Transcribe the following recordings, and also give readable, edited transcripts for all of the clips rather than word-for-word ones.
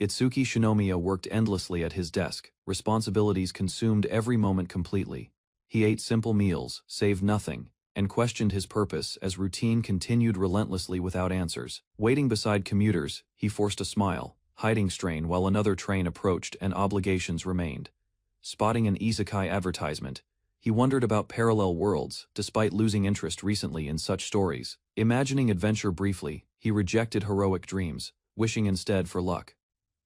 Itsuki Shinomiya worked endlessly at his desk. Responsibilities consumed every moment completely. He ate simple meals, saved nothing, and questioned his purpose as routine continued relentlessly without answers. Waiting beside commuters, he forced a smile, hiding strain while another train approached and obligations remained. Spotting an Isekai advertisement, he wondered about parallel worlds, despite losing interest recently in such stories. Imagining adventure briefly, he rejected heroic dreams, wishing instead for luck.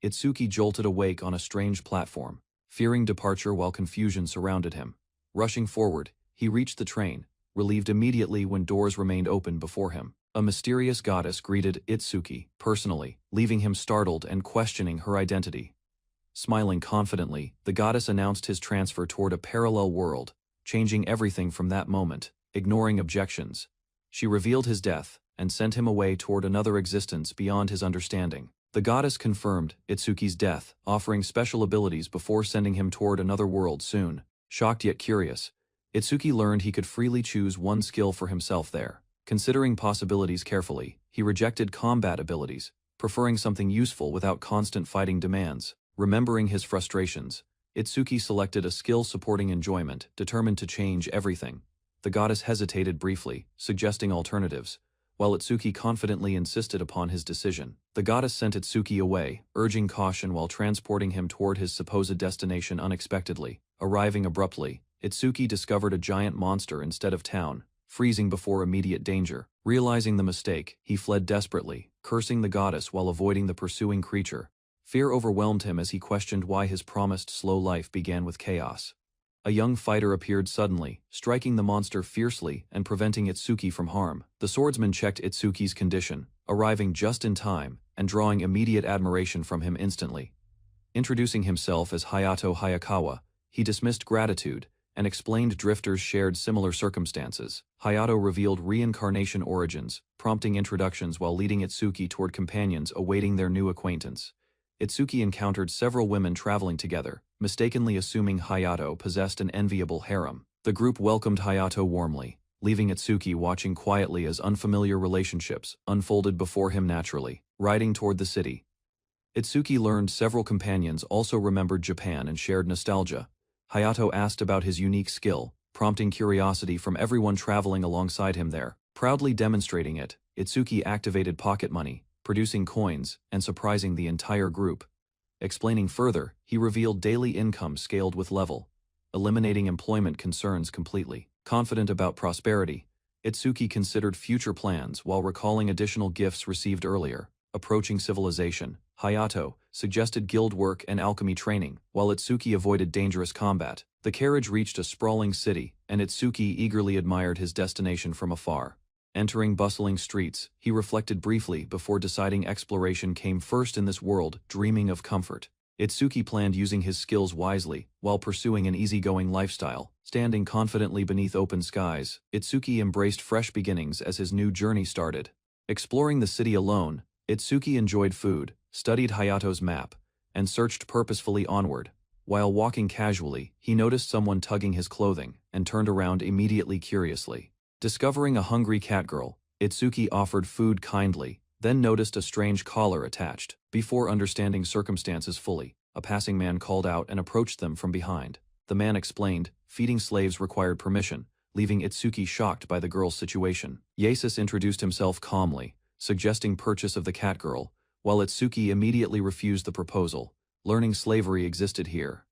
Itsuki jolted awake on a strange platform, fearing departure while confusion surrounded him. Rushing forward, he reached the train, relieved immediately when doors remained open before him. A mysterious goddess greeted Itsuki personally, leaving him startled and questioning her identity. Smiling confidently, the goddess announced his transfer toward a parallel world, changing everything from that moment. Ignoring objections, she revealed his death and sent him away toward another existence beyond his understanding. The goddess confirmed Itsuki's death, offering special abilities before sending him toward another world soon. Shocked yet curious, Itsuki learned he could freely choose one skill for himself there. Considering possibilities carefully, he rejected combat abilities, preferring something useful without constant fighting demands. Remembering his frustrations, Itsuki selected a skill supporting enjoyment, determined to change everything. The goddess hesitated briefly, suggesting alternatives, while Itsuki confidently insisted upon his decision. The goddess sent Itsuki away, urging caution while transporting him toward his supposed destination unexpectedly. Arriving abruptly, Itsuki discovered a giant monster instead of town, freezing before immediate danger. Realizing the mistake, he fled desperately, cursing the goddess while avoiding the pursuing creature. Fear overwhelmed him as he questioned why his promised slow life began with chaos. A young fighter appeared suddenly, striking the monster fiercely and preventing Itsuki from harm. The swordsman checked Itsuki's condition, arriving just in time and drawing immediate admiration from him instantly. Introducing himself as Hayato Hayakawa, he dismissed gratitude and explained drifters shared similar circumstances. Hayato revealed reincarnation origins, prompting introductions while leading Itsuki toward companions awaiting their new acquaintance. Itsuki encountered several women traveling together, mistakenly assuming Hayato possessed an enviable harem. The group welcomed Hayato warmly, leaving Itsuki watching quietly as unfamiliar relationships unfolded before him naturally. Riding toward the city, Itsuki learned several companions also remembered Japan and shared nostalgia. Hayato asked about his unique skill, prompting curiosity from everyone traveling alongside him there. Proudly demonstrating it, Itsuki activated pocket money, producing coins and surprising the entire group. Explaining further, he revealed daily income scaled with level, eliminating employment concerns completely. Confident about prosperity, Itsuki considered future plans while recalling additional gifts received earlier. Approaching civilization, Hayato suggested guild work and alchemy training, while Itsuki avoided dangerous combat. The carriage reached a sprawling city, and Itsuki eagerly admired his destination from afar. Entering bustling streets, he reflected briefly before deciding exploration came first in this world, dreaming of comfort. Itsuki planned using his skills wisely, while pursuing an easygoing lifestyle. Standing confidently beneath open skies, Itsuki embraced fresh beginnings as his new journey started. Exploring the city alone, Itsuki enjoyed food, studied Hayato's map, and searched purposefully onward. While walking casually, he noticed someone tugging his clothing, and turned around immediately curiously. Discovering a hungry cat girl, Itsuki offered food kindly, then noticed a strange collar attached. Before understanding circumstances fully, a passing man called out and approached them from behind. The man explained, feeding slaves required permission, leaving Itsuki shocked by the girl's situation. Yasus introduced himself calmly, suggesting purchase of the cat girl, while Itsuki immediately refused the proposal, learning slavery existed here.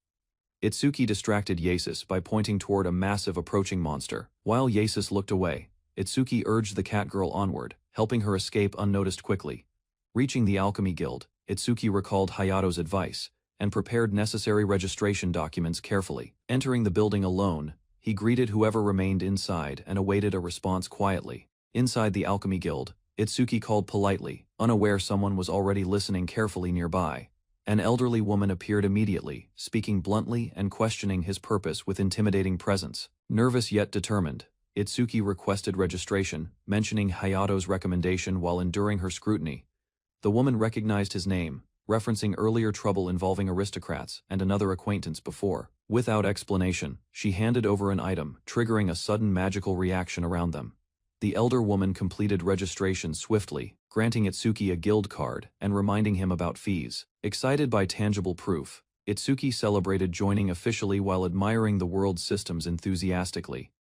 Itsuki distracted Yasus by pointing toward a massive approaching monster. While Yasus looked away, Itsuki urged the cat girl onward, helping her escape unnoticed quickly. Reaching the alchemy guild, Itsuki recalled Hayato's advice and prepared necessary registration documents carefully. Entering the building alone, he greeted whoever remained inside and awaited a response quietly. Inside the alchemy guild, Itsuki called politely, unaware someone was already listening carefully nearby. An elderly woman appeared immediately, speaking bluntly and questioning his purpose with intimidating presence. Nervous yet determined, Itsuki requested registration, mentioning Hayato's recommendation while enduring her scrutiny. The woman recognized his name, referencing earlier trouble involving aristocrats and another acquaintance before. Without explanation, she handed over an item, triggering a sudden magical reaction around them. The elder woman completed registration swiftly, granting Itsuki a guild card and reminding him about fees. Excited by tangible proof, Itsuki celebrated joining officially while admiring the world's systems enthusiastically.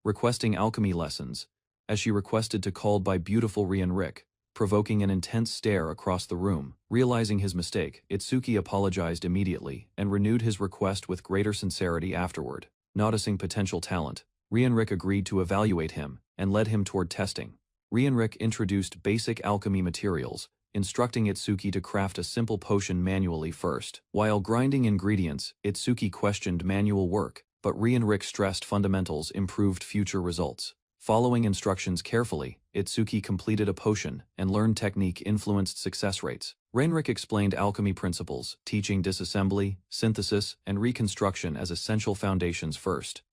Requesting alchemy lessons, as she requested to called by beautiful Rienric, provoking an intense stare across the room. Realizing his mistake, Itsuki apologized immediately and renewed his request with greater sincerity afterward. Noticing potential talent, Rienric agreed to evaluate him and led him toward testing. Rienric introduced basic alchemy materials, instructing Itsuki to craft a simple potion manually first. While grinding ingredients, Itsuki questioned manual work, but Rienric stressed fundamentals improved future results. Following instructions carefully, Itsuki completed a potion and learned technique influenced success rates. Rienric explained alchemy principles, teaching disassembly, synthesis, and reconstruction as essential foundations first.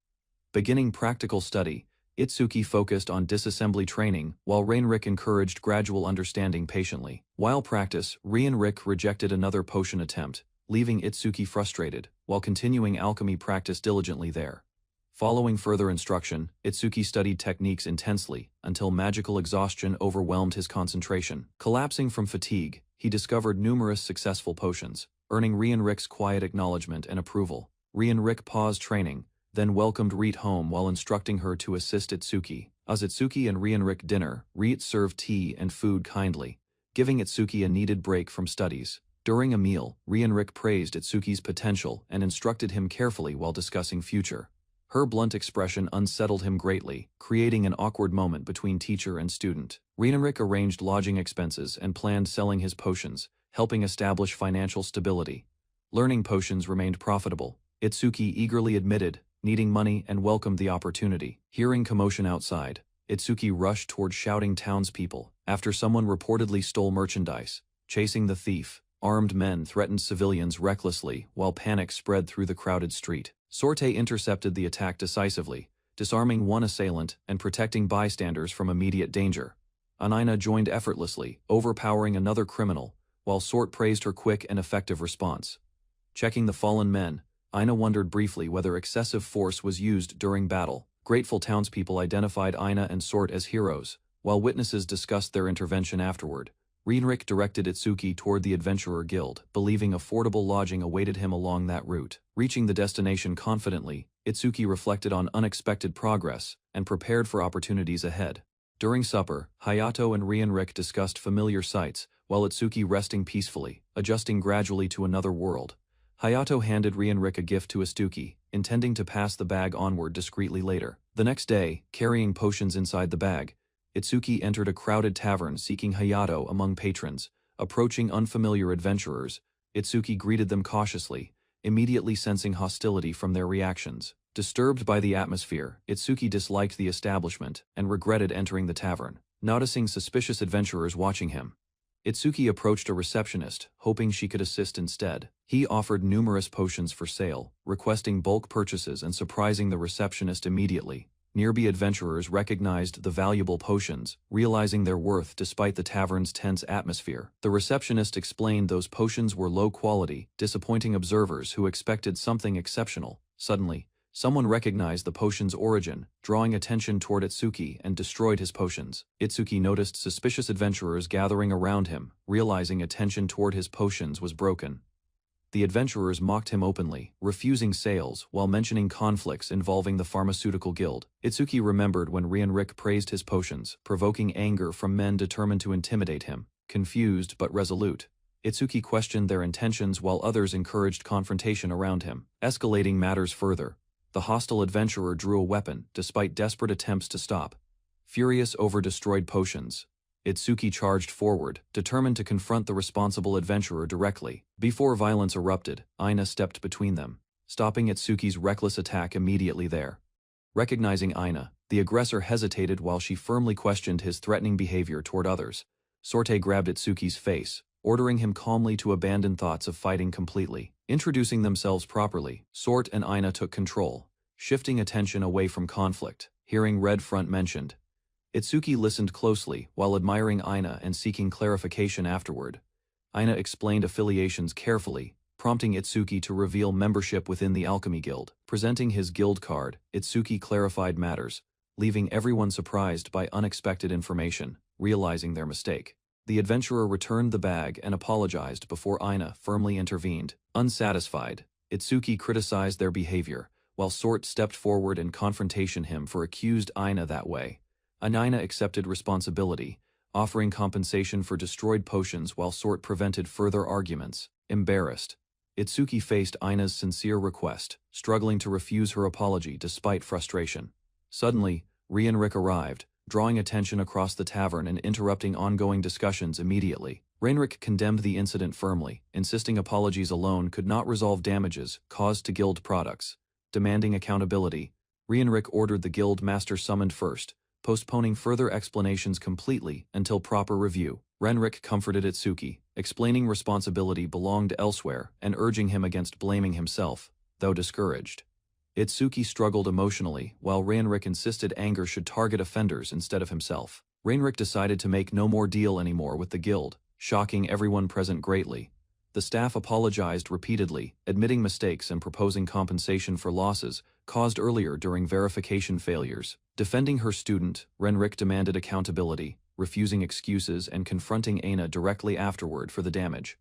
Beginning practical study, Itsuki focused on disassembly training while Rienric encouraged gradual understanding patiently. While practice, Rienric rejected another potion attempt, leaving Itsuki frustrated, while continuing alchemy practice diligently there. Following further instruction, Itsuki studied techniques intensely until magical exhaustion overwhelmed his concentration. Collapsing from fatigue, he discovered numerous successful potions, earning Rienric's quiet acknowledgement and approval. Rienric paused training, then welcomed Riet home while instructing her to assist Itsuki. As Itsuki and Rienric dinner, Riet served tea and food kindly, giving Itsuki a needed break from studies. During a meal, Rienric praised Itsuki's potential and instructed him carefully while discussing future. Her blunt expression unsettled him greatly, creating an awkward moment between teacher and student. Rienric arranged lodging expenses and planned selling his potions, helping establish financial stability. Learning potions remained profitable. Itsuki eagerly admitted, needing money and welcomed the opportunity. Hearing commotion outside, Itsuki rushed toward shouting townspeople after someone reportedly stole merchandise. Chasing the thief, armed men threatened civilians recklessly while panic spread through the crowded street. Sorte intercepted the attack decisively, disarming one assailant and protecting bystanders from immediate danger. Anina joined effortlessly, overpowering another criminal, while Sort praised her quick and effective response. Checking the fallen men, Ina wondered briefly whether excessive force was used during battle. Grateful townspeople identified Ina and Sort as heroes, while witnesses discussed their intervention afterward. Rienric directed Itsuki toward the Adventurer Guild, believing affordable lodging awaited him along that route. Reaching the destination confidently, Itsuki reflected on unexpected progress and prepared for opportunities ahead. During supper, Hayato and Rienric discussed familiar sights, while Itsuki resting peacefully, adjusting gradually to another world. Hayato handed Rienric a gift to Itsuki, intending to pass the bag onward discreetly later. The next day, carrying potions inside the bag, Itsuki entered a crowded tavern seeking Hayato among patrons. Approaching unfamiliar adventurers, Itsuki greeted them cautiously, immediately sensing hostility from their reactions. Disturbed by the atmosphere, Itsuki disliked the establishment and regretted entering the tavern. Noticing suspicious adventurers watching him, Itsuki approached a receptionist, hoping she could assist instead. He offered numerous potions for sale, requesting bulk purchases and surprising the receptionist immediately. Nearby adventurers recognized the valuable potions, realizing their worth despite the tavern's tense atmosphere. The receptionist explained those potions were low quality, disappointing observers who expected something exceptional. Suddenly, someone recognized the potion's origin, drawing attention toward Itsuki and destroyed his potions. Itsuki noticed suspicious adventurers gathering around him, realizing attention toward his potions was broken. The adventurers mocked him openly, refusing sales while mentioning conflicts involving the pharmaceutical guild. Itsuki remembered when Rienric praised his potions, provoking anger from men determined to intimidate him. Confused but resolute, Itsuki questioned their intentions while others encouraged confrontation around him. Escalating matters further, the hostile adventurer drew a weapon despite desperate attempts to stop. Furious over destroyed potions, Itsuki charged forward, determined to confront the responsible adventurer directly. Before violence erupted, Ina stepped between them, stopping Itsuki's reckless attack immediately there. Recognizing Ina, the aggressor hesitated while she firmly questioned his threatening behavior toward others. Sorte grabbed Itsuki's face, ordering him calmly to abandon thoughts of fighting completely. Introducing themselves properly, Sort and Ina took control, shifting attention away from conflict. Hearing Red Front mentioned, Itsuki listened closely while admiring Ina and seeking clarification afterward. Ina explained affiliations carefully, prompting Itsuki to reveal membership within the Alchemy Guild. Presenting his guild card, Itsuki clarified matters, leaving everyone surprised by unexpected information. Realizing their mistake, The adventurer returned the bag and apologized before Aina firmly intervened. Unsatisfied, Itsuki criticized their behavior, while Sort stepped forward and confrontation him for accused Aina that way. Aina accepted responsibility, offering compensation for destroyed potions while Sort prevented further arguments. Embarrassed, Itsuki faced Aina's sincere request, struggling to refuse her apology despite frustration. Suddenly, Rienric arrived, drawing attention across the tavern and interrupting ongoing discussions immediately. Rienric condemned the incident firmly, insisting apologies alone could not resolve damages caused to guild products. Demanding accountability, Rienric ordered the guild master summoned first, postponing further explanations completely until proper review. Rienric comforted Itsuki, explaining responsibility belonged elsewhere and urging him against blaming himself, though discouraged. Itsuki struggled emotionally, while Rienric insisted anger should target offenders instead of himself. Rienric decided to make no more deal anymore with the guild, shocking everyone present greatly. The staff apologized repeatedly, admitting mistakes and proposing compensation for losses caused earlier during verification failures. Defending her student, Rienric demanded accountability, refusing excuses and confronting Aina directly afterward for the damage.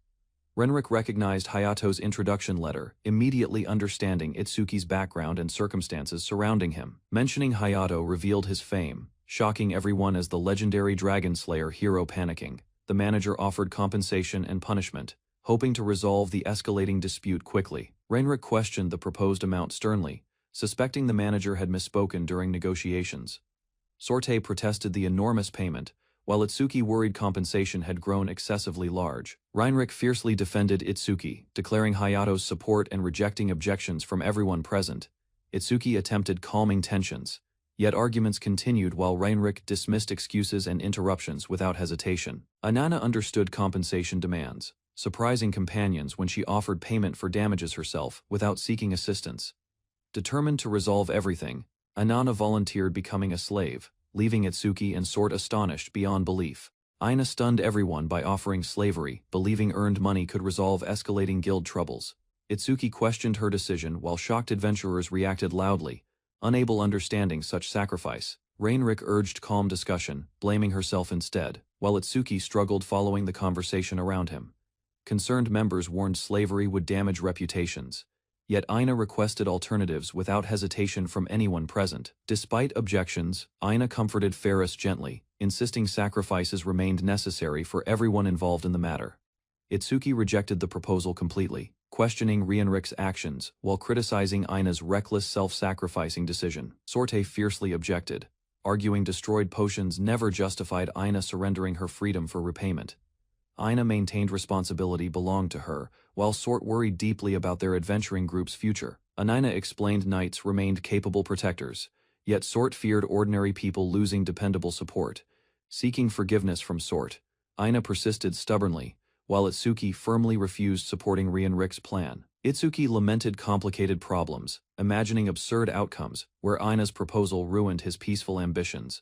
Rienric recognized Hayato's introduction letter, immediately understanding Itsuki's background and circumstances surrounding him. Mentioning Hayato revealed his fame, shocking everyone as the legendary Dragon Slayer hero panicking. The manager offered compensation and punishment, hoping to resolve the escalating dispute quickly. Rienric questioned the proposed amount sternly, suspecting the manager had misspoken during negotiations. Sorte protested the enormous payment, while Itsuki worried compensation had grown excessively large. Rienric fiercely defended Itsuki, declaring Hayato's support and rejecting objections from everyone present. Itsuki attempted calming tensions, yet arguments continued while Rienric dismissed excuses and interruptions without hesitation. Anana understood compensation demands, surprising companions when she offered payment for damages herself without seeking assistance. Determined to resolve everything, Anana volunteered becoming a slave, leaving Itsuki and Sort astonished beyond belief. Aina stunned everyone by offering slavery, believing earned money could resolve escalating guild troubles. Itsuki questioned her decision while shocked adventurers reacted loudly, unable understanding such sacrifice. Rienric urged calm discussion, blaming herself instead, while Itsuki struggled following the conversation around him. Concerned members warned slavery would damage reputations. Yet Aina requested alternatives without hesitation from anyone present. Despite objections, Aina comforted Ferris gently, insisting sacrifices remained necessary for everyone involved in the matter. Itsuki rejected the proposal completely, questioning Rienric's actions while criticizing Aina's reckless self-sacrificing decision. Sorte fiercely objected, arguing destroyed potions never justified Aina surrendering her freedom for repayment. Aina maintained responsibility belonged to her, while Sort worried deeply about their adventuring group's future. Aina explained knights remained capable protectors, yet Sort feared ordinary people losing dependable support. Seeking forgiveness from Sort, Aina persisted stubbornly, while Itsuki firmly refused supporting Rienric's plan. Itsuki lamented complicated problems, imagining absurd outcomes, where Aina's proposal ruined his peaceful ambitions.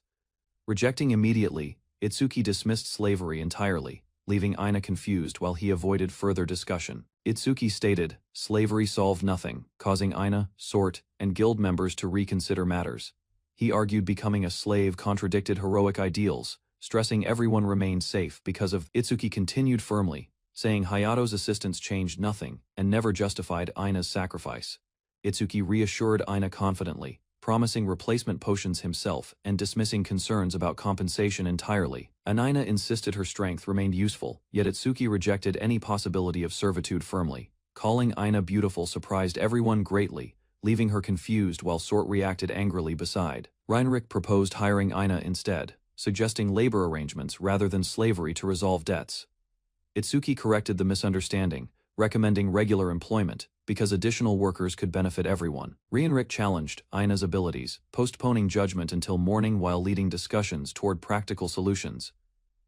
Rejecting immediately, Itsuki dismissed slavery entirely, leaving Aina confused while he avoided further discussion. Itsuki stated, slavery solved nothing, causing Aina, Sort, and guild members to reconsider matters. He argued becoming a slave contradicted heroic ideals, stressing everyone remained safe because of. Itsuki continued firmly, saying Hayato's assistance changed nothing and never justified Aina's sacrifice. Itsuki reassured Aina confidently, promising replacement potions himself and dismissing concerns about compensation entirely. Aina insisted her strength remained useful, yet Itsuki rejected any possibility of servitude firmly. Calling Aina beautiful surprised everyone greatly, leaving her confused while Sort reacted angrily beside. Rienric proposed hiring Aina instead, suggesting labor arrangements rather than slavery to resolve debts. Itsuki corrected the misunderstanding, recommending regular employment, because additional workers could benefit everyone. Rienric challenged Aina's abilities, postponing judgment until morning while leading discussions toward practical solutions.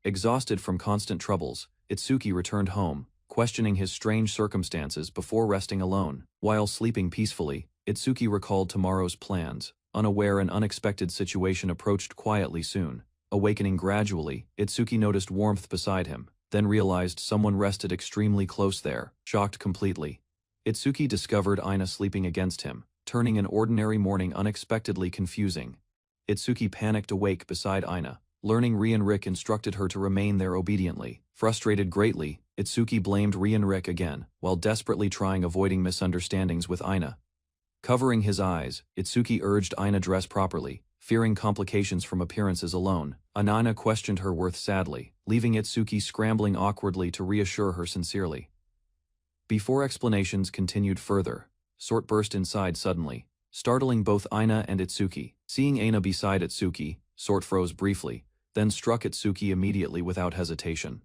Exhausted from constant troubles, Itsuki returned home, questioning his strange circumstances before resting alone. While sleeping peacefully, Itsuki recalled tomorrow's plans, unaware an unexpected situation approached quietly soon. Awakening gradually, Itsuki noticed warmth beside him, then realized someone rested extremely close there. Shocked completely, Itsuki discovered Aina sleeping against him, turning an ordinary morning unexpectedly confusing. Itsuki panicked awake beside Aina, Learning Rienric instructed her to remain there obediently. Frustrated greatly, Itsuki blamed Rienric again, while desperately trying avoiding misunderstandings with Aina. Covering his eyes, Itsuki urged Aina dress properly, fearing complications from appearances alone. Aina questioned her worth sadly, leaving Itsuki scrambling awkwardly to reassure her sincerely. Before explanations continued further, Sort burst inside suddenly, startling both Aina and Itsuki. Seeing Aina beside Itsuki, Sort froze briefly, then struck Itsuki immediately without hesitation.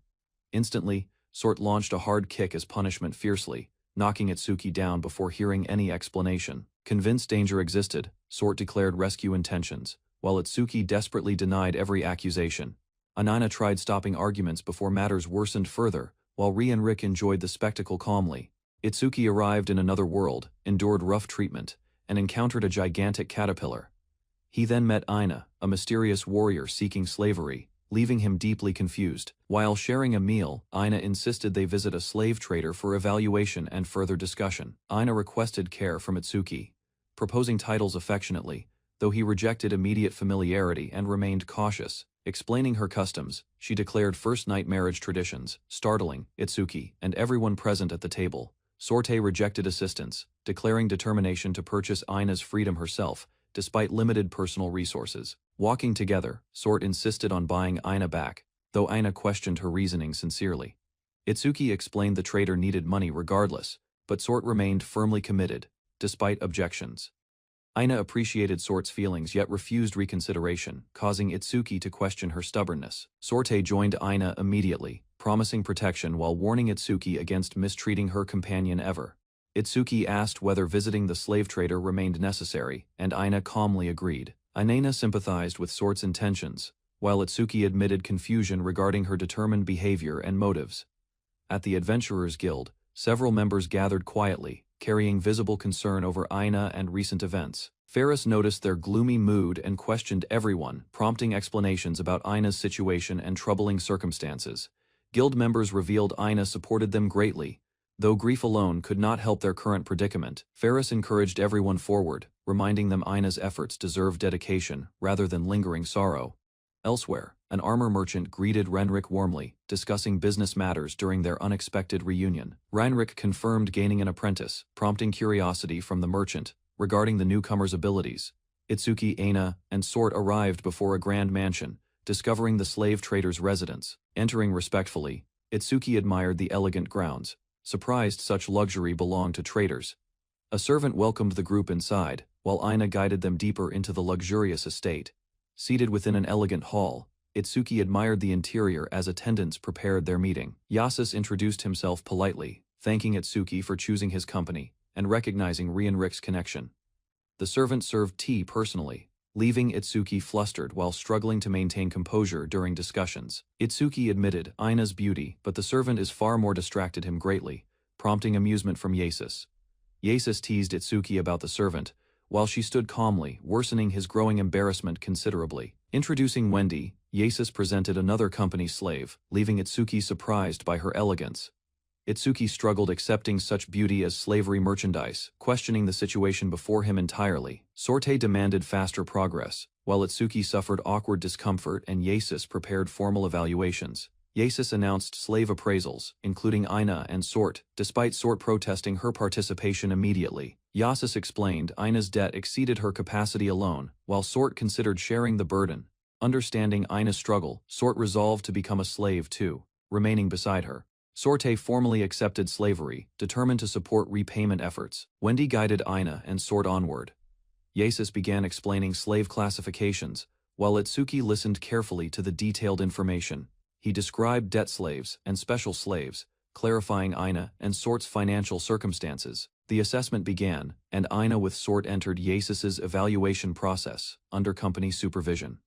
Instantly, Sort launched a hard kick as punishment fiercely, knocking Itsuki down before hearing any explanation. Convinced danger existed, Sort declared rescue intentions, while Itsuki desperately denied every accusation. Aina tried stopping arguments before matters worsened further, while Rienric enjoyed the spectacle calmly. Itsuki arrived in another world, endured rough treatment, and encountered a gigantic caterpillar. He then met Aina, a mysterious warrior seeking slavery, leaving him deeply confused. While sharing a meal, Aina insisted they visit a slave trader for evaluation and further discussion. Aina requested care from Itsuki, proposing titles affectionately, though he rejected immediate familiarity and remained cautious. Explaining her customs, she declared first-night marriage traditions, startling Itsuki and everyone present at the table. Sorte rejected assistance, declaring determination to purchase Aina's freedom herself, despite limited personal resources. Walking together, Sort insisted on buying Aina back, though Aina questioned her reasoning sincerely. Itsuki explained the trader needed money regardless, but Sort remained firmly committed, despite objections. Aina appreciated Sort's feelings yet refused reconsideration, causing Itsuki to question her stubbornness. Sorte joined Aina immediately, promising protection while warning Itsuki against mistreating her companion ever. Itsuki asked whether visiting the slave trader remained necessary, and Aina calmly agreed. Aina sympathized with Sort's intentions, while Itsuki admitted confusion regarding her determined behavior and motives. At the Adventurers Guild, several members gathered quietly, carrying visible concern over Aina and recent events. Ferris noticed their gloomy mood and questioned everyone, prompting explanations about Aina's situation and troubling circumstances. Guild members revealed Aina supported them greatly, though grief alone could not help their current predicament. Ferris encouraged everyone forward, reminding them Aina's efforts deserve dedication rather than lingering sorrow. Elsewhere, an armor merchant greeted Rienric warmly, discussing business matters during their unexpected reunion. Rienric confirmed gaining an apprentice, prompting curiosity from the merchant regarding the newcomer's abilities. Itsuki, Aina, and Sort arrived before a grand mansion, discovering the slave trader's residence. Entering respectfully, Itsuki admired the elegant grounds, surprised such luxury belonged to traders. A servant welcomed the group inside, while Aina guided them deeper into the luxurious estate. Seated within an elegant hall, Itsuki admired the interior as attendants prepared their meeting. Yasus introduced himself politely, thanking Itsuki for choosing his company, and recognizing Rienric's connection. The servant served tea personally, leaving Itsuki flustered while struggling to maintain composure during discussions. Itsuki admitted Aina's beauty, but the servant is far more distracted him greatly, prompting amusement from Yasus. Yasus teased Itsuki about the servant, while she stood calmly, worsening his growing embarrassment considerably. Introducing Wendy, Yasus presented another company slave, leaving Itsuki surprised by her elegance. Itsuki struggled accepting such beauty as slavery merchandise, questioning the situation before him entirely. Sorte demanded faster progress, while Itsuki suffered awkward discomfort and Yasus prepared formal evaluations. Yasus announced slave appraisals, including Aina and Sort, despite Sort protesting her participation immediately. Yasus explained Aina's debt exceeded her capacity alone, while Sort considered sharing the burden. Understanding Aina's struggle, Sort resolved to become a slave too, remaining beside her. Sorte formally accepted slavery, determined to support repayment efforts. Wendy guided Aina and Sort onward. Yasus began explaining slave classifications, while Itsuki listened carefully to the detailed information. He described debt slaves and special slaves, clarifying Aina and Sort's financial circumstances. The assessment began, and Aina with Sort entered Yasus's evaluation process, under company supervision.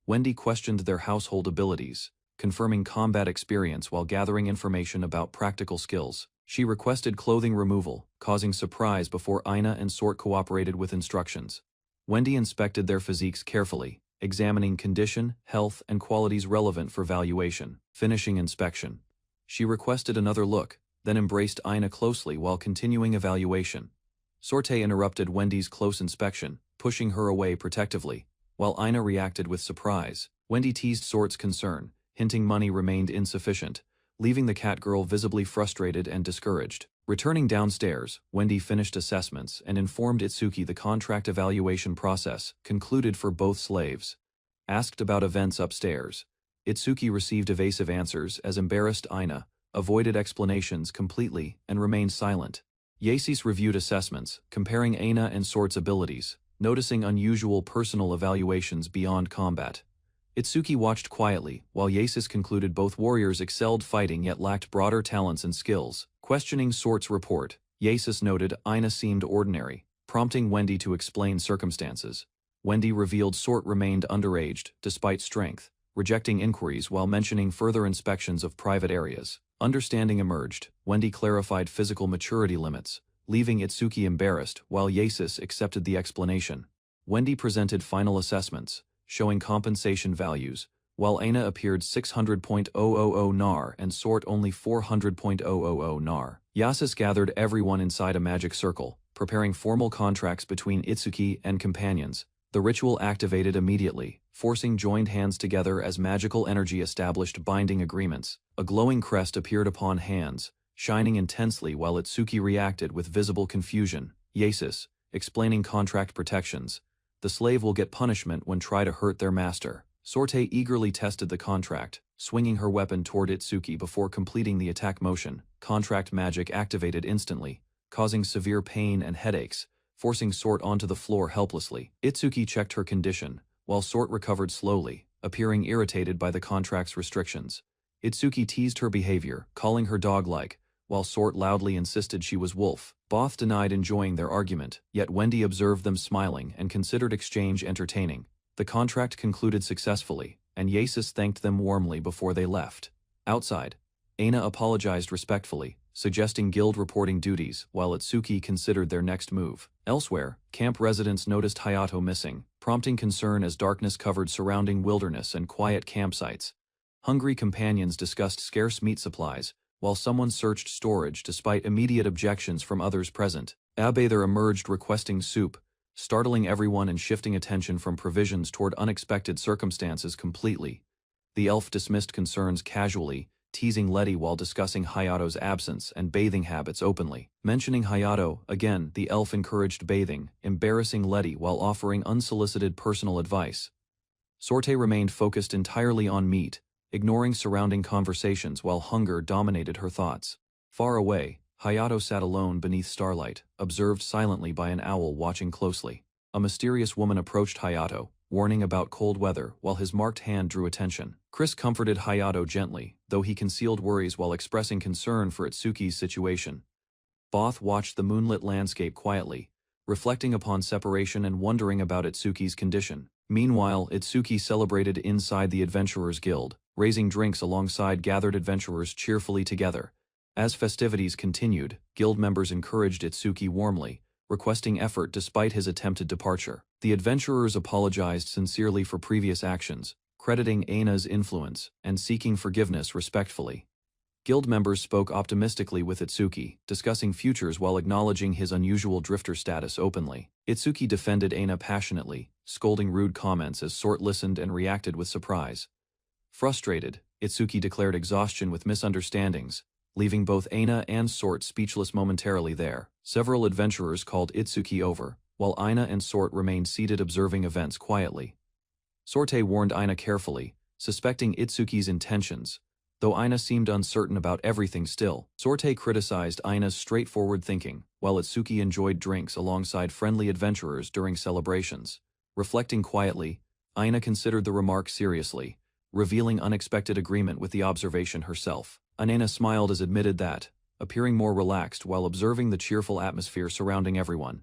Wendy questioned their household abilities, confirming combat experience while gathering information about practical skills. She requested clothing removal, causing surprise before Aina and Sort cooperated with instructions. Wendy inspected their physiques carefully, examining condition, health, and qualities relevant for valuation. Finishing inspection, she requested another look, then embraced Aina closely while continuing evaluation. Sorte interrupted Wendy's close inspection, pushing her away protectively. while Ina reacted with surprise. Wendy teased Sort's concern, hinting money remained insufficient, leaving the cat girl visibly frustrated and discouraged. Returning downstairs, Wendy finished assessments and informed Itsuki the contract evaluation process concluded for both slaves. Asked about events upstairs, Itsuki received evasive answers as embarrassed Ina avoided explanations completely and remained silent. Yasis reviewed assessments, comparing Ina and Sort's abilities, noticing unusual personal evaluations beyond combat. Itsuki watched quietly, while Yasis concluded both warriors excelled fighting yet lacked broader talents and skills. Questioning Sort's report, Yasis noted Ina seemed ordinary, prompting Wendy to explain circumstances. Wendy revealed Sort remained underaged, despite strength, rejecting inquiries while mentioning further inspections of private areas. Understanding emerged, Wendy clarified physical maturity limits, leaving Itsuki embarrassed while Yasis accepted the explanation. Wendy presented final assessments, showing compensation values, while Ina appeared 600.000 nar and Sort only 400.000 nar. Yasis gathered everyone inside a magic circle, preparing formal contracts between Itsuki and companions. The ritual activated immediately, forcing joined hands together as magical energy established binding agreements. A glowing crest appeared upon hands, shining intensely while Itsuki reacted with visible confusion. Yasis, explaining contract protections. The slave will get punishment when try to hurt their master. Sorte eagerly tested the contract, swinging her weapon toward Itsuki before completing the attack motion. Contract magic activated instantly, causing severe pain and headaches, forcing Sort onto the floor helplessly. Itsuki checked her condition, while Sort recovered slowly, appearing irritated by the contract's restrictions. Itsuki teased her behavior, calling her dog-like, while Sort loudly insisted she was wolf. Both denied enjoying their argument, yet Wendy observed them smiling and considered exchange entertaining. The contract concluded successfully, and Yasis thanked them warmly before they left. Outside, Ina apologized respectfully, suggesting guild reporting duties, while Itsuki considered their next move. Elsewhere, camp residents noticed Hayato missing, prompting concern as darkness covered surrounding wilderness and quiet campsites. Hungry companions discussed scarce meat supplies, while someone searched storage despite immediate objections from others present. Abather emerged requesting soup, startling everyone and shifting attention from provisions toward unexpected circumstances completely. The elf dismissed concerns casually, teasing Letty while discussing Hayato's absence and bathing habits openly. Mentioning Hayato, again, the elf encouraged bathing, embarrassing Letty while offering unsolicited personal advice. Sorte remained focused entirely on meat, ignoring surrounding conversations while hunger dominated her thoughts. Far away, Hayato sat alone beneath starlight, observed silently by an owl watching closely. A mysterious woman approached Hayato, warning about cold weather while his marked hand drew attention. Chris comforted Hayato gently, though he concealed worries while expressing concern for Itsuki's situation. Both watched the moonlit landscape quietly, reflecting upon separation and wondering about Itsuki's condition. Meanwhile, Itsuki celebrated inside the Adventurers Guild, raising drinks alongside gathered adventurers cheerfully together. As festivities continued, guild members encouraged Itsuki warmly, requesting effort despite his attempted departure. The adventurers apologized sincerely for previous actions, crediting Aina's influence and seeking forgiveness respectfully. Guild members spoke optimistically with Itsuki, discussing futures while acknowledging his unusual drifter status openly. Itsuki defended Aina passionately, scolding rude comments as Sort listened and reacted with surprise. Frustrated, Itsuki declared exhaustion with misunderstandings, leaving both Aina and Sort speechless momentarily there. Several adventurers called Itsuki over, while Aina and Sort remained seated observing events quietly. Sorte warned Aina carefully, suspecting Itsuki's intentions, though Aina seemed uncertain about everything still. Sorte criticized Aina's straightforward thinking, while Itsuki enjoyed drinks alongside friendly adventurers during celebrations. Reflecting quietly, Aina considered the remark seriously, revealing unexpected agreement with the observation herself. Aina smiled as admitted that, appearing more relaxed while observing the cheerful atmosphere surrounding everyone.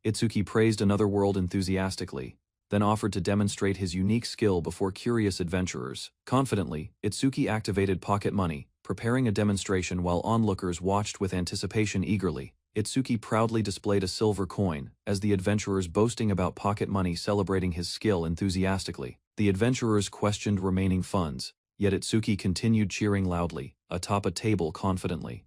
Itsuki praised another world enthusiastically, then offered to demonstrate his unique skill before curious adventurers. Confidently, Itsuki activated pocket money, preparing a demonstration while onlookers watched with anticipation eagerly. Itsuki proudly displayed a silver coin, as the adventurers boasting about pocket money celebrating his skill enthusiastically. The adventurers questioned remaining funds, yet Itsuki continued cheering loudly, atop a table confidently.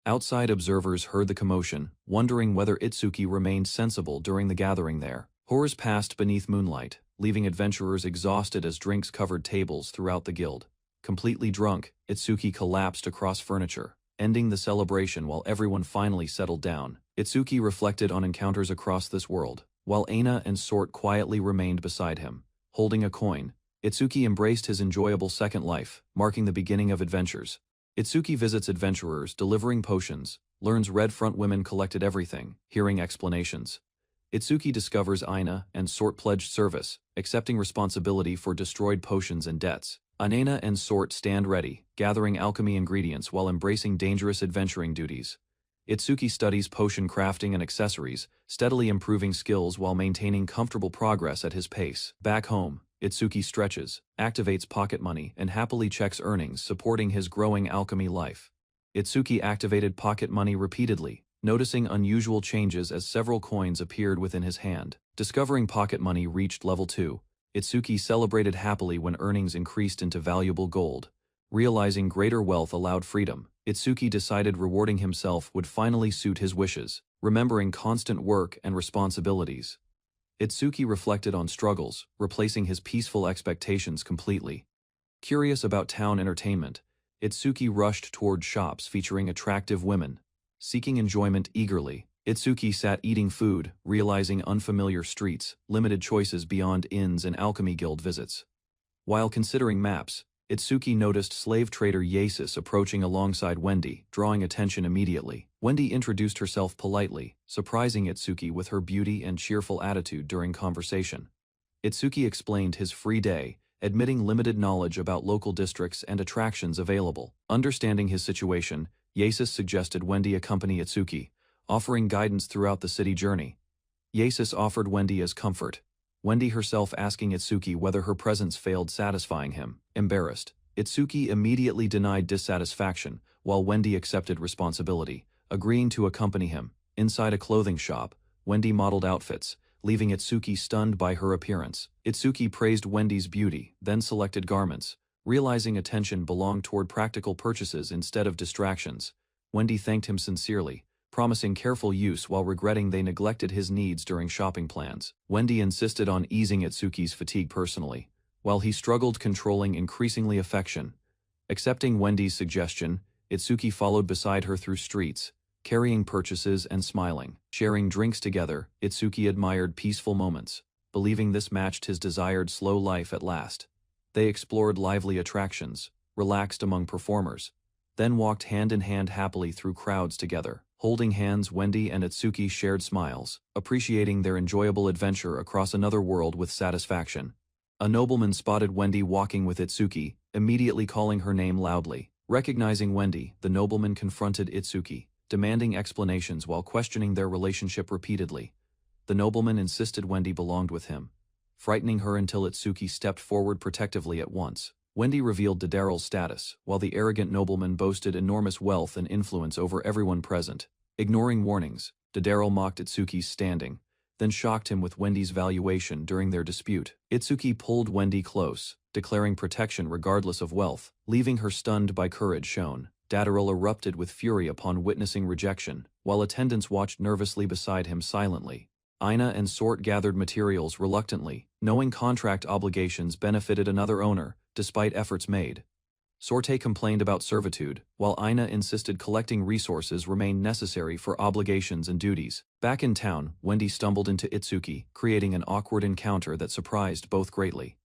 Outside observers heard the commotion, wondering whether Itsuki remained sensible during the gathering there. Horrors passed beneath moonlight, leaving adventurers exhausted as drinks covered tables throughout the guild. Completely drunk, Itsuki collapsed across furniture, ending the celebration while everyone finally settled down. Itsuki reflected on encounters across this world, while Aina and Sort quietly remained beside him. Holding a coin, Itsuki embraced his enjoyable second life, marking the beginning of adventures. Itsuki visits adventurers, delivering potions, learns red front women collected everything, hearing explanations. Itsuki discovers Aina and Sort pledged service, accepting responsibility for destroyed potions and debts. Aina and Sort stand ready, gathering alchemy ingredients while embracing dangerous adventuring duties. Itsuki studies potion crafting and accessories, steadily improving skills while maintaining comfortable progress at his pace. Back home, Itsuki stretches, activates pocket money, and happily checks earnings, supporting his growing alchemy life. Itsuki activated pocket money repeatedly, noticing unusual changes as several coins appeared within his hand. Discovering pocket money reached level 2, Itsuki celebrated happily when earnings increased into valuable gold. Realizing greater wealth allowed freedom, Itsuki decided rewarding himself would finally suit his wishes, remembering constant work and responsibilities. Itsuki reflected on struggles, replacing his peaceful expectations completely. Curious about town entertainment, Itsuki rushed toward shops featuring attractive women. Seeking enjoyment eagerly, Itsuki sat eating food, realizing unfamiliar streets, limited choices beyond inns and alchemy guild visits. While considering maps, Itsuki noticed slave trader Yasis approaching alongside Wendy, drawing attention immediately. Wendy introduced herself politely, surprising Itsuki with her beauty and cheerful attitude during conversation. Itsuki explained his free day, admitting limited knowledge about local districts and attractions available. Understanding his situation, Yasis suggested Wendy accompany Itsuki, offering guidance throughout the city journey. Yasis offered Wendy as comfort, Wendy herself asking Itsuki whether her presence failed satisfying him. Embarrassed, Itsuki immediately denied dissatisfaction, while Wendy accepted responsibility, agreeing to accompany him. Inside a clothing shop, Wendy modeled outfits, leaving Itsuki stunned by her appearance. Itsuki praised Wendy's beauty, then selected garments, realizing attention belonged toward practical purchases instead of distractions. Wendy thanked him sincerely, promising careful use while regretting they neglected his needs during shopping plans. Wendy insisted on easing Itsuki's fatigue personally, while he struggled controlling increasingly affection. Accepting Wendy's suggestion, Itsuki followed beside her through streets, carrying purchases and smiling. Sharing drinks together, Itsuki admired peaceful moments, believing this matched his desired slow life at last. They explored lively attractions, relaxed among performers, then walked hand in hand happily through crowds together. Holding hands, Wendy and Itsuki shared smiles, appreciating their enjoyable adventure across another world with satisfaction. A nobleman spotted Wendy walking with Itsuki, immediately calling her name loudly. Recognizing Wendy, the nobleman confronted Itsuki, demanding explanations while questioning their relationship repeatedly. The nobleman insisted Wendy belonged with him, frightening her until Itsuki stepped forward protectively at once. Wendy revealed Dadaryl's status, while the arrogant nobleman boasted enormous wealth and influence over everyone present. Ignoring warnings, Dadaryl mocked Itsuki's standing, then shocked him with Wendy's valuation during their dispute. Itsuki pulled Wendy close, declaring protection regardless of wealth, leaving her stunned by courage shown. Dadaryl erupted with fury upon witnessing rejection, while attendants watched nervously beside him silently. Aina and Sort gathered materials reluctantly, knowing contract obligations benefited another owner, despite efforts made. Sorte complained about servitude, while Aina insisted collecting resources remained necessary for obligations and duties. Back in town, Wendy stumbled into Itsuki, creating an awkward encounter that surprised both greatly.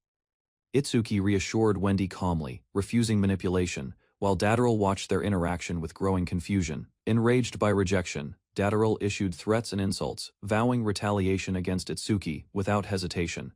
Itsuki reassured Wendy calmly, refusing manipulation, while Dadaryl watched their interaction with growing confusion. Enraged by rejection, Dadaryl issued threats and insults, vowing retaliation against Itsuki without hesitation.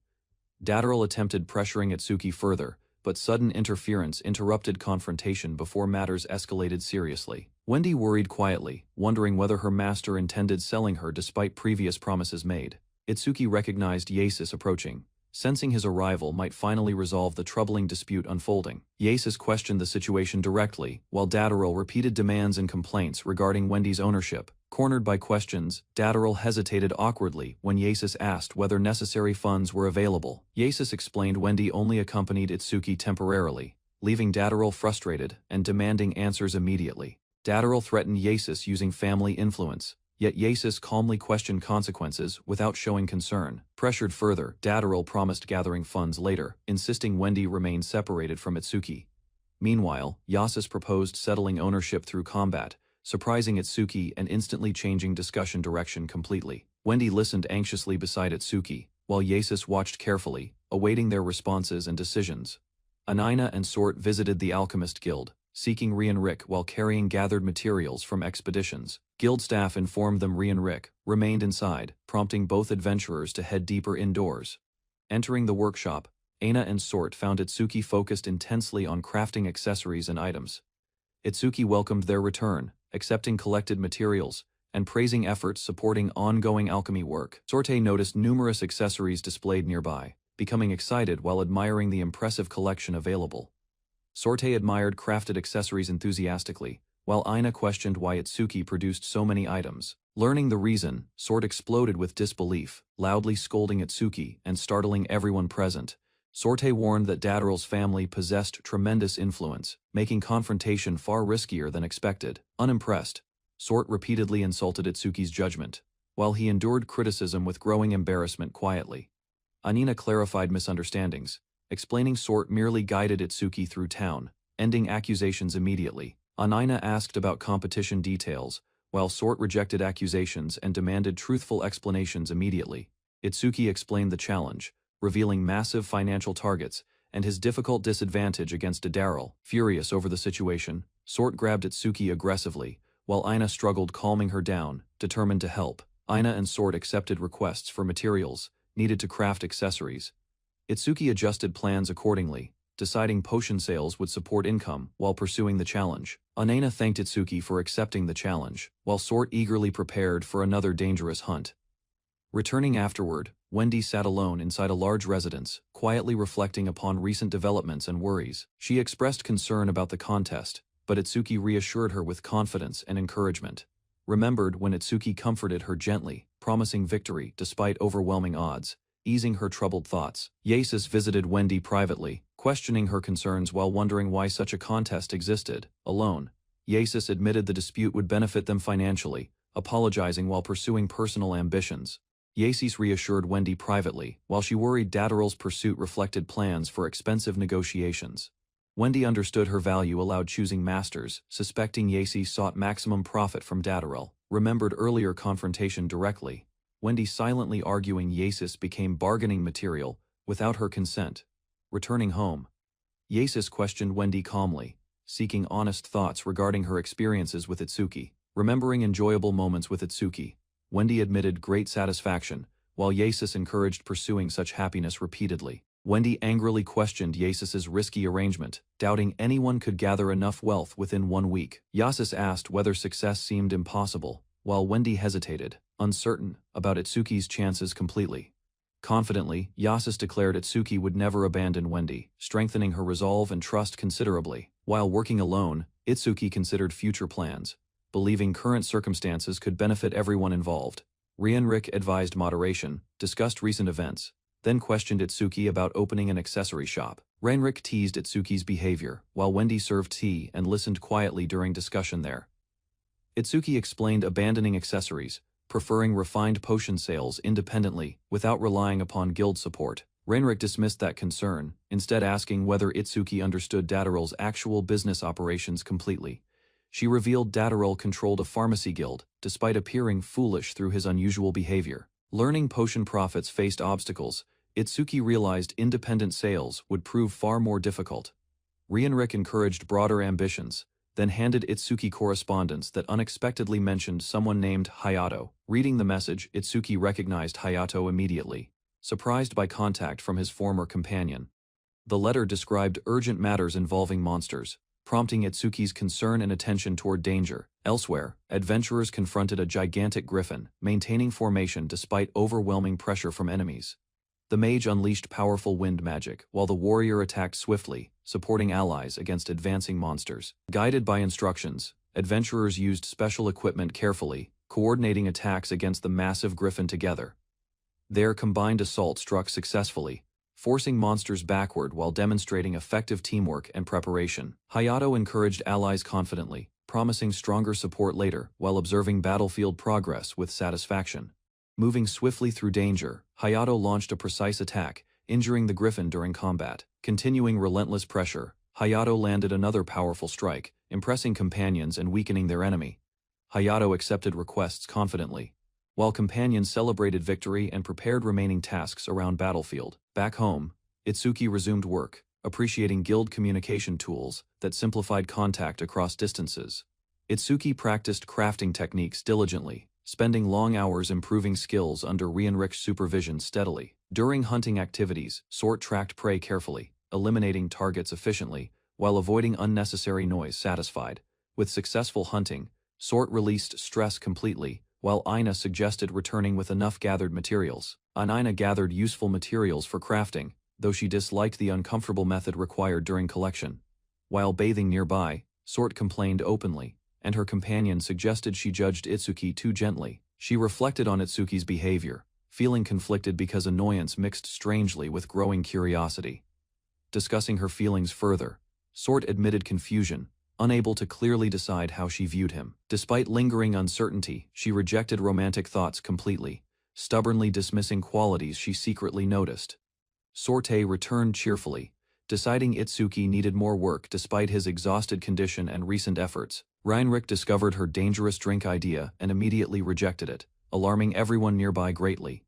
Dadaryl attempted pressuring Itsuki further, but sudden interference interrupted confrontation before matters escalated seriously. Wendy worried quietly, wondering whether her master intended selling her despite previous promises made. Itsuki recognized Yasis approaching, sensing his arrival might finally resolve the troubling dispute unfolding. Yasis questioned the situation directly, while Dadaryl repeated demands and complaints regarding Wendy's ownership. Cornered by questions, Dadaryl hesitated awkwardly when Yasis asked whether necessary funds were available. Yasis explained Wendy only accompanied Itsuki temporarily, leaving Dadaryl frustrated and demanding answers immediately. Dadaryl threatened Yasis using family influence. Yet Yasis calmly questioned consequences without showing concern. Pressured further, Dadaril promised gathering funds later, insisting Wendy remain separated from Itsuki. Meanwhile, Yasis proposed settling ownership through combat, surprising Itsuki and instantly changing discussion direction completely. Wendy listened anxiously beside Itsuki, while Yasis watched carefully, awaiting their responses and decisions. Anina and Sort visited the Alchemist Guild, seeking Rienric while carrying gathered materials from expeditions. Guild staff informed them Rienric remained inside, prompting both adventurers to head deeper indoors. Entering the workshop, Aina and Sort found Itsuki focused intensely on crafting accessories and items. Itsuki welcomed their return, accepting collected materials, and praising efforts supporting ongoing alchemy work. Sorte noticed numerous accessories displayed nearby, becoming excited while admiring the impressive collection available. Sorte admired crafted accessories enthusiastically, while Aina questioned why Itsuki produced so many items. Learning the reason, Sort exploded with disbelief, loudly scolding Itsuki and startling everyone present. Sorte warned that Dadaril's family possessed tremendous influence, making confrontation far riskier than expected. Unimpressed, Sort repeatedly insulted Itsuki's judgment, while he endured criticism with growing embarrassment quietly. Anina clarified misunderstandings, explaining Sort merely guided Itsuki through town, ending accusations immediately. Anina asked about competition details, while Sort rejected accusations and demanded truthful explanations immediately. Itsuki explained the challenge, revealing massive financial targets and his difficult disadvantage against Dadaril. Furious over the situation, Sort grabbed Itsuki aggressively, while Aina struggled calming her down, determined to help. Aina and Sort accepted requests for materials needed to craft accessories. Itsuki adjusted plans accordingly, deciding potion sales would support income while pursuing the challenge. Aina thanked Itsuki for accepting the challenge, while Sort eagerly prepared for another dangerous hunt. Returning afterward, Wendy sat alone inside a large residence, quietly reflecting upon recent developments and worries. She expressed concern about the contest, but Itsuki reassured her with confidence and encouragement. Remembered when Itsuki comforted her gently, promising victory despite overwhelming odds, easing her troubled thoughts. Yasis visited Wendy privately, questioning her concerns while wondering why such a contest existed. Alone, Yasis admitted the dispute would benefit them financially, apologizing while pursuing personal ambitions. Yasis reassured Wendy privately, while she worried Dadaril's pursuit reflected plans for expensive negotiations. Wendy understood her value allowed choosing masters, suspecting Yasis sought maximum profit from Dadaril. Remembered earlier confrontation directly, Wendy silently arguing Yasis became bargaining material without her consent. Returning home, Yasis questioned Wendy calmly, seeking honest thoughts regarding her experiences with Itsuki. Remembering enjoyable moments with Itsuki, Wendy admitted great satisfaction, while Yasis encouraged pursuing such happiness repeatedly. Wendy angrily questioned Yasis's risky arrangement, doubting anyone could gather enough wealth within 1 week. Yasis asked whether success seemed impossible, while Wendy hesitated, uncertain about Itsuki's chances completely. Confidently, Yasis declared Itsuki would never abandon Wendy, strengthening her resolve and trust considerably. While working alone, Itsuki considered future plans, believing current circumstances could benefit everyone involved. Rienric advised moderation, discussed recent events, then questioned Itsuki about opening an accessory shop. Rienric teased Itsuki's behavior, while Wendy served tea and listened quietly during discussion there. Itsuki explained abandoning accessories, preferring refined potion sales independently without relying upon guild support. Rienric dismissed that concern, instead asking whether Itsuki understood Dadaril's actual business operations completely. She revealed Dadaril controlled a pharmacy guild, despite appearing foolish through his unusual behavior. Learning potion profits faced obstacles, Itsuki realized independent sales would prove far more difficult. Rienric encouraged broader ambitions, then handed Itsuki correspondence that unexpectedly mentioned someone named Hayato. Reading the message, Itsuki recognized Hayato immediately, surprised by contact from his former companion. The letter described urgent matters involving monsters, prompting Itsuki's concern and attention toward danger. Elsewhere, adventurers confronted a gigantic griffin, maintaining formation despite overwhelming pressure from enemies. The mage unleashed powerful wind magic, while the warrior attacked swiftly, supporting allies against advancing monsters. Guided by instructions, adventurers used special equipment carefully, coordinating attacks against the massive griffin together. Their combined assault struck successfully, forcing monsters backward while demonstrating effective teamwork and preparation. Hayato encouraged allies confidently, promising stronger support later while observing battlefield progress with satisfaction. Moving swiftly through danger, Hayato launched a precise attack, injuring the griffin during combat. Continuing relentless pressure, Hayato landed another powerful strike, impressing companions and weakening their enemy. Hayato accepted requests confidently, while companions celebrated victory and prepared remaining tasks around battlefield. Back home, Itsuki resumed work, appreciating guild communication tools that simplified contact across distances. Itsuki practiced crafting techniques diligently, spending long hours improving skills under re-enriched supervision steadily. During hunting activities, Sort tracked prey carefully, eliminating targets efficiently, while avoiding unnecessary noise. Satisfied with successful hunting, Sort released stress completely, while Aina suggested returning with enough gathered materials. Aina gathered useful materials for crafting, though she disliked the uncomfortable method required during collection. While bathing nearby, Sort complained openly, and her companion suggested she judged Itsuki too gently. She reflected on Itsuki's behavior, feeling conflicted because annoyance mixed strangely with growing curiosity. Discussing her feelings further, Sort admitted confusion, unable to clearly decide how she viewed him. Despite lingering uncertainty, she rejected romantic thoughts completely, stubbornly dismissing qualities she secretly noticed. Sorte returned cheerfully, deciding Itsuki needed more work despite his exhausted condition and recent efforts. Heinrich discovered her dangerous drink idea and immediately rejected it, alarming everyone nearby greatly.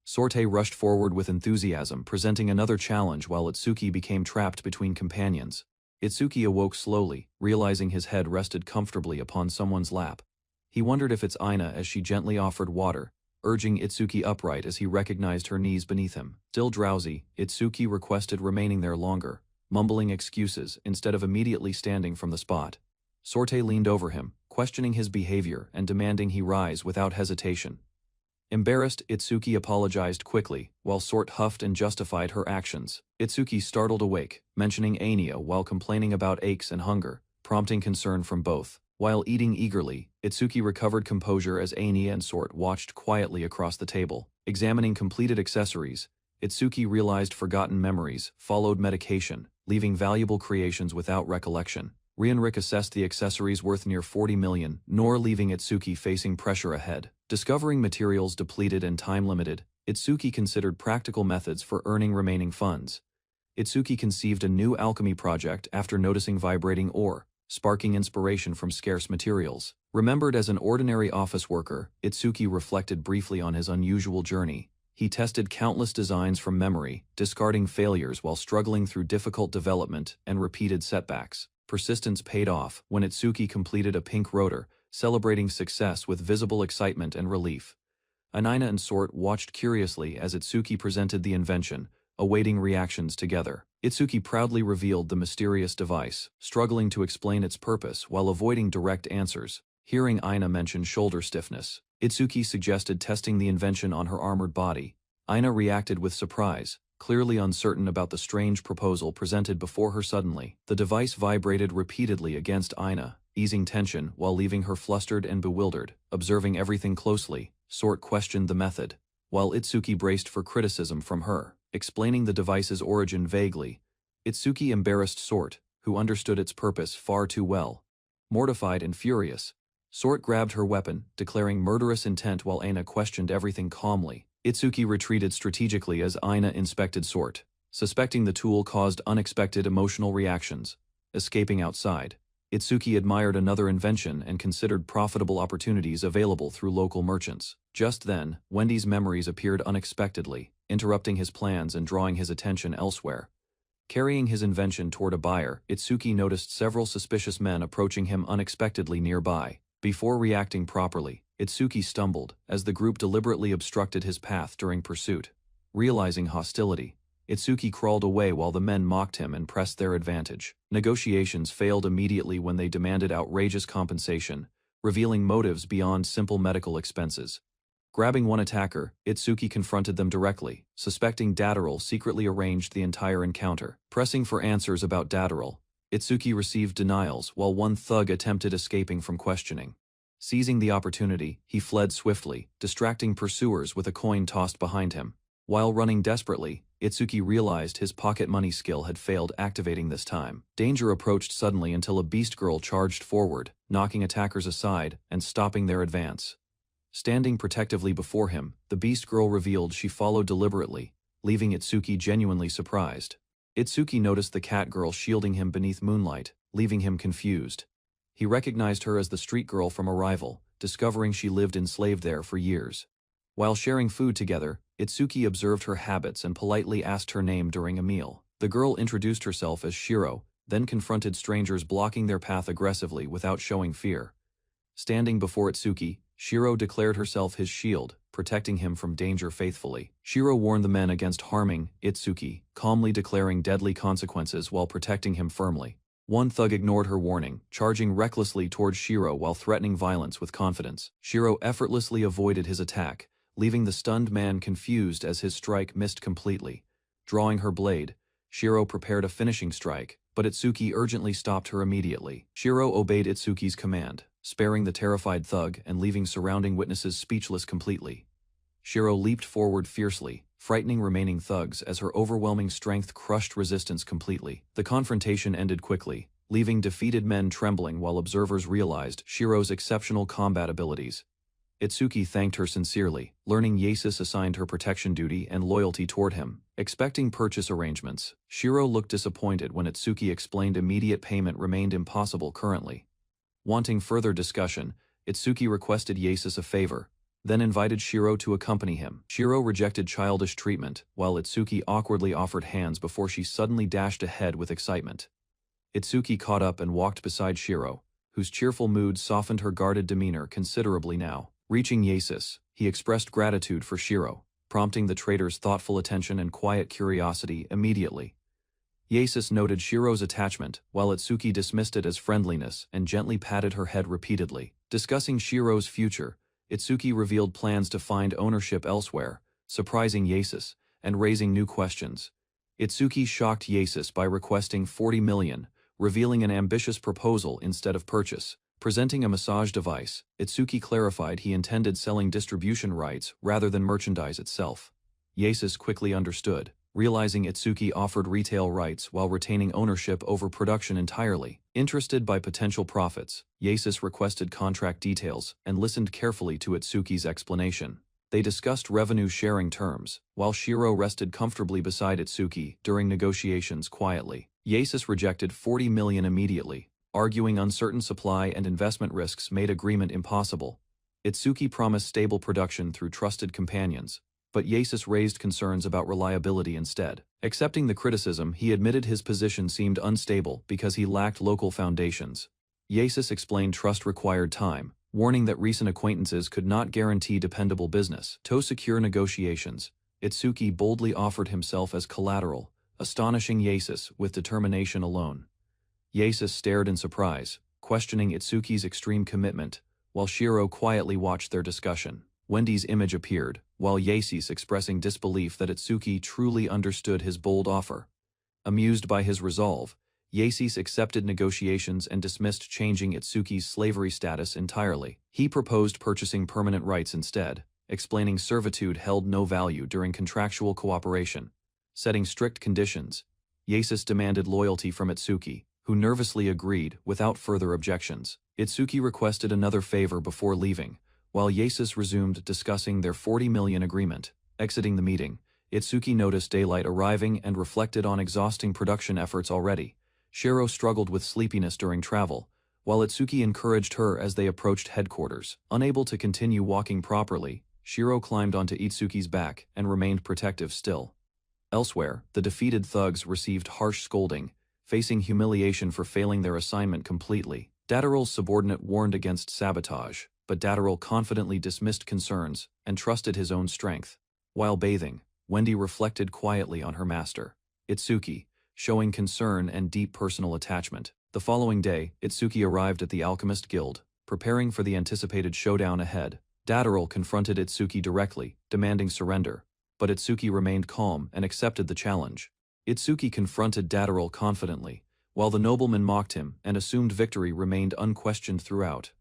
Sorte rushed forward with enthusiasm, presenting another challenge while Itsuki became trapped between companions. Itsuki awoke slowly, realizing his head rested comfortably upon someone's lap. He wondered if it's Aina as she gently offered water, urging Itsuki upright as he recognized her knees beneath him. Still drowsy, Itsuki requested remaining there longer, mumbling excuses instead of immediately standing from the spot. Sorte leaned over him, questioning his behavior and demanding he rise without hesitation. Embarrassed, Itsuki apologized quickly, while Sort huffed and justified her actions. Itsuki startled awake, mentioning anemia while complaining about aches and hunger, prompting concern from both. While eating eagerly, Itsuki recovered composure as Aina and Sort watched quietly across the table. Examining completed accessories, Itsuki realized forgotten memories, followed medication, leaving valuable creations without recollection. Heinrich assessed the accessories worth near 40 million, nor leaving Itsuki facing pressure ahead. Discovering materials depleted and time-limited, Itsuki considered practical methods for earning remaining funds. Itsuki conceived a new alchemy project after noticing vibrating ore, sparking inspiration from scarce materials. Remembered as an ordinary office worker, Itsuki reflected briefly on his unusual journey. He tested countless designs from memory, discarding failures while struggling through difficult development and repeated setbacks. Persistence paid off when Itsuki completed a pink rotor, celebrating success with visible excitement and relief. Aina and Sort watched curiously as Itsuki presented the invention, awaiting reactions together. Itsuki proudly revealed the mysterious device, struggling to explain its purpose while avoiding direct answers. Hearing Aina mention shoulder stiffness, Itsuki suggested testing the invention on her armored body. Aina reacted with surprise, clearly uncertain about the strange proposal presented before her. Suddenly, the device vibrated repeatedly against Aina, easing tension while leaving her flustered and bewildered. Observing everything closely, Sort questioned the method, while Itsuki braced for criticism from her. Explaining the device's origin vaguely, Itsuki embarrassed Sort, who understood its purpose far too well. Mortified and furious, Sort grabbed her weapon, declaring murderous intent while Aina questioned everything calmly. Itsuki retreated strategically as Aina inspected Sort, suspecting the tool caused unexpected emotional reactions. Escaping outside, Itsuki admired another invention and considered profitable opportunities available through local merchants. Just then, Wendy's memories appeared unexpectedly, interrupting his plans and drawing his attention elsewhere. Carrying his invention toward a buyer, Itsuki noticed several suspicious men approaching him unexpectedly nearby. Before reacting properly, Itsuki stumbled as the group deliberately obstructed his path during pursuit. Realizing hostility, Itsuki crawled away while the men mocked him and pressed their advantage. Negotiations failed immediately when they demanded outrageous compensation, revealing motives beyond simple medical expenses. Grabbing one attacker, Itsuki confronted them directly, suspecting Datarel secretly arranged the entire encounter. Pressing for answers about Datarel, Itsuki received denials while one thug attempted escaping from questioning. Seizing the opportunity, he fled swiftly, distracting pursuers with a coin tossed behind him. While running desperately, Itsuki realized his pocket money skill had failed activating this time. Danger approached suddenly until a beast girl charged forward, knocking attackers aside and stopping their advance. Standing protectively before him, the beast girl revealed she followed deliberately, leaving Itsuki genuinely surprised. Itsuki noticed the cat girl shielding him beneath moonlight, leaving him confused. He recognized her as the street girl from Arrival, discovering she lived enslaved there for years. While sharing food together, Itsuki observed her habits and politely asked her name during a meal. The girl introduced herself as Shiro, then confronted strangers blocking their path aggressively without showing fear. Standing before Itsuki, Shiro declared herself his shield, protecting him from danger faithfully. Shiro warned the men against harming Itsuki, calmly declaring deadly consequences while protecting him firmly. One thug ignored her warning, charging recklessly towards Shiro while threatening violence with confidence. Shiro effortlessly avoided his attack, leaving the stunned man confused as his strike missed completely. Drawing her blade, Shiro prepared a finishing strike, but Itsuki urgently stopped her immediately. Shiro obeyed Itsuki's command, sparing the terrified thug and leaving surrounding witnesses speechless completely. Shiro leaped forward fiercely, frightening remaining thugs as her overwhelming strength crushed resistance completely. The confrontation ended quickly, leaving defeated men trembling while observers realized Shiro's exceptional combat abilities. Itsuki thanked her sincerely, learning Yasis assigned her protection duty and loyalty toward him. Expecting purchase arrangements, Shiro looked disappointed when Itsuki explained immediate payment remained impossible currently. Wanting further discussion, Itsuki requested Yasis a favor, then invited Shiro to accompany him. Shiro rejected childish treatment, while Itsuki awkwardly offered hands before she suddenly dashed ahead with excitement. Itsuki caught up and walked beside Shiro, whose cheerful mood softened her guarded demeanor considerably now. Reaching Yasis, he expressed gratitude for Shiro, prompting the trader's thoughtful attention and quiet curiosity immediately. Yasis noted Shiro's attachment, while Itsuki dismissed it as friendliness and gently patted her head repeatedly. Discussing Shiro's future, Itsuki revealed plans to find ownership elsewhere, surprising Yasis and raising new questions. Itsuki shocked Yasis by requesting 40 million, revealing an ambitious proposal instead of purchase. Presenting a massage device, Itsuki clarified he intended selling distribution rights rather than merchandise itself. Yasis quickly understood, realizing Itsuki offered retail rights while retaining ownership over production entirely. Interested by potential profits, Yasis requested contract details and listened carefully to Itsuki's explanation. They discussed revenue-sharing terms, while Shiro rested comfortably beside Itsuki during negotiations quietly. Yasis rejected 40 million immediately, arguing uncertain supply and investment risks made agreement impossible. Itsuki promised stable production through trusted companions, but Yasis raised concerns about reliability instead. Accepting the criticism, he admitted his position seemed unstable because he lacked local foundations. Yasis explained trust required time, warning that recent acquaintances could not guarantee dependable business. To secure negotiations, Itsuki boldly offered himself as collateral, astonishing Yasis with determination alone. Yasis stared in surprise, questioning Itsuki's extreme commitment, while Shiro quietly watched their discussion. Wendy's image appeared, while Yasis expressing disbelief that Itsuki truly understood his bold offer. Amused by his resolve, Yasis accepted negotiations and dismissed changing Itsuki's slavery status entirely. He proposed purchasing permanent rights instead, explaining servitude held no value during contractual cooperation. Setting strict conditions, Yasis demanded loyalty from Itsuki, who nervously agreed without further objections. Itsuki requested another favor before leaving, while Yasis resumed discussing their 40 million agreement. Exiting the meeting, Itsuki noticed daylight arriving and reflected on exhausting production efforts already. Shiro struggled with sleepiness during travel, while Itsuki encouraged her as they approached headquarters. Unable to continue walking properly, Shiro climbed onto Itsuki's back and remained protective still. Elsewhere, the defeated thugs received harsh scolding, facing humiliation for failing their assignment completely. Datarol's subordinate warned against sabotage, but Datarol confidently dismissed concerns and trusted his own strength. While bathing, Wendy reflected quietly on her master, Itsuki, showing concern and deep personal attachment. The following day, Itsuki arrived at the Alchemist Guild, preparing for the anticipated showdown ahead. Datarol confronted Itsuki directly, demanding surrender, but Itsuki remained calm and accepted the challenge. Itsuki confronted Datarol confidently, while the nobleman mocked him and assumed victory remained unquestioned throughout.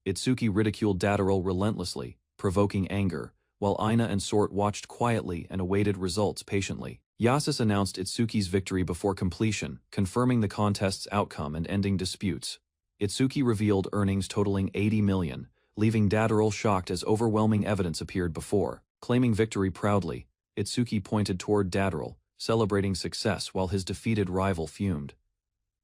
Itsuki ridiculed Datarol relentlessly, provoking anger, while Ina and Sort watched quietly and awaited results patiently. Yasus announced Itsuki's victory before completion, confirming the contest's outcome and ending disputes. Itsuki revealed earnings totaling 80 million, leaving Dadarel shocked as overwhelming evidence appeared before. Claiming victory proudly, Itsuki pointed toward Dadarel, celebrating success while his defeated rival fumed.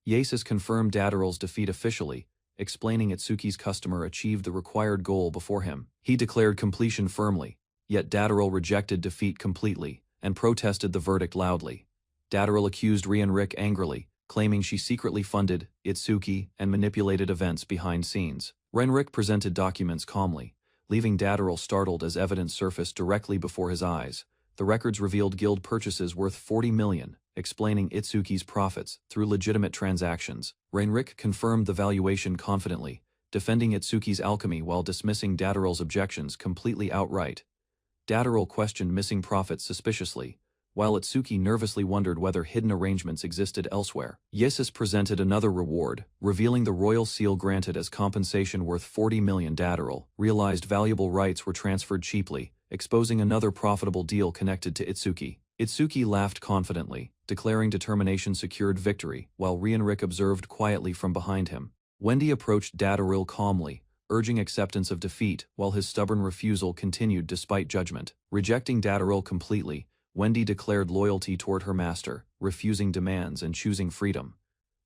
Yasus confirmed Dadarel's defeat officially, explaining Itsuki's customer achieved the required goal before him. He declared completion firmly, yet Dadarel rejected defeat completely and protested the verdict loudly. Dadarel accused Rienric angrily, claiming she secretly funded Itsuki and manipulated events behind scenes. Rienric presented documents calmly, leaving Dadarel startled as evidence surfaced directly before his eyes. The records revealed guild purchases worth 40 million, explaining Itsuki's profits through legitimate transactions. Rienric confirmed the valuation confidently, defending Itsuki's alchemy while dismissing Dadarel's objections completely outright. Dadarel questioned missing profits suspiciously, while Itsuki nervously wondered whether hidden arrangements existed elsewhere. Yasus presented another reward, revealing the royal seal granted as compensation worth 40 million. Dadarel realized valuable rights were transferred cheaply, exposing another profitable deal connected to Itsuki. Itsuki laughed confidently, declaring determination secured victory, while Rienric observed quietly from behind him. Wendy approached Dadarel calmly, urging acceptance of defeat, while his stubborn refusal continued despite judgment. Rejecting Dadarel completely, Wendy declared loyalty toward her master, refusing demands and choosing freedom.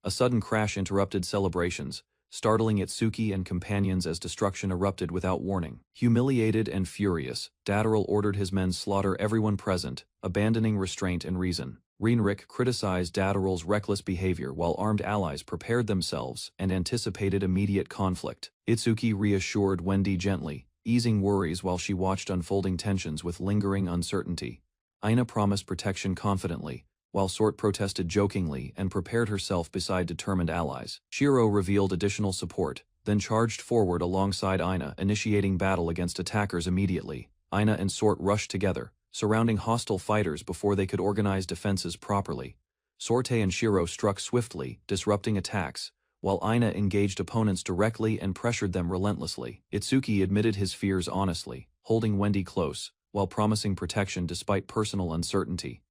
A sudden crash interrupted celebrations, startling Itsuki and companions as destruction erupted without warning. Humiliated and furious, Dadarel ordered his men slaughter everyone present, abandoning restraint and reason. Rienric criticized Dadarel's reckless behavior while armed allies prepared themselves and anticipated immediate conflict. Itsuki reassured Wendy gently, easing worries while she watched unfolding tensions with lingering uncertainty. Aina promised protection confidently, while Sort protested jokingly and prepared herself beside determined allies. Shiro revealed additional support, then charged forward alongside Aina, initiating battle against attackers immediately. Aina and Sort rushed together, surrounding hostile fighters before they could organize defenses properly. Sorte and Shiro struck swiftly, disrupting attacks, while Aina engaged opponents directly and pressured them relentlessly. Itsuki admitted his fears honestly, holding Wendy close, while promising protection despite personal uncertainty.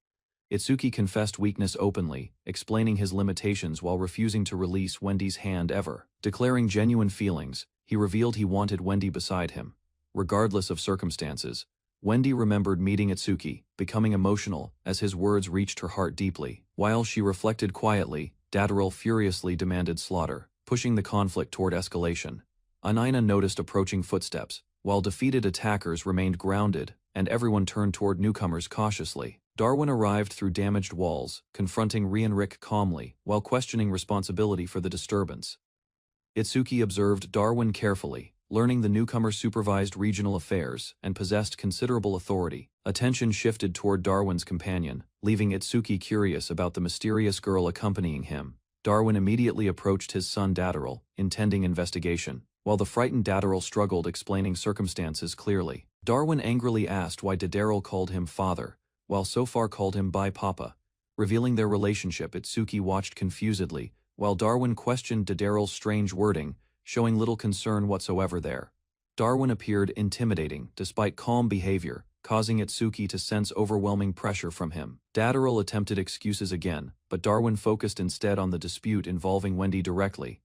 Itsuki confessed weakness openly, explaining his limitations while refusing to release Wendy's hand ever. Declaring genuine feelings, he revealed he wanted Wendy beside him. Regardless of circumstances, Wendy remembered meeting Itsuki, becoming emotional as his words reached her heart deeply. While she reflected quietly, Dadarel furiously demanded slaughter, pushing the conflict toward escalation. Aina noticed approaching footsteps, while defeated attackers remained grounded, and everyone turned toward newcomers cautiously. Darwin arrived through damaged walls, confronting Rienric calmly, while questioning responsibility for the disturbance. Itsuki observed Darwin carefully, learning the newcomer supervised regional affairs and possessed considerable authority. Attention shifted toward Darwin's companion, leaving Itsuki curious about the mysterious girl accompanying him. Darwin immediately approached his son Dadarel, intending investigation, while the frightened Dadarel struggled explaining circumstances clearly. Darwin angrily asked why Dadarel called him father, while so far called him by Papa. Revealing their relationship, Itsuki watched confusedly, while Darwin questioned Dadarel's strange wording, showing little concern whatsoever there. Darwin appeared intimidating despite calm behavior, causing Itsuki to sense overwhelming pressure from him. Dadarel attempted excuses again, but Darwin focused instead on the dispute involving Wendy directly.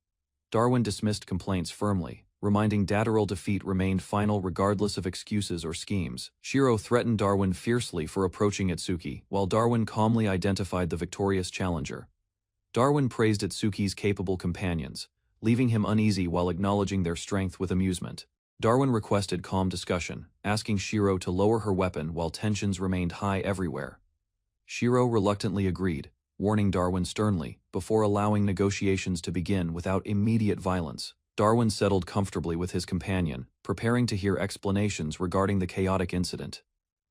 Darwin dismissed complaints firmly, reminding Dadarel defeat remained final regardless of excuses or schemes. Shiro threatened Darwin fiercely for approaching Itsuki, while Darwin calmly identified the victorious challenger. Darwin praised Itsuki's capable companions, leaving him uneasy while acknowledging their strength with amusement. Darwin requested calm discussion, asking Shiro to lower her weapon while tensions remained high everywhere. Shiro reluctantly agreed, warning Darwin sternly, before allowing negotiations to begin without immediate violence. Darwin settled comfortably with his companion, preparing to hear explanations regarding the chaotic incident.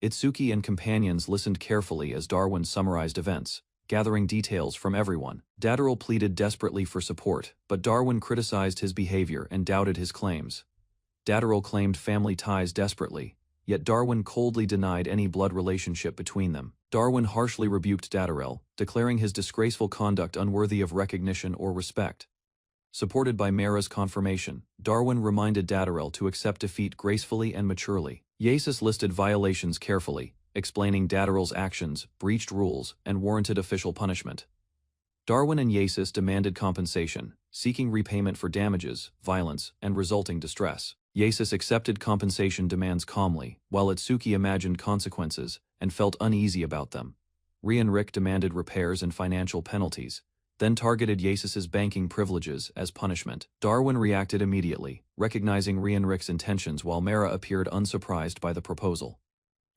Itsuki and companions listened carefully as Darwin summarized events, gathering details from everyone. Dadarel pleaded desperately for support, but Darwin criticized his behavior and doubted his claims. Dadarel claimed family ties desperately, yet Darwin coldly denied any blood relationship between them. Darwin harshly rebuked Dadarel, declaring his disgraceful conduct unworthy of recognition or respect. Supported by Mara's confirmation, Darwin reminded Dadarel to accept defeat gracefully and maturely. Yasus listed violations carefully, explaining Datarel's actions, breached rules, and warranted official punishment. Darwin and Yasis demanded compensation, seeking repayment for damages, violence, and resulting distress. Yasis accepted compensation demands calmly, while Itsuki imagined consequences and felt uneasy about them. Rick demanded repairs and financial penalties, then targeted Yasis's banking privileges as punishment. Darwin reacted immediately, recognizing Rick's intentions, while Mara appeared unsurprised by the proposal.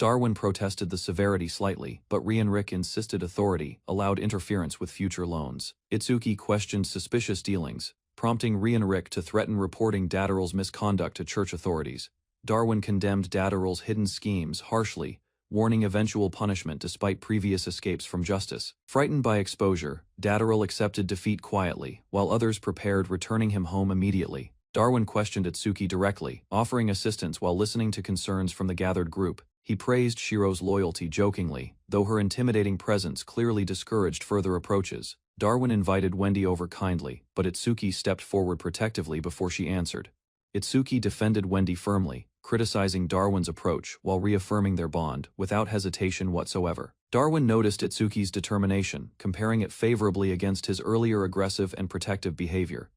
Darwin protested the severity slightly, but Rick insisted authority allowed interference with future loans. Itsuki questioned suspicious dealings, prompting Rick to threaten reporting Datarel's misconduct to church authorities. Darwin condemned Datarel's hidden schemes harshly, warning eventual punishment despite previous escapes from justice. Frightened by exposure, Datarel accepted defeat quietly, while others prepared, returning him home immediately. Darwin questioned Itsuki directly, offering assistance while listening to concerns from the gathered group. He praised Shiro's loyalty jokingly, though her intimidating presence clearly discouraged further approaches. Darwin invited Wendy over kindly, but Itsuki stepped forward protectively before she answered. Itsuki defended Wendy firmly, criticizing Darwin's approach while reaffirming their bond without hesitation whatsoever. Darwin noticed Itsuki's determination, comparing it favorably against his earlier aggressive and protective behavior.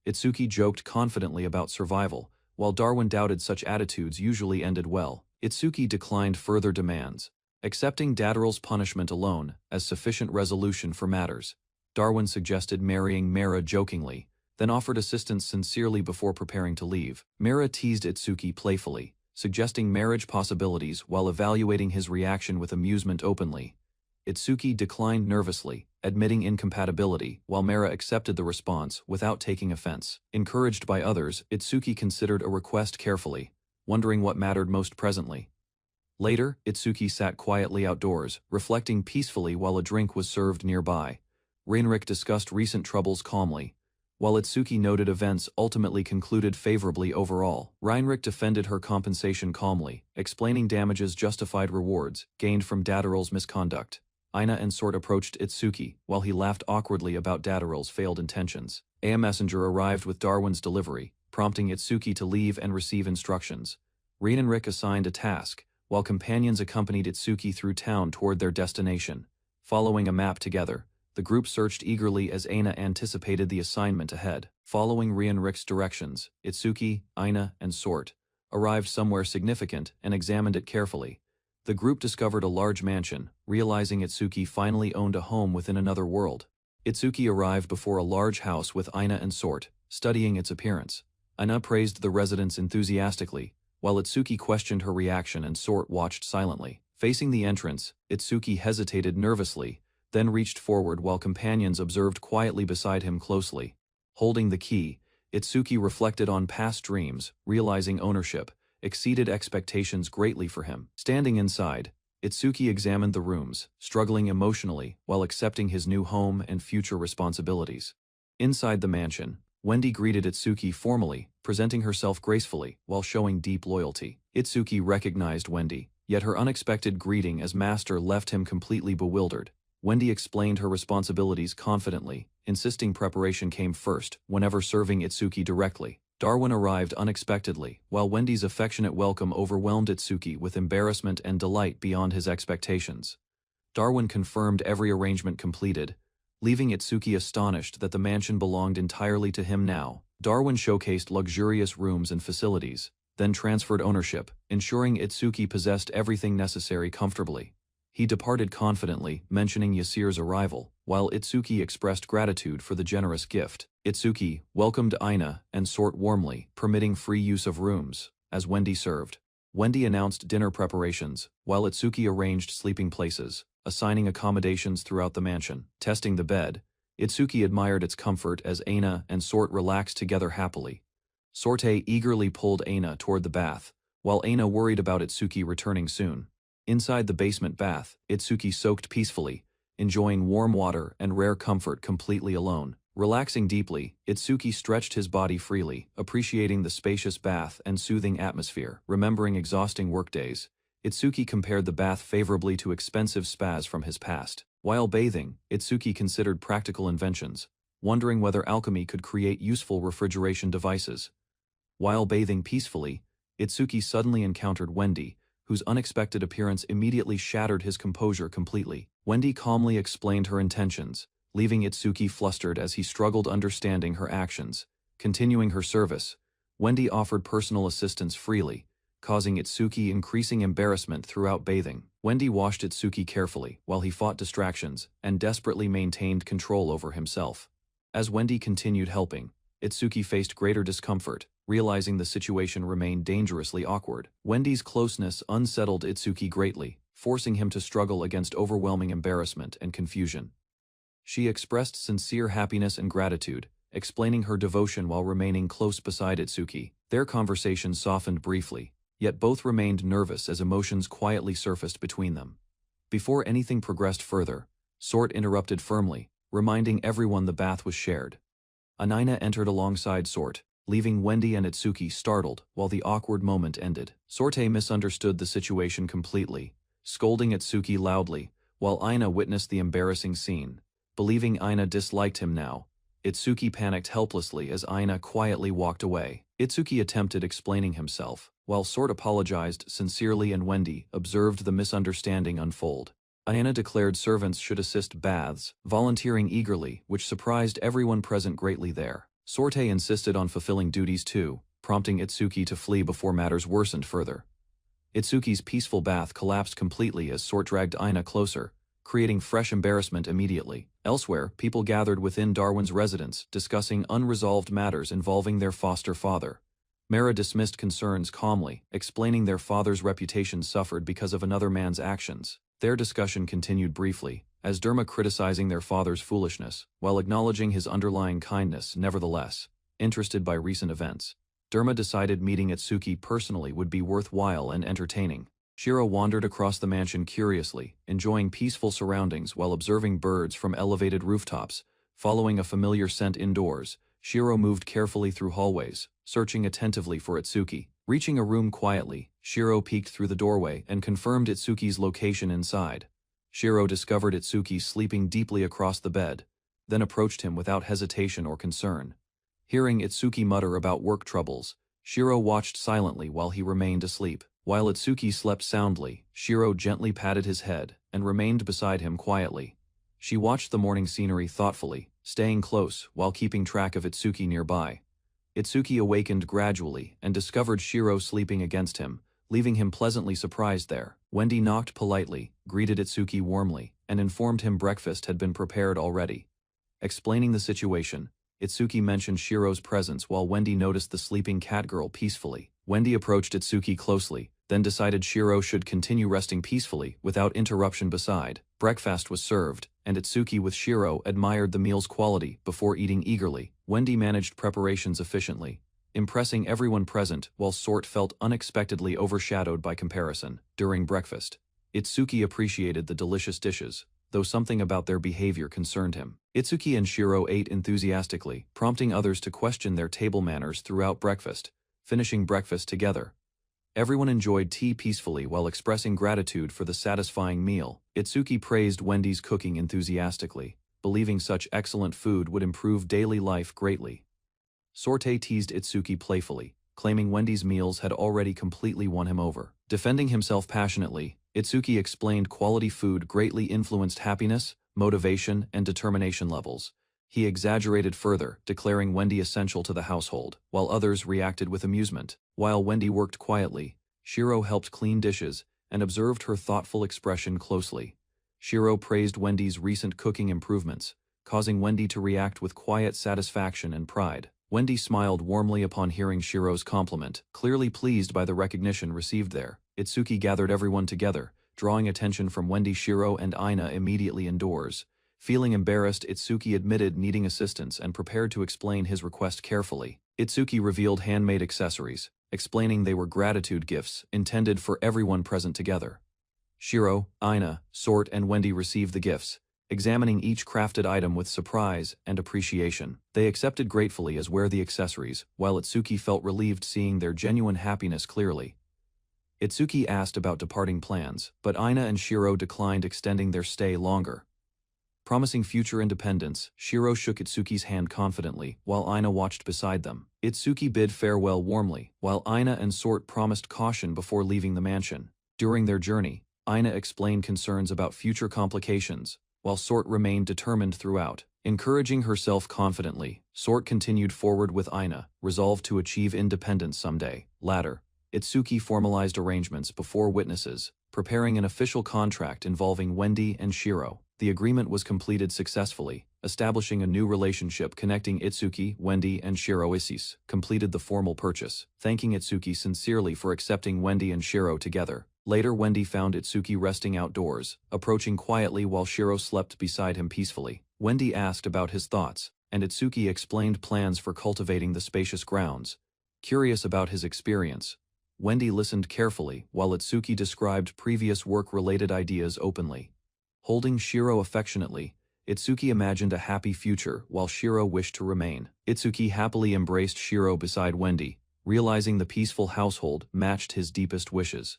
Itsuki joked confidently about survival, while Darwin doubted such attitudes usually ended well. Itsuki declined further demands, accepting Datarel's punishment alone as sufficient resolution for matters. Darwin suggested marrying Mara jokingly, then offered assistance sincerely before preparing to leave. Mara teased Itsuki playfully, suggesting marriage possibilities while evaluating his reaction with amusement openly. Itsuki declined nervously, admitting incompatibility, while Mara accepted the response without taking offense. Encouraged by others, Itsuki considered a request carefully, wondering what mattered most presently. Later, Itsuki sat quietly outdoors, reflecting peacefully while a drink was served nearby. Rick discussed recent troubles calmly, while Itsuki noted events ultimately concluded favorably overall. Rick defended her compensation calmly, explaining damages justified rewards gained from Datarel's misconduct. Ina and Sort approached Itsuki, while he laughed awkwardly about Datarel's failed intentions. A messenger arrived with Darwin's delivery, prompting Itsuki to leave and receive instructions. Rick assigned a task, while companions accompanied Itsuki through town toward their destination. Following a map together, the group searched eagerly as Aina anticipated the assignment ahead. Following Rick's directions, Itsuki, Ina, and Sort arrived somewhere significant and examined it carefully. The group discovered a large mansion, realizing Itsuki finally owned a home within another world. Itsuki arrived before a large house with Ina and Sort, studying its appearance. Ina praised the residence enthusiastically, while Itsuki questioned her reaction and Sort watched silently. Facing the entrance, Itsuki hesitated nervously, then reached forward while companions observed quietly beside him closely. Holding the key, Itsuki reflected on past dreams, realizing ownership exceeded expectations greatly for him. Standing inside, Itsuki examined the rooms, struggling emotionally while accepting his new home and future responsibilities. Inside the mansion, Wendy greeted Itsuki formally, presenting herself gracefully while showing deep loyalty. Itsuki recognized Wendy, yet her unexpected greeting as master left him completely bewildered. Wendy explained her responsibilities confidently, insisting preparation came first whenever serving Itsuki directly. Darwin arrived unexpectedly, while Wendy's affectionate welcome overwhelmed Itsuki with embarrassment and delight beyond his expectations. Darwin confirmed every arrangement completed, leaving Itsuki astonished that the mansion belonged entirely to him now. Darwin showcased luxurious rooms and facilities, then transferred ownership, ensuring Itsuki possessed everything necessary comfortably. He departed confidently, mentioning Yasir's arrival, while Itsuki expressed gratitude for the generous gift. Itsuki welcomed Ina and Sort warmly, permitting free use of rooms, as Wendy served. Wendy announced dinner preparations, while Itsuki arranged sleeping places, assigning accommodations throughout the mansion. Testing the bed, Itsuki admired its comfort as Aina and Sort relaxed together happily. Sorte eagerly pulled Aina toward the bath, while Aina worried about Itsuki returning soon. Inside the basement bath, Itsuki soaked peacefully, enjoying warm water and rare comfort completely alone. Relaxing deeply, Itsuki stretched his body freely, appreciating the spacious bath and soothing atmosphere. Remembering exhausting workdays, Itsuki compared the bath favorably to expensive spas from his past. While bathing, Itsuki considered practical inventions, wondering whether alchemy could create useful refrigeration devices. While bathing peacefully, Itsuki suddenly encountered Wendy, whose unexpected appearance immediately shattered his composure completely. Wendy calmly explained her intentions, leaving Itsuki flustered as he struggled understanding her actions. Continuing her service, Wendy offered personal assistance freely, causing Itsuki increasing embarrassment throughout bathing. Wendy washed Itsuki carefully while he fought distractions and desperately maintained control over himself. As Wendy continued helping, Itsuki faced greater discomfort, realizing the situation remained dangerously awkward. Wendy's closeness unsettled Itsuki greatly, forcing him to struggle against overwhelming embarrassment and confusion. She expressed sincere happiness and gratitude, explaining her devotion while remaining close beside Itsuki. Their conversation softened briefly, yet both remained nervous as emotions quietly surfaced between them. Before anything progressed further, Sort interrupted firmly, reminding everyone the bath was shared. Anina entered alongside Sort, leaving Wendy and Itsuki startled while the awkward moment ended. Sorte misunderstood the situation completely, scolding Itsuki loudly, while Aina witnessed the embarrassing scene. Believing Aina disliked him now, Itsuki panicked helplessly as Aina quietly walked away. Itsuki attempted explaining himself, while Sort apologized sincerely and Wendy observed the misunderstanding unfold. Aina declared servants should assist baths, volunteering eagerly, which surprised everyone present greatly there. Sorte insisted on fulfilling duties too, prompting Itsuki to flee before matters worsened further. Itsuki's peaceful bath collapsed completely as Sort dragged Aina closer, creating fresh embarrassment immediately. Elsewhere, people gathered within Darwin's residence, discussing unresolved matters involving their foster father. Mara dismissed concerns calmly, explaining their father's reputation suffered because of another man's actions. Their discussion continued briefly, as Derma criticizing their father's foolishness, while acknowledging his underlying kindness. Nevertheless, interested by recent events, Derma decided meeting Itsuki personally would be worthwhile and entertaining. Shiro wandered across the mansion curiously, enjoying peaceful surroundings while observing birds from elevated rooftops. Following a familiar scent indoors, Shiro moved carefully through hallways, searching attentively for Itsuki. Reaching a room quietly, Shiro peeked through the doorway and confirmed Itsuki's location inside. Shiro discovered Itsuki sleeping deeply across the bed, then approached him without hesitation or concern. Hearing Itsuki mutter about work troubles, Shiro watched silently while he remained asleep. While Itsuki slept soundly, Shiro gently patted his head and remained beside him quietly. She watched the morning scenery thoughtfully, staying close while keeping track of Itsuki nearby. Itsuki awakened gradually and discovered Shiro sleeping against him, leaving him pleasantly surprised there. Wendy knocked politely, greeted Itsuki warmly, and informed him breakfast had been prepared already. Explaining the situation, Itsuki mentioned Shiro's presence while Wendy noticed the sleeping cat girl peacefully. Wendy approached Itsuki closely, then decided Shiro should continue resting peacefully without interruption beside. Breakfast was served, and Itsuki with Shiro admired the meal's quality before eating eagerly. Wendy managed preparations efficiently, impressing everyone present while Sort felt unexpectedly overshadowed by comparison. During breakfast, Itsuki appreciated the delicious dishes, though something about their behavior concerned him. Itsuki and Shiro ate enthusiastically, prompting others to question their table manners throughout breakfast. Finishing breakfast together, everyone enjoyed tea peacefully while expressing gratitude for the satisfying meal. Itsuki praised Wendy's cooking enthusiastically, believing such excellent food would improve daily life greatly. Sorte teased Itsuki playfully, claiming Wendy's meals had already completely won him over. Defending himself passionately, Itsuki explained quality food greatly influenced happiness, motivation, and determination levels. He exaggerated further, declaring Wendy essential to the household, while others reacted with amusement. While Wendy worked quietly, Shiro helped clean dishes and observed her thoughtful expression closely. Shiro praised Wendy's recent cooking improvements, causing Wendy to react with quiet satisfaction and pride. Wendy smiled warmly upon hearing Shiro's compliment, clearly pleased by the recognition received there. Itsuki gathered everyone together, drawing attention from Wendy, Shiro, and Aina immediately indoors. Feeling embarrassed, Itsuki admitted needing assistance and prepared to explain his request carefully. Itsuki revealed handmade accessories, explaining they were gratitude gifts intended for everyone present together. Shiro, Aina, Sort, and Wendy received the gifts, examining each crafted item with surprise and appreciation. They accepted gratefully as wear the accessories, while Itsuki felt relieved seeing their genuine happiness clearly. Itsuki asked about departing plans, but Aina and Shiro declined extending their stay longer. Promising future independence, Shiro shook Itsuki's hand confidently, while Aina watched beside them. Itsuki bid farewell warmly, while Aina and Sort promised caution before leaving the mansion. During their journey, Ina explained concerns about future complications, while Sort remained determined throughout. Encouraging herself confidently, Sort continued forward with Ina, resolved to achieve independence someday. Later, Itsuki formalized arrangements before witnesses, preparing an official contract involving Wendy and Shiro. The agreement was completed successfully, establishing a new relationship connecting Itsuki, Wendy, and Shiro. Isis completed the formal purchase, thanking Itsuki sincerely for accepting Wendy and Shiro together. Later, Wendy found Itsuki resting outdoors, approaching quietly while Shiro slept beside him peacefully. Wendy asked about his thoughts, and Itsuki explained plans for cultivating the spacious grounds. Curious about his experience, Wendy listened carefully while Itsuki described previous work-related ideas openly. Holding Shiro affectionately, Itsuki imagined a happy future while Shiro wished to remain. Itsuki happily embraced Shiro beside Wendy, realizing the peaceful household matched his deepest wishes.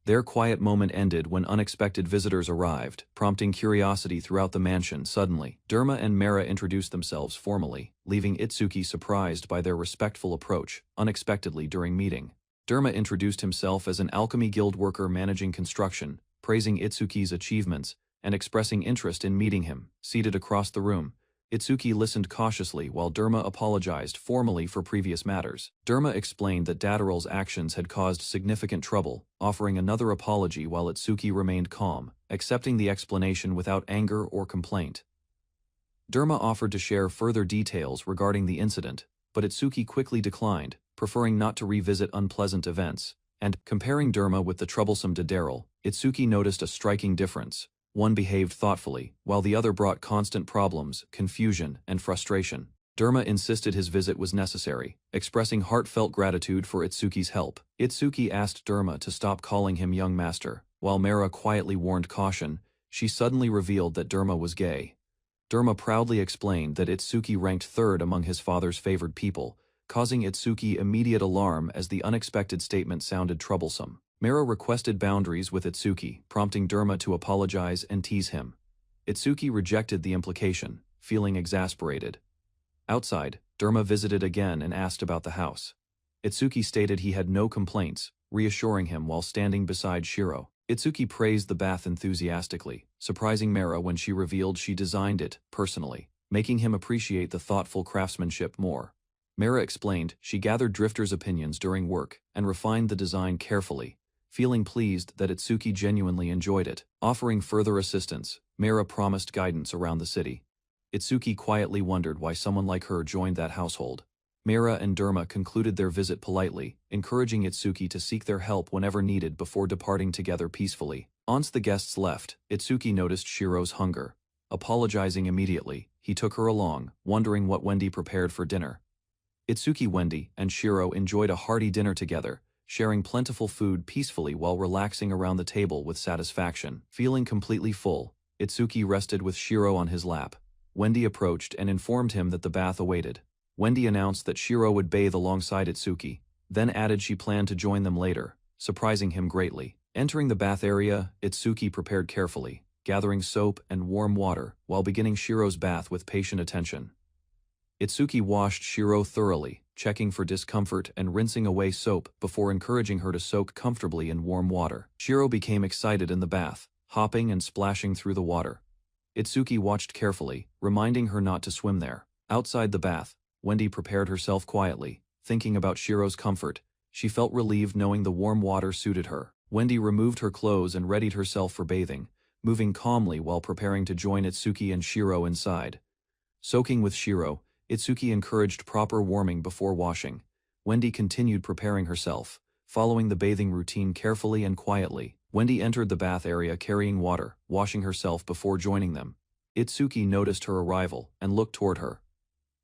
Their quiet moment ended when unexpected visitors arrived, prompting curiosity throughout the mansion. Suddenly, Derma and Mera introduced themselves formally, leaving Itsuki surprised by their respectful approach. Unexpectedly during meeting, Derma introduced himself as an alchemy guild worker managing construction, praising Itsuki's achievements and expressing interest in meeting him. Seated across the room, Itsuki listened cautiously while Derma apologized formally for previous matters. Derma explained that Dataral's actions had caused significant trouble, offering another apology while Itsuki remained calm, accepting the explanation without anger or complaint. Derma offered to share further details regarding the incident, but Itsuki quickly declined, preferring not to revisit unpleasant events. And, comparing Derma with the troublesome Dadaral, Itsuki noticed a striking difference. One behaved thoughtfully, while the other brought constant problems, confusion, and frustration. Derma insisted his visit was necessary, expressing heartfelt gratitude for Itsuki's help. Itsuki asked Derma to stop calling him young master. While Mera quietly warned caution, she suddenly revealed that Derma was gay. Derma proudly explained that Itsuki ranked third among his father's favored people, causing Itsuki immediate alarm as the unexpected statement sounded troublesome. Mera requested boundaries with Itsuki, prompting Derma to apologize and tease him. Itsuki rejected the implication, feeling exasperated. Outside, Derma visited again and asked about the house. Itsuki stated he had no complaints, reassuring him while standing beside Shiro. Itsuki praised the bath enthusiastically, surprising Mera when she revealed she designed it personally, making him appreciate the thoughtful craftsmanship more. Mera explained she gathered Drifter's opinions during work and refined the design carefully, feeling pleased that Itsuki genuinely enjoyed it. Offering further assistance, Mera promised guidance around the city. Itsuki quietly wondered why someone like her joined that household. Mera and Derma concluded their visit politely, encouraging Itsuki to seek their help whenever needed before departing together peacefully. Once the guests left, Itsuki noticed Shiro's hunger. Apologizing immediately, he took her along, wondering what Wendy prepared for dinner. Itsuki, Wendy, and Shiro enjoyed a hearty dinner together, sharing plentiful food peacefully while relaxing around the table with satisfaction. Feeling completely full, Itsuki rested with Shiro on his lap. Wendy approached and informed him that the bath awaited. Wendy announced that Shiro would bathe alongside Itsuki, then added she planned to join them later, surprising him greatly. Entering the bath area, Itsuki prepared carefully, gathering soap and warm water while beginning Shiro's bath with patient attention. Itsuki washed Shiro thoroughly, checking for discomfort and rinsing away soap before encouraging her to soak comfortably in warm water. Shiro became excited in the bath, hopping and splashing through the water. Itsuki watched carefully, reminding her not to swim there. Outside the bath, Wendy prepared herself quietly, thinking about Shiro's comfort. She felt relieved knowing the warm water suited her. Wendy removed her clothes and readied herself for bathing, moving calmly while preparing to join Itsuki and Shiro inside. Soaking with Shiro, Itsuki encouraged proper warming before washing. Wendy continued preparing herself, following the bathing routine carefully and quietly. Wendy entered the bath area carrying water, washing herself before joining them. Itsuki noticed her arrival and looked toward her.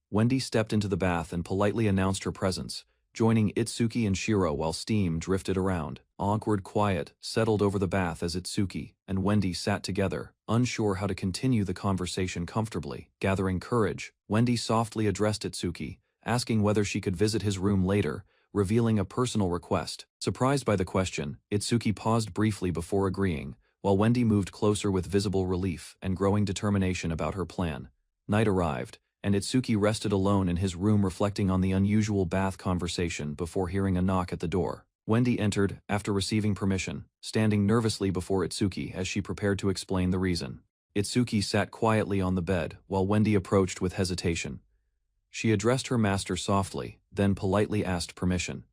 Wendy stepped into the bath and politely announced her presence, joining Itsuki and Shiro while steam drifted around. Awkward quiet settled over the bath as Itsuki and Wendy sat together, unsure how to continue the conversation comfortably. Gathering courage, Wendy softly addressed Itsuki, asking whether she could visit his room later, revealing a personal request. Surprised by the question, Itsuki paused briefly before agreeing, while Wendy moved closer with visible relief and growing determination about her plan. Night arrived, and Itsuki rested alone in his room reflecting on the unusual bath conversation before hearing a knock at the door. Wendy entered, after receiving permission, standing nervously before Itsuki as she prepared to explain the reason. Itsuki sat quietly on the bed, while Wendy approached with hesitation. She addressed her master softly, then politely asked permission.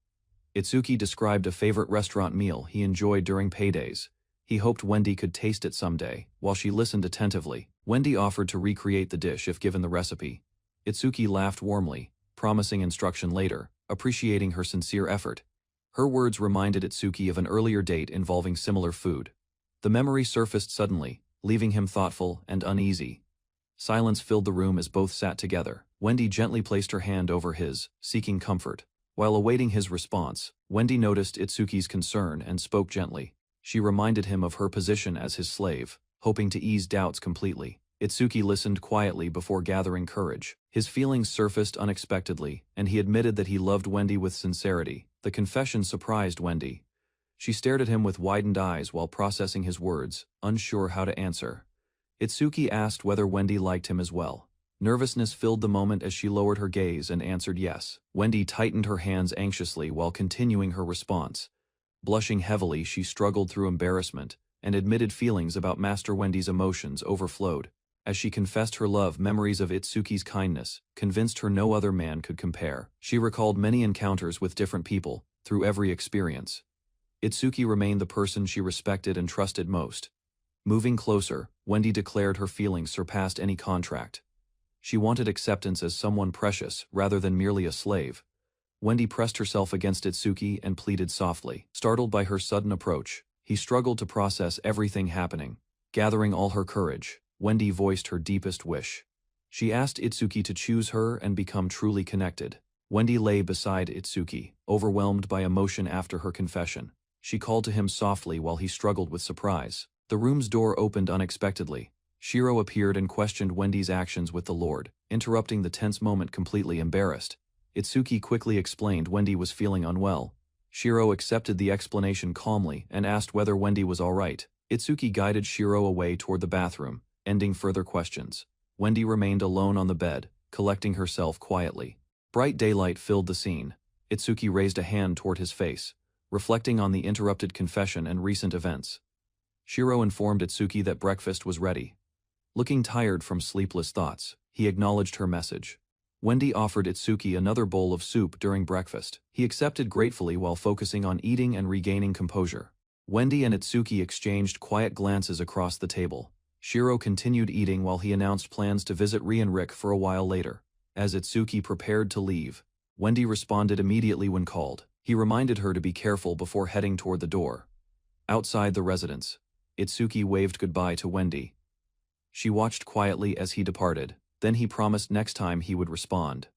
Itsuki described a favorite restaurant meal he enjoyed during paydays. He hoped Wendy could taste it someday. While she listened attentively, Wendy offered to recreate the dish if given the recipe. Itsuki laughed warmly, promising instruction later, appreciating her sincere effort. Her words reminded Itsuki of an earlier date involving similar food. The memory surfaced suddenly, leaving him thoughtful and uneasy. Silence filled the room as both sat together. Wendy gently placed her hand over his, seeking comfort. While awaiting his response, Wendy noticed Itsuki's concern and spoke gently. She reminded him of her position as his slave, hoping to ease doubts completely. Itsuki listened quietly before gathering courage. His feelings surfaced unexpectedly, and he admitted that he loved Wendy with sincerity. The confession surprised Wendy. She stared at him with widened eyes while processing his words, unsure how to answer. Itsuki asked whether Wendy liked him as well. Nervousness filled the moment as she lowered her gaze and answered yes. Wendy tightened her hands anxiously while continuing her response. Blushing heavily, she struggled through embarrassment, and admitted feelings about Master Wendy's emotions overflowed. As she confessed her love, memories of Itsuki's kindness convinced her no other man could compare. She recalled many encounters with different people, through every experience. Itsuki remained the person she respected and trusted most. Moving closer, Wendy declared her feelings surpassed any contract. She wanted acceptance as someone precious rather than merely a slave. Wendy pressed herself against Itsuki and pleaded softly. Startled by her sudden approach, he struggled to process everything happening. Gathering all her courage, Wendy voiced her deepest wish. She asked Itsuki to choose her and become truly connected. Wendy lay beside Itsuki, overwhelmed by emotion after her confession. She called to him softly while he struggled with surprise. The room's door opened unexpectedly. Shiro appeared and questioned Wendy's actions with the Lord, interrupting the tense moment completely embarrassed. Itsuki quickly explained Wendy was feeling unwell. Shiro accepted the explanation calmly and asked whether Wendy was all right. Itsuki guided Shiro away toward the bathroom, ending further questions. Wendy remained alone on the bed, collecting herself quietly. Bright daylight filled the scene. Itsuki raised a hand toward his face, reflecting on the interrupted confession and recent events. Shiro informed Itsuki that breakfast was ready. Looking tired from sleepless thoughts, he acknowledged her message. Wendy offered Itsuki another bowl of soup during breakfast. He accepted gratefully while focusing on eating and regaining composure. Wendy and Itsuki exchanged quiet glances across the table. Shiro continued eating while he announced plans to visit Rick for a while later. As Itsuki prepared to leave, Wendy responded immediately when called. He reminded her to be careful before heading toward the door. Outside the residence, Itsuki waved goodbye to Wendy. She watched quietly as he departed, then he promised next time he would respond.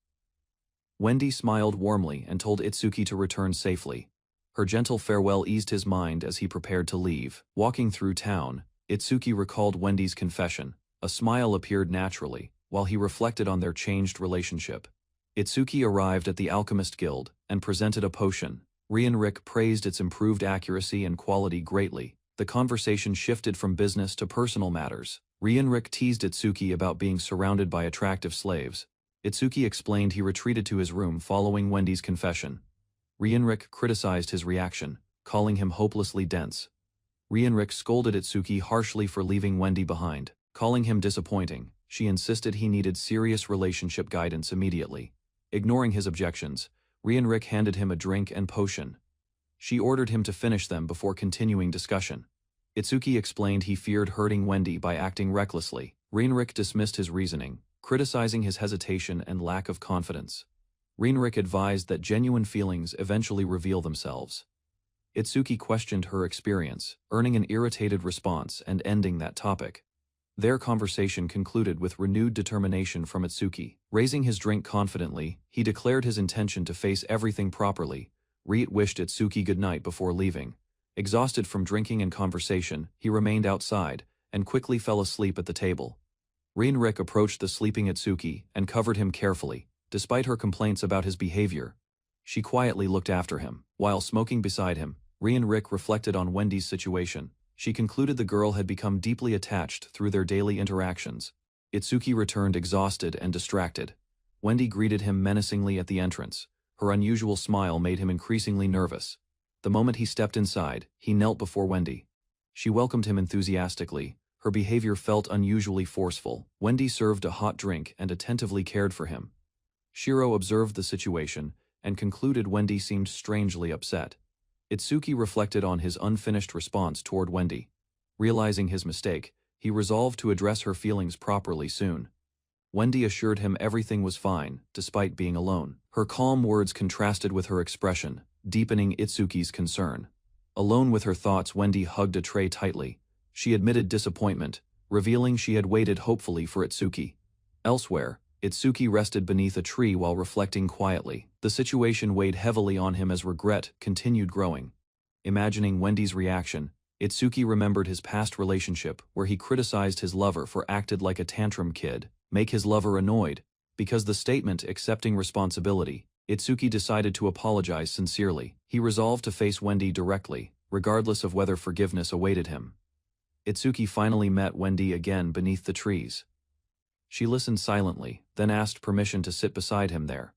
Wendy smiled warmly and told Itsuki to return safely. Her gentle farewell eased his mind as he prepared to leave. Walking through town, Itsuki recalled Wendy's confession. A smile appeared naturally, while he reflected on their changed relationship. Itsuki arrived at the Alchemist Guild and presented a potion. Rick praised its improved accuracy and quality greatly. The conversation shifted from business to personal matters. Rick teased Itsuki about being surrounded by attractive slaves. Itsuki explained he retreated to his room following Wendy's confession. Rick criticized his reaction, calling him hopelessly dense. Rick scolded Itsuki harshly for leaving Wendy behind. Calling him disappointing, she insisted he needed serious relationship guidance immediately. Ignoring his objections, Rick handed him a drink and potion. She ordered him to finish them before continuing discussion. Itsuki explained he feared hurting Wendy by acting recklessly. Rick dismissed his reasoning, criticizing his hesitation and lack of confidence. Rick advised that genuine feelings eventually reveal themselves. Itsuki questioned her experience, earning an irritated response and ending that topic. Their conversation concluded with renewed determination from Itsuki. Raising his drink confidently, he declared his intention to face everything properly. Wished Itsuki good night before leaving. Exhausted from drinking and conversation, he remained outside, and quickly fell asleep at the table. Rick approached the sleeping Itsuki and covered him carefully. Despite her complaints about his behavior, she quietly looked after him. While smoking beside him, Rick reflected on Wendy's situation. She concluded the girl had become deeply attached through their daily interactions. Itsuki returned exhausted and distracted. Wendy greeted him menacingly at the entrance. Her unusual smile made him increasingly nervous. The moment he stepped inside, he knelt before Wendy. She welcomed him enthusiastically. Her behavior felt unusually forceful. Wendy served a hot drink and attentively cared for him. Shiro observed the situation and concluded Wendy seemed strangely upset. Itsuki reflected on his unfinished response toward Wendy. Realizing his mistake, he resolved to address her feelings properly soon. Wendy assured him everything was fine, despite being alone. Her calm words contrasted with her expression, deepening Itsuki's concern. Alone with her thoughts, Wendy hugged a tray tightly. She admitted disappointment, revealing she had waited hopefully for Itsuki. Elsewhere, Itsuki rested beneath a tree while reflecting quietly. The situation weighed heavily on him as regret continued growing. Imagining Wendy's reaction, Itsuki remembered his past relationship where he criticized his lover for acted like a tantrum kid, make his lover annoyed. Because the statement accepting responsibility, Itsuki decided to apologize sincerely. He resolved to face Wendy directly, regardless of whether forgiveness awaited him. Itsuki finally met Wendy again beneath the trees. She listened silently, then asked permission to sit beside him there.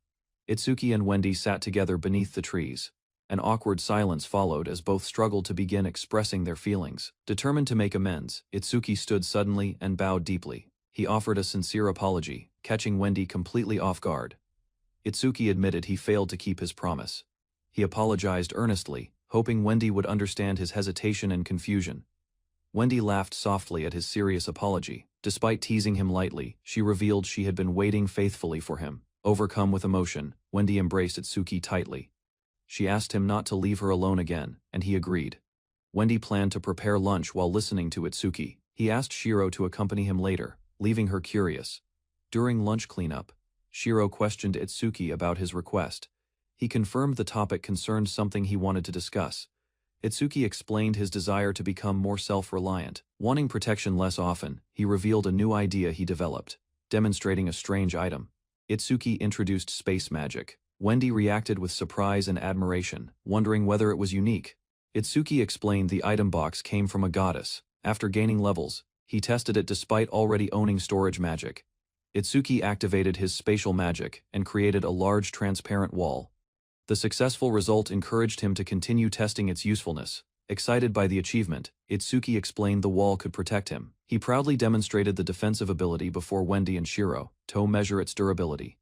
Itsuki and Wendy sat together beneath the trees. An awkward silence followed as both struggled to begin expressing their feelings. Determined to make amends, Itsuki stood suddenly and bowed deeply. He offered a sincere apology, catching Wendy completely off guard. Itsuki admitted he failed to keep his promise. He apologized earnestly, hoping Wendy would understand his hesitation and confusion. Wendy laughed softly at his serious apology. Despite teasing him lightly, she revealed she had been waiting faithfully for him. Overcome with emotion, Wendy embraced Itsuki tightly. She asked him not to leave her alone again, and he agreed. Wendy planned to prepare lunch while listening to Itsuki. He asked Shiro to accompany him later, leaving her curious. During lunch cleanup, Shiro questioned Itsuki about his request. He confirmed the topic concerned something he wanted to discuss. Itsuki explained his desire to become more self-reliant. Wanting protection less often, he revealed a new idea he developed, demonstrating a strange item. Itsuki introduced space magic. Wendy reacted with surprise and admiration, wondering whether it was unique. Itsuki explained the item box came from a goddess. After gaining levels, he tested it despite already owning storage magic. Itsuki activated his spatial magic and created a large transparent wall. The successful result encouraged him to continue testing its usefulness. Excited by the achievement, Itsuki explained the wall could protect him. He proudly demonstrated the defensive ability before Wendy and Shiro, to measure its durability.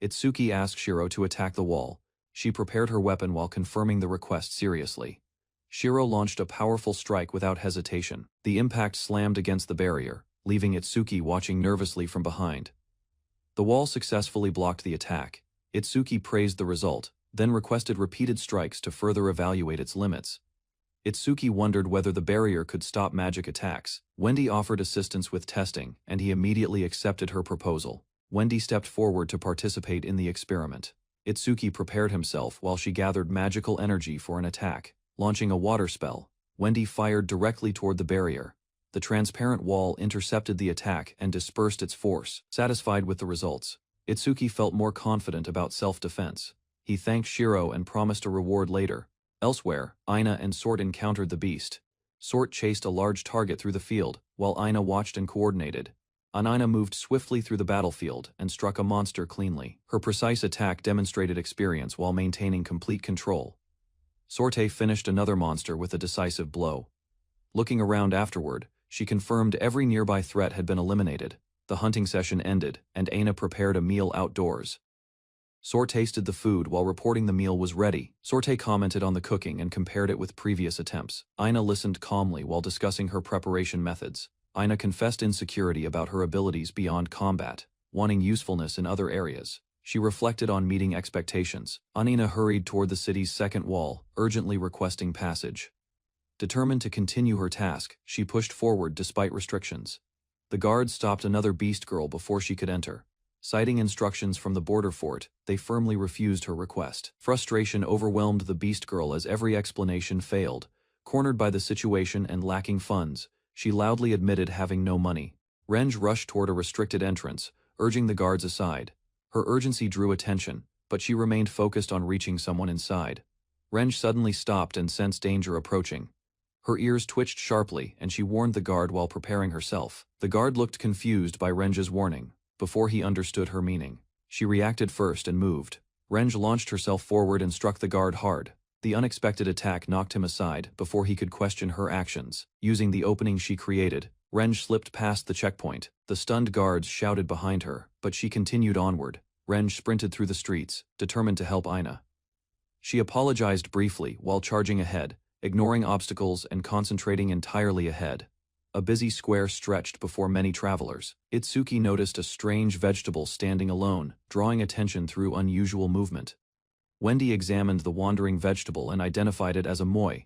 Itsuki asked Shiro to attack the wall. She prepared her weapon while confirming the request seriously. Shiro launched a powerful strike without hesitation. The impact slammed against the barrier, leaving Itsuki watching nervously from behind. The wall successfully blocked the attack. Itsuki praised the result, then requested repeated strikes to further evaluate its limits. Itsuki wondered whether the barrier could stop magic attacks. Wendy offered assistance with testing, and he immediately accepted her proposal. Wendy stepped forward to participate in the experiment. Itsuki prepared himself while she gathered magical energy for an attack. Launching a water spell, Wendy fired directly toward the barrier. The transparent wall intercepted the attack and dispersed its force. Satisfied with the results, Itsuki felt more confident about self-defense. He thanked Shiro and promised a reward later. Elsewhere, Ina and Sort encountered the beast. Sort chased a large target through the field, while Ina watched and coordinated. Ina moved swiftly through the battlefield and struck a monster cleanly. Her precise attack demonstrated experience while maintaining complete control. Sorte finished another monster with a decisive blow. Looking around afterward, she confirmed every nearby threat had been eliminated. The hunting session ended, and Ina prepared a meal outdoors. Sort tasted the food while reporting the meal was ready. Sorte commented on the cooking and compared it with previous attempts. Ina listened calmly while discussing her preparation methods. Ina confessed insecurity about her abilities beyond combat, wanting usefulness in other areas. She reflected on meeting expectations. Anina hurried toward the city's second wall, urgently requesting passage. Determined to continue her task, she pushed forward despite restrictions. The guards stopped another beast girl before she could enter. Citing instructions from the border fort, they firmly refused her request. Frustration overwhelmed the beast girl as every explanation failed. Cornered by the situation and lacking funds, she loudly admitted having no money. Renge rushed toward a restricted entrance, urging the guards aside. Her urgency drew attention, but she remained focused on reaching someone inside. Renge suddenly stopped and sensed danger approaching. Her ears twitched sharply and she warned the guard while preparing herself. The guard looked confused by Renge's warning. Before he understood her meaning, she reacted first and moved. Renge launched herself forward and struck the guard hard. The unexpected attack knocked him aside before he could question her actions. Using the opening she created, Renge slipped past the checkpoint. The stunned guards shouted behind her, but she continued onward. Renge sprinted through the streets, determined to help Ina. She apologized briefly while charging ahead, ignoring obstacles and concentrating entirely ahead. A busy square stretched before many travelers. Itsuki noticed a strange vegetable standing alone, drawing attention through unusual movement. Wendy examined the wandering vegetable and identified it as a moi.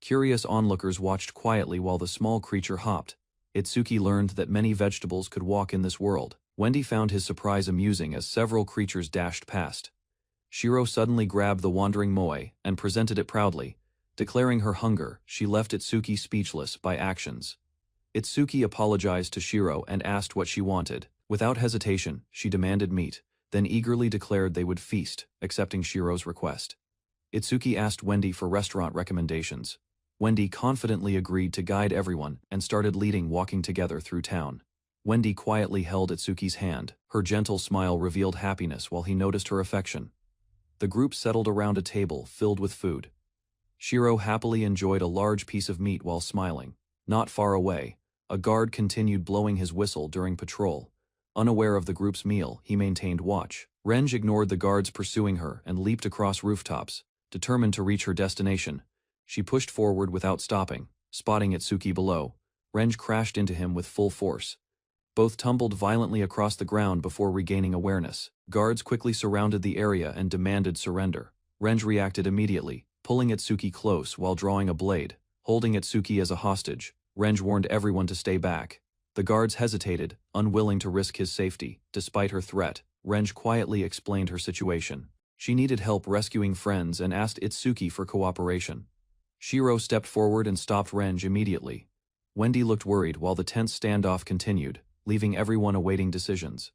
Curious onlookers watched quietly while the small creature hopped. Itsuki learned that many vegetables could walk in this world. Wendy found his surprise amusing as several creatures dashed past. Shiro suddenly grabbed the wandering moi and presented it proudly. Declaring her hunger, she left Itsuki speechless by actions. Itsuki apologized to Shiro and asked what she wanted. Without hesitation, she demanded meat, then eagerly declared they would feast, accepting Shiro's request. Itsuki asked Wendy for restaurant recommendations. Wendy confidently agreed to guide everyone and started leading walking together through town. Wendy quietly held Itsuki's hand. Her gentle smile revealed happiness while he noticed her affection. The group settled around a table filled with food. Shiro happily enjoyed a large piece of meat while smiling. Not far away, a guard continued blowing his whistle during patrol. Unaware of the group's meal, he maintained watch. Renge ignored the guards pursuing her and leaped across rooftops, determined to reach her destination. She pushed forward without stopping, spotting Itsuki below. Renge crashed into him with full force. Both tumbled violently across the ground before regaining awareness. Guards quickly surrounded the area and demanded surrender. Renge reacted immediately, pulling Itsuki close while drawing a blade. Holding Itsuki as a hostage, Renge warned everyone to stay back. The guards hesitated, unwilling to risk his safety. Despite her threat, Renge quietly explained her situation. She needed help rescuing friends and asked Itsuki for cooperation. Shiro stepped forward and stopped Renge immediately. Wendy looked worried while the tense standoff continued, leaving everyone awaiting decisions.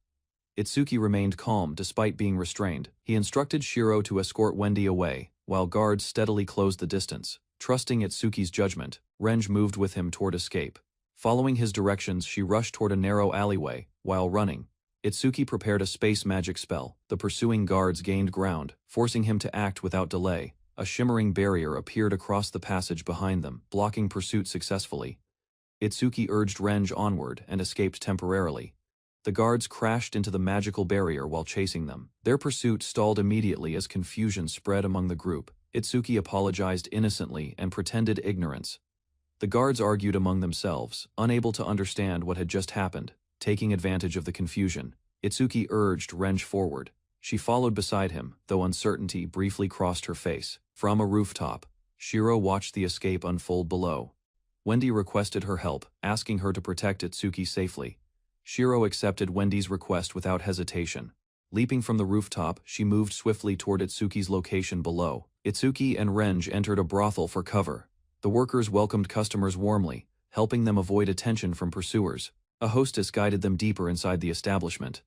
Itsuki remained calm despite being restrained. He instructed Shiro to escort Wendy away, while guards steadily closed the distance. Trusting Itsuki's judgment, Renge moved with him toward escape. Following his directions, she rushed toward a narrow alleyway. While running, Itsuki prepared a space magic spell. The pursuing guards gained ground, forcing him to act without delay. A shimmering barrier appeared across the passage behind them, blocking pursuit successfully. Itsuki urged Renge onward and escaped temporarily. The guards crashed into the magical barrier while chasing them. Their pursuit stalled immediately as confusion spread among the group. Itsuki apologized innocently and pretended ignorance. The guards argued among themselves, unable to understand what had just happened. Taking advantage of the confusion, Itsuki urged Renge forward. She followed beside him, though uncertainty briefly crossed her face. From a rooftop, Shiro watched the escape unfold below. Wendy requested her help, asking her to protect Itsuki safely. Shiro accepted Wendy's request without hesitation. Leaping from the rooftop, she moved swiftly toward Itsuki's location below. Itsuki and Renge entered a brothel for cover. The workers welcomed customers warmly, helping them avoid attention from pursuers. A hostess guided them deeper inside the establishment.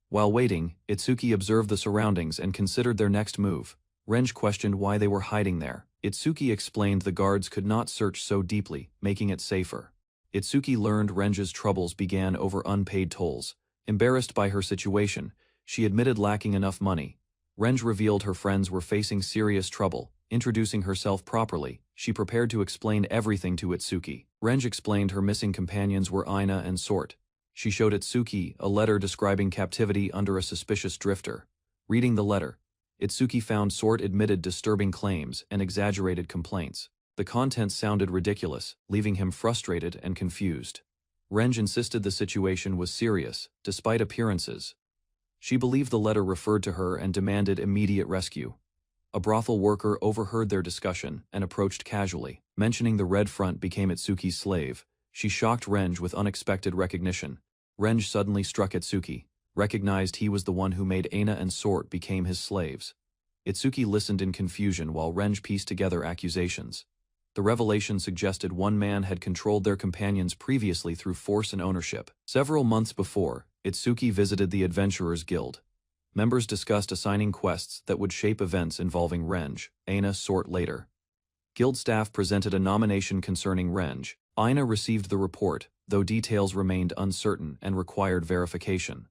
While waiting, Itsuki observed the surroundings and considered their next move. Renge questioned why they were hiding there. Itsuki explained the guards could not search so deeply, making it safer. Itsuki learned Renge's troubles began over unpaid tolls. Embarrassed by her situation, she admitted lacking enough money. Renge revealed her friends were facing serious trouble. Introducing herself properly, she prepared to explain everything to Itsuki. Renge explained her missing companions were Ina and Sort. She showed Itsuki a letter describing captivity under a suspicious drifter. Reading the letter, Itsuki found Sort admitted disturbing claims and exaggerated complaints. The contents sounded ridiculous, leaving him frustrated and confused. Renge insisted the situation was serious, despite appearances. She believed the letter referred to her and demanded immediate rescue. A brothel worker overheard their discussion and approached casually. Mentioning the red front became Itsuki's slave. She shocked Renge with unexpected recognition. Renge suddenly struck Itsuki, recognized he was the one who made Aina and Sort became his slaves. Itsuki listened in confusion while Renge pieced together accusations. The revelation suggested one man had controlled their companions previously through force and ownership. Several months before, Itsuki visited the Adventurers Guild. Members discussed assigning quests that would shape events involving Renge, Aina, Sort later. Guild staff presented a nomination concerning Renge. Aina received the report, though details remained uncertain and required verification.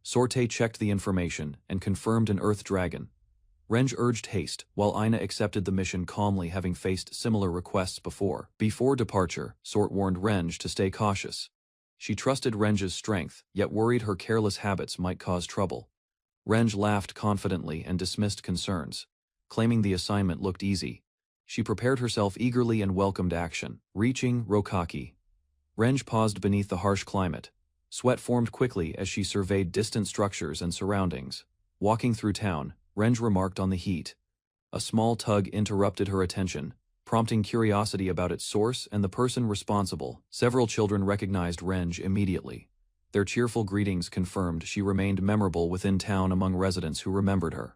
Sorte checked the information and confirmed an Earth Dragon. Renj urged haste, while Ina accepted the mission calmly, having faced similar requests before. Before departure, Sort warned Renj to stay cautious. She trusted Renj's strength, yet worried her careless habits might cause trouble. Renj laughed confidently and dismissed concerns, claiming the assignment looked easy. She prepared herself eagerly and welcomed action. Reaching Rokaki, Renj paused beneath the harsh climate. Sweat formed quickly as she surveyed distant structures and surroundings. Walking through town, Renj remarked on the heat. A small tug interrupted her attention, prompting curiosity about its source and the person responsible. Several children recognized Renj immediately. Their cheerful greetings confirmed she remained memorable within town among residents who remembered her.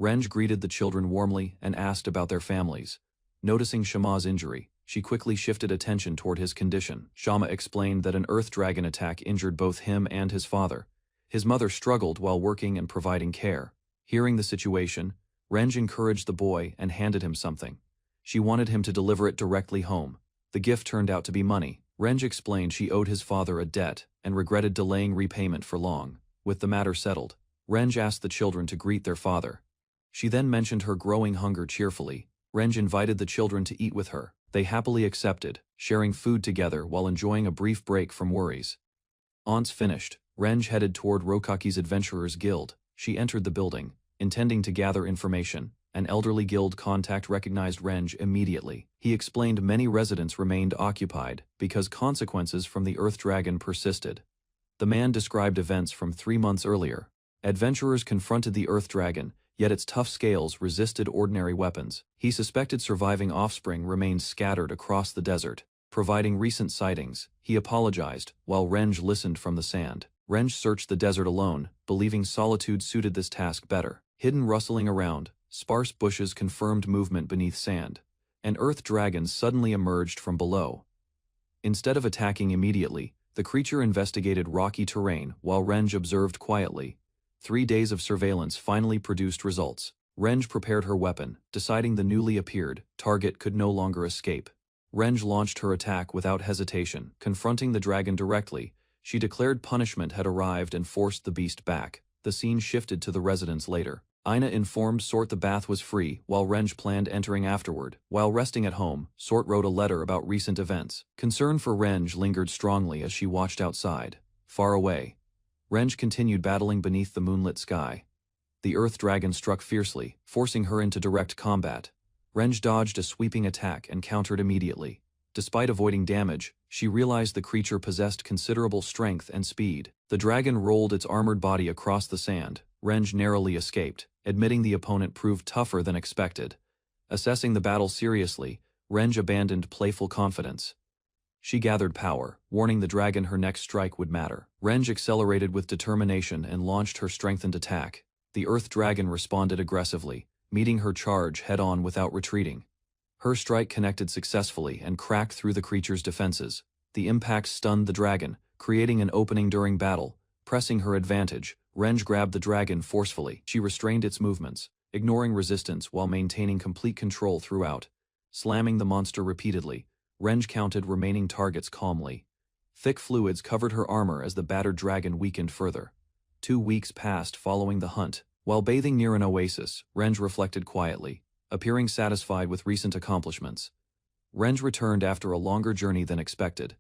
Renj greeted the children warmly and asked about their families. Noticing Shama's injury, she quickly shifted attention toward his condition. Shama explained that an earth dragon attack injured both him and his father. His mother struggled while working and providing care. Hearing the situation, Renj encouraged the boy and handed him something. She wanted him to deliver it directly home. The gift turned out to be money. Renj explained she owed his father a debt and regretted delaying repayment for long. With the matter settled, Renj asked the children to greet their father. She then mentioned her growing hunger cheerfully. Renj invited the children to eat with her. They happily accepted, sharing food together while enjoying a brief break from worries. Once finished, Renj headed toward Rokaki's Adventurers Guild. She entered the building, intending to gather information. An elderly guild contact recognized Renj immediately. He explained many residents remained occupied because consequences from the Earth Dragon persisted. The man described events from 3 months earlier. Adventurers confronted the Earth Dragon, yet its tough scales resisted ordinary weapons. He suspected surviving offspring remained scattered across the desert. Providing recent sightings, he apologized, while Renj listened from the sand. Renj searched the desert alone, believing solitude suited this task better. Hidden rustling around, sparse bushes confirmed movement beneath sand. An earth dragon suddenly emerged from below. Instead of attacking immediately, the creature investigated rocky terrain while Renj observed quietly. 3 days of surveillance finally produced results. Renj prepared her weapon, deciding the newly appeared target could no longer escape. Renj launched her attack without hesitation. Confronting the dragon directly, she declared punishment had arrived and forced the beast back. The scene shifted to the residents later. Ina informed Sort the bath was free, while Renj planned entering afterward. While resting at home, Sort wrote a letter about recent events. Concern for Renj lingered strongly as she watched outside. Far away, Renj continued battling beneath the moonlit sky. The earth dragon struck fiercely, forcing her into direct combat. Renj dodged a sweeping attack and countered immediately. Despite avoiding damage, she realized the creature possessed considerable strength and speed. The dragon rolled its armored body across the sand. Renj narrowly escaped, admitting the opponent proved tougher than expected. Assessing the battle seriously, Renj abandoned playful confidence. She gathered power, warning the dragon her next strike would matter. Renj accelerated with determination and launched her strengthened attack. The earth dragon responded aggressively, meeting her charge head-on without retreating. Her strike connected successfully and cracked through the creature's defenses. The impact stunned the dragon, creating an opening during battle. Pressing her advantage, Renj grabbed the dragon forcefully. She restrained its movements, ignoring resistance while maintaining complete control throughout. Slamming the monster repeatedly, Renj counted remaining targets calmly. Thick fluids covered her armor as the battered dragon weakened further. 2 weeks passed following the hunt. While bathing near an oasis, Renj reflected quietly, appearing satisfied with recent accomplishments. Renj returned after a longer journey than expected.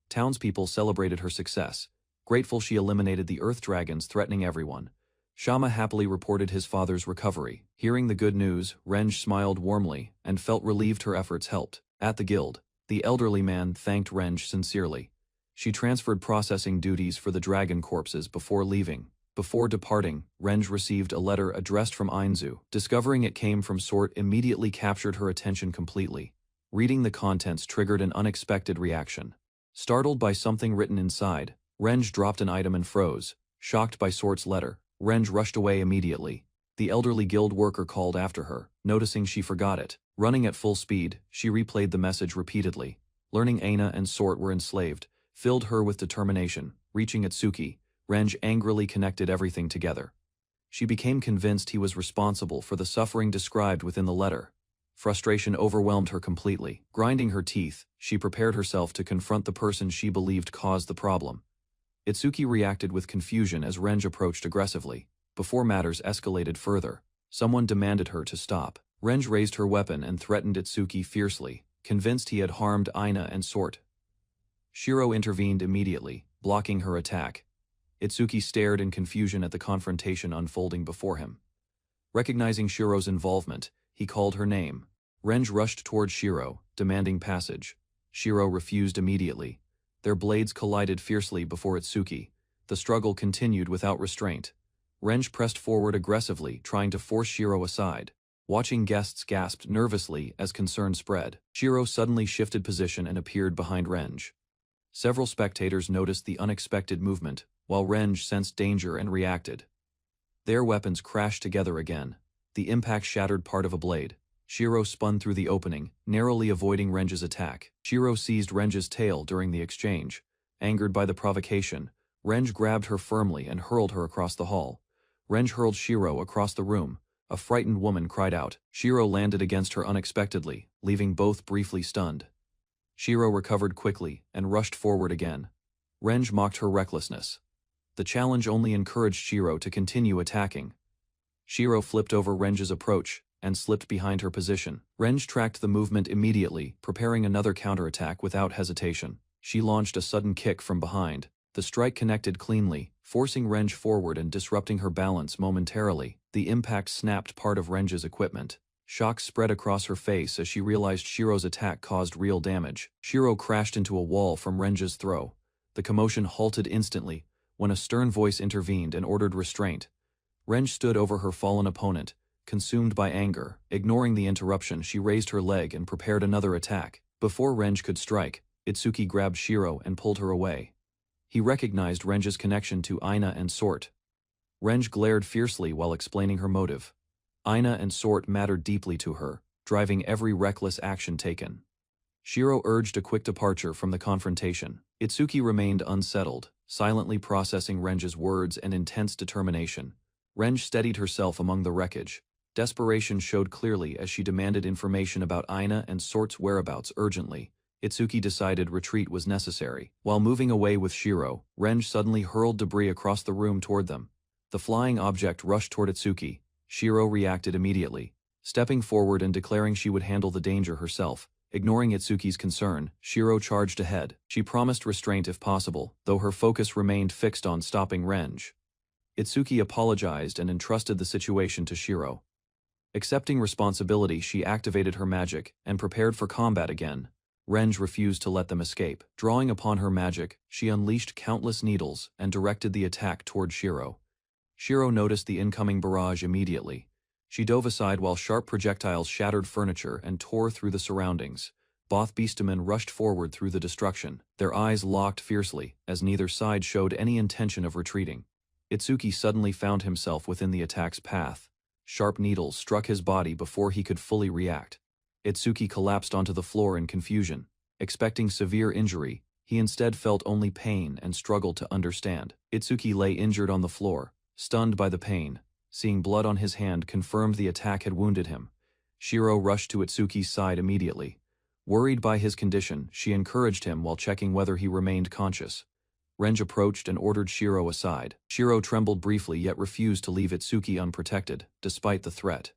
Townspeople celebrated her success, grateful she eliminated the earth dragons threatening everyone. Shama happily reported his father's recovery. Hearing the good news, Renj smiled warmly and felt relieved her efforts helped. At the guild, the elderly man thanked Renj sincerely. She transferred processing duties for the dragon corpses before leaving. Before departing, Renj received a letter addressed from Ainzu. Discovering it came from Sort immediately captured her attention completely. Reading the contents triggered an unexpected reaction. Startled by something written inside, Renj dropped an item and froze. Shocked by Sort's letter, Renj rushed away immediately. The elderly guild worker called after her, noticing she forgot it. Running at full speed, she replayed the message repeatedly. Learning Aina and Sort were enslaved filled her with determination. Reaching Itsuki, Renj angrily connected everything together. She became convinced he was responsible for the suffering described within the letter. Frustration overwhelmed her completely. Grinding her teeth, she prepared herself to confront the person she believed caused the problem. Itsuki reacted with confusion as Renj approached aggressively. Before matters escalated further, Someone demanded her to stop. Renj raised her weapon and threatened Itsuki fiercely, convinced he had harmed Ina and Sort. Shiro intervened immediately, blocking her attack. Itsuki stared in confusion at the confrontation unfolding before him. Recognizing Shiro's involvement, he called her name. Renj rushed toward Shiro, demanding passage. Shiro refused immediately. Their blades collided fiercely before Itsuki. The struggle continued without restraint. Renj pressed forward aggressively, trying to force Shiro aside. Watching guests gasped nervously as concern spread. Shiro suddenly shifted position and appeared behind Renj. Several spectators noticed the unexpected movement, while Renj sensed danger and reacted. Their weapons crashed together again. The impact shattered part of a blade. Shiro spun through the opening, narrowly avoiding Renj's attack. Shiro seized Renj's tail during the exchange. Angered by the provocation, Renj grabbed her firmly and hurled her across the hall. Renj hurled Shiro across the room. A frightened woman cried out. Shiro landed against her unexpectedly, leaving both briefly stunned. Shiro recovered quickly and rushed forward again. Renj mocked her recklessness. The challenge only encouraged Shiro to continue attacking. Shiro flipped over Renj's approach and slipped behind her position. Renj tracked the movement immediately, preparing another counterattack without hesitation. She launched a sudden kick from behind. The strike connected cleanly, forcing Renj forward and disrupting her balance momentarily. The impact snapped part of Renj's equipment. Shock spread across her face as she realized Shiro's attack caused real damage. Shiro crashed into a wall from Renj's throw. The commotion halted instantly when a stern voice intervened and ordered restraint. Renj stood over her fallen opponent, consumed by anger. Ignoring the interruption, she raised her leg and prepared another attack. Before Renj could strike, Itsuki grabbed Shiro and pulled her away. He recognized Renj's connection to Ina and Sort. Renj glared fiercely while explaining her motive. Ina and Sort mattered deeply to her, driving every reckless action taken. Shiro urged a quick departure from the confrontation. Itsuki remained unsettled, silently processing Renj's words and intense determination. Renj steadied herself among the wreckage. Desperation showed clearly as she demanded information about Ina and Sort's whereabouts urgently. Itsuki decided retreat was necessary. While moving away with Shiro, Renj suddenly hurled debris across the room toward them. The flying object rushed toward Itsuki. Shiro reacted immediately, stepping forward and declaring she would handle the danger herself. Ignoring Itsuki's concern, Shiro charged ahead. She promised restraint if possible, though her focus remained fixed on stopping Renj. Itsuki apologized and entrusted the situation to Shiro. Accepting responsibility, she activated her magic and prepared for combat again. Renj refused to let them escape. Drawing upon her magic, she unleashed countless needles and directed the attack toward Shiro. Shiro noticed the incoming barrage immediately. She dove aside while sharp projectiles shattered furniture and tore through the surroundings. Both beastmen rushed forward through the destruction, their eyes locked fiercely, as neither side showed any intention of retreating. Itsuki suddenly found himself within the attack's path. Sharp needles struck his body before he could fully react. Itsuki collapsed onto the floor in confusion. Expecting severe injury, he instead felt only pain and struggled to understand. Itsuki lay injured on the floor, stunned by the pain. Seeing blood on his hand confirmed the attack had wounded him. Shiro rushed to Itsuki's side immediately. Worried by his condition, she encouraged him while checking whether he remained conscious. Renj approached and ordered Shiro aside. Shiro trembled briefly yet refused to leave Itsuki unprotected, despite the threat.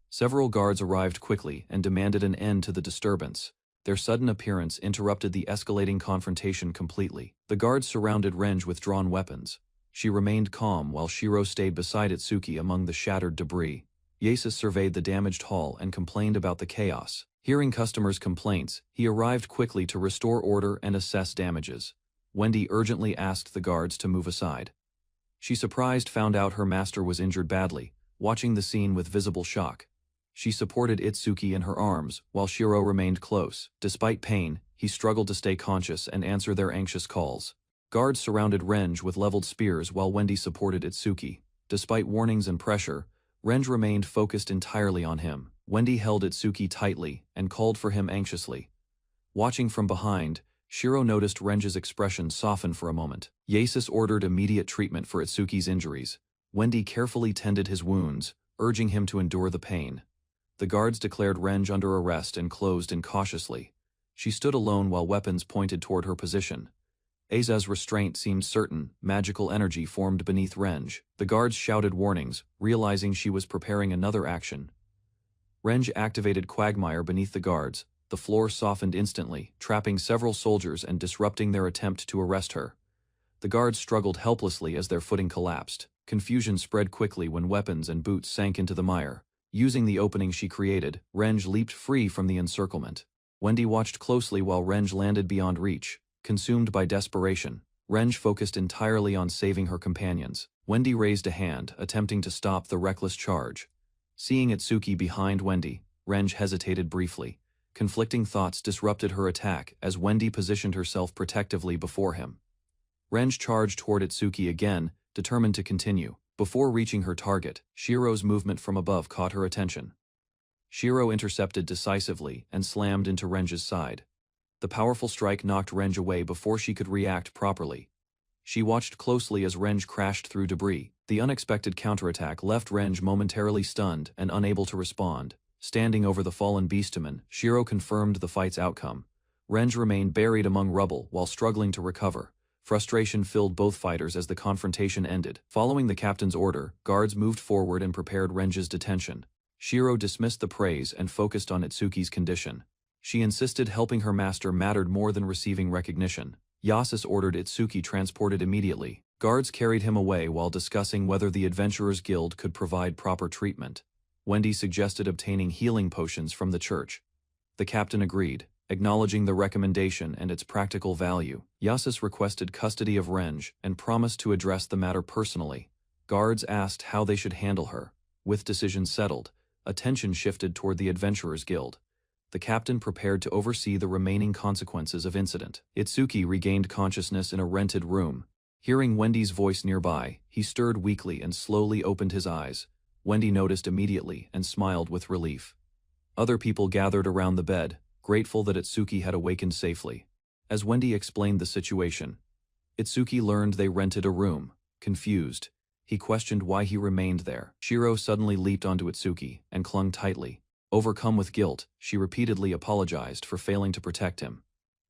Several guards arrived quickly and demanded an end to the disturbance. Their sudden appearance interrupted the escalating confrontation completely. The guards surrounded Renj with drawn weapons. She remained calm while Shiro stayed beside Itsuki among the shattered debris. Yasus surveyed the damaged hall and complained about the chaos. Hearing customers' complaints, he arrived quickly to restore order and assess damages. Wendy urgently asked the guards to move aside. She found out her master was injured badly, watching the scene with visible shock. She supported Itsuki in her arms, while Shiro remained close. Despite pain, he struggled to stay conscious and answer their anxious calls. Guards surrounded Renj with leveled spears while Wendy supported Itsuki. Despite warnings and pressure, Renj remained focused entirely on him. Wendy held Itsuki tightly and called for him anxiously. Watching from behind, Shiro noticed Renj's expression soften for a moment. Yasus ordered immediate treatment for Itsuki's injuries. Wendy carefully tended his wounds, urging him to endure the pain. The guards declared Renj under arrest and closed in cautiously. She stood alone while weapons pointed toward her position. Aza's restraint seemed certain, magical energy formed beneath Renge. The guards shouted warnings, realizing she was preparing another action. Renge activated Quagmire beneath the guards. The floor softened instantly, trapping several soldiers and disrupting their attempt to arrest her. The guards struggled helplessly as their footing collapsed. Confusion spread quickly when weapons and boots sank into the mire. Using the opening she created, Renge leaped free from the encirclement. Wendy watched closely while Renge landed beyond reach. Consumed by desperation, Renge focused entirely on saving her companions. Wendy raised a hand, attempting to stop the reckless charge. Seeing Itsuki behind Wendy, Renge hesitated briefly. Conflicting thoughts disrupted her attack as Wendy positioned herself protectively before him. Renge charged toward Itsuki again, determined to continue. Before reaching her target, Shiro's movement from above caught her attention. Shiro intercepted decisively and slammed into Renge's side. The powerful strike knocked Renge away before she could react properly. She watched closely as Renge crashed through debris. The unexpected counterattack left Renge momentarily stunned and unable to respond. Standing over the fallen beastman, Shiro confirmed the fight's outcome. Renge remained buried among rubble while struggling to recover. Frustration filled both fighters as the confrontation ended. Following the captain's order, guards moved forward and prepared Renge's detention. Shiro dismissed the praise and focused on Itsuki's condition. She insisted helping her master mattered more than receiving recognition. Yasus ordered Itsuki transported immediately. Guards carried him away while discussing whether the Adventurers Guild could provide proper treatment. Wendy suggested obtaining healing potions from the church. The captain agreed, acknowledging the recommendation and its practical value. Yasus requested custody of Renge and promised to address the matter personally. Guards asked how they should handle her. With decision settled, attention shifted toward the Adventurers Guild. The captain prepared to oversee the remaining consequences of incident. Itsuki regained consciousness in a rented room. Hearing Wendy's voice nearby, he stirred weakly and slowly opened his eyes. Wendy noticed immediately and smiled with relief. Other people gathered around the bed, grateful that Itsuki had awakened safely. As Wendy explained the situation, Itsuki learned they rented a room. Confused, he questioned why he remained there. Shiro suddenly leaped onto Itsuki and clung tightly. Overcome with guilt, she repeatedly apologized for failing to protect him.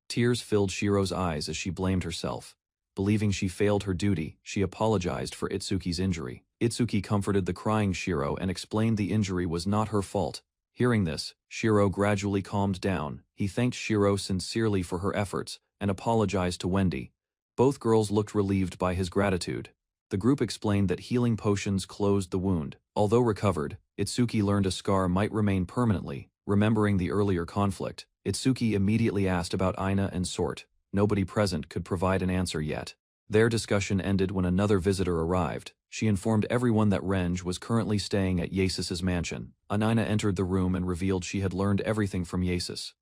Tears filled Shiro's eyes as she blamed herself. Believing she failed her duty, she apologized for Itsuki's injury. Itsuki comforted the crying Shiro and explained the injury was not her fault. Hearing this, Shiro gradually calmed down. He thanked Shiro sincerely for her efforts and apologized to Wendy. Both girls looked relieved by his gratitude. The group explained that healing potions closed the wound. Although recovered, Itsuki learned a scar might remain permanently. Remembering the earlier conflict, Itsuki immediately asked about Ina and Sort. Nobody present could provide an answer yet. Their discussion ended when another visitor arrived. She informed everyone that Renge was currently staying at Yasus's mansion. Ina entered the room and revealed she had learned everything from Yasus.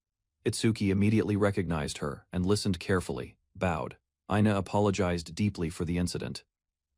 Itsuki immediately recognized her and listened carefully, bowed. Ina apologized deeply for the incident.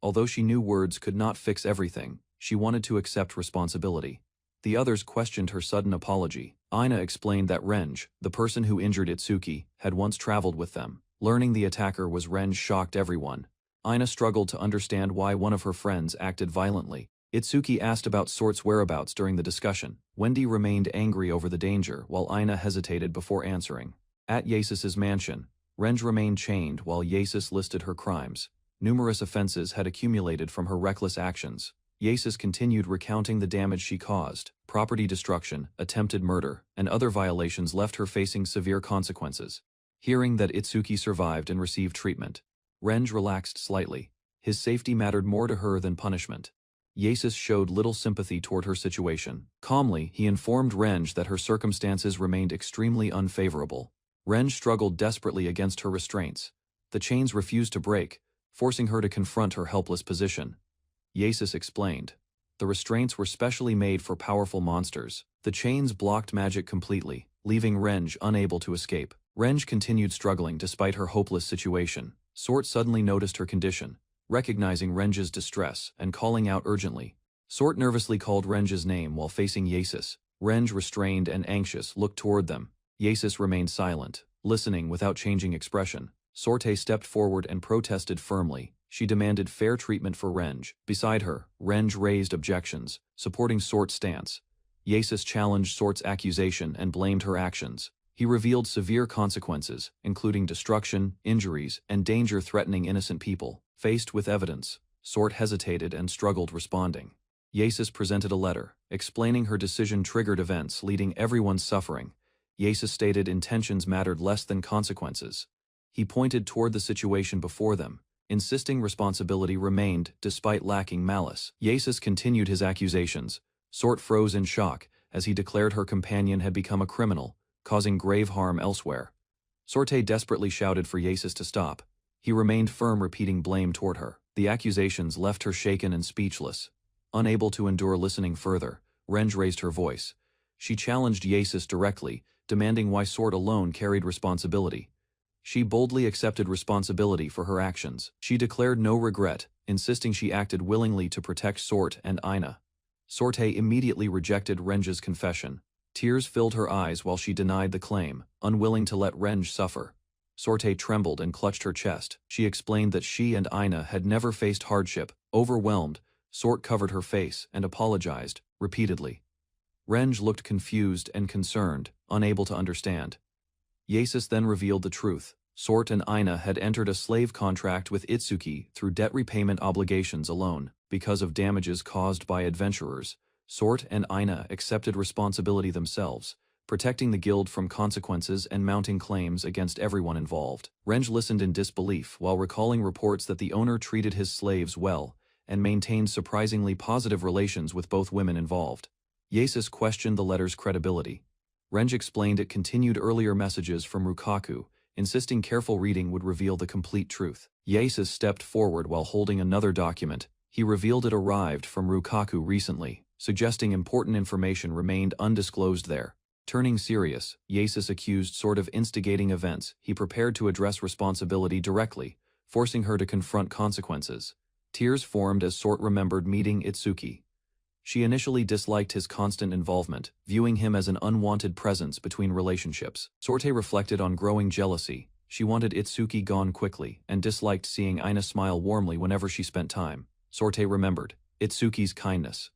Although she knew words could not fix everything, she wanted to accept responsibility. The others questioned her sudden apology. Ina explained that Renge, the person who injured Itsuki, had once traveled with them. Learning the attacker was Renge shocked everyone. Ina struggled to understand why one of her friends acted violently. Itsuki asked about Sort's whereabouts during the discussion. Wendy remained angry over the danger while Ina hesitated before answering. At Yasus's mansion, Renge remained chained while Yasus listed her crimes. Numerous offenses had accumulated from her reckless actions. Yasus continued recounting the damage she caused. Property destruction, attempted murder, and other violations left her facing severe consequences. Hearing that Itsuki survived and received treatment, Renge relaxed slightly. His safety mattered more to her than punishment. Yasus showed little sympathy toward her situation. Calmly, he informed Renge that her circumstances remained extremely unfavorable. Renge struggled desperately against her restraints. The chains refused to break, forcing her to confront her helpless position. Yasus explained. The restraints were specially made for powerful monsters. The chains blocked magic completely, leaving Renge unable to escape. Renge continued struggling despite her hopeless situation. Sort suddenly noticed her condition, recognizing Renge's distress and calling out urgently. Sort nervously called Renge's name while facing Yasus. Renge, restrained and anxious, looked toward them. Yasus remained silent, listening without changing expression. Sorte stepped forward and protested firmly. She demanded fair treatment for Renge. Beside her, Renge raised objections, supporting Sort's stance. Yasus challenged Sort's accusation and blamed her actions. He revealed severe consequences, including destruction, injuries, and danger threatening innocent people. Faced with evidence, Sort hesitated and struggled responding. Yasis presented a letter, explaining her decision triggered events leading everyone's suffering. Yasis stated intentions mattered less than consequences. He pointed toward the situation before them, insisting responsibility remained despite lacking malice. Yasis continued his accusations. Sort froze in shock as he declared her companion had become a criminal, causing grave harm elsewhere. Sorte desperately shouted for Yasis to stop. He remained firm, repeating blame toward her. The accusations left her shaken and speechless. Unable to endure listening further, Renge raised her voice. She challenged Yasis directly, demanding why Sort alone carried responsibility. She boldly accepted responsibility for her actions. She declared no regret, insisting she acted willingly to protect Sort and Aina. Sorte immediately rejected Renge's confession. Tears filled her eyes while she denied the claim, unwilling to let Renge suffer. Sorte trembled and clutched her chest. She explained that she and Aina had never faced hardship. Overwhelmed, Sort covered her face and apologized, repeatedly. Renge looked confused and concerned, unable to understand. Yasis then revealed the truth. Sort and Aina had entered a slave contract with Itsuki through debt repayment obligations alone. Because of damages caused by adventurers, Sort and Aina accepted responsibility themselves, protecting the guild from consequences and mounting claims against everyone involved. Renge listened in disbelief while recalling reports that the owner treated his slaves well and maintained surprisingly positive relations with both women involved. Yasis questioned the letter's credibility. Renge explained it continued earlier messages from Rukaku, insisting careful reading would reveal the complete truth. Yasis stepped forward while holding another document. He revealed it arrived from Rukaku recently, suggesting important information remained undisclosed there. Turning serious, Yasis accused Sort of instigating events. He prepared to address responsibility directly, forcing her to confront consequences. Tears formed as Sort remembered meeting Itsuki. She initially disliked his constant involvement, viewing him as an unwanted presence between relationships. Sorte reflected on growing jealousy. She wanted Itsuki gone quickly and disliked seeing Aina smile warmly whenever she spent time. Sorte remembered Itsuki's kindness.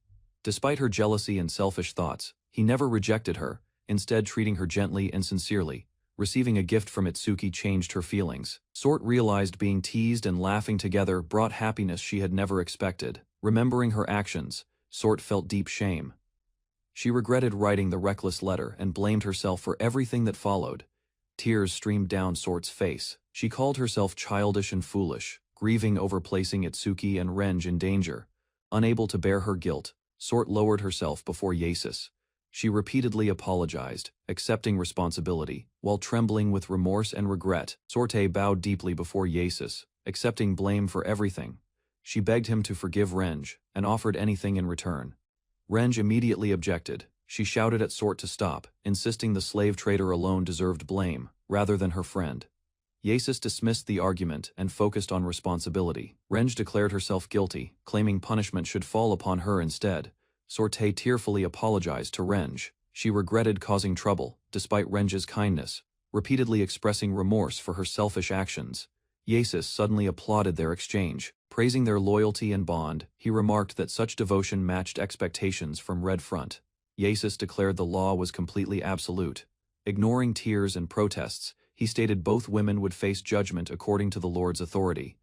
Despite her jealousy and selfish thoughts, he never rejected her, instead treating her gently and sincerely. Receiving a gift from Itsuki changed her feelings. Sort realized being teased and laughing together brought happiness she had never expected. Remembering her actions, Sort felt deep shame. She regretted writing the reckless letter and blamed herself for everything that followed. Tears streamed down Sort's face. She called herself childish and foolish, grieving over placing Itsuki and Renge in danger. Unable to bear her guilt, Sort lowered herself before Yasis. She repeatedly apologized, accepting responsibility. While trembling with remorse and regret, Sorte bowed deeply before Yasis, accepting blame for everything. She begged him to forgive Renge, and offered anything in return. Renge immediately objected. She shouted at Sort to stop, insisting the slave trader alone deserved blame, rather than her friend. Yasis dismissed the argument and focused on responsibility. Renge declared herself guilty, claiming punishment should fall upon her instead. Sorte tearfully apologized to Renge. She regretted causing trouble, despite Renge's kindness, repeatedly expressing remorse for her selfish actions. Yasis suddenly applauded their exchange. Praising their loyalty and bond, he remarked that such devotion matched expectations from Red Front. Yasis declared the law was completely absolute. Ignoring tears and protests, he stated both women would face judgment according to the Lord's authority.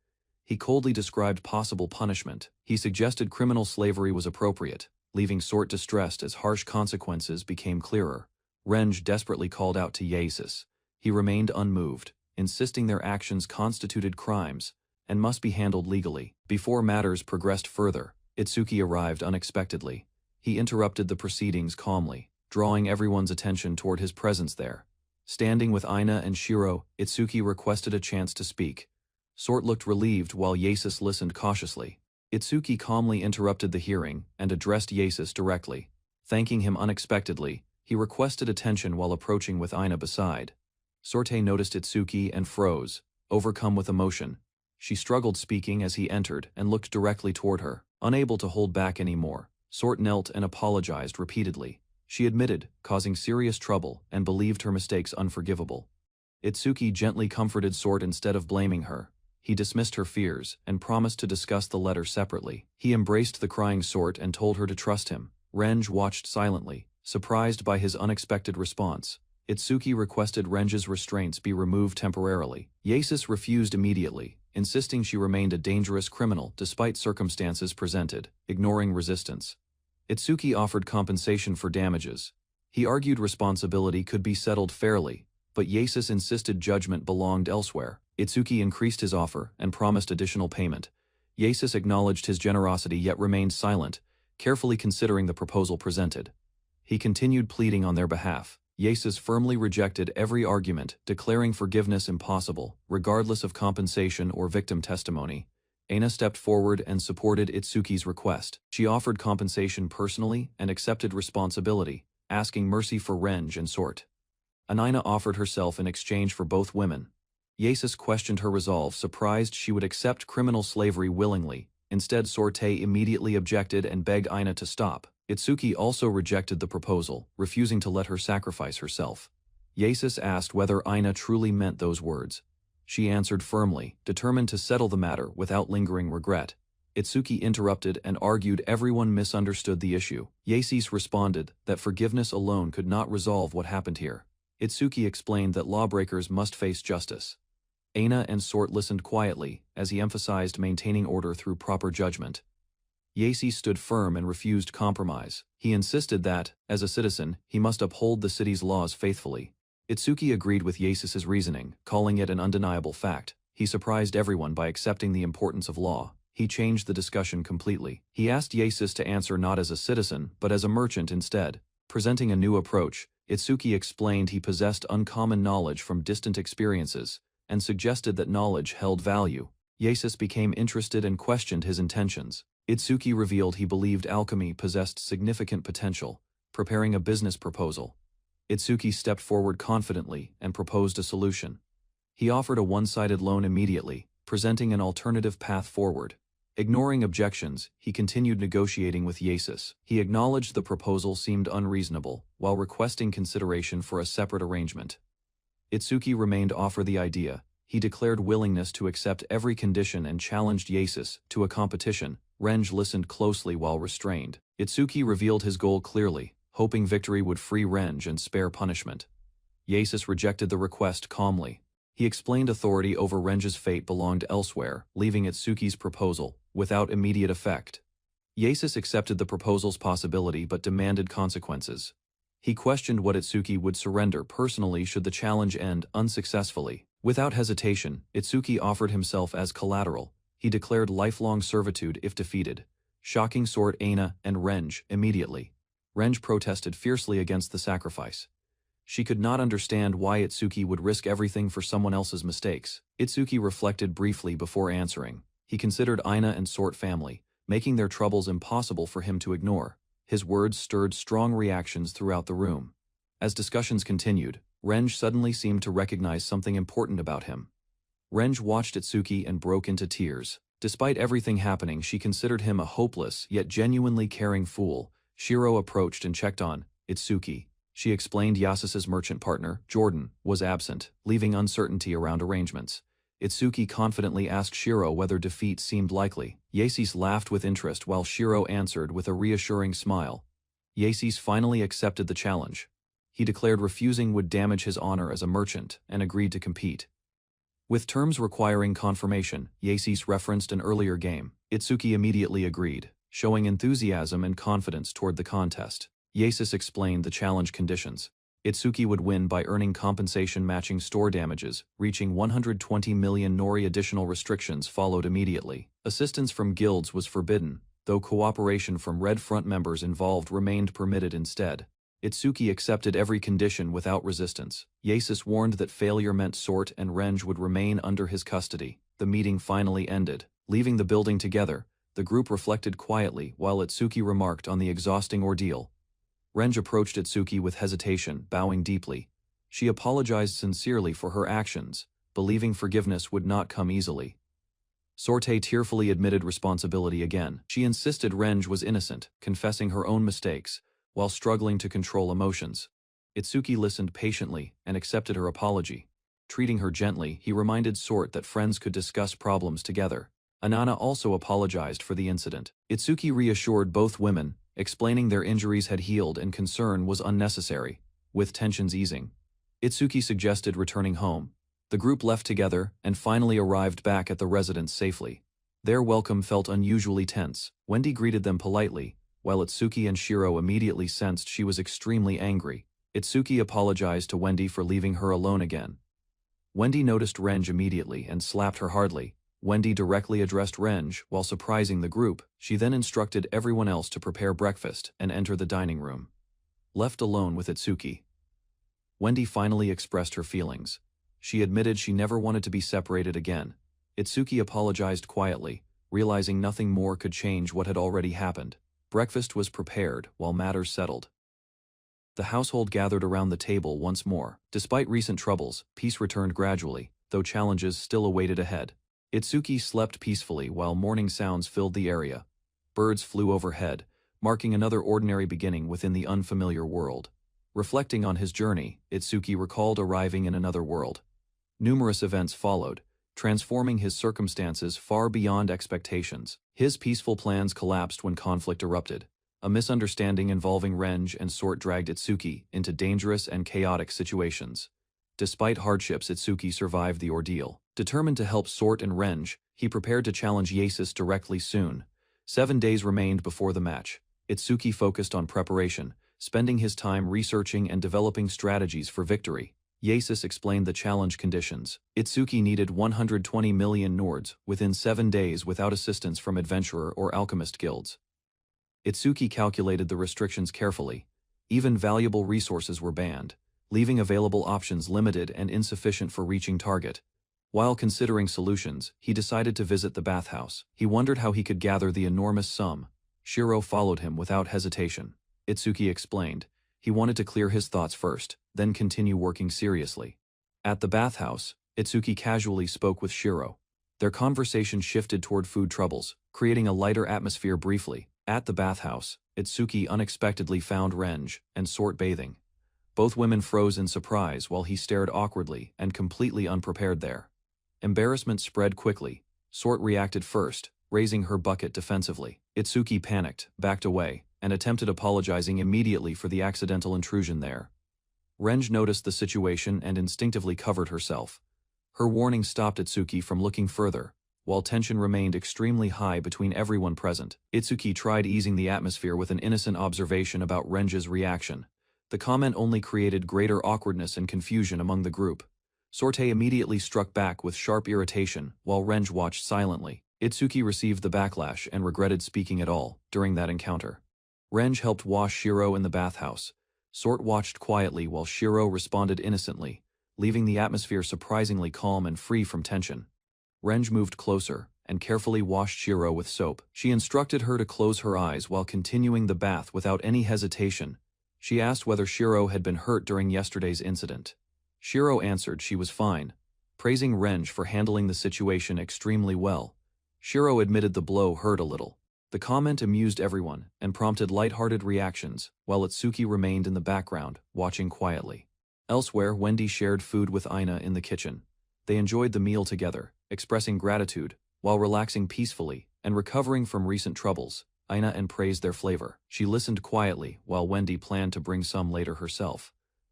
He coldly described possible punishment. He suggested criminal slavery was appropriate, leaving Sort distressed as harsh consequences became clearer. Renge desperately called out to Yasis. He remained unmoved, insisting their actions constituted crimes and must be handled legally. Before matters progressed further, Itsuki arrived unexpectedly. He interrupted the proceedings calmly, drawing everyone's attention toward his presence there. Standing with Aina and Shiro, Itsuki requested a chance to speak. Sort looked relieved while Yasis listened cautiously. Itsuki calmly interrupted the hearing and addressed Yasis directly. Thanking him unexpectedly, he requested attention while approaching with Aina beside. Sorte noticed Itsuki and froze, overcome with emotion. She struggled speaking as he entered and looked directly toward her. Unable to hold back anymore, Sort knelt and apologized repeatedly. She admitted causing serious trouble and believed her mistakes unforgivable. Itsuki gently comforted Sort instead of blaming her. He dismissed her fears and promised to discuss the letter separately. He embraced the crying Sort and told her to trust him. Renge watched silently, surprised by his unexpected response. Itsuki requested Renge's restraints be removed temporarily. Yasis refused immediately, insisting she remained a dangerous criminal despite circumstances presented, ignoring resistance. Itsuki offered compensation for damages. He argued responsibility could be settled fairly, but Yasis insisted judgment belonged elsewhere. Itsuki increased his offer and promised additional payment. Yasis acknowledged his generosity yet remained silent, carefully considering the proposal presented. He continued pleading on their behalf. Yasis firmly rejected every argument, declaring forgiveness impossible, regardless of compensation or victim testimony. Aina stepped forward and supported Itsuki's request. She offered compensation personally and accepted responsibility, asking mercy for Renge and Sort. Aina offered herself in exchange for both women. Yasis questioned her resolve, surprised she would accept criminal slavery willingly. Instead, Sorte immediately objected and begged Aina to stop. Itsuki also rejected the proposal, refusing to let her sacrifice herself. Yasis asked whether Aina truly meant those words. She answered firmly, determined to settle the matter without lingering regret. Itsuki interrupted and argued everyone misunderstood the issue. Yasis responded that forgiveness alone could not resolve what happened here. Itsuki explained that lawbreakers must face justice. Aina and Sort listened quietly, as he emphasized maintaining order through proper judgment. Yasis stood firm and refused compromise. He insisted that, as a citizen, he must uphold the city's laws faithfully. Itsuki agreed with Yasis's reasoning, calling it an undeniable fact. He surprised everyone by accepting the importance of law. He changed the discussion completely. He asked Yasis to answer not as a citizen, but as a merchant instead. Presenting a new approach, Itsuki explained he possessed uncommon knowledge from distant experiences, and suggested that knowledge held value. Yasis became interested and questioned his intentions. Itsuki revealed he believed alchemy possessed significant potential, preparing a business proposal. Itsuki stepped forward confidently and proposed a solution. He offered a one-sided loan immediately, presenting an alternative path forward. Ignoring objections, he continued negotiating with Yasis. He acknowledged the proposal seemed unreasonable, while requesting consideration for a separate arrangement. Itsuki remained offer the idea. He declared willingness to accept every condition and challenged Yasis to a competition. Renge listened closely while restrained. Itsuki revealed his goal clearly, hoping victory would free Renge and spare punishment. Yasis rejected the request calmly. He explained authority over Renge's fate belonged elsewhere, leaving Itsuki's proposal without immediate effect. Yasis accepted the proposal's possibility but demanded consequences. He questioned what Itsuki would surrender personally should the challenge end unsuccessfully. Without hesitation, Itsuki offered himself as collateral. He declared lifelong servitude if defeated, shocking Sort Aina and Renge immediately. Renge protested fiercely against the sacrifice. She could not understand why Itsuki would risk everything for someone else's mistakes. Itsuki reflected briefly before answering. He considered Aina and Sort family, making their troubles impossible for him to ignore. His words stirred strong reactions throughout the room. As discussions continued, Renge suddenly seemed to recognize something important about him. Renge watched Itsuki and broke into tears. Despite everything happening, she considered him a hopeless yet genuinely caring fool. Shiro approached and checked on Itsuki. She explained Yasis's merchant partner, Jordan, was absent, leaving uncertainty around arrangements. Itsuki confidently asked Shiro whether defeat seemed likely. Yasis laughed with interest while Shiro answered with a reassuring smile. Yasis finally accepted the challenge. He declared refusing would damage his honor as a merchant and agreed to compete. With terms requiring confirmation, Yasis referenced an earlier game. Itsuki immediately agreed, showing enthusiasm and confidence toward the contest. Yasis explained the challenge conditions. Itsuki would win by earning compensation matching store damages, reaching 120 million nori. Additional restrictions followed immediately. Assistance from guilds was forbidden, though cooperation from Red Front members involved remained permitted instead. Itsuki accepted every condition without resistance. Yasis warned that failure meant Sort and Renge would remain under his custody. The meeting finally ended. Leaving the building together, the group reflected quietly while Itsuki remarked on the exhausting ordeal. Renge approached Itsuki with hesitation, bowing deeply. She apologized sincerely for her actions, believing forgiveness would not come easily. Sorte tearfully admitted responsibility again. She insisted Renge was innocent, confessing her own mistakes, while struggling to control emotions. Itsuki listened patiently and accepted her apology. Treating her gently, he reminded Sort that friends could discuss problems together. Anana also apologized for the incident. Itsuki reassured both women, explaining their injuries had healed and concern was unnecessary. With tensions easing, Itsuki suggested returning home. The group left together and finally arrived back at the residence safely. Their welcome felt unusually tense. Wendy greeted them politely, while Itsuki and Shiro immediately sensed she was extremely angry. Itsuki apologized to Wendy for leaving her alone again. Wendy noticed Renj immediately and slapped her hardly. Wendy directly addressed Renj while surprising the group. She then instructed everyone else to prepare breakfast and enter the dining room. Left alone with Itsuki, Wendy finally expressed her feelings. She admitted she never wanted to be separated again. Itsuki apologized quietly, realizing nothing more could change what had already happened. Breakfast was prepared while matters settled. The household gathered around the table once more. Despite recent troubles, peace returned gradually, though challenges still awaited ahead. Itsuki slept peacefully while morning sounds filled the area. Birds flew overhead, marking another ordinary beginning within the unfamiliar world. Reflecting on his journey, Itsuki recalled arriving in another world. Numerous events followed, transforming his circumstances far beyond expectations. His peaceful plans collapsed when conflict erupted. A misunderstanding involving Renj and Sort dragged Itsuki into dangerous and chaotic situations. Despite hardships, Itsuki survived the ordeal. Determined to help Sort and Renj, he prepared to challenge Yasis directly soon. 7 days remained before the match. Itsuki focused on preparation, spending his time researching and developing strategies for victory. Yasis explained the challenge conditions. Itsuki needed 120 million Nords within 7 days without assistance from adventurer or alchemist guilds. Itsuki calculated the restrictions carefully. Even valuable resources were banned, leaving available options limited and insufficient for reaching target. While considering solutions, he decided to visit the bathhouse. He wondered how he could gather the enormous sum. Shiro followed him without hesitation. Itsuki explained. He wanted to clear his thoughts first, then continue working seriously. At the bathhouse, Itsuki casually spoke with Shiro. Their conversation shifted toward food troubles, creating a lighter atmosphere briefly. At the bathhouse, Itsuki unexpectedly found Renj and Sort bathing. Both women froze in surprise while he stared awkwardly and completely unprepared there. Embarrassment spread quickly. Sort reacted first, raising her bucket defensively. Itsuki panicked, backed away, and attempted apologizing immediately for the accidental intrusion there. Renj noticed the situation and instinctively covered herself. Her warning stopped Itsuki from looking further, while tension remained extremely high between everyone present. Itsuki tried easing the atmosphere with an innocent observation about Renj's reaction. The comment only created greater awkwardness and confusion among the group. Sorte immediately struck back with sharp irritation, while Renj watched silently. Itsuki received the backlash and regretted speaking at all during that encounter. Renj helped wash Shiro in the bathhouse. Sort watched quietly while Shiro responded innocently, leaving the atmosphere surprisingly calm and free from tension. Renj moved closer and carefully washed Shiro with soap. She instructed her to close her eyes while continuing the bath without any hesitation. She asked whether Shiro had been hurt during yesterday's incident. Shiro answered she was fine, praising Renj for handling the situation extremely well. Shiro admitted the blow hurt a little. The comment amused everyone and prompted light-hearted reactions, while Itsuki remained in the background, watching quietly. Elsewhere, Wendy shared food with Aina in the kitchen. They enjoyed the meal together, expressing gratitude, while relaxing peacefully and recovering from recent troubles. Aina praised their flavor. She listened quietly while Wendy planned to bring some later herself.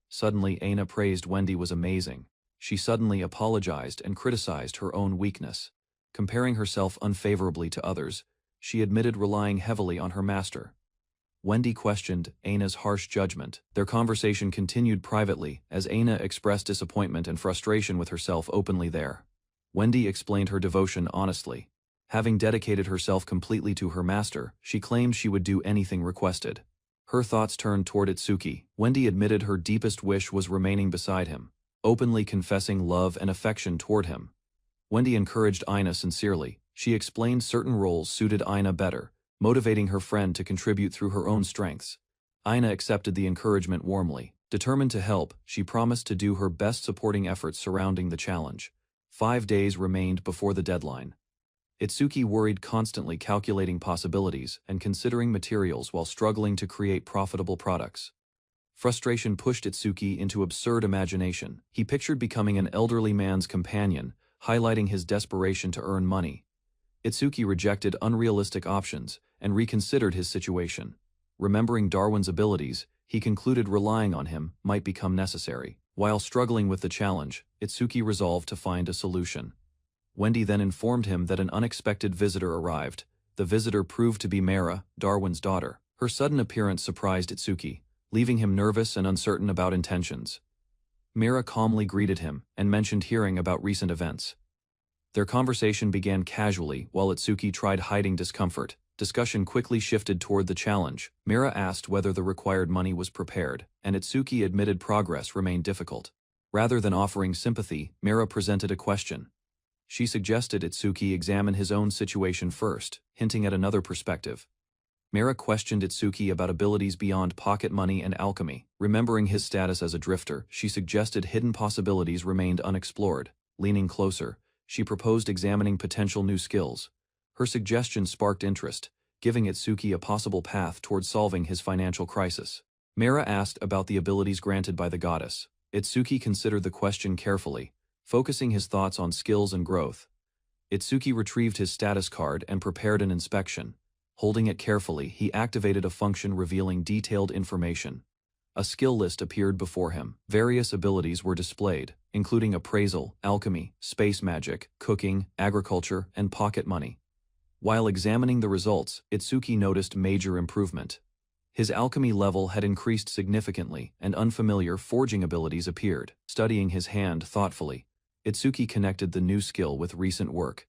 Suddenly, Aina praised Wendy was amazing. She suddenly apologized and criticized her own weakness. Comparing herself unfavorably to others, she admitted relying heavily on her master. Wendy questioned Aina's harsh judgment. Their conversation continued privately as Aina expressed disappointment and frustration with herself openly there. Wendy explained her devotion honestly. Having dedicated herself completely to her master, she claimed she would do anything requested. Her thoughts turned toward Itsuki. Wendy admitted her deepest wish was remaining beside him, openly confessing love and affection toward him. Wendy encouraged Aina sincerely. She explained certain roles suited Aina better, motivating her friend to contribute through her own strengths. Aina accepted the encouragement warmly. Determined to help, she promised to do her best supporting efforts surrounding the challenge. 5 days remained before the deadline. Itsuki worried constantly calculating possibilities and considering materials while struggling to create profitable products. Frustration pushed Itsuki into absurd imagination. He pictured becoming an elderly man's companion, highlighting his desperation to earn money. Itsuki rejected unrealistic options and reconsidered his situation. Remembering Darwin's abilities, he concluded relying on him might become necessary. While struggling with the challenge, Itsuki resolved to find a solution. Wendy then informed him that an unexpected visitor arrived. The visitor proved to be Mara, Darwin's daughter. Her sudden appearance surprised Itsuki, leaving him nervous and uncertain about intentions. Mara calmly greeted him and mentioned hearing about recent events. Their conversation began casually while Itsuki tried hiding discomfort. Discussion quickly shifted toward the challenge. Mara asked whether the required money was prepared, and Itsuki admitted progress remained difficult. Rather than offering sympathy, Mara presented a question. She suggested Itsuki examine his own situation first, hinting at another perspective. Mara questioned Itsuki about abilities beyond pocket money and alchemy. Remembering his status as a drifter, she suggested hidden possibilities remained unexplored. Leaning closer, she proposed examining potential new skills. Her suggestion sparked interest, giving Itsuki a possible path toward solving his financial crisis. Mara asked about the abilities granted by the goddess. Itsuki considered the question carefully, focusing his thoughts on skills and growth. Itsuki retrieved his status card and prepared an inspection. Holding it carefully, he activated a function revealing detailed information. A skill list appeared before him. Various abilities were displayed, including appraisal, alchemy, space magic, cooking, agriculture, and pocket money. While examining the results, Itsuki noticed major improvement. His alchemy level had increased significantly, and unfamiliar forging abilities appeared. Studying his hand thoughtfully, Itsuki connected the new skill with recent work.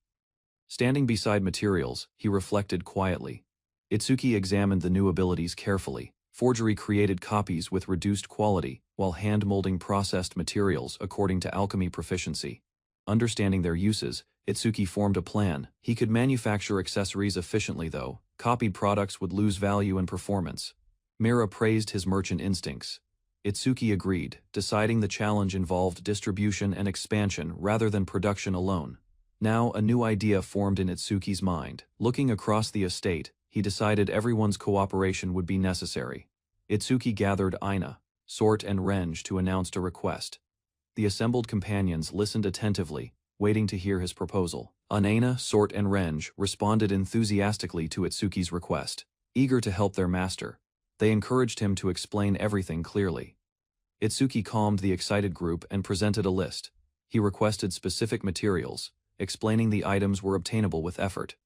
Standing beside materials, he reflected quietly. Itsuki examined the new abilities carefully. Forgery created copies with reduced quality, while hand-molding processed materials according to alchemy proficiency. Understanding their uses, Itsuki formed a plan. He could manufacture accessories efficiently though. Copied products would lose value and performance. Mira praised his merchant instincts. Itsuki agreed, deciding the challenge involved distribution and expansion rather than production alone. Now a new idea formed in Itsuki's mind. Looking across the estate, he decided everyone's cooperation would be necessary. Itsuki gathered Aina, Sort and Renge to announce a request. The assembled companions listened attentively, waiting to hear his proposal. Aina, Sort and Renge responded enthusiastically to Itsuki's request. Eager to help their master, they encouraged him to explain everything clearly. Itsuki calmed the excited group and presented a list. He requested specific materials, explaining the items were obtainable with effort.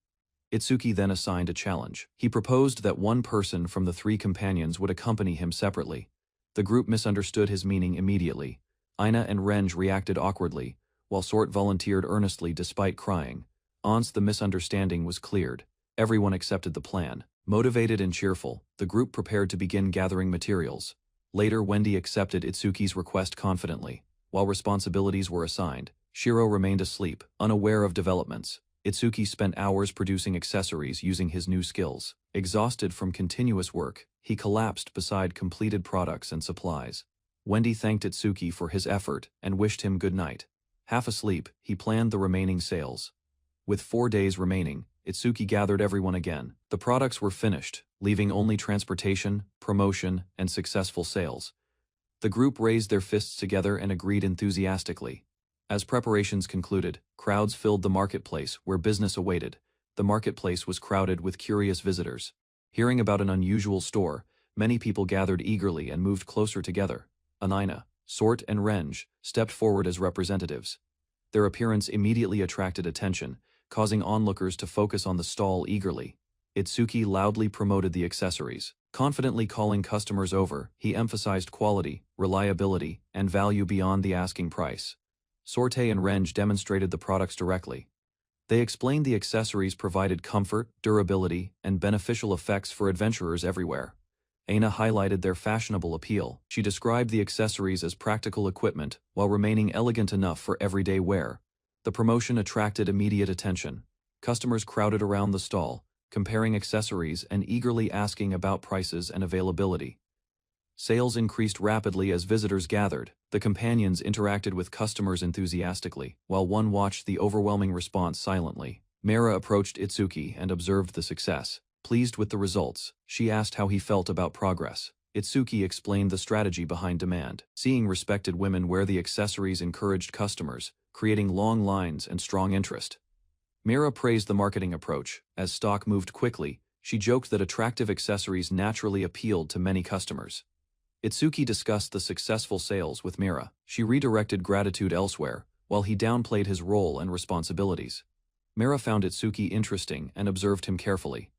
Itsuki then assigned a challenge. He proposed that one person from the three companions would accompany him separately. The group misunderstood his meaning immediately. Aina and Renge reacted awkwardly, while Sort volunteered earnestly despite crying. Once the misunderstanding was cleared, everyone accepted the plan. Motivated and cheerful, the group prepared to begin gathering materials. Later, Wendy accepted Itsuki's request confidently. While responsibilities were assigned, Shiro remained asleep, unaware of developments. Itsuki spent hours producing accessories using his new skills. Exhausted from continuous work, he collapsed beside completed products and supplies. Wendy thanked Itsuki for his effort and wished him good night. Half asleep, he planned the remaining sales. With 4 days remaining, Itsuki gathered everyone again. The products were finished, leaving only transportation, promotion, and successful sales. The group raised their fists together and agreed enthusiastically. As preparations concluded, crowds filled the marketplace where business awaited. The marketplace was crowded with curious visitors. Hearing about an unusual store, many people gathered eagerly and moved closer together. Aina, Sort and Renge stepped forward as representatives. Their appearance immediately attracted attention, causing onlookers to focus on the stall eagerly. Itsuki loudly promoted the accessories. Confidently calling customers over, he emphasized quality, reliability, and value beyond the asking price. Sorte and Renge demonstrated the products directly. They explained the accessories provided comfort, durability, and beneficial effects for adventurers everywhere. Aina highlighted their fashionable appeal. She described the accessories as practical equipment while remaining elegant enough for everyday wear. The promotion attracted immediate attention. Customers crowded around the stall, comparing accessories and eagerly asking about prices and availability. Sales increased rapidly as visitors gathered. The companions interacted with customers enthusiastically, while one watched the overwhelming response silently. Mara approached Itsuki and observed the success. Pleased with the results, she asked how he felt about progress. Itsuki explained the strategy behind demand. Seeing respected women wear the accessories encouraged customers, creating long lines and strong interest. Mira praised the marketing approach. As stock moved quickly, she joked that attractive accessories naturally appealed to many customers. Itsuki discussed the successful sales with Mira. She redirected gratitude elsewhere, while he downplayed his role and responsibilities. Mira found Itsuki interesting and observed him carefully.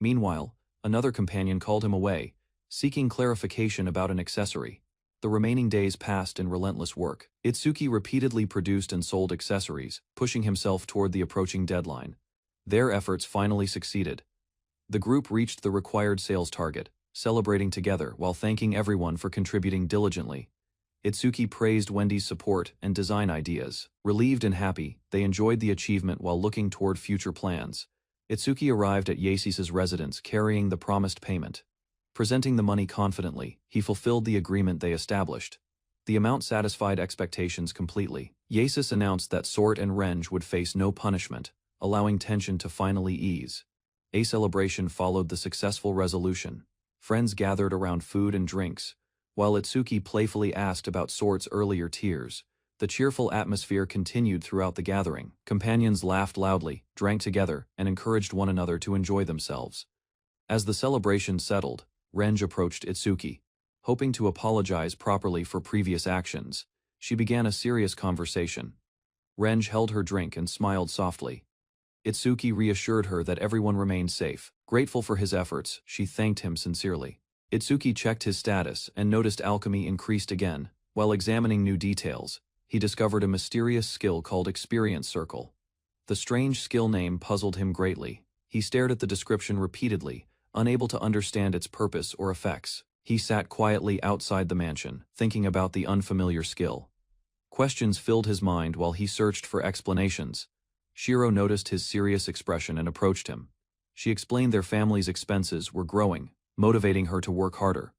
Meanwhile, another companion called him away, seeking clarification about an accessory. The remaining days passed in relentless work. Itsuki repeatedly produced and sold accessories, pushing himself toward the approaching deadline. Their efforts finally succeeded. The group reached the required sales target, celebrating together while thanking everyone for contributing diligently. Itsuki praised Wendy's support and design ideas. Relieved and happy, they enjoyed the achievement while looking toward future plans. Itsuki arrived at Yasis's residence carrying the promised payment. Presenting the money confidently, he fulfilled the agreement they established. The amount satisfied expectations completely. Yasis announced that Sort and Renge would face no punishment, allowing tension to finally ease. A celebration followed the successful resolution. Friends gathered around food and drinks. While Itsuki playfully asked about Sort's earlier tears, the cheerful atmosphere continued throughout the gathering. Companions laughed loudly, drank together, and encouraged one another to enjoy themselves. As the celebration settled, Renge approached Itsuki. Hoping to apologize properly for previous actions, she began a serious conversation. Renge held her drink and smiled softly. Itsuki reassured her that everyone remained safe. Grateful for his efforts, she thanked him sincerely. Itsuki checked his status and noticed alchemy increased again. While examining new details, he discovered a mysterious skill called Experience Circle. The strange skill name puzzled him greatly. He stared at the description repeatedly, unable to understand its purpose or effects. He sat quietly outside the mansion, thinking about the unfamiliar skill. Questions filled his mind while he searched for explanations. Shiro noticed his serious expression and approached him. She explained their family's expenses were growing, motivating her to work harder.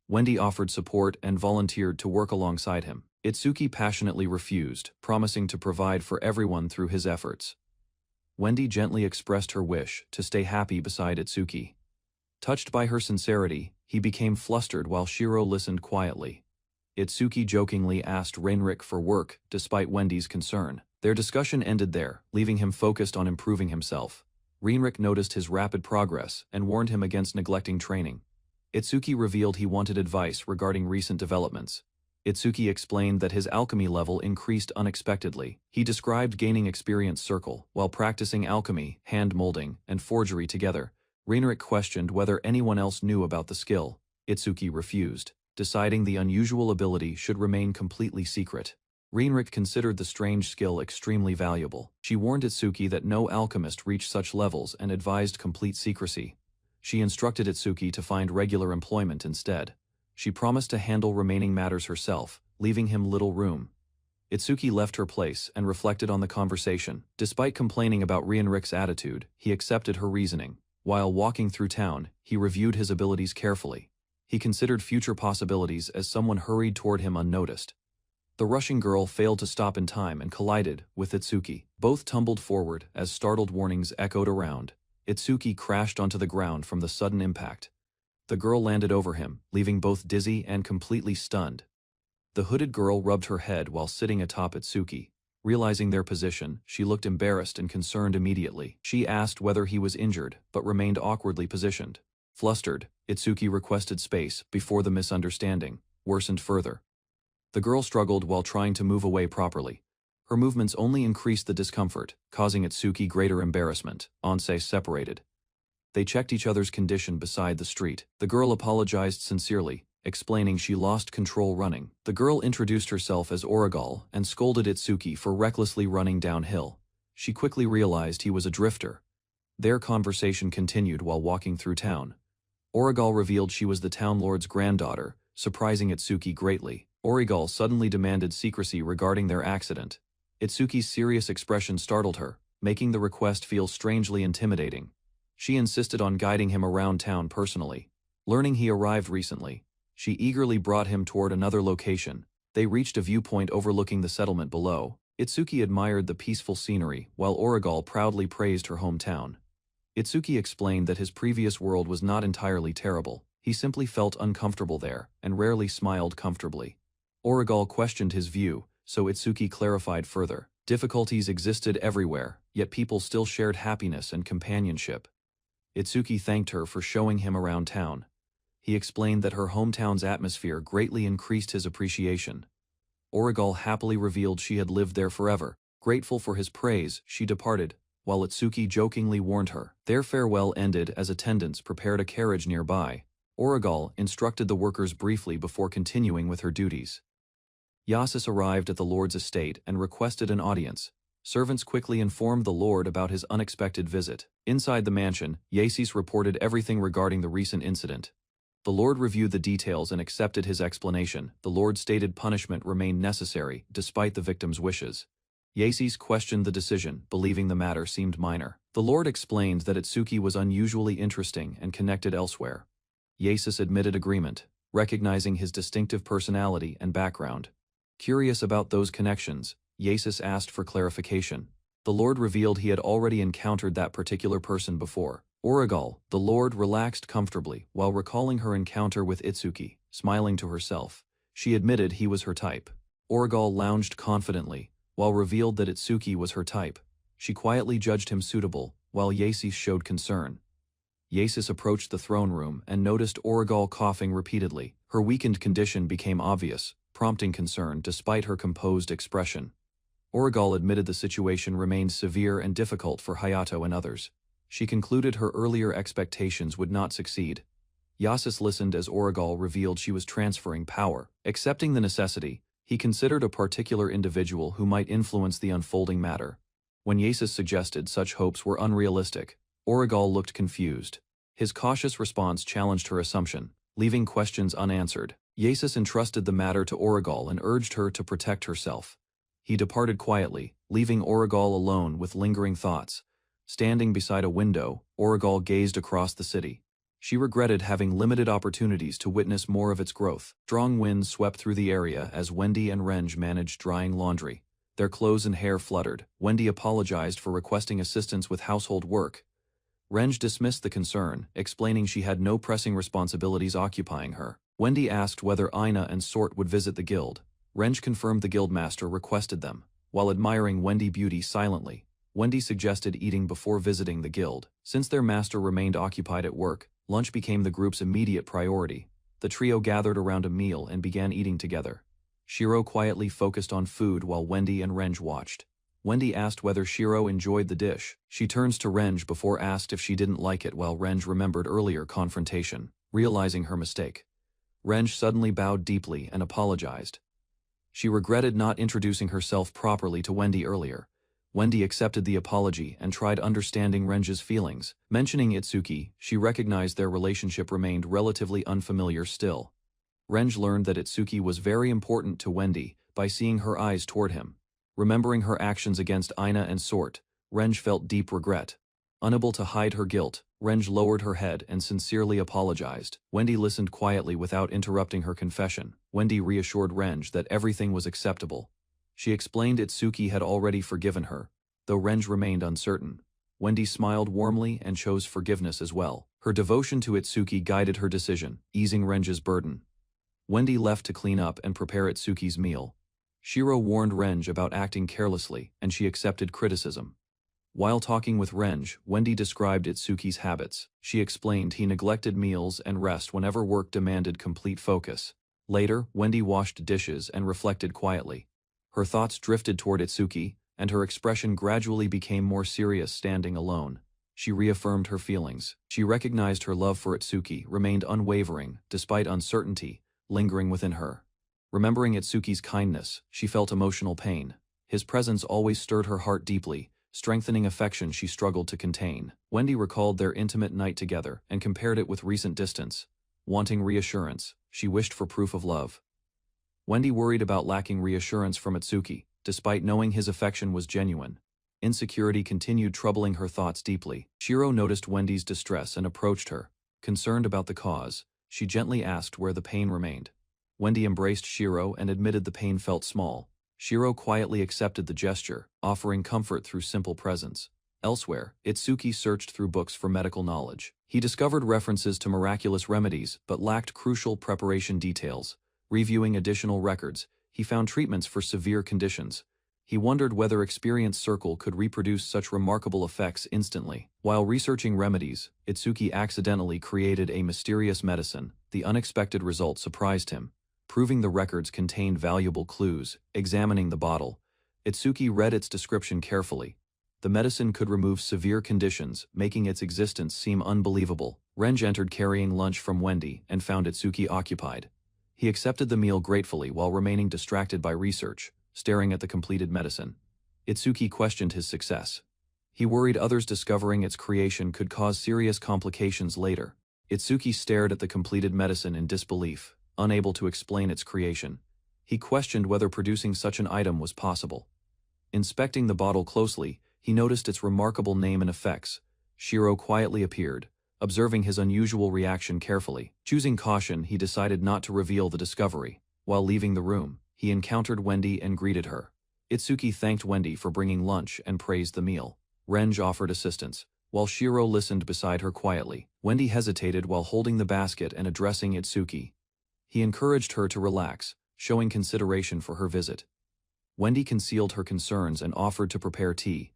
Wendy offered support and volunteered to work alongside him. Itsuki passionately refused, promising to provide for everyone through his efforts. Wendy gently expressed her wish to stay happy beside Itsuki. Touched by her sincerity, he became flustered while Shiro listened quietly. Itsuki jokingly asked Reinrik for work, despite Wendy's concern. Their discussion ended there, leaving him focused on improving himself. Reinrik noticed his rapid progress and warned him against neglecting training. Itsuki revealed he wanted advice regarding recent developments. Itsuki explained that his alchemy level increased unexpectedly. He described gaining Experience Circle while practicing alchemy, hand molding, and forgery together. Reinrik questioned whether anyone else knew about the skill. Itsuki refused, deciding the unusual ability should remain completely secret. Reinrik considered the strange skill extremely valuable. She warned Itsuki that no alchemist reached such levels and advised complete secrecy. She instructed Itsuki to find regular employment instead. She promised to handle remaining matters herself, leaving him little room. Itsuki left her place and reflected on the conversation. Despite complaining about Reinrik's attitude, he accepted her reasoning. While walking through town, he reviewed his abilities carefully. He considered future possibilities as someone hurried toward him unnoticed. The rushing girl failed to stop in time and collided with Itsuki. Both tumbled forward as startled warnings echoed around. Itsuki crashed onto the ground from the sudden impact. The girl landed over him, leaving both dizzy and completely stunned. The hooded girl rubbed her head while sitting atop Itsuki. Realizing their position, she looked embarrassed and concerned immediately. She asked whether he was injured, but remained awkwardly positioned. Flustered, Itsuki requested space before the misunderstanding worsened further. The girl struggled while trying to move away properly. Her movements only increased the discomfort, causing Itsuki greater embarrassment. Ansei separated. They checked each other's condition beside the street. The girl apologized sincerely, explaining she lost control running. The girl introduced herself as Origal and scolded Itsuki for recklessly running downhill. She quickly realized he was a drifter. Their conversation continued while walking through town. Origal revealed she was the town lord's granddaughter, surprising Itsuki greatly. Origal suddenly demanded secrecy regarding their accident. Itsuki's serious expression startled her, making the request feel strangely intimidating. She insisted on guiding him around town personally. Learning he arrived recently, she eagerly brought him toward another location. They reached a viewpoint overlooking the settlement below. Itsuki admired the peaceful scenery, while Origal proudly praised her hometown. Itsuki explained that his previous world was not entirely terrible. He simply felt uncomfortable there, and rarely smiled comfortably. Origal questioned his view, so Itsuki clarified further. Difficulties existed everywhere, yet people still shared happiness and companionship. Itsuki thanked her for showing him around town. He explained that her hometown's atmosphere greatly increased his appreciation. Origal happily revealed she had lived there forever. Grateful for his praise, she departed, while Itsuki jokingly warned her. Their farewell ended as attendants prepared a carriage nearby. Origal instructed the workers briefly before continuing with her duties. Yasis arrived at the lord's estate and requested an audience. Servants quickly informed the lord about his unexpected visit. Inside the mansion, Yasis reported everything regarding the recent incident. The lord reviewed the details and accepted his explanation. The lord stated punishment remained necessary, despite the victim's wishes. Yasis questioned the decision, believing the matter seemed minor. The lord explained that Itsuki was unusually interesting and connected elsewhere. Yasis admitted agreement, recognizing his distinctive personality and background. Curious about those connections, Yasis asked for clarification. The lord revealed he had already encountered that particular person before. Origal, the lord, relaxed comfortably while recalling her encounter with Itsuki, smiling to herself. She admitted he was her type. Origal lounged confidently, while revealed that Itsuki was her type. She quietly judged him suitable, while Yasis showed concern. Yasis approached the throne room and noticed Origal coughing repeatedly. Her weakened condition became obvious, prompting concern despite her composed expression. Origal admitted the situation remained severe and difficult for Hayato and others. She concluded her earlier expectations would not succeed. Yasis listened as Origal revealed she was transferring power. Accepting the necessity, he considered a particular individual who might influence the unfolding matter. When Yasis suggested such hopes were unrealistic, Origal looked confused. His cautious response challenged her assumption, leaving questions unanswered. Yasis entrusted the matter to Origal and urged her to protect herself. He departed quietly, leaving Origal alone with lingering thoughts. Standing beside a window, Origal gazed across the city. She regretted having limited opportunities to witness more of its growth. Strong winds swept through the area as Wendy and Renge managed drying laundry. Their clothes and hair fluttered. Wendy apologized for requesting assistance with household work. Renge dismissed the concern, explaining she had no pressing responsibilities occupying her. Wendy asked whether Ina and Sort would visit the guild. Renge confirmed the guildmaster requested them. While admiring Wendy's beauty silently, Wendy suggested eating before visiting the guild. Since their master remained occupied at work, lunch became the group's immediate priority. The trio gathered around a meal and began eating together. Shiro quietly focused on food while Wendy and Renge watched. Wendy asked whether Shiro enjoyed the dish. She turns to Renge before asked if she didn't like it while Renge remembered earlier confrontation, realizing her mistake. Renge suddenly bowed deeply and apologized. She regretted not introducing herself properly to Wendy earlier. Wendy accepted the apology and tried understanding Renge's feelings. Mentioning Itsuki, she recognized their relationship remained relatively unfamiliar still. Renge learned that Itsuki was very important to Wendy by seeing her eyes toward him. Remembering her actions against Ina and Sort, Renge felt deep regret. Unable to hide her guilt, Renge lowered her head and sincerely apologized. Wendy listened quietly without interrupting her confession. Wendy reassured Renge that everything was acceptable. She explained Itsuki had already forgiven her, though Renge remained uncertain. Wendy smiled warmly and chose forgiveness as well. Her devotion to Itsuki guided her decision, easing Renge's burden. Wendy left to clean up and prepare Itsuki's meal. Shiro warned Renge about acting carelessly, and she accepted criticism. While talking with Renge, Wendy described Itsuki's habits. She explained he neglected meals and rest whenever work demanded complete focus. Later, Wendy washed dishes and reflected quietly. Her thoughts drifted toward Itsuki, and her expression gradually became more serious standing alone. She reaffirmed her feelings. She recognized her love for Itsuki remained unwavering, despite uncertainty lingering within her. Remembering Itsuki's kindness, she felt emotional pain. His presence always stirred her heart deeply, strengthening affection she struggled to contain. Wendy recalled their intimate night together and compared it with recent distance. Wanting reassurance, she wished for proof of love. Wendy worried about lacking reassurance from Itsuki, despite knowing his affection was genuine. Insecurity continued troubling her thoughts deeply. Shiro noticed Wendy's distress and approached her. Concerned about the cause, she gently asked where the pain remained. Wendy embraced Shiro and admitted the pain felt small. Shiro quietly accepted the gesture, offering comfort through simple presence. Elsewhere, Itsuki searched through books for medical knowledge. He discovered references to miraculous remedies but lacked crucial preparation details. Reviewing additional records, he found treatments for severe conditions. He wondered whether Experience Circle could reproduce such remarkable effects instantly. While researching remedies, Itsuki accidentally created a mysterious medicine. The unexpected result surprised him, proving the records contained valuable clues. Examining the bottle, Itsuki read its description carefully. The medicine could remove severe conditions, making its existence seem unbelievable. Renj entered carrying lunch from Wendy and found Itsuki occupied. He accepted the meal gratefully while remaining distracted by research, staring at the completed medicine. Itsuki questioned his success. He worried others discovering its creation could cause serious complications later. Itsuki stared at the completed medicine in disbelief, unable to explain its creation. He questioned whether producing such an item was possible. Inspecting the bottle closely, he noticed its remarkable name and effects. Shiro quietly appeared, observing his unusual reaction carefully. Choosing caution, he decided not to reveal the discovery. While leaving the room, he encountered Wendy and greeted her. Itsuki thanked Wendy for bringing lunch and praised the meal. Renj offered assistance, while Shiro listened beside her quietly. Wendy hesitated while holding the basket and addressing Itsuki. He encouraged her to relax, showing consideration for her visit. Wendy concealed her concerns and offered to prepare tea.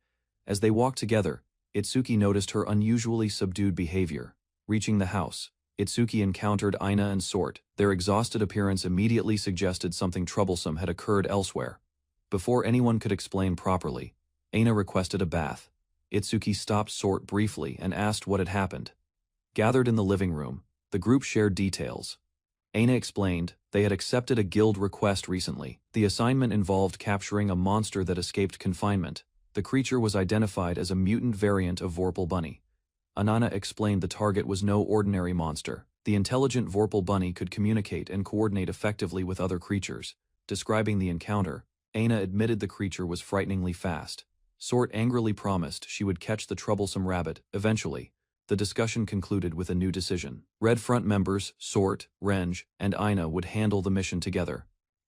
As they walked together, Itsuki noticed her unusually subdued behavior. Reaching the house, Itsuki encountered Aina and Sort. Their exhausted appearance immediately suggested something troublesome had occurred elsewhere. Before anyone could explain properly, Aina requested a bath. Itsuki stopped Sort briefly and asked what had happened. Gathered in the living room, the group shared details. Aina explained they had accepted a guild request recently. The assignment involved capturing a monster that escaped confinement. The creature was identified as a mutant variant of Vorpal Bunny. Anana explained the target was no ordinary monster. The intelligent Vorpal Bunny could communicate and coordinate effectively with other creatures. Describing the encounter, Aina admitted the creature was frighteningly fast. Sort angrily promised she would catch the troublesome rabbit. Eventually, the discussion concluded with a new decision. Red Front members, Sort, Renj, and Aina would handle the mission together.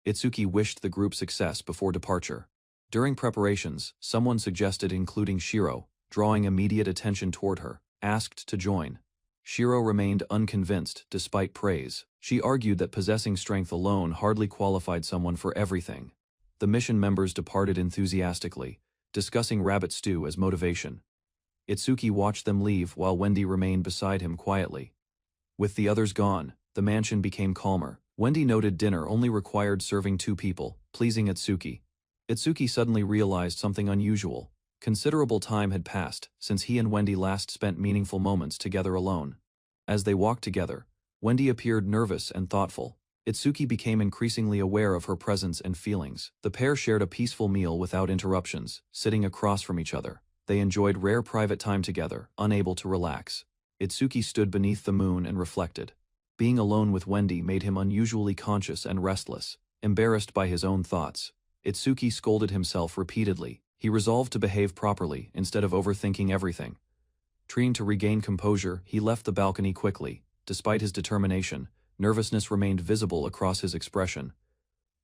Itsuki wished the group success before departure. During preparations, someone suggested including Shiro, drawing immediate attention toward her, asked to join. Shiro remained unconvinced despite praise. She argued that possessing strength alone hardly qualified someone for everything. The mission members departed enthusiastically, discussing rabbit stew as motivation. Itsuki watched them leave while Wendy remained beside him quietly. With the others gone, the mansion became calmer. Wendy noted dinner only required serving 2 people, pleasing Itsuki. Itsuki suddenly realized something unusual. Considerable time had passed since he and Wendy last spent meaningful moments together alone. As they walked together, Wendy appeared nervous and thoughtful. Itsuki became increasingly aware of her presence and feelings. The pair shared a peaceful meal without interruptions, sitting across from each other. They enjoyed rare private time together, unable to relax. Itsuki stood beneath the moon and reflected. Being alone with Wendy made him unusually conscious and restless. Embarrassed by his own thoughts, Itsuki scolded himself repeatedly. He resolved to behave properly instead of overthinking everything. Trying to regain composure, he left the balcony quickly. Despite his determination, nervousness remained visible across his expression.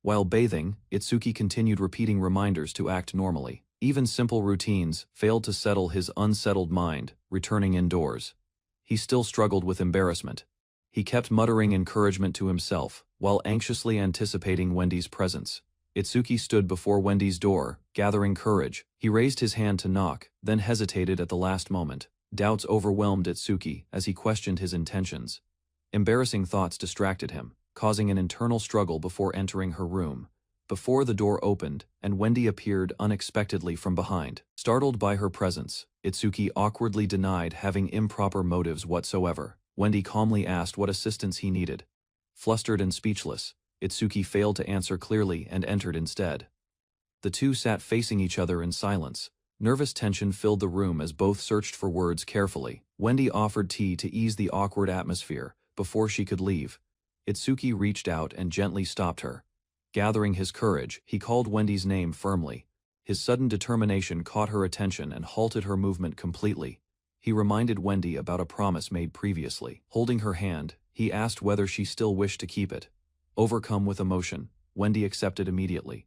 While bathing, Itsuki continued repeating reminders to act normally. Even simple routines failed to settle his unsettled mind. Returning indoors, he still struggled with embarrassment. He kept muttering encouragement to himself, while anxiously anticipating Wendy's presence. Itsuki stood before Wendy's door, gathering courage. He raised his hand to knock, then hesitated at the last moment. Doubts overwhelmed Itsuki as he questioned his intentions. Embarrassing thoughts distracted him, causing an internal struggle before entering her room. Before the door opened, and Wendy appeared unexpectedly from behind. Startled by her presence, Itsuki awkwardly denied having improper motives whatsoever. Wendy calmly asked what assistance he needed. Flustered and speechless, Itsuki failed to answer clearly and entered instead. The two sat facing each other in silence. Nervous tension filled the room as both searched for words carefully. Wendy offered tea to ease the awkward atmosphere. Before she could leave, Itsuki reached out and gently stopped her. Gathering his courage, he called Wendy's name firmly. His sudden determination caught her attention and halted her movement completely. He reminded Wendy about a promise made previously. Holding her hand, he asked whether she still wished to keep it. Overcome with emotion, Wendy accepted immediately.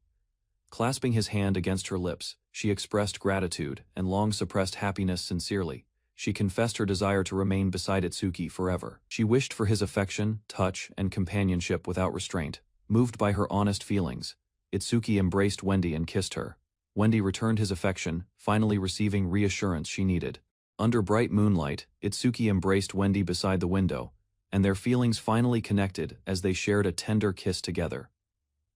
Clasping his hand against her lips, she expressed gratitude and long-suppressed happiness sincerely. She confessed her desire to remain beside Itsuki forever. She wished for his affection, touch, and companionship without restraint. Moved by her honest feelings, Itsuki embraced Wendy and kissed her. Wendy returned his affection, finally receiving reassurance she needed. Under bright moonlight, Itsuki embraced Wendy beside the window, and their feelings finally connected as they shared a tender kiss together.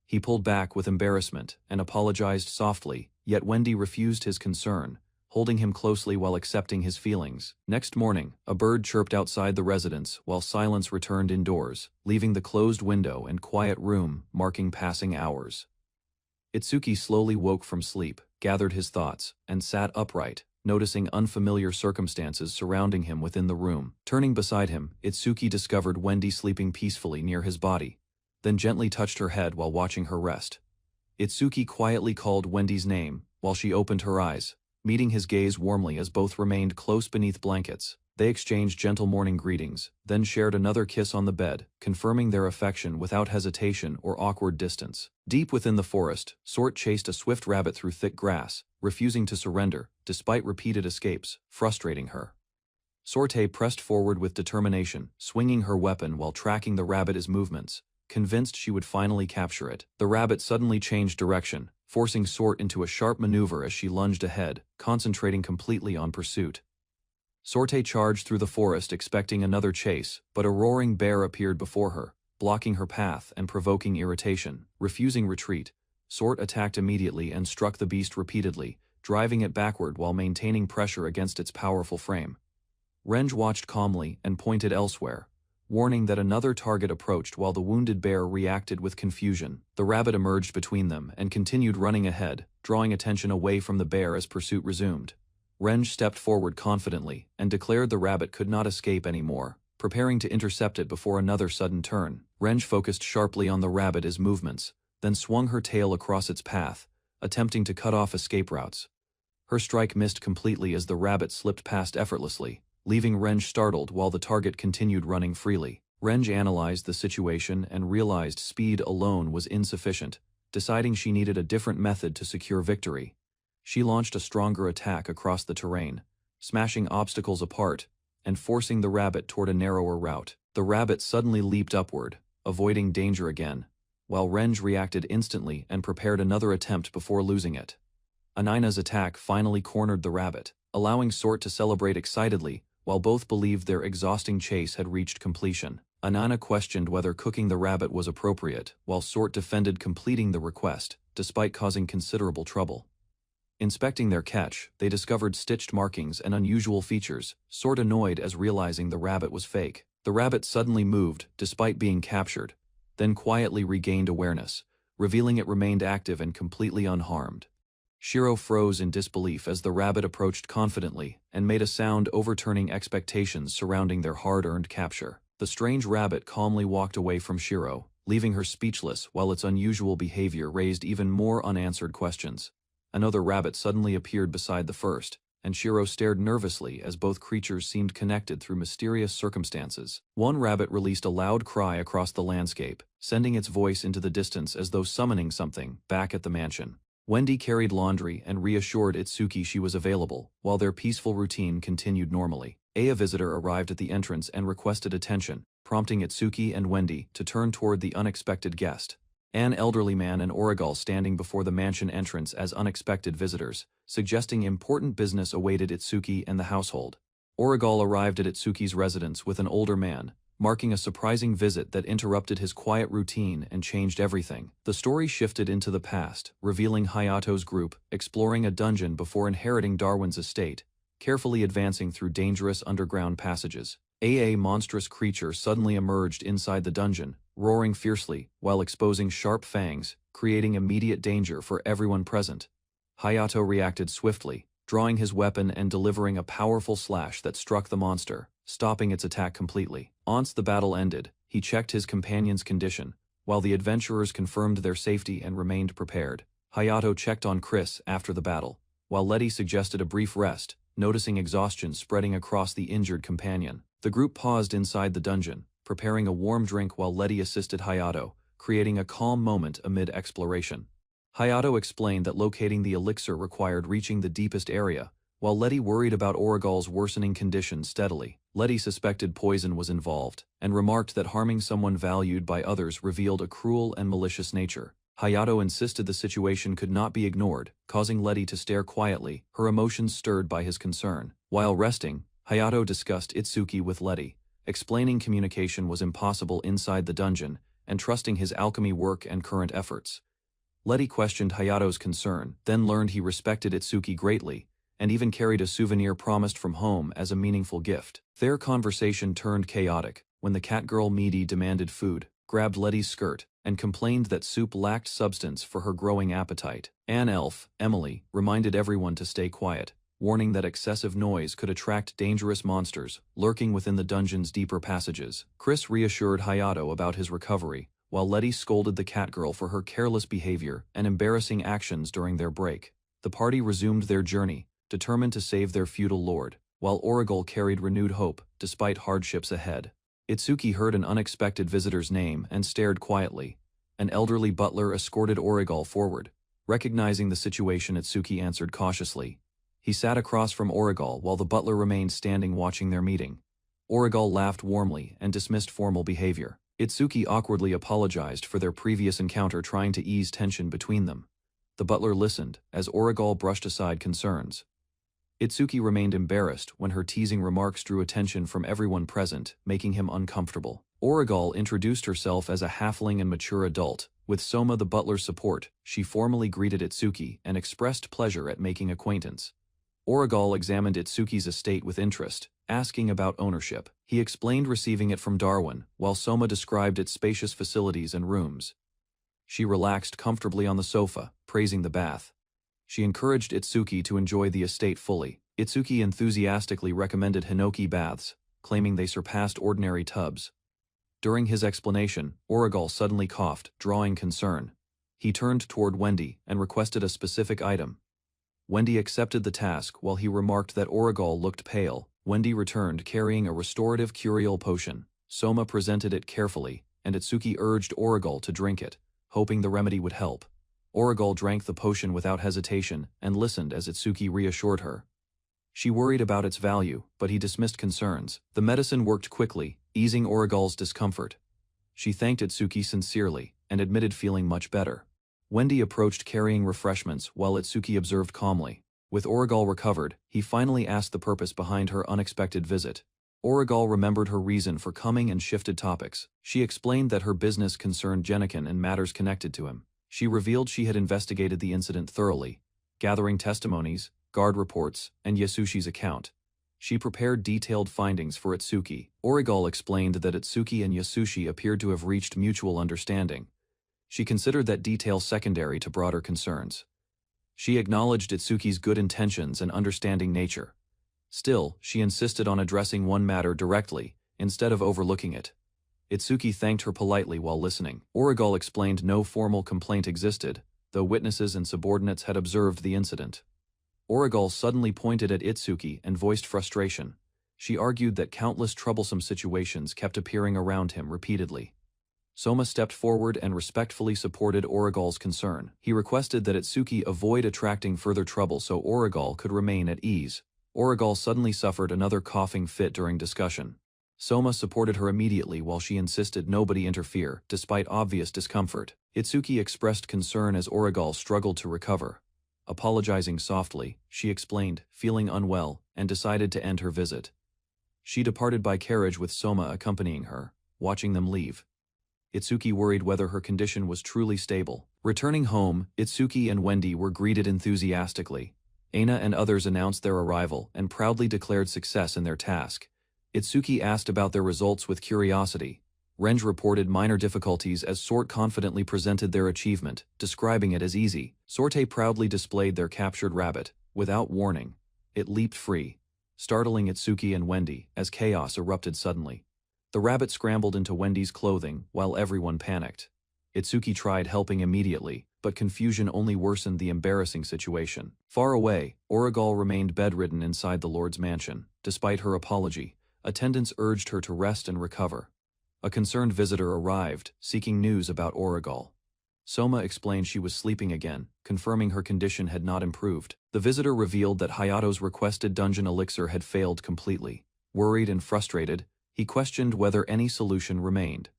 He pulled back with embarrassment and apologized softly, yet Wendy refused his concern, holding him closely while accepting his feelings. Next morning, a bird chirped outside the residence while silence returned indoors, leaving the closed window and quiet room marking passing hours. Itsuki slowly woke from sleep, gathered his thoughts, and sat upright, noticing unfamiliar circumstances surrounding him within the room. Turning beside him, Itsuki discovered Wendy sleeping peacefully near his body, then gently touched her head while watching her rest. Itsuki quietly called Wendy's name while she opened her eyes, meeting his gaze warmly as both remained close beneath blankets. They exchanged gentle morning greetings, then shared another kiss on the bed, confirming their affection without hesitation or awkward distance. Deep within the forest, Sort chased a swift rabbit through thick grass, refusing to surrender, despite repeated escapes, frustrating her. Sorte pressed forward with determination, swinging her weapon while tracking the rabbit's movements, convinced she would finally capture it. The rabbit suddenly changed direction, forcing Sort into a sharp maneuver as she lunged ahead, concentrating completely on pursuit. Sorte charged through the forest expecting another chase, but a roaring bear appeared before her, blocking her path and provoking irritation. Refusing retreat, Sort attacked immediately and struck the beast repeatedly, driving it backward while maintaining pressure against its powerful frame. Renge watched calmly and pointed elsewhere, warning that another target approached while the wounded bear reacted with confusion. The rabbit emerged between them and continued running ahead, drawing attention away from the bear as pursuit resumed. Renge stepped forward confidently and declared the rabbit could not escape anymore, preparing to intercept it before another sudden turn. Renge focused sharply on the rabbit's movements, then swung her tail across its path, attempting to cut off escape routes. Her strike missed completely as the rabbit slipped past effortlessly, leaving Renge startled while the target continued running freely. Renge analyzed the situation and realized speed alone was insufficient, deciding she needed a different method to secure victory. She launched a stronger attack across the terrain, smashing obstacles apart and forcing the rabbit toward a narrower route. The rabbit suddenly leaped upward, avoiding danger again, while Renge reacted instantly and prepared another attempt before losing it. Anina's attack finally cornered the rabbit, allowing Sort to celebrate excitedly while both believed their exhausting chase had reached completion. Anina questioned whether cooking the rabbit was appropriate, while Sort defended completing the request, despite causing considerable trouble. Inspecting their catch, they discovered stitched markings and unusual features, Sort annoyed as realizing the rabbit was fake. The rabbit suddenly moved, despite being captured, then quietly regained awareness, revealing it remained active and completely unharmed. Shiro froze in disbelief as the rabbit approached confidently and made a sound overturning expectations surrounding their hard-earned capture. The strange rabbit calmly walked away from Shiro, leaving her speechless while its unusual behavior raised even more unanswered questions. Another rabbit suddenly appeared beside the first, and Shiro stared nervously as both creatures seemed connected through mysterious circumstances. One rabbit released a loud cry across the landscape, sending its voice into the distance as though summoning something back at the mansion. Wendy carried laundry and reassured Itsuki she was available, while their peaceful routine continued normally. A visitor arrived at the entrance and requested attention, prompting Itsuki and Wendy to turn toward the unexpected guest. An elderly man and Origal standing before the mansion entrance as unexpected visitors, suggesting important business awaited Itsuki and the household. Origal arrived at Itsuki's residence with an older man, marking a surprising visit that interrupted his quiet routine and changed everything. The story shifted into the past, revealing Hayato's group exploring a dungeon before inheriting Darwin's estate, carefully advancing through dangerous underground passages. A monstrous creature suddenly emerged inside the dungeon, roaring fiercely while exposing sharp fangs, creating immediate danger for everyone present. Hayato reacted swiftly, drawing his weapon and delivering a powerful slash that struck the monster, stopping its attack completely. Once the battle ended, he checked his companion's condition, while the adventurers confirmed their safety and remained prepared. Hayato checked on Chris after the battle, while Letty suggested a brief rest, noticing exhaustion spreading across the injured companion. The group paused inside the dungeon, preparing a warm drink while Letty assisted Hayato, creating a calm moment amid exploration. Hayato explained that locating the elixir required reaching the deepest area, while Letty worried about Origal's worsening condition steadily. Letty suspected poison was involved, and remarked that harming someone valued by others revealed a cruel and malicious nature. Hayato insisted the situation could not be ignored, causing Letty to stare quietly, her emotions stirred by his concern. While resting, Hayato discussed Itsuki with Letty, explaining communication was impossible inside the dungeon, and trusting his alchemy work and current efforts. Letty questioned Hayato's concern, then learned he respected Itsuki greatly, and even carried a souvenir promised from home as a meaningful gift. Their conversation turned chaotic when the catgirl Meaty demanded food, grabbed Letty's skirt, and complained that soup lacked substance for her growing appetite. An elf, Emily, reminded everyone to stay quiet, warning that excessive noise could attract dangerous monsters lurking within the dungeon's deeper passages. Chris reassured Hayato about his recovery, while Letty scolded the catgirl for her careless behavior and embarrassing actions during their break. The party resumed their journey, determined to save their feudal lord, while Origal carried renewed hope despite hardships ahead. Itsuki heard an unexpected visitor's name and stared quietly. An elderly butler escorted Origal forward. Recognizing the situation, Itsuki answered cautiously. He sat across from Origal while the butler remained standing watching their meeting. Origal laughed warmly and dismissed formal behavior. Itsuki awkwardly apologized for their previous encounter, trying to ease tension between them. The butler listened as Origal brushed aside concerns. Itsuki remained embarrassed when her teasing remarks drew attention from everyone present, making him uncomfortable. Origal introduced herself as a halfling and mature adult. With Soma the butler's support, she formally greeted Itsuki and expressed pleasure at making acquaintance. Origal examined Itsuki's estate with interest, asking about ownership. He explained receiving it from Darwin, while Soma described its spacious facilities and rooms. She relaxed comfortably on the sofa, praising the bath. She encouraged Itsuki to enjoy the estate fully. Itsuki enthusiastically recommended Hinoki baths, claiming they surpassed ordinary tubs. During his explanation, Origal suddenly coughed, drawing concern. He turned toward Wendy and requested a specific item. Wendy accepted the task while he remarked that Origal looked pale. Wendy returned carrying a restorative curial potion. Soma presented it carefully, and Itsuki urged Origal to drink it, hoping the remedy would help. Origal drank the potion without hesitation and listened as Itsuki reassured her. She worried about its value, but he dismissed concerns. The medicine worked quickly, easing Origal's discomfort. She thanked Itsuki sincerely and admitted feeling much better. Wendy approached carrying refreshments while Itsuki observed calmly. With Origal recovered, he finally asked the purpose behind her unexpected visit. Origal remembered her reason for coming and shifted topics. She explained that her business concerned Genikin and matters connected to him. She revealed she had investigated the incident thoroughly, gathering testimonies, guard reports, and Yasushi's account. She prepared detailed findings for Itsuki. Origal explained that Itsuki and Yasushi appeared to have reached mutual understanding. She considered that detail secondary to broader concerns. She acknowledged Itsuki's good intentions and understanding nature. Still, she insisted on addressing one matter directly, instead of overlooking it. Itsuki thanked her politely while listening. Origal explained no formal complaint existed, though witnesses and subordinates had observed the incident. Origal suddenly pointed at Itsuki and voiced frustration. She argued that countless troublesome situations kept appearing around him repeatedly. Soma stepped forward and respectfully supported Origal's concern. He requested that Itsuki avoid attracting further trouble so Origal could remain at ease. Origal suddenly suffered another coughing fit during discussion. Soma supported her immediately while she insisted nobody interfere, despite obvious discomfort. Itsuki expressed concern as Origal struggled to recover. Apologizing softly, she explained, feeling unwell, and decided to end her visit. She departed by carriage with Soma accompanying her, watching them leave. Itsuki worried whether her condition was truly stable. Returning home, Itsuki and Wendy were greeted enthusiastically. Aina and others announced their arrival and proudly declared success in their task. Itsuki asked about their results with curiosity. Renj reported minor difficulties as Sort confidently presented their achievement, describing it as easy. Sorte proudly displayed their captured rabbit. Without warning, it leaped free, startling Itsuki and Wendy as chaos erupted suddenly. The rabbit scrambled into Wendy's clothing while everyone panicked. Itsuki tried helping immediately, but confusion only worsened the embarrassing situation. Far away, Origal remained bedridden inside the Lord's mansion. Despite her apology, attendants urged her to rest and recover. A concerned visitor arrived, seeking news about Origal. Soma explained she was sleeping again, confirming her condition had not improved. The visitor revealed that Hayato's requested dungeon elixir had failed completely. Worried and frustrated, he questioned whether any solution remained.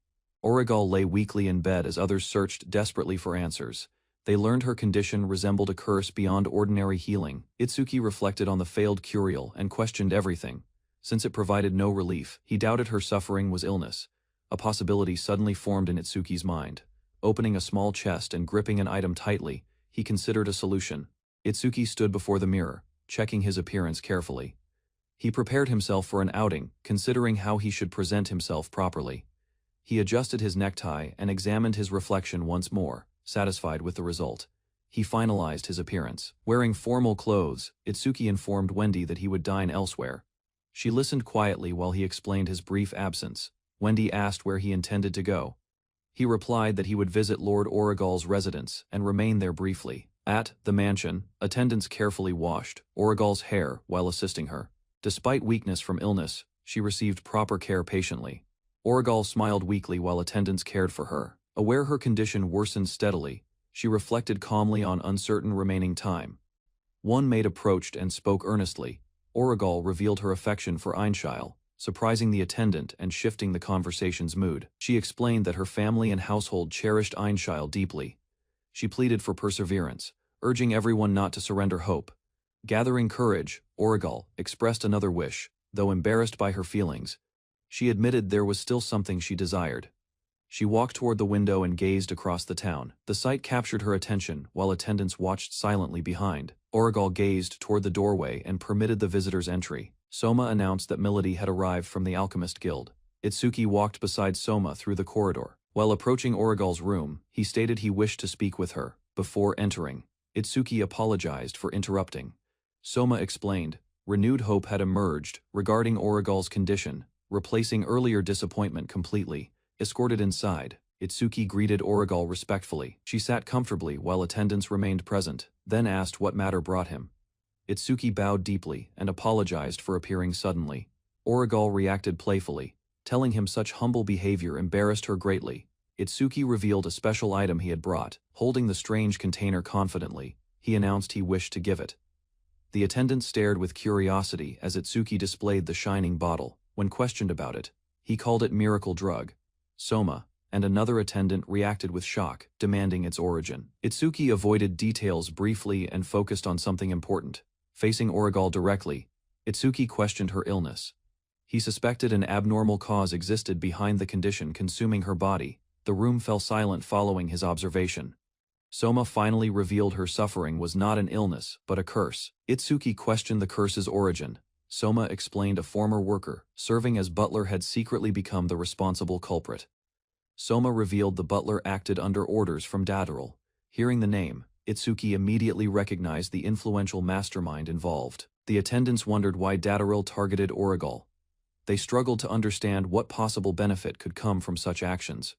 Origal lay weakly in bed as others searched desperately for answers. They learned her condition resembled a curse beyond ordinary healing. Itsuki reflected on the failed curial and questioned everything. Since it provided no relief, he doubted her suffering was illness. A possibility suddenly formed in Itsuki's mind. Opening a small chest and gripping an item tightly, he considered a solution. Itsuki stood before the mirror, checking his appearance carefully. He prepared himself for an outing, considering how he should present himself properly. He adjusted his necktie and examined his reflection once more, satisfied with the result. He finalized his appearance. Wearing formal clothes, Itsuki informed Wendy that he would dine elsewhere. She listened quietly while he explained his brief absence. Wendy asked where he intended to go. He replied that he would visit Lord Origal's residence and remain there briefly. At the mansion, attendants carefully washed Origal's hair while assisting her. Despite weakness from illness, she received proper care patiently. Origal smiled weakly while attendants cared for her. Aware her condition worsened steadily, she reflected calmly on uncertain remaining time. One maid approached and spoke earnestly. Origal revealed her affection for Einshile, surprising the attendant and shifting the conversation's mood. She explained that her family and household cherished Einshile deeply. She pleaded for perseverance, urging everyone not to surrender hope. Gathering courage, Origal expressed another wish, though embarrassed by her feelings. She admitted there was still something she desired. She walked toward the window and gazed across the town. The sight captured her attention while attendants watched silently behind. Origal gazed toward the doorway and permitted the visitor's entry. Soma announced that Milady had arrived from the Alchemist Guild. Itsuki walked beside Soma through the corridor. While approaching Origal's room, he stated he wished to speak with her. Before entering, Itsuki apologized for interrupting. Soma explained, renewed hope had emerged regarding Origal's condition, replacing earlier disappointment completely. Escorted inside, Itsuki greeted Origal respectfully. She sat comfortably while attendants remained present, then asked what matter brought him. Itsuki bowed deeply and apologized for appearing suddenly. Origal reacted playfully, telling him such humble behavior embarrassed her greatly. Itsuki revealed a special item he had brought. Holding the strange container confidently, he announced he wished to give it. The attendant stared with curiosity as Itsuki displayed the shining bottle. When questioned about it, he called it miracle drug. Soma and another attendant reacted with shock, demanding its origin. Itsuki avoided details briefly and focused on something important. Facing Origal directly, Itsuki questioned her illness. He suspected an abnormal cause existed behind the condition consuming her body. The room fell silent following his observation. Soma finally revealed her suffering was not an illness, but a curse. Itsuki questioned the curse's origin. Soma explained a former worker, serving as butler, had secretly become the responsible culprit. Soma revealed the butler acted under orders from Dadaril. Hearing the name, Itsuki immediately recognized the influential mastermind involved. The attendants wondered why Dadaril targeted Origal. They struggled to understand what possible benefit could come from such actions.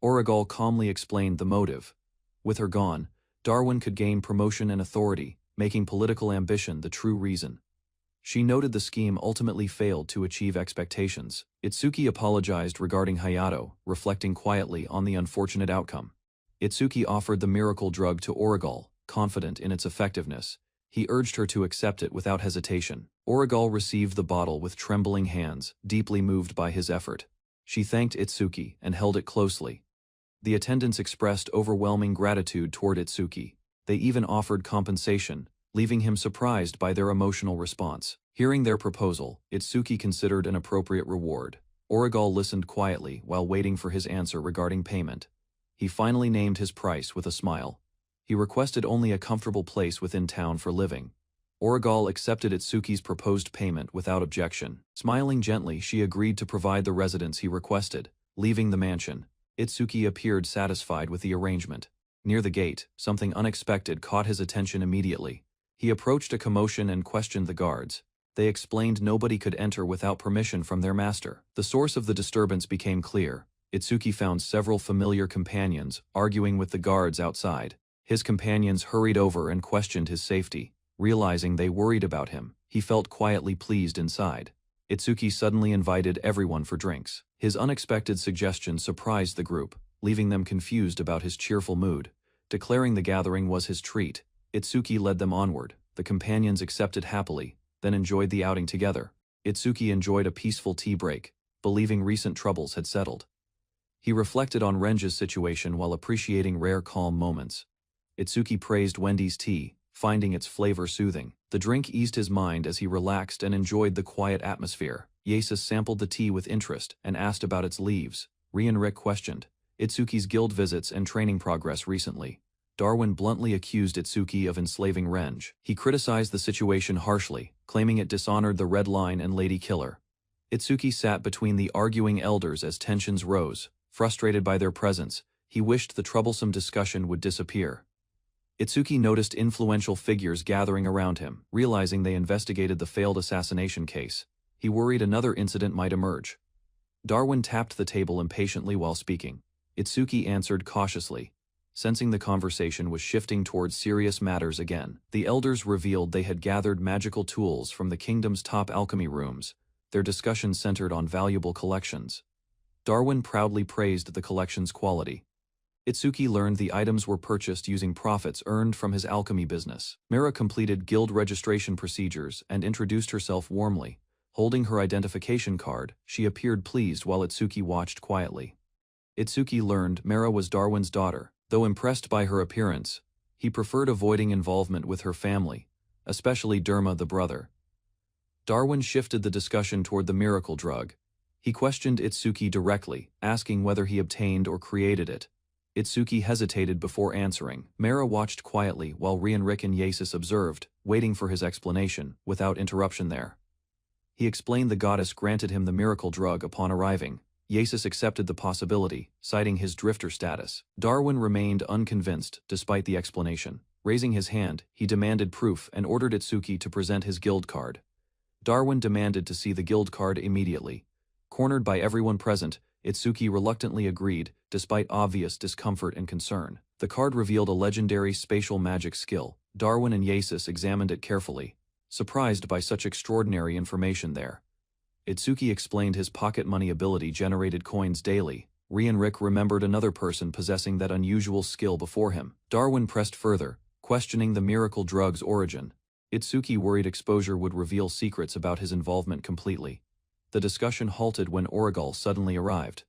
Origal calmly explained the motive. With her gone, Darwin could gain promotion and authority, making political ambition the true reason. She noted the scheme ultimately failed to achieve expectations. Itsuki apologized regarding Hayato, reflecting quietly on the unfortunate outcome. Itsuki offered the miracle drug to Origal, confident in its effectiveness. He urged her to accept it without hesitation. Origal received the bottle with trembling hands, deeply moved by his effort. She thanked Itsuki and held it closely. The attendants expressed overwhelming gratitude toward Itsuki. They even offered compensation, leaving him surprised by their emotional response. Hearing their proposal, Itsuki considered an appropriate reward. Origal listened quietly while waiting for his answer regarding payment. He finally named his price with a smile. He requested only a comfortable place within town for living. Origal accepted Itsuki's proposed payment without objection. Smiling gently, she agreed to provide the residence he requested. Leaving the mansion, Itsuki appeared satisfied with the arrangement. Near the gate, something unexpected caught his attention immediately. He approached a commotion and questioned the guards. They explained nobody could enter without permission from their master. The source of the disturbance became clear. Itsuki found several familiar companions arguing with the guards outside. His companions hurried over and questioned his safety. Realizing they worried about him, he felt quietly pleased inside. Itsuki suddenly invited everyone for drinks. His unexpected suggestion surprised the group, leaving them confused about his cheerful mood. Declaring the gathering was his treat, Itsuki led them onward. The companions accepted happily, then enjoyed the outing together. Itsuki enjoyed a peaceful tea break, believing recent troubles had settled. He reflected on Renja's situation while appreciating rare calm moments. Itsuki praised Wendy's tea, finding its flavor soothing. The drink eased his mind as he relaxed and enjoyed the quiet atmosphere. Yasis sampled the tea with interest and asked about its leaves. Rick questioned Itsuki's guild visits and training progress recently. Darwin bluntly accused Itsuki of enslaving Renj. He criticized the situation harshly, claiming it dishonored the Red Line and Lady Killer. Itsuki sat between the arguing elders as tensions rose. Frustrated by their presence, he wished the troublesome discussion would disappear. Itsuki noticed influential figures gathering around him, realizing they investigated the failed assassination case. He worried another incident might emerge. Darwin tapped the table impatiently while speaking. Itsuki answered cautiously, sensing the conversation was shifting towards serious matters again. The elders revealed they had gathered magical tools from the kingdom's top alchemy rooms. Their discussion centered on valuable collections. Darwin proudly praised the collection's quality. Itsuki learned the items were purchased using profits earned from his alchemy business. Mira completed guild registration procedures and introduced herself warmly. Holding her identification card, she appeared pleased while Itsuki watched quietly. Itsuki learned Mira was Darwin's daughter. Though impressed by her appearance, he preferred avoiding involvement with her family, especially Derma the brother. Darwin shifted the discussion toward the miracle drug. He questioned Itsuki directly, asking whether he obtained or created it. Itsuki hesitated before answering. Mira watched quietly while Rick and Yasis observed, waiting for his explanation, without interruption there. He explained the goddess granted him the miracle drug upon arriving. Yasis accepted the possibility, citing his drifter status. Darwin remained unconvinced, despite the explanation. Raising his hand, he demanded proof and ordered Itsuki to present his guild card. Darwin demanded to see the guild card immediately. Cornered by everyone present, Itsuki reluctantly agreed, despite obvious discomfort and concern. The card revealed a legendary spatial magic skill. Darwin and Yasis examined it carefully, surprised by such extraordinary information there. Itsuki explained his pocket money ability generated coins daily. Rick remembered another person possessing that unusual skill before him. Darwin pressed further, questioning the miracle drug's origin. Itsuki worried exposure would reveal secrets about his involvement completely. The discussion halted when Origal suddenly arrived.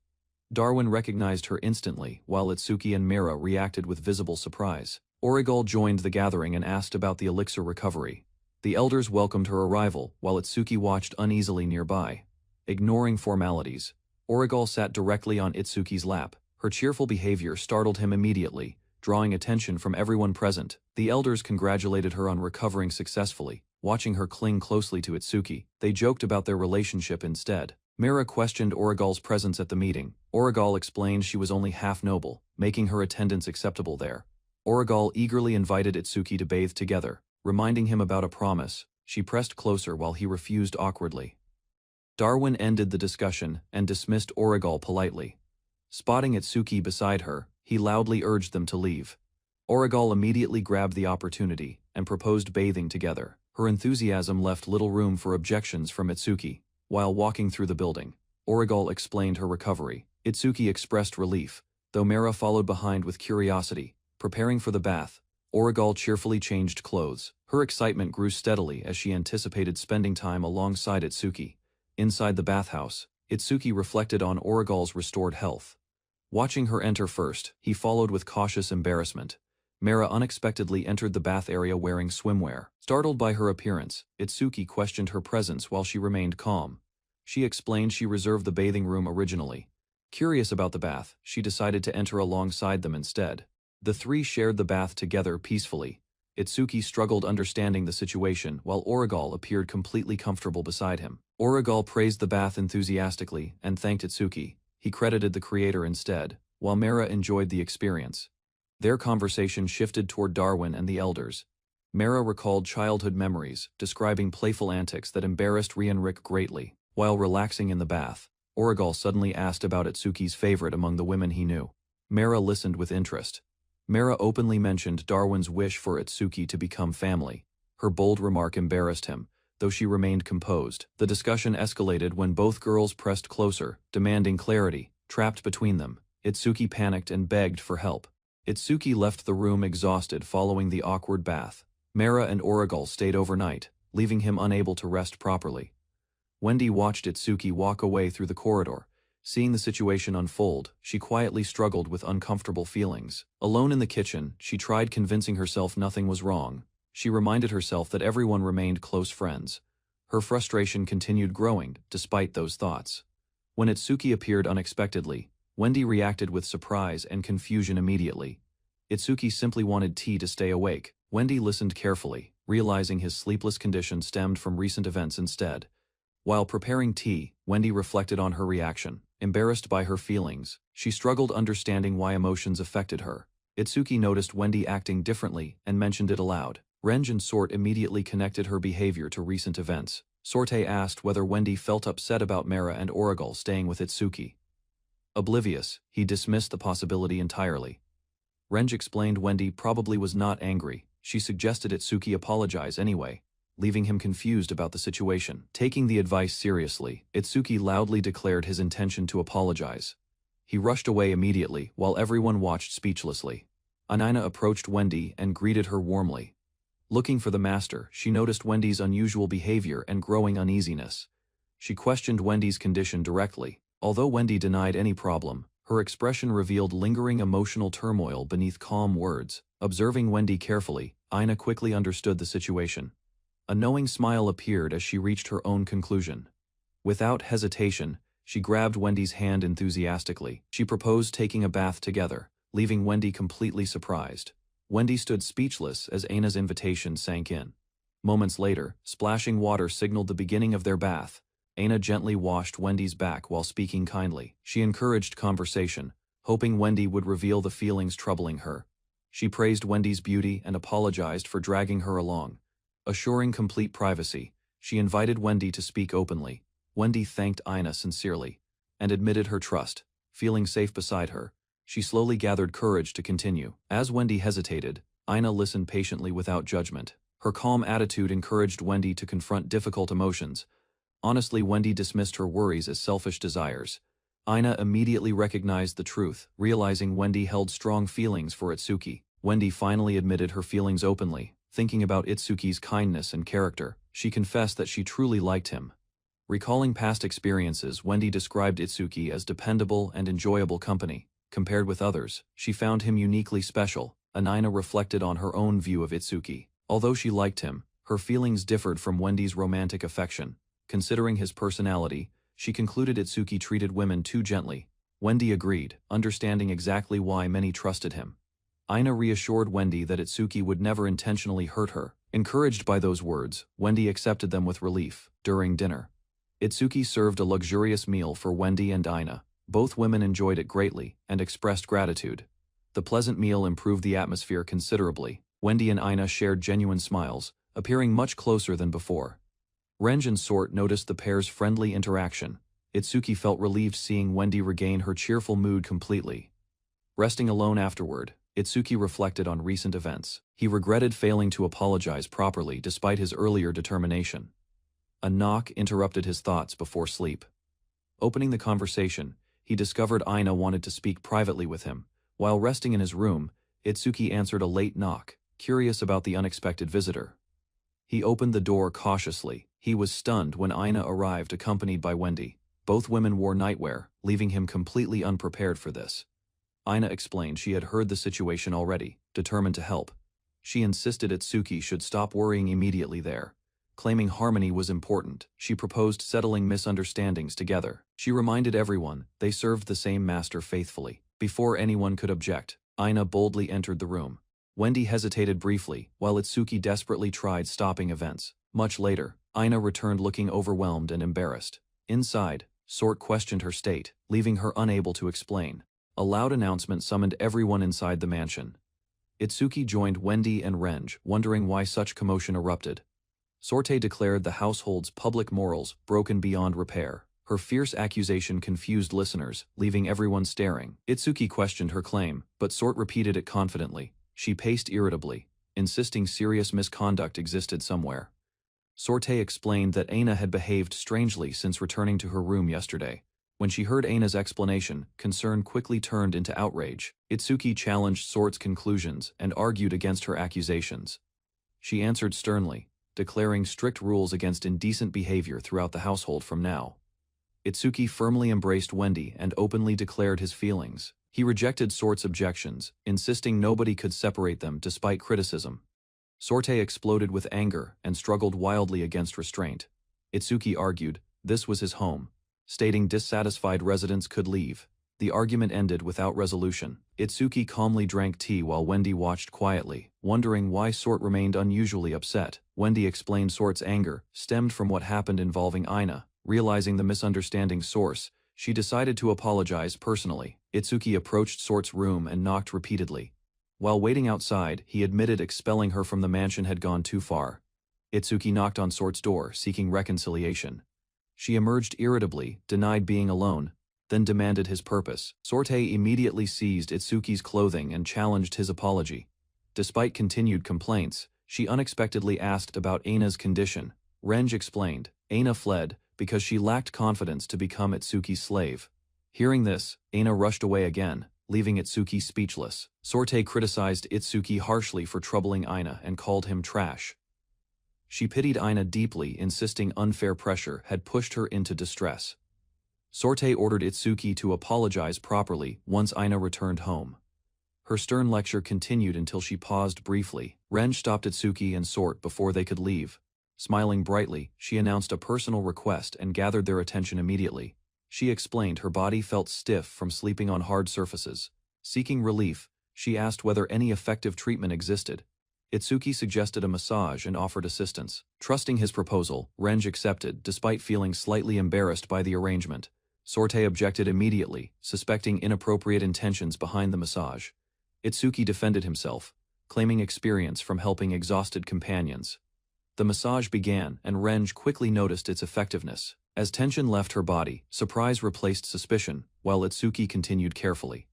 Darwin recognized her instantly, while Itsuki and Mira reacted with visible surprise. Origal joined the gathering and asked about the elixir recovery. The elders welcomed her arrival, while Itsuki watched uneasily nearby. Ignoring formalities, Origal sat directly on Itsuki's lap. Her cheerful behavior startled him immediately, drawing attention from everyone present. The elders congratulated her on recovering successfully. Watching her cling closely to Itsuki, they joked about their relationship instead. Mira questioned Origal's presence at the meeting. Origal explained she was only half noble, making her attendance acceptable there. Origal eagerly invited Itsuki to bathe together. Reminding him about a promise, she pressed closer while he refused awkwardly. Darwin ended the discussion and dismissed Origal politely. Spotting Itsuki beside her, he loudly urged them to leave. Origal immediately grabbed the opportunity and proposed bathing together. Her enthusiasm left little room for objections from Itsuki. While walking through the building, Origal explained her recovery. Itsuki expressed relief, though Mira followed behind with curiosity. Preparing for the bath, Origal cheerfully changed clothes. Her excitement grew steadily as she anticipated spending time alongside Itsuki. Inside the bathhouse, Itsuki reflected on Origal's restored health. Watching her enter first, he followed with cautious embarrassment. Mira unexpectedly entered the bath area wearing swimwear. Startled by her appearance, Itsuki questioned her presence while she remained calm. She explained she reserved the bathing room originally. Curious about the bath, she decided to enter alongside them instead. The three shared the bath together peacefully. Itsuki struggled understanding the situation while Origal appeared completely comfortable beside him. Origal praised the bath enthusiastically and thanked Itsuki. He credited the creator instead, while Mira enjoyed the experience. Their conversation shifted toward Darwin and the elders. Mira recalled childhood memories, describing playful antics that embarrassed Rick greatly. While relaxing in the bath, Origal suddenly asked about Itsuki's favorite among the women he knew. Mira listened with interest. Mira openly mentioned Darwin's wish for Itsuki to become family. Her bold remark embarrassed him, though she remained composed. The discussion escalated when both girls pressed closer, demanding clarity. Trapped between them, Itsuki panicked and begged for help. Itsuki left the room exhausted following the awkward bath. Mira and Origal stayed overnight, leaving him unable to rest properly. Wendy watched Itsuki walk away through the corridor, Seeing the situation unfold, she quietly struggled with uncomfortable feelings. Alone in the kitchen, she tried convincing herself nothing was wrong. She reminded herself that everyone remained close friends. Her frustration continued growing, despite those thoughts. When Itsuki appeared unexpectedly, Wendy reacted with surprise and confusion immediately. Itsuki simply wanted tea to stay awake. Wendy listened carefully, realizing his sleepless condition stemmed from recent events instead. While preparing tea, Wendy reflected on her reaction. Embarrassed by her feelings, she struggled understanding why emotions affected her. Itsuki noticed Wendy acting differently and mentioned it aloud. Renj and Sort immediately connected her behavior to recent events. Sorte asked whether Wendy felt upset about Mera and Origal staying with Itsuki. Oblivious, he dismissed the possibility entirely. Renj explained Wendy probably was not angry. She suggested Itsuki apologize anyway, leaving him confused about the situation. Taking the advice seriously, Itsuki loudly declared his intention to apologize. He rushed away immediately while everyone watched speechlessly. Anina approached Wendy and greeted her warmly. Looking for the master, she noticed Wendy's unusual behavior and growing uneasiness. She questioned Wendy's condition directly. Although Wendy denied any problem, her expression revealed lingering emotional turmoil beneath calm words. Observing Wendy carefully, Ina quickly understood the situation. A knowing smile appeared as she reached her own conclusion. Without hesitation, she grabbed Wendy's hand enthusiastically. She proposed taking a bath together, leaving Wendy completely surprised. Wendy stood speechless as Aina's invitation sank in. Moments later, splashing water signaled the beginning of their bath. Aina gently washed Wendy's back while speaking kindly. She encouraged conversation, hoping Wendy would reveal the feelings troubling her. She praised Wendy's beauty and apologized for dragging her along. Assuring complete privacy, she invited Wendy to speak openly. Wendy thanked Ina sincerely and admitted her trust. Feeling safe beside her, she slowly gathered courage to continue. As Wendy hesitated, Ina listened patiently without judgment. Her calm attitude encouraged Wendy to confront difficult emotions. Honestly, Wendy dismissed her worries as selfish desires. Ina immediately recognized the truth, realizing Wendy held strong feelings for Itsuki. Wendy finally admitted her feelings openly. Thinking about Itsuki's kindness and character, she confessed that she truly liked him. Recalling past experiences, Wendy described Itsuki as dependable and enjoyable company. Compared with others, she found him uniquely special. Ina reflected on her own view of Itsuki. Although she liked him, her feelings differed from Wendy's romantic affection. Considering his personality, she concluded Itsuki treated women too gently. Wendy agreed, understanding exactly why many trusted him. Ina reassured Wendy that Itsuki would never intentionally hurt her. Encouraged by those words, Wendy accepted them with relief. During dinner, Itsuki served a luxurious meal for Wendy and Ina. Both women enjoyed it greatly and expressed gratitude. The pleasant meal improved the atmosphere considerably. Wendy and Ina shared genuine smiles, appearing much closer than before. Renj and Sort noticed the pair's friendly interaction. Itsuki felt relieved seeing Wendy regain her cheerful mood completely. Resting alone afterward, Itsuki reflected on recent events. He regretted failing to apologize properly despite his earlier determination. A knock interrupted his thoughts before sleep. Opening the conversation, he discovered Ina wanted to speak privately with him. While resting in his room, Itsuki answered a late knock, curious about the unexpected visitor. He opened the door cautiously. He was stunned when Ina arrived accompanied by Wendy. Both women wore nightwear, leaving him completely unprepared for this. Ina explained she had heard the situation already, determined to help. She insisted Itsuki should stop worrying immediately there. Claiming harmony was important, she proposed settling misunderstandings together. She reminded everyone they served the same master faithfully. Before anyone could object, Ina boldly entered the room. Wendy hesitated briefly, while Itsuki desperately tried stopping events. Much later, Ina returned looking overwhelmed and embarrassed. Inside, Sort questioned her state, leaving her unable to explain. A loud announcement summoned everyone inside the mansion. Itsuki joined Wendy and Renj, wondering why such commotion erupted. Sorte declared the household's public morals broken beyond repair. Her fierce accusation confused listeners, leaving everyone staring. Itsuki questioned her claim, but Sort repeated it confidently. She paced irritably, insisting serious misconduct existed somewhere. Sorte explained that Ina had behaved strangely since returning to her room yesterday. When she heard Aina's explanation, concern quickly turned into outrage. Itsuki challenged Sort's conclusions and argued against her accusations. She answered sternly, declaring strict rules against indecent behavior throughout the household from now. Itsuki firmly embraced Wendy and openly declared his feelings. He rejected Sort's objections, insisting nobody could separate them despite criticism. Sorte exploded with anger and struggled wildly against restraint. Itsuki argued this was his home, stating dissatisfied residents could leave. The argument ended without resolution. Itsuki calmly drank tea while Wendy watched quietly, wondering why Sort remained unusually upset. Wendy explained Sort's anger stemmed from what happened involving Aina. Realizing the misunderstanding's source, she decided to apologize personally. Itsuki approached Sort's room and knocked repeatedly. While waiting outside, he admitted expelling her from the mansion had gone too far. Itsuki knocked on Sort's door, seeking reconciliation. She emerged irritably, denied being alone, then demanded his purpose. Sorte immediately seized Itsuki's clothing and challenged his apology. Despite continued complaints, she unexpectedly asked about Aina's condition. Renj explained, Aina fled because she lacked confidence to become Itsuki's slave. Hearing this, Aina rushed away again, leaving Itsuki speechless. Sorte criticized Itsuki harshly for troubling Aina and called him trash. She pitied Aina deeply, insisting unfair pressure had pushed her into distress. Sorte ordered Itsuki to apologize properly once Aina returned home. Her stern lecture continued until she paused briefly. Renj stopped Itsuki and Sort before they could leave. Smiling brightly, she announced a personal request and gathered their attention immediately. She explained her body felt stiff from sleeping on hard surfaces. Seeking relief, she asked whether any effective treatment existed. Itsuki suggested a massage and offered assistance. Trusting his proposal, Renj accepted despite feeling slightly embarrassed by the arrangement. Sorte objected immediately, suspecting inappropriate intentions behind the massage. Itsuki defended himself, claiming experience from helping exhausted companions. The massage began, and Renj quickly noticed its effectiveness. As tension left her body, surprise replaced suspicion, while Itsuki continued carefully.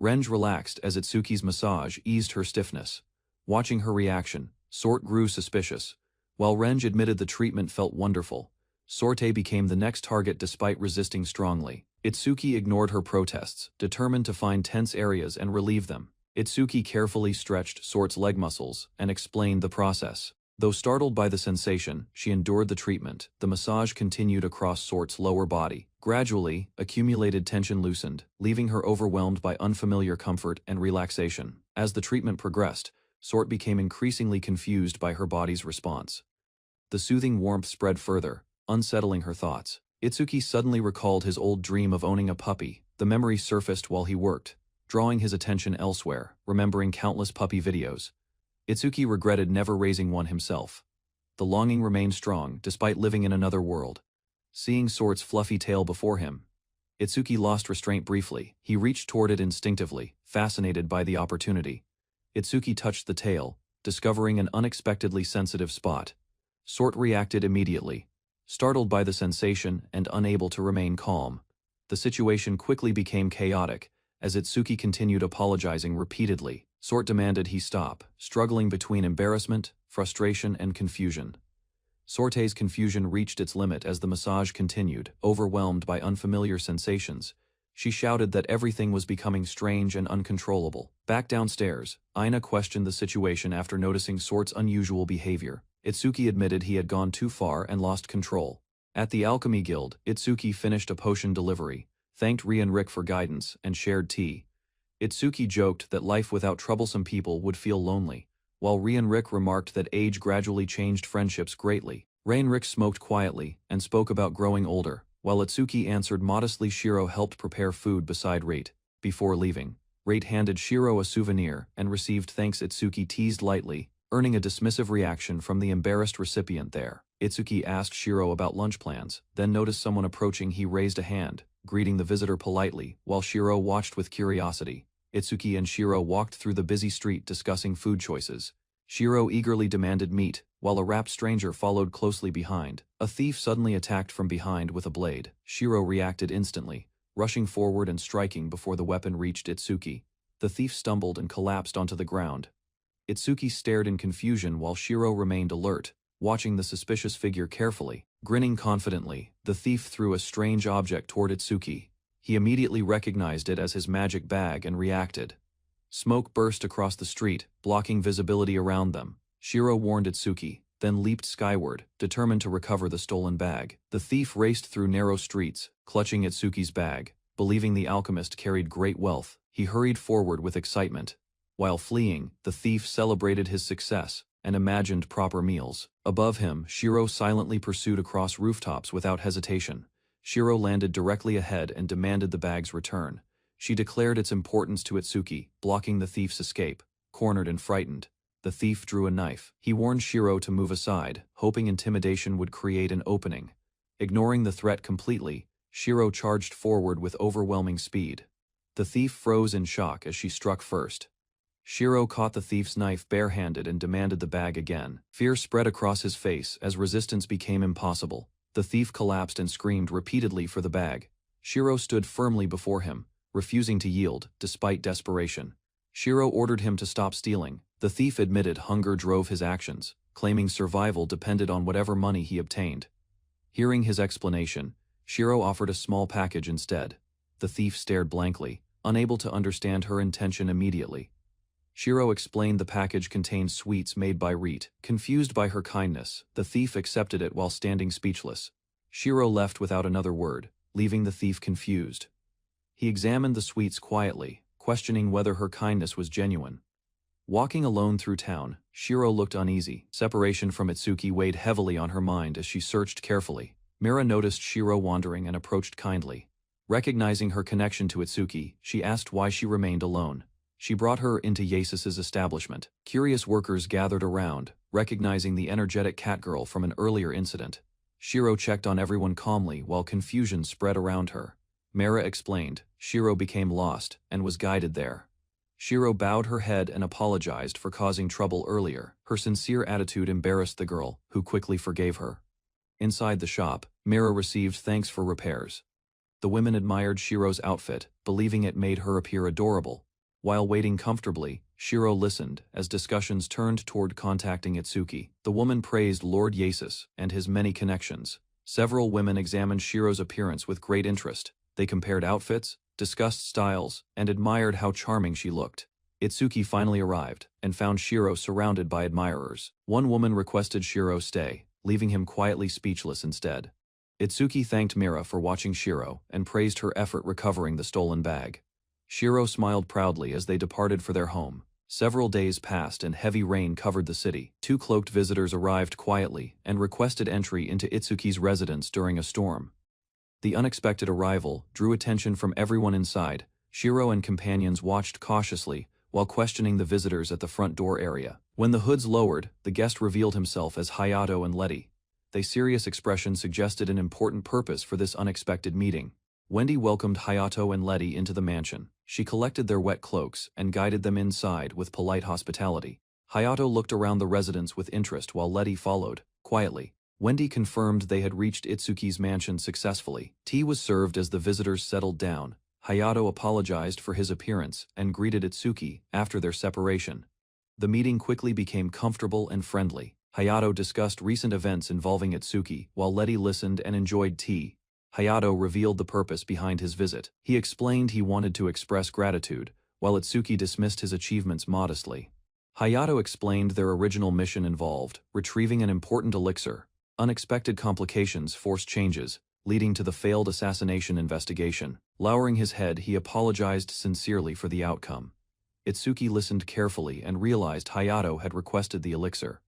Renj relaxed as Itsuki's massage eased her stiffness. Watching her reaction, Sort grew suspicious. While Renj admitted the treatment felt wonderful, Sorte became the next target despite resisting strongly. Itsuki ignored her protests, determined to find tense areas and relieve them. Itsuki carefully stretched Sort's leg muscles and explained the process. Though startled by the sensation, she endured the treatment. The massage continued across Sort's lower body. Gradually, accumulated tension loosened, leaving her overwhelmed by unfamiliar comfort and relaxation. As the treatment progressed, Sort became increasingly confused by her body's response. The soothing warmth spread further, unsettling her thoughts. Itsuki suddenly recalled his old dream of owning a puppy. The memory surfaced while he worked, drawing his attention elsewhere, remembering countless puppy videos. Itsuki regretted never raising one himself. The longing remained strong despite living in another world. Seeing Sort's fluffy tail before him, Itsuki lost restraint briefly. He reached toward it instinctively, fascinated by the opportunity. Itsuki touched the tail, discovering an unexpectedly sensitive spot. Sort reacted immediately, startled by the sensation and unable to remain calm. The situation quickly became chaotic, as Itsuki continued apologizing repeatedly. Sort demanded he stop, struggling between embarrassment, frustration, and confusion. Sorte's confusion reached its limit as the massage continued. Overwhelmed by unfamiliar sensations, she shouted that everything was becoming strange and uncontrollable. Back downstairs, Aina questioned the situation after noticing Sort's unusual behavior. Itsuki admitted he had gone too far and lost control. At the Alchemy Guild, Itsuki finished a potion delivery, thanked Ri and Rick for guidance, and shared tea. Itsuki joked that life without troublesome people would feel lonely, while Ri and Rick remarked that age gradually changed friendships greatly. Ray and Rick smoked quietly and spoke about growing older, while Itsuki answered modestly. Shiro helped prepare food beside Rate. Before leaving, Rate handed Shiro a souvenir and received thanks. Itsuki teased lightly, earning a dismissive reaction from the embarrassed recipient there. Itsuki asked Shiro about lunch plans, then noticed someone approaching. He raised a hand, greeting the visitor politely, while Shiro watched with curiosity. Itsuki and Shiro walked through the busy street discussing food choices. Shiro eagerly demanded meat, while a wrapped stranger followed closely behind. A thief suddenly attacked from behind with a blade. Shiro reacted instantly, rushing forward and striking before the weapon reached Itsuki. The thief stumbled and collapsed onto the ground. Itsuki stared in confusion while Shiro remained alert, watching the suspicious figure carefully. Grinning confidently, the thief threw a strange object toward Itsuki. He immediately recognized it as his magic bag and reacted. Smoke burst across the street, blocking visibility around them. Shiro warned Itsuki, then leaped skyward, determined to recover the stolen bag. The thief raced through narrow streets, clutching Itsuki's bag. Believing the alchemist carried great wealth, he hurried forward with excitement. While fleeing, the thief celebrated his success and imagined proper meals. Above him, Shiro silently pursued across rooftops without hesitation. Shiro landed directly ahead and demanded the bag's return. She declared its importance to Itsuki, blocking the thief's escape. Cornered and frightened, the thief drew a knife. He warned Shiro to move aside, hoping intimidation would create an opening. Ignoring the threat completely, Shiro charged forward with overwhelming speed. The thief froze in shock as she struck first. Shiro caught the thief's knife barehanded and demanded the bag again. Fear spread across his face as resistance became impossible. The thief collapsed and screamed repeatedly for the bag. Shiro stood firmly before him, refusing to yield, despite desperation. Shiro ordered him to stop stealing. The thief admitted hunger drove his actions, claiming survival depended on whatever money he obtained. Hearing his explanation, Shiro offered a small package instead. The thief stared blankly, unable to understand her intention immediately. Shiro explained the package contained sweets made by Reet. Confused by her kindness, the thief accepted it while standing speechless. Shiro left without another word, leaving the thief confused. He examined the sweets quietly, questioning whether her kindness was genuine. Walking alone through town, Shiro looked uneasy. Separation from Itsuki weighed heavily on her mind as she searched carefully. Mira noticed Shiro wandering and approached kindly. Recognizing her connection to Itsuki, she asked why she remained alone. She brought her into Yasis's establishment. Curious workers gathered around, recognizing the energetic cat girl from an earlier incident. Shiro checked on everyone calmly while confusion spread around her. Mira explained, Shiro became lost and was guided there. Shiro bowed her head and apologized for causing trouble earlier. Her sincere attitude embarrassed the girl, who quickly forgave her. Inside the shop, Mira received thanks for repairs. The women admired Shiro's outfit, believing it made her appear adorable. While waiting comfortably, Shiro listened as discussions turned toward contacting Itsuki. The woman praised Lord Yasis and his many connections. Several women examined Shiro's appearance with great interest. They compared outfits, discussed styles, and admired how charming she looked. Itsuki finally arrived and found Shiro surrounded by admirers. One woman requested Shiro stay, leaving him quietly speechless instead. Itsuki thanked Mira for watching Shiro and praised her effort recovering the stolen bag. Shiro smiled proudly as they departed for their home. Several days passed and heavy rain covered the city. Two cloaked visitors arrived quietly and requested entry into Itsuki's residence during a storm. The unexpected arrival drew attention from everyone inside. Shiro and companions watched cautiously while questioning the visitors at the front door area. When the hoods lowered, the guest revealed himself as Hayato and Letty. Their serious expression suggested an important purpose for this unexpected meeting. Wendy welcomed Hayato and Letty into the mansion. She collected their wet cloaks and guided them inside with polite hospitality. Hayato looked around the residence with interest while Letty followed, quietly. Wendy confirmed they had reached Itsuki's mansion successfully. Tea was served as the visitors settled down. Hayato apologized for his appearance and greeted Itsuki after their separation. The meeting quickly became comfortable and friendly. Hayato discussed recent events involving Itsuki while Letty listened and enjoyed tea. Hayato revealed the purpose behind his visit. He explained he wanted to express gratitude, while Itsuki dismissed his achievements modestly. Hayato explained their original mission involved retrieving an important elixir. Unexpected complications forced changes, leading to the failed assassination investigation. Lowering his head, he apologized sincerely for the outcome. Itsuki listened carefully and realized Hayato had requested the elixir.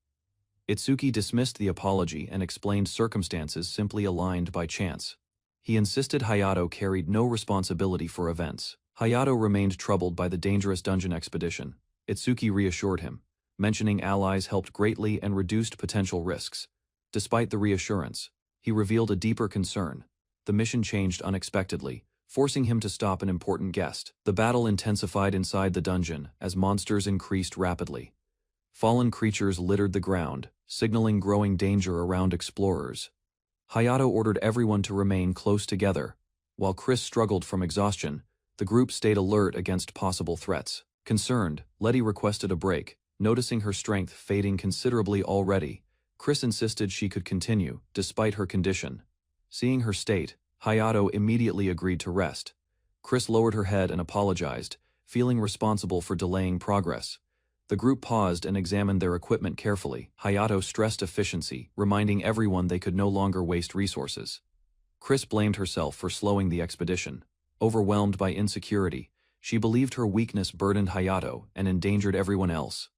Itsuki dismissed the apology and explained circumstances simply aligned by chance. He insisted Hayato carried no responsibility for events. Hayato remained troubled by the dangerous dungeon expedition. Itsuki reassured him, mentioning allies helped greatly and reduced potential risks. Despite the reassurance, he revealed a deeper concern. The mission changed unexpectedly, forcing him to stop an important guest. The battle intensified inside the dungeon as monsters increased rapidly. Fallen creatures littered the ground, signaling growing danger around explorers. Hayato ordered everyone to remain close together. While Chris struggled from exhaustion, the group stayed alert against possible threats. Concerned, Letty requested a break, noticing her strength fading considerably already. Chris insisted she could continue, despite her condition. Seeing her state, Hayato immediately agreed to rest. Chris lowered her head and apologized, feeling responsible for delaying progress. The group paused and examined their equipment carefully. Hayato stressed efficiency, reminding everyone they could no longer waste resources. Chris blamed herself for slowing the expedition. Overwhelmed by insecurity, she believed her weakness burdened Hayato and endangered everyone else.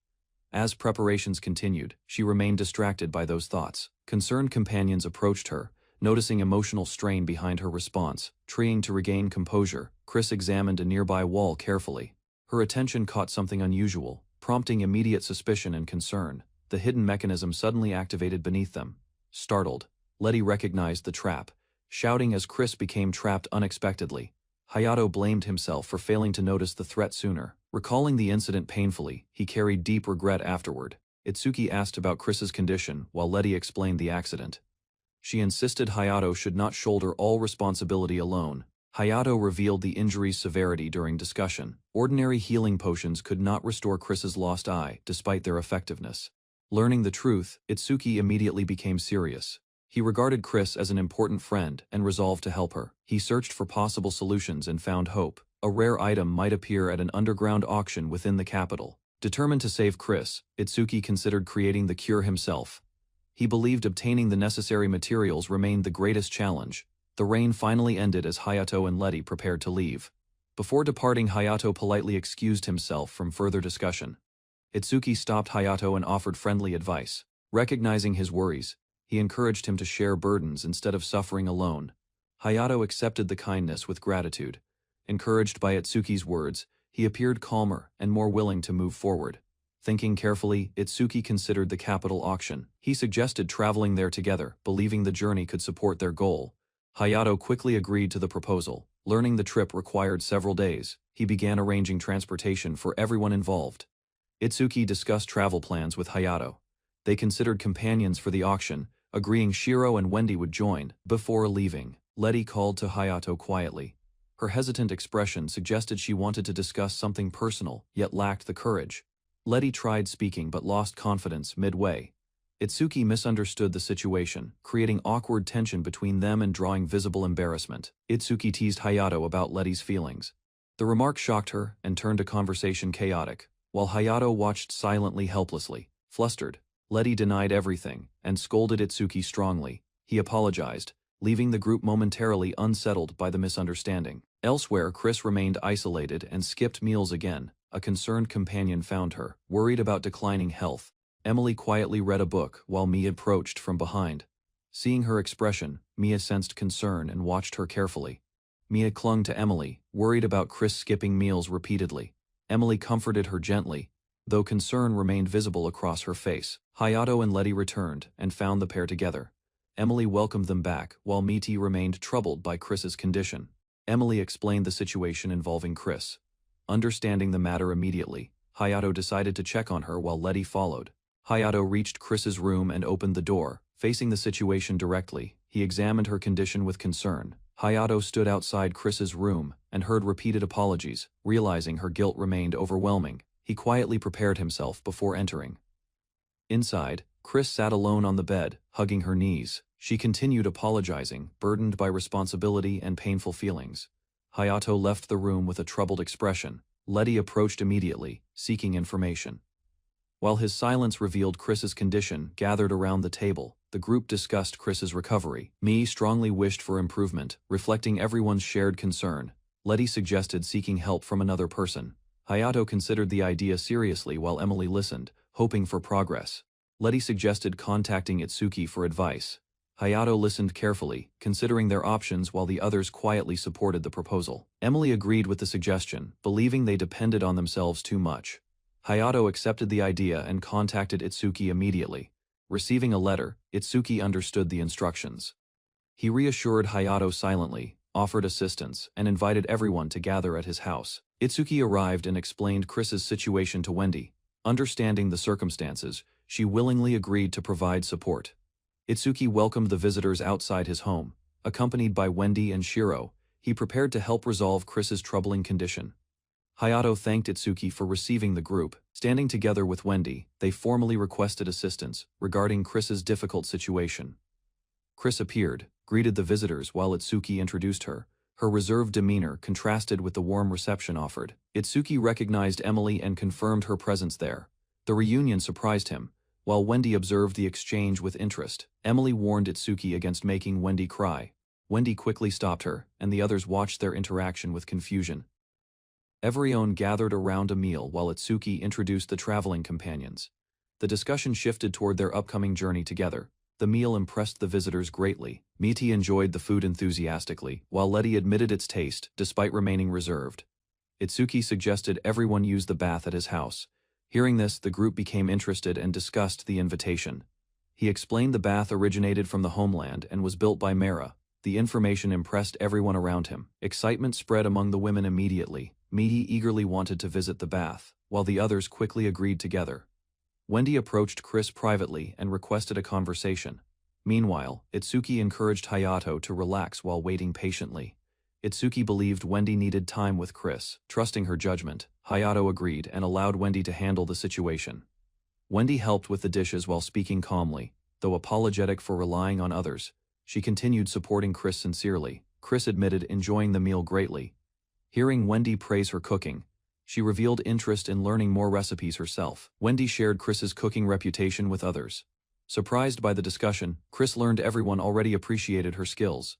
As preparations continued, she remained distracted by those thoughts. Concerned companions approached her, noticing emotional strain behind her response. Trying to regain composure, Chris examined a nearby wall carefully. Her attention caught something unusual, prompting immediate suspicion and concern. The hidden mechanism suddenly activated beneath them. Startled, Letty recognized the trap, shouting as Chris became trapped unexpectedly. Hayato blamed himself for failing to notice the threat sooner. Recalling the incident painfully, he carried deep regret afterward. Itsuki asked about Chris's condition while Letty explained the accident. She insisted Hayato should not shoulder all responsibility alone. Hayato revealed the injury's severity during discussion. Ordinary healing potions could not restore Chris's lost eye, despite their effectiveness. Learning the truth, Itsuki immediately became serious. He regarded Chris as an important friend and resolved to help her. He searched for possible solutions and found hope. A rare item might appear at an underground auction within the capital. Determined to save Chris, Itsuki considered creating the cure himself. He believed obtaining the necessary materials remained the greatest challenge. The rain finally ended as Hayato and Letty prepared to leave. Before departing, Hayato politely excused himself from further discussion. Itsuki stopped Hayato and offered friendly advice. Recognizing his worries, he encouraged him to share burdens instead of suffering alone. Hayato accepted the kindness with gratitude. Encouraged by Itsuki's words, he appeared calmer and more willing to move forward. Thinking carefully, Itsuki considered the capital auction. He suggested traveling there together, believing the journey could support their goal. Hayato quickly agreed to the proposal. Learning the trip required several days, he began arranging transportation for everyone involved. Itsuki discussed travel plans with Hayato. They considered companions for the auction, agreeing Shiro and Wendy would join. Before leaving, Letty called to Hayato quietly. Her hesitant expression suggested she wanted to discuss something personal, yet lacked the courage. Letty tried speaking but lost confidence midway. Itsuki misunderstood the situation, creating awkward tension between them and drawing visible embarrassment. Itsuki teased Hayato about Letty's feelings. The remark shocked her and turned the conversation chaotic, while Hayato watched silently helplessly. Flustered, Letty denied everything and scolded Itsuki strongly. He apologized, leaving the group momentarily unsettled by the misunderstanding. Elsewhere, Chris remained isolated and skipped meals again. A concerned companion found her, worried about declining health. Emily quietly read a book while Mia approached from behind. Seeing her expression, Mia sensed concern and watched her carefully. Mia clung to Emily, worried about Chris skipping meals repeatedly. Emily comforted her gently, though concern remained visible across her face. Hayato and Letty returned and found the pair together. Emily welcomed them back, while Miti remained troubled by Chris's condition. Emily explained the situation involving Chris. Understanding the matter immediately, Hayato decided to check on her while Letty followed. Hayato reached Chris's room and opened the door. Facing the situation directly, he examined her condition with concern. Hayato stood outside Chris's room and heard repeated apologies. Realizing her guilt remained overwhelming, he quietly prepared himself before entering. Inside, Chris sat alone on the bed, hugging her knees. She continued apologizing, burdened by responsibility and painful feelings. Hayato left the room with a troubled expression. Letty approached immediately, seeking information. While his silence revealed Chris's condition, gathered around the table, the group discussed Chris's recovery. Mii strongly wished for improvement, reflecting everyone's shared concern. Letty suggested seeking help from another person. Hayato considered the idea seriously while Emily listened, hoping for progress. Letty suggested contacting Itsuki for advice. Hayato listened carefully, considering their options while the others quietly supported the proposal. Emily agreed with the suggestion, believing they depended on themselves too much. Hayato accepted the idea and contacted Itsuki immediately. Receiving a letter, Itsuki understood the instructions. He reassured Hayato silently, offered assistance, and invited everyone to gather at his house. Itsuki arrived and explained Chris's situation to Wendy. Understanding the circumstances, she willingly agreed to provide support. Itsuki welcomed the visitors outside his home. Accompanied by Wendy and Shiro, he prepared to help resolve Chris's troubling condition. Hayato thanked Itsuki for receiving the group. Standing together with Wendy, they formally requested assistance regarding Chris's difficult situation. Chris appeared, greeted the visitors while Itsuki introduced her. Her reserved demeanor contrasted with the warm reception offered. Itsuki recognized Emily and confirmed her presence there. The reunion surprised him. While Wendy observed the exchange with interest, Emily warned Itsuki against making Wendy cry. Wendy quickly stopped her, and the others watched their interaction with confusion. Everyone gathered around a meal while Itsuki introduced the traveling companions. The discussion shifted toward their upcoming journey together. The meal impressed the visitors greatly. Miti enjoyed the food enthusiastically, while Letty admitted its taste, despite remaining reserved. Itsuki suggested everyone use the bath at his house. Hearing this, the group became interested and discussed the invitation. He explained the bath originated from the homeland and was built by Mera. The information impressed everyone around him. Excitement spread among the women immediately. Miti eagerly wanted to visit the bath, while the others quickly agreed together. Wendy approached Chris privately and requested a conversation. Meanwhile, Itsuki encouraged Hayato to relax while waiting patiently. Itsuki believed Wendy needed time with Chris. Trusting her judgment, Hayato agreed and allowed Wendy to handle the situation. Wendy helped with the dishes while speaking calmly, though apologetic for relying on others. She continued supporting Chris sincerely. Chris admitted enjoying the meal greatly. Hearing Wendy praise her cooking, she revealed interest in learning more recipes herself. Wendy shared Chris's cooking reputation with others. Surprised by the discussion, Chris learned everyone already appreciated her skills.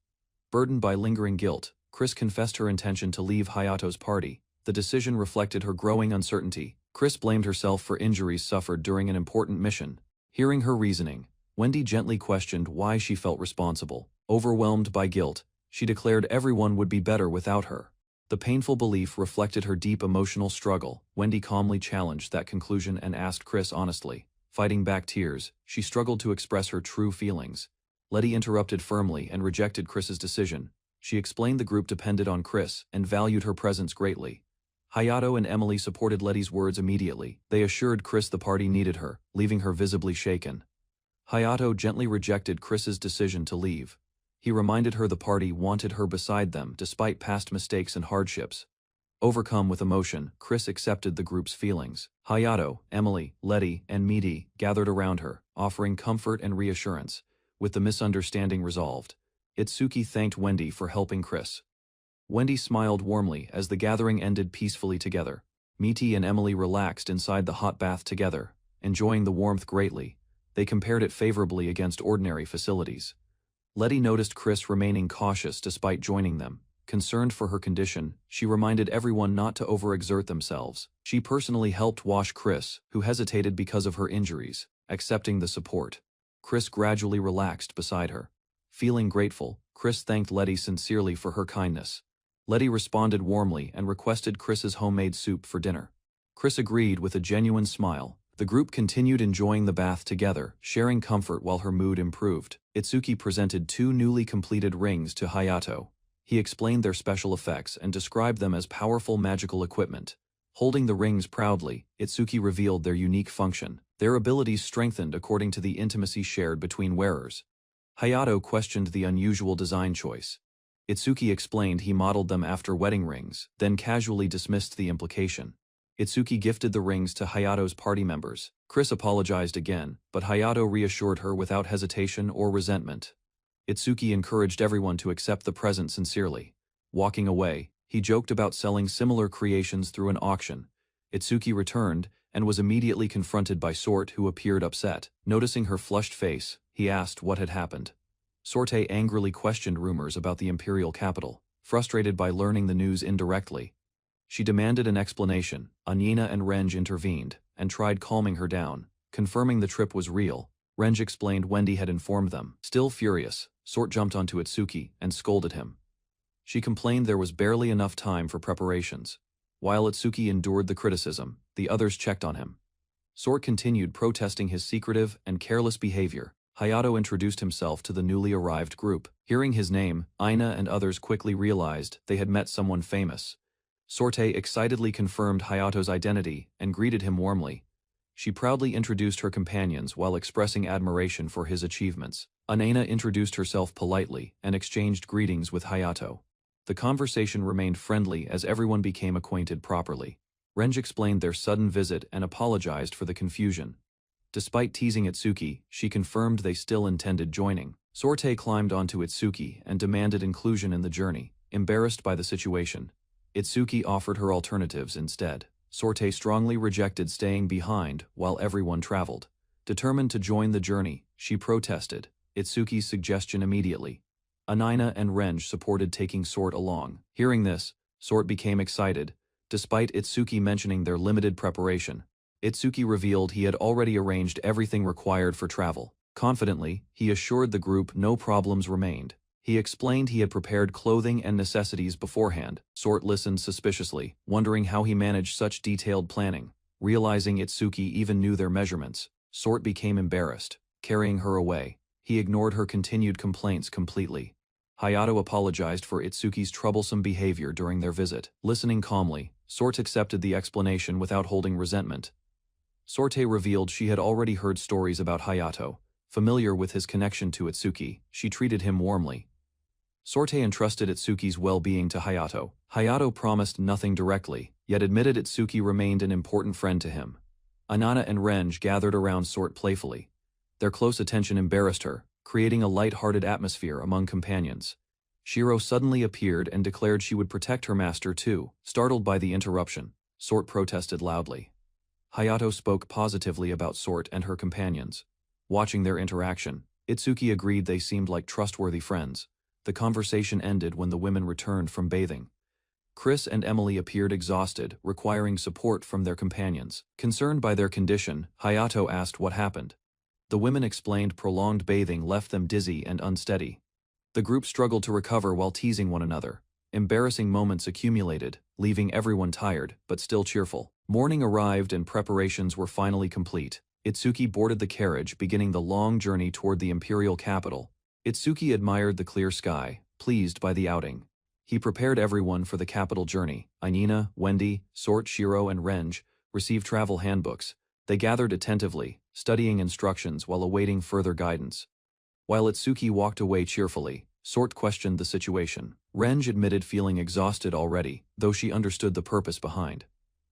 Burdened by lingering guilt, Chris confessed her intention to leave Hayato's party. The decision reflected her growing uncertainty. Chris blamed herself for injuries suffered during an important mission. Hearing her reasoning, Wendy gently questioned why she felt responsible. Overwhelmed by guilt, she declared everyone would be better without her. The painful belief reflected her deep emotional struggle. Wendy calmly challenged that conclusion and asked Chris honestly. Fighting back tears, she struggled to express her true feelings. Letty interrupted firmly and rejected Chris's decision. She explained the group depended on Chris and valued her presence greatly. Hayato and Emily supported Letty's words immediately. They assured Chris the party needed her, leaving her visibly shaken. Hayato gently rejected Chris's decision to leave. He reminded her the party wanted her beside them despite past mistakes and hardships. Overcome with emotion, Chris accepted the group's feelings. Hayato, Emily, Letty, and Midi gathered around her, offering comfort and reassurance. With the misunderstanding resolved, Itsuki thanked Wendy for helping Chris. Wendy smiled warmly as the gathering ended peacefully together. Miti and Emily relaxed inside the hot bath together, enjoying the warmth greatly. They compared it favorably against ordinary facilities. Letty noticed Chris remaining cautious despite joining them. Concerned for her condition, she reminded everyone not to overexert themselves. She personally helped wash Chris, who hesitated because of her injuries, accepting the support. Chris gradually relaxed beside her. Feeling grateful, Chris thanked Letty sincerely for her kindness. Letty responded warmly and requested Chris's homemade soup for dinner. Chris agreed with a genuine smile. The group continued enjoying the bath together, sharing comfort while her mood improved. Itsuki presented 2 newly completed rings to Hayato. He explained their special effects and described them as powerful magical equipment. Holding the rings proudly, Itsuki revealed their unique function. Their abilities strengthened according to the intimacy shared between wearers. Hayato questioned the unusual design choice. Itsuki explained he modeled them after wedding rings, then casually dismissed the implication. Itsuki gifted the rings to Hayato's party members. Chris apologized again, but Hayato reassured her without hesitation or resentment. Itsuki encouraged everyone to accept the present sincerely. Walking away, he joked about selling similar creations through an auction. Itsuki returned and was immediately confronted by Sort, who appeared upset. Noticing her flushed face, he asked what had happened. Sorte angrily questioned rumors about the imperial capital, frustrated by learning the news indirectly. She demanded an explanation. Anina and Renge intervened and tried calming her down, confirming the trip was real. Renge explained Wendy had informed them. Still furious, Sort jumped onto Itsuki and scolded him. She complained there was barely enough time for preparations. While Itsuki endured the criticism, the others checked on him. Sort continued protesting his secretive and careless behavior. Hayato introduced himself to the newly arrived group. Hearing his name, Aina and others quickly realized they had met someone famous. Sorte excitedly confirmed Hayato's identity and greeted him warmly. She proudly introduced her companions while expressing admiration for his achievements. Aina introduced herself politely and exchanged greetings with Hayato. The conversation remained friendly as everyone became acquainted properly. Renge explained their sudden visit and apologized for the confusion. Despite teasing Itsuki, she confirmed they still intended joining. Sorte climbed onto Itsuki and demanded inclusion in the journey. Embarrassed by the situation, Itsuki offered her alternatives instead. Sorte strongly rejected staying behind while everyone traveled. Determined to join the journey, she protested Itsuki's suggestion immediately. Anina and Renge supported taking Sort along. Hearing this, Sort became excited, despite Itsuki mentioning their limited preparation. Itsuki revealed he had already arranged everything required for travel. Confidently, he assured the group no problems remained. He explained he had prepared clothing and necessities beforehand. Sort listened suspiciously, wondering how he managed such detailed planning. Realizing Itsuki even knew their measurements, Sort became embarrassed. Carrying her away, he ignored her continued complaints completely. Hayato apologized for Itsuki's troublesome behavior during their visit. Listening calmly, Sort accepted the explanation without holding resentment. Sorte revealed she had already heard stories about Hayato. Familiar with his connection to Itsuki, she treated him warmly. Sorte entrusted Itsuki's well-being to Hayato. Hayato promised nothing directly, yet admitted Itsuki remained an important friend to him. Anana and Renge gathered around Sort playfully. Their close attention embarrassed her, creating a light-hearted atmosphere among companions. Shiro suddenly appeared and declared she would protect her master too. Startled by the interruption, Sort protested loudly. Hayato spoke positively about Sort and her companions. Watching their interaction, Itsuki agreed they seemed like trustworthy friends. The conversation ended when the women returned from bathing. Chris and Emily appeared exhausted, requiring support from their companions. Concerned by their condition, Hayato asked what happened. The women explained prolonged bathing left them dizzy and unsteady. The group struggled to recover while teasing one another. Embarrassing moments accumulated, leaving everyone tired, but still cheerful. Morning arrived and preparations were finally complete. Itsuki boarded the carriage, beginning the long journey toward the imperial capital. Itsuki admired the clear sky, pleased by the outing. He prepared everyone for the capital journey. Ainina, Wendy, Sort, Shiro, and Renge received travel handbooks. They gathered attentively, studying instructions while awaiting further guidance. While Itsuki walked away cheerfully, Sort questioned the situation. Renge admitted feeling exhausted already, though she understood the purpose behind.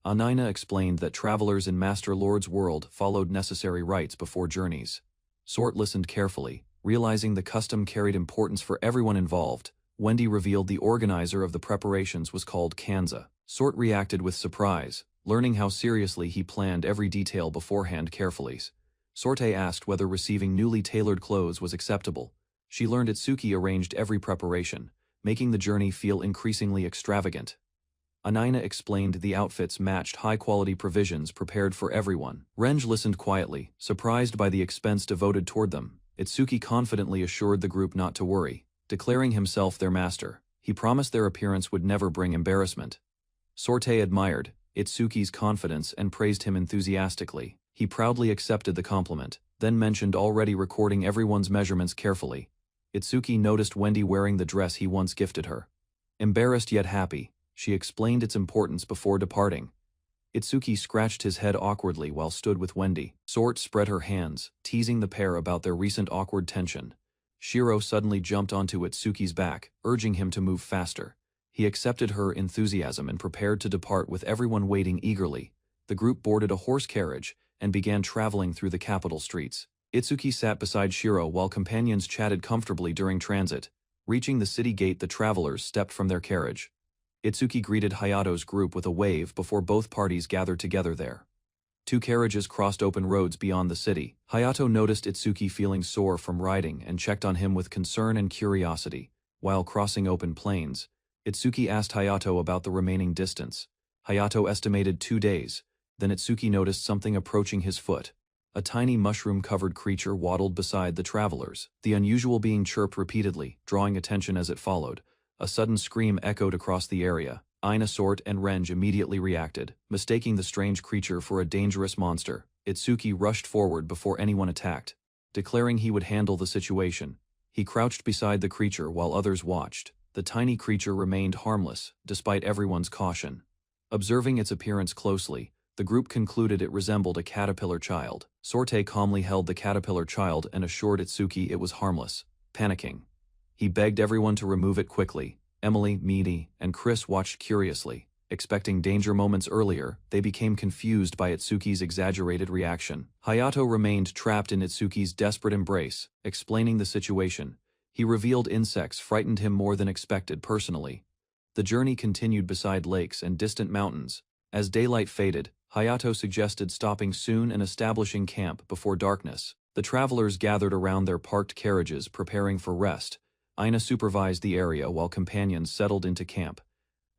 Anina explained that travelers in Master Lord's world followed necessary rites before journeys. Sort listened carefully, realizing the custom carried importance for everyone involved. Wendy revealed the organizer of the preparations was called Kanza. Sort reacted with surprise, learning how seriously he planned every detail beforehand carefully. Sorte asked whether receiving newly tailored clothes was acceptable. She learned Itsuki arranged every preparation, making the journey feel increasingly extravagant. Anina explained the outfits matched high-quality provisions prepared for everyone. Renge listened quietly, surprised by the expense devoted toward them. Itsuki confidently assured the group not to worry, declaring himself their master. He promised their appearance would never bring embarrassment. Sorte admired Itsuki's confidence and praised him enthusiastically. He proudly accepted the compliment, then mentioned already recording everyone's measurements carefully. Itsuki noticed Wendy wearing the dress he once gifted her. Embarrassed yet happy, she explained its importance before departing. Itsuki scratched his head awkwardly while stood with Wendy. Sort spread her hands, teasing the pair about their recent awkward tension. Shiro suddenly jumped onto Itsuki's back, urging him to move faster. He accepted her enthusiasm and prepared to depart with everyone waiting eagerly. The group boarded a horse carriage and began traveling through the capital streets. Itsuki sat beside Shiro while companions chatted comfortably during transit. Reaching the city gate, the travelers stepped from their carriage. Itsuki greeted Hayato's group with a wave before both parties gathered together there. Two carriages crossed open roads beyond the city. Hayato noticed Itsuki feeling sore from riding and checked on him with concern and curiosity. While crossing open plains, Itsuki asked Hayato about the remaining distance. Hayato estimated 2 days. Then Itsuki noticed something approaching his foot. A tiny mushroom-covered creature waddled beside the travelers. The unusual being chirped repeatedly, drawing attention as it followed. A sudden scream echoed across the area. Aina, Sort, and Renge immediately reacted, mistaking the strange creature for a dangerous monster. Itsuki rushed forward before anyone attacked, declaring he would handle the situation. He crouched beside the creature while others watched. The tiny creature remained harmless, despite everyone's caution. Observing its appearance closely, the group concluded it resembled a caterpillar child. Sorte calmly held the caterpillar child and assured Itsuki it was harmless. Panicking, he begged everyone to remove it quickly. Emily, Meaty, and Chris watched curiously. Expecting danger moments earlier, they became confused by Itsuki's exaggerated reaction. Hayato remained trapped in Itsuki's desperate embrace, explaining the situation. He revealed insects frightened him more than expected personally. The journey continued beside lakes and distant mountains. As daylight faded, Hayato suggested stopping soon and establishing camp before darkness. The travelers gathered around their parked carriages preparing for rest. Ina supervised the area while companions settled into camp.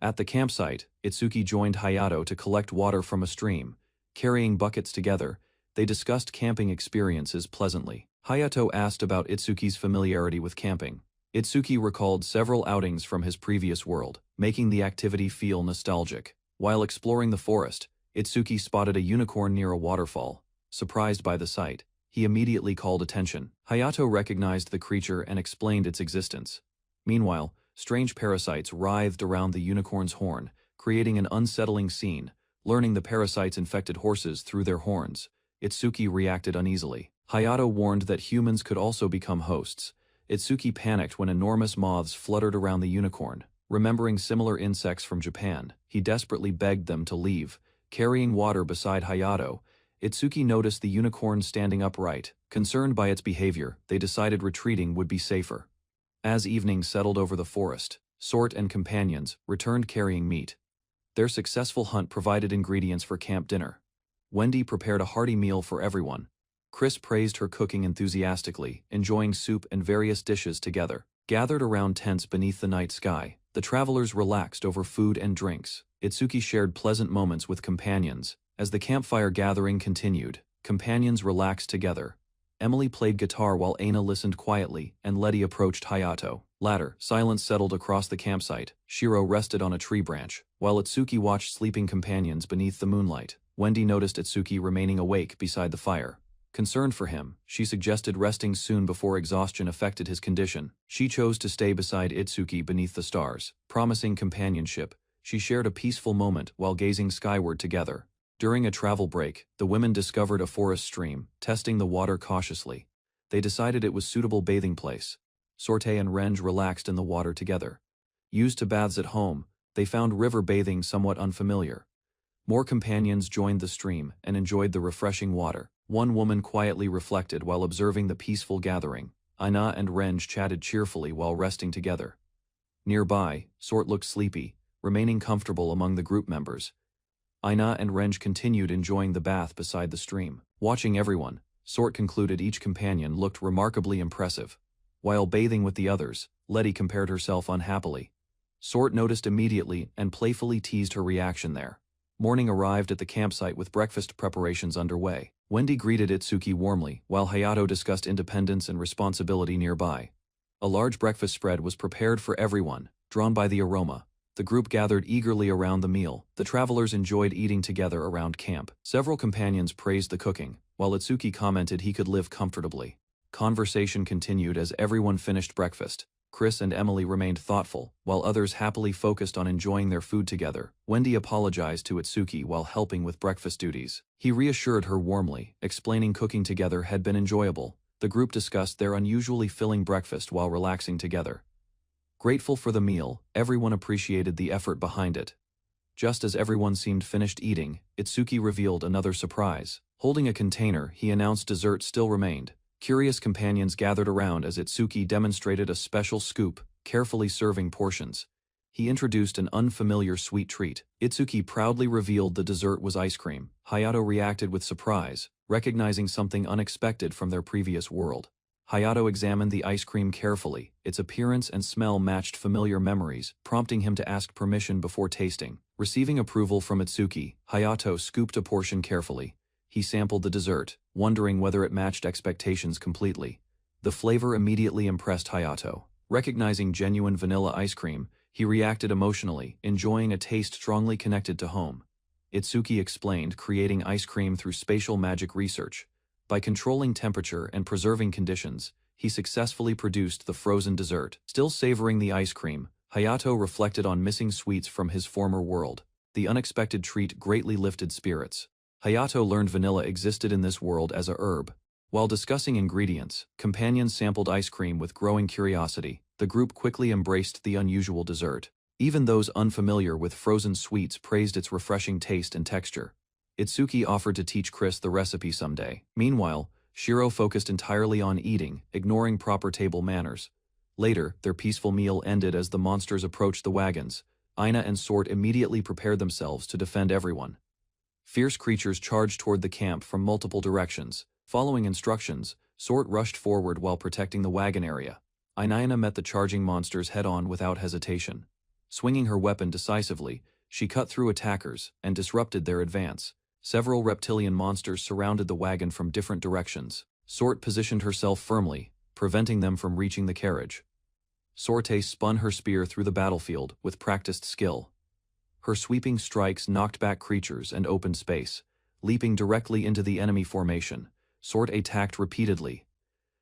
At the campsite, Itsuki joined Hayato to collect water from a stream. Carrying buckets together, they discussed camping experiences pleasantly. Hayato asked about Itsuki's familiarity with camping. Itsuki recalled several outings from his previous world, making the activity feel nostalgic. While exploring the forest, Itsuki spotted a unicorn near a waterfall. Surprised by the sight, he immediately called attention. Hayato recognized the creature and explained its existence. Meanwhile, strange parasites writhed around the unicorn's horn, creating an unsettling scene. Learning the parasites infected horses through their horns, Itsuki reacted uneasily. Hayato warned that humans could also become hosts. Itsuki panicked when enormous moths fluttered around the unicorn. Remembering similar insects from Japan, he desperately begged them to leave. Carrying water beside Hayato, Itsuki noticed the unicorn standing upright. Concerned by its behavior, they decided retreating would be safer. As evening settled over the forest, Sort and companions returned carrying meat. Their successful hunt provided ingredients for camp dinner. Wendy prepared a hearty meal for everyone. Chris praised her cooking enthusiastically, enjoying soup and various dishes together. Gathered around tents beneath the night sky, the travelers relaxed over food and drinks. Itsuki shared pleasant moments with companions. As the campfire gathering continued, companions relaxed together. Emily played guitar while Aina listened quietly, and Letty approached Hayato. Later, silence settled across the campsite. Shiro rested on a tree branch, while Itsuki watched sleeping companions beneath the moonlight. Wendy noticed Itsuki remaining awake beside the fire. Concerned for him, she suggested resting soon before exhaustion affected his condition. She chose to stay beside Itsuki beneath the stars. Promising companionship, she shared a peaceful moment while gazing skyward together. During a travel break, the women discovered a forest stream, testing the water cautiously. They decided it was a suitable bathing place. Sorte and Renge relaxed in the water together. Used to baths at home, they found river bathing somewhat unfamiliar. More companions joined the stream and enjoyed the refreshing water. One woman quietly reflected while observing the peaceful gathering. Ina and Renge chatted cheerfully while resting together. Nearby, Sort looked sleepy, remaining comfortable among the group members. Ina and Renge continued enjoying the bath beside the stream. Watching everyone, Sort concluded each companion looked remarkably impressive. While bathing with the others, Letty compared herself unhappily. Sort noticed immediately and playfully teased her reaction there. Morning arrived at the campsite with breakfast preparations underway. Wendy greeted Itsuki warmly, while Hayato discussed independence and responsibility nearby. A large breakfast spread was prepared for everyone, drawn by the aroma. The group gathered eagerly around the meal. The travelers enjoyed eating together around camp. Several companions praised the cooking, while Itsuki commented he could live comfortably. Conversation continued as everyone finished breakfast. Chris and Emily remained thoughtful, while others happily focused on enjoying their food together. Wendy apologized to Itsuki while helping with breakfast duties. He reassured her warmly, explaining cooking together had been enjoyable. The group discussed their unusually filling breakfast while relaxing together. Grateful for the meal, everyone appreciated the effort behind it. Just as everyone seemed finished eating, Itsuki revealed another surprise. Holding a container, he announced dessert still remained. Curious companions gathered around as Itsuki demonstrated a special scoop, carefully serving portions. He introduced an unfamiliar sweet treat. Itsuki proudly revealed the dessert was ice cream. Hayato reacted with surprise, recognizing something unexpected from their previous world. Hayato examined the ice cream carefully. Its appearance and smell matched familiar memories, prompting him to ask permission before tasting. Receiving approval from Itsuki, Hayato scooped a portion carefully. He sampled the dessert, wondering whether it matched expectations completely. The flavor immediately impressed Hayato. Recognizing genuine vanilla ice cream, he reacted emotionally, enjoying a taste strongly connected to home. Itsuki explained creating ice cream through spatial magic research. By controlling temperature and preserving conditions, he successfully produced the frozen dessert. Still savoring the ice cream, Hayato reflected on missing sweets from his former world. The unexpected treat greatly lifted spirits. Hayato learned vanilla existed in this world as a herb. While discussing ingredients, companions sampled ice cream with growing curiosity. The group quickly embraced the unusual dessert. Even those unfamiliar with frozen sweets praised its refreshing taste and texture. Itsuki offered to teach Chris the recipe someday. Meanwhile, Shiro focused entirely on eating, ignoring proper table manners. Later, their peaceful meal ended as the monsters approached the wagons. Ina and Sort immediately prepared themselves to defend everyone. Fierce creatures charged toward the camp from multiple directions. Following instructions, Sort rushed forward while protecting the wagon area. Ina met the charging monsters head-on without hesitation. Swinging her weapon decisively, she cut through attackers and disrupted their advance. Several reptilian monsters surrounded the wagon from different directions. Sort positioned herself firmly, preventing them from reaching the carriage. Sorte spun her spear through the battlefield with practiced skill. Her sweeping strikes knocked back creatures and opened space. Leaping directly into the enemy formation, Sorte attacked repeatedly.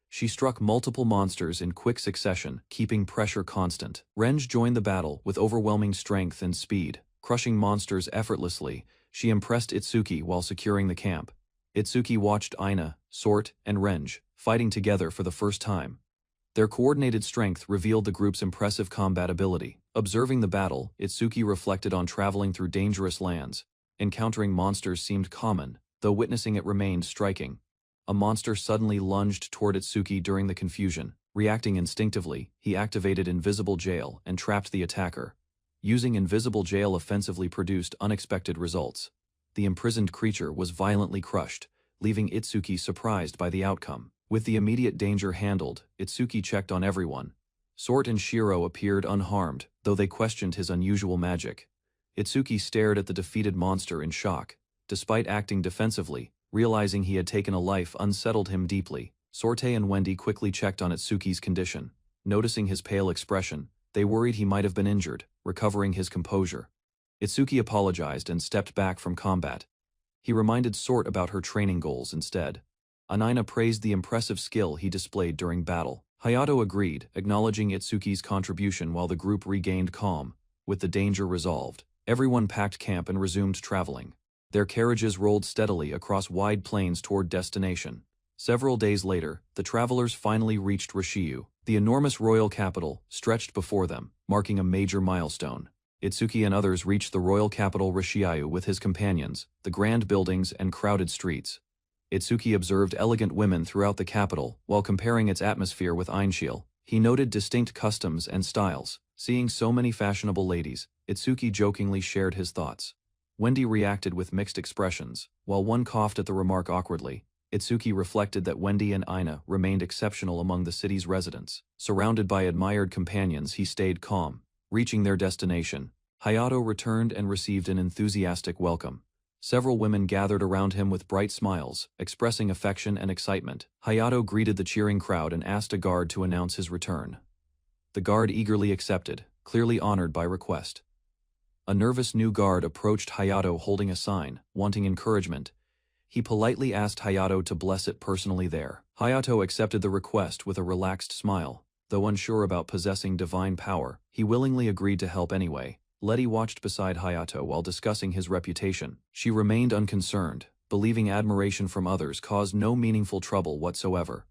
She struck multiple monsters in quick succession, keeping pressure constant. Renge joined the battle with overwhelming strength and speed. Crushing monsters effortlessly, she impressed Itsuki while securing the camp. Itsuki watched Ina, Sort, and Renge fighting together for the first time. Their coordinated strength revealed the group's impressive combat ability. Observing the battle, Itsuki reflected on traveling through dangerous lands. Encountering monsters seemed common, though witnessing it remained striking. A monster suddenly lunged toward Itsuki during the confusion. Reacting instinctively, he activated Invisible Jail and trapped the attacker. Using Invisible Jail offensively produced unexpected results. The imprisoned creature was violently crushed, leaving Itsuki surprised by the outcome. With the immediate danger handled, Itsuki checked on everyone. Sort and Shiro appeared unharmed, though they questioned his unusual magic. Itsuki stared at the defeated monster in shock. Despite acting defensively, realizing he had taken a life unsettled him deeply. Sorte and Wendy quickly checked on Itsuki's condition. Noticing his pale expression, they worried he might have been injured, recovering his composure. Itsuki apologized and stepped back from combat. He reminded Sort about her training goals instead. Ina praised the impressive skill he displayed during battle. Hayato agreed, acknowledging Itsuki's contribution while the group regained calm. With the danger resolved, everyone packed camp and resumed traveling. Their carriages rolled steadily across wide plains toward destination. Several days later, the travelers finally reached Rishiyu. The enormous royal capital stretched before them, marking a major milestone. Itsuki and others reached the royal capital Rishiyu with his companions, the grand buildings and crowded streets. Itsuki observed elegant women throughout the capital, while comparing its atmosphere with Einshil. He noted distinct customs and styles. Seeing so many fashionable ladies, Itsuki jokingly shared his thoughts. Wendy reacted with mixed expressions. While one coughed at the remark awkwardly, Itsuki reflected that Wendy and Ina remained exceptional among the city's residents. Surrounded by admired companions, he stayed calm. Reaching their destination, Hayato returned and received an enthusiastic welcome. Several women gathered around him with bright smiles, expressing affection and excitement. Hayato greeted the cheering crowd and asked a guard to announce his return. The guard eagerly accepted, clearly honored by request. A nervous new guard approached Hayato holding a sign, wanting encouragement. He politely asked Hayato to bless it personally there. Hayato accepted the request with a relaxed smile. Though unsure about possessing divine power, he willingly agreed to help anyway. Letty watched beside Hayato while discussing his reputation. She remained unconcerned, believing admiration from others caused no meaningful trouble whatsoever.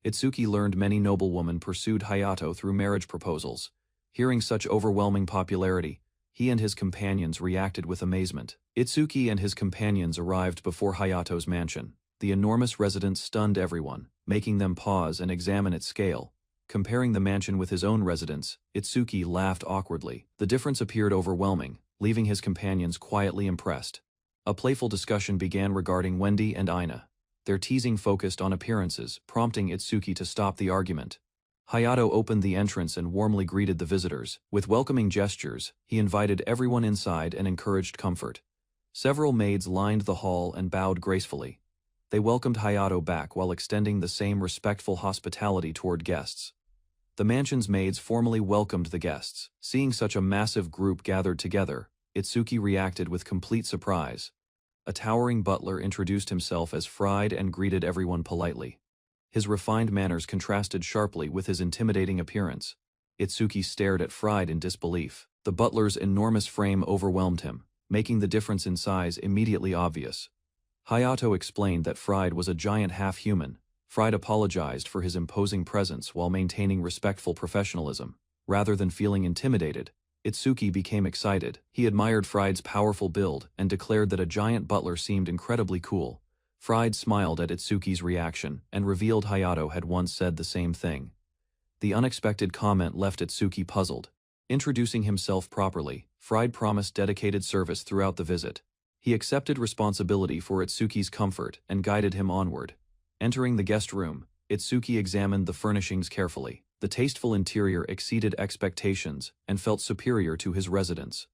Itsuki learned many noblewomen pursued Hayato through marriage proposals. Hearing such overwhelming popularity, he and his companions reacted with amazement. Itsuki and his companions arrived before Hayato's mansion. The enormous residence stunned everyone, making them pause and examine its scale. Comparing the mansion with his own residence, Itsuki laughed awkwardly. The difference appeared overwhelming, leaving his companions quietly impressed. A playful discussion began regarding Wendy and Ina. Their teasing focused on appearances, prompting Itsuki to stop the argument. Hayato opened the entrance and warmly greeted the visitors. With welcoming gestures, he invited everyone inside and encouraged comfort. Several maids lined the hall and bowed gracefully. They welcomed Hayato back while extending the same respectful hospitality toward guests. The mansion's maids formally welcomed the guests. Seeing such a massive group gathered together, Itsuki reacted with complete surprise. A towering butler introduced himself as Fried and greeted everyone politely. His refined manners contrasted sharply with his intimidating appearance. Itsuki stared at Fried in disbelief. The butler's enormous frame overwhelmed him, making the difference in size immediately obvious. Hayato explained that Fried was a giant half-human. Fried apologized for his imposing presence while maintaining respectful professionalism. Rather than feeling intimidated, Itsuki became excited. He admired Fried's powerful build and declared that a giant butler seemed incredibly cool. Fried smiled at Itsuki's reaction and revealed Hayato had once said the same thing. The unexpected comment left Itsuki puzzled. Introducing himself properly, Fried promised dedicated service throughout the visit. He accepted responsibility for Itsuki's comfort and guided him onward. Entering the guest room, Itsuki examined the furnishings carefully. The tasteful interior exceeded expectations and felt superior to his residence.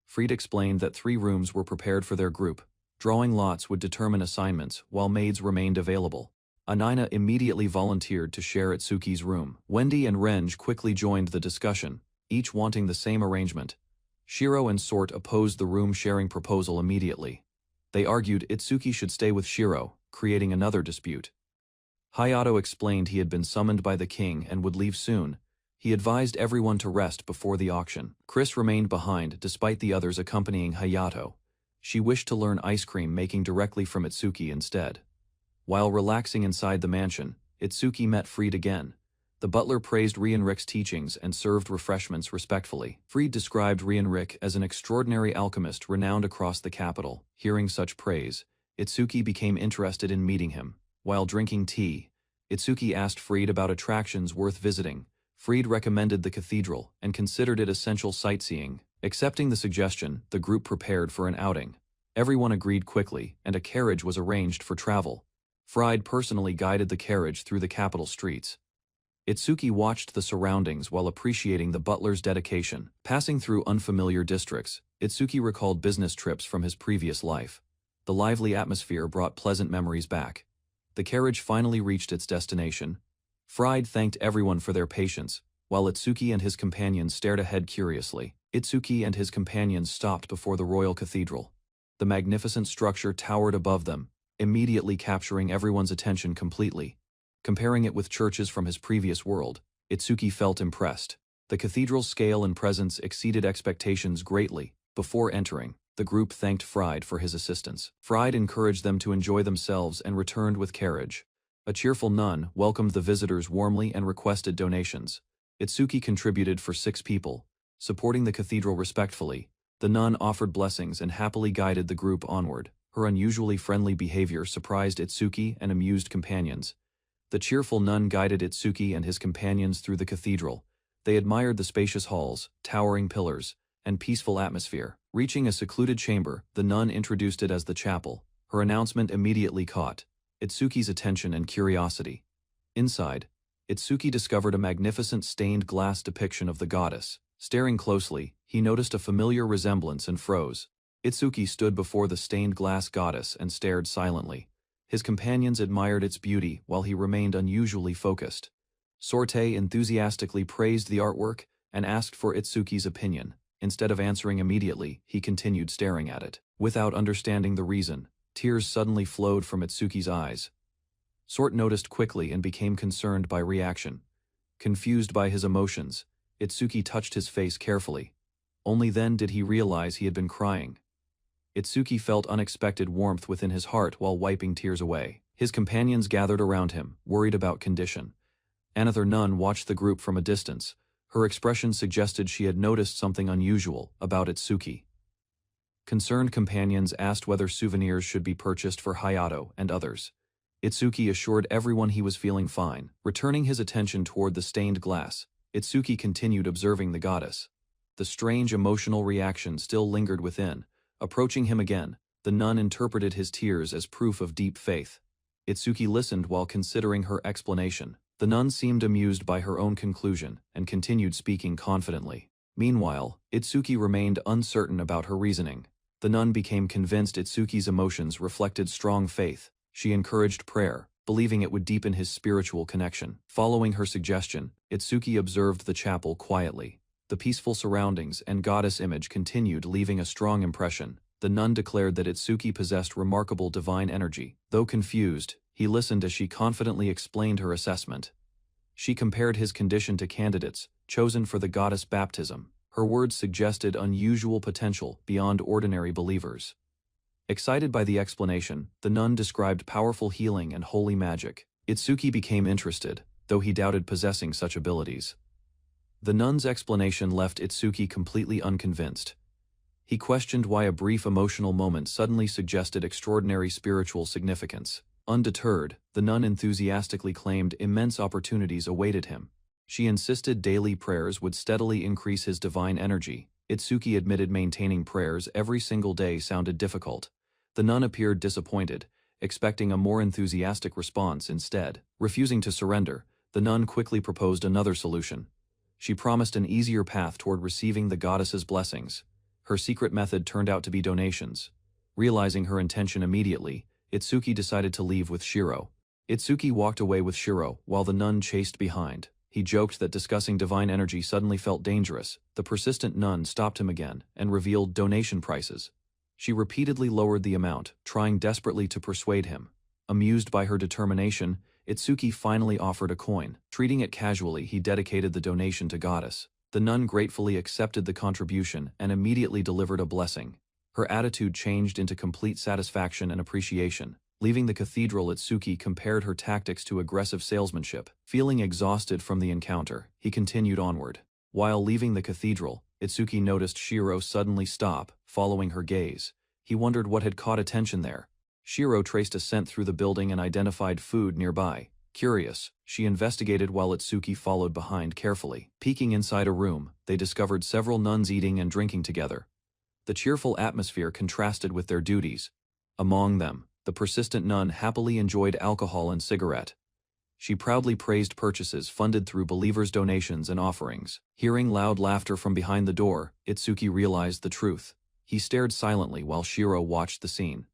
Fried explained that 3 rooms were prepared for their group. Drawing lots would determine assignments while maids remained available. Anina immediately volunteered to share Itsuki's room. Wendy and Renge quickly joined the discussion, each wanting the same arrangement. Shiro and Sort opposed the room-sharing proposal immediately. They argued Itsuki should stay with Shiro, creating another dispute. Hayato explained he had been summoned by the king and would leave soon. He advised everyone to rest before the auction. Chris remained behind despite the others accompanying Hayato. She wished to learn ice cream making directly from Itsuki instead. While relaxing inside the mansion, Itsuki met Fried again. The butler praised Rienrick's teachings and served refreshments respectfully. Fried described Rienrick as an extraordinary alchemist renowned across the capital. Hearing such praise, Itsuki became interested in meeting him. While drinking tea, Itsuki asked Fried about attractions worth visiting. Fried recommended the cathedral and considered it essential sightseeing. Accepting the suggestion, the group prepared for an outing. Everyone agreed quickly, and a carriage was arranged for travel. Fried personally guided the carriage through the capital streets. Itsuki watched the surroundings while appreciating the butler's dedication. Passing through unfamiliar districts, Itsuki recalled business trips from his previous life. The lively atmosphere brought pleasant memories back. The carriage finally reached its destination. Fried thanked everyone for their patience, while Itsuki and his companions stared ahead curiously. Itsuki and his companions stopped before the royal cathedral. The magnificent structure towered above them, immediately capturing everyone's attention completely. Comparing it with churches from his previous world, Itsuki felt impressed. The cathedral's scale and presence exceeded expectations greatly. Before entering, the group thanked Fried for his assistance. Fried encouraged them to enjoy themselves and returned with carriage. A cheerful nun welcomed the visitors warmly and requested donations. Itsuki contributed for 6 people. Supporting the cathedral respectfully, the nun offered blessings and happily guided the group onward. Her unusually friendly behavior surprised Itsuki and amused companions. The cheerful nun guided Itsuki and his companions through the cathedral. They admired the spacious halls, towering pillars, and peaceful atmosphere. Reaching a secluded chamber, the nun introduced it as the chapel. Her announcement immediately caught Itsuki's attention and curiosity. Inside, Itsuki discovered a magnificent stained glass depiction of the goddess. Staring closely, he noticed a familiar resemblance and froze. Itsuki stood before the stained glass goddess and stared silently. His companions admired its beauty while he remained unusually focused. Sorte enthusiastically praised the artwork and asked for Itsuki's opinion. Instead of answering immediately, he continued staring at it. Without understanding the reason, tears suddenly flowed from Itsuki's eyes. Sort noticed quickly and became concerned by reaction. Confused by his emotions, Itsuki touched his face carefully. Only then did he realize he had been crying. Itsuki felt unexpected warmth within his heart while wiping tears away. His companions gathered around him, worried about condition. Another nun watched the group from a distance. Her expression suggested she had noticed something unusual about Itsuki. Concerned companions asked whether souvenirs should be purchased for Hayato and others. Itsuki assured everyone he was feeling fine. Returning his attention toward the stained glass, Itsuki continued observing the goddess. The strange emotional reaction still lingered within. Approaching him again, the nun interpreted his tears as proof of deep faith. Itsuki listened while considering her explanation. The nun seemed amused by her own conclusion and continued speaking confidently. Meanwhile, Itsuki remained uncertain about her reasoning. The nun became convinced Itsuki's emotions reflected strong faith. She encouraged prayer, believing it would deepen his spiritual connection. Following her suggestion, Itsuki observed the chapel quietly. The peaceful surroundings and goddess image continued, leaving a strong impression. The nun declared that Itsuki possessed remarkable divine energy. Though confused, he listened as she confidently explained her assessment. She compared his condition to candidates chosen for the goddess baptism. Her words suggested unusual potential beyond ordinary believers. Excited by the explanation, the nun described powerful healing and holy magic. Itsuki became interested, though he doubted possessing such abilities. The nun's explanation left Itsuki completely unconvinced. He questioned why a brief emotional moment suddenly suggested extraordinary spiritual significance. Undeterred, the nun enthusiastically claimed immense opportunities awaited him. She insisted daily prayers would steadily increase his divine energy. Itsuki admitted maintaining prayers every single day sounded difficult. The nun appeared disappointed, expecting a more enthusiastic response instead. Refusing to surrender, the nun quickly proposed another solution. She promised an easier path toward receiving the goddess's blessings. Her secret method turned out to be donations. Realizing her intention immediately, Itsuki decided to leave with Shiro. Itsuki walked away with Shiro, while the nun chased behind. He joked that discussing divine energy suddenly felt dangerous. The persistent nun stopped him again and revealed donation prices. She repeatedly lowered the amount, trying desperately to persuade him. Amused by her determination, Itsuki finally offered a coin. Treating it casually, he dedicated the donation to Goddess. The nun gratefully accepted the contribution and immediately delivered a blessing. Her attitude changed into complete satisfaction and appreciation. Leaving the cathedral, Itsuki compared her tactics to aggressive salesmanship. Feeling exhausted from the encounter, he continued onward. While leaving the cathedral, Itsuki noticed Shiro suddenly stop, following her gaze. He wondered what had caught attention there. Shiro traced a scent through the building and identified food nearby. Curious, she investigated while Itsuki followed behind carefully. Peeking inside a room, they discovered several nuns eating and drinking together. The cheerful atmosphere contrasted with their duties. Among them, the persistent nun happily enjoyed alcohol and cigarette. She proudly praised purchases funded through believers' donations and offerings. Hearing loud laughter from behind the door, Itsuki realized the truth. He stared silently while Shiro watched the scene.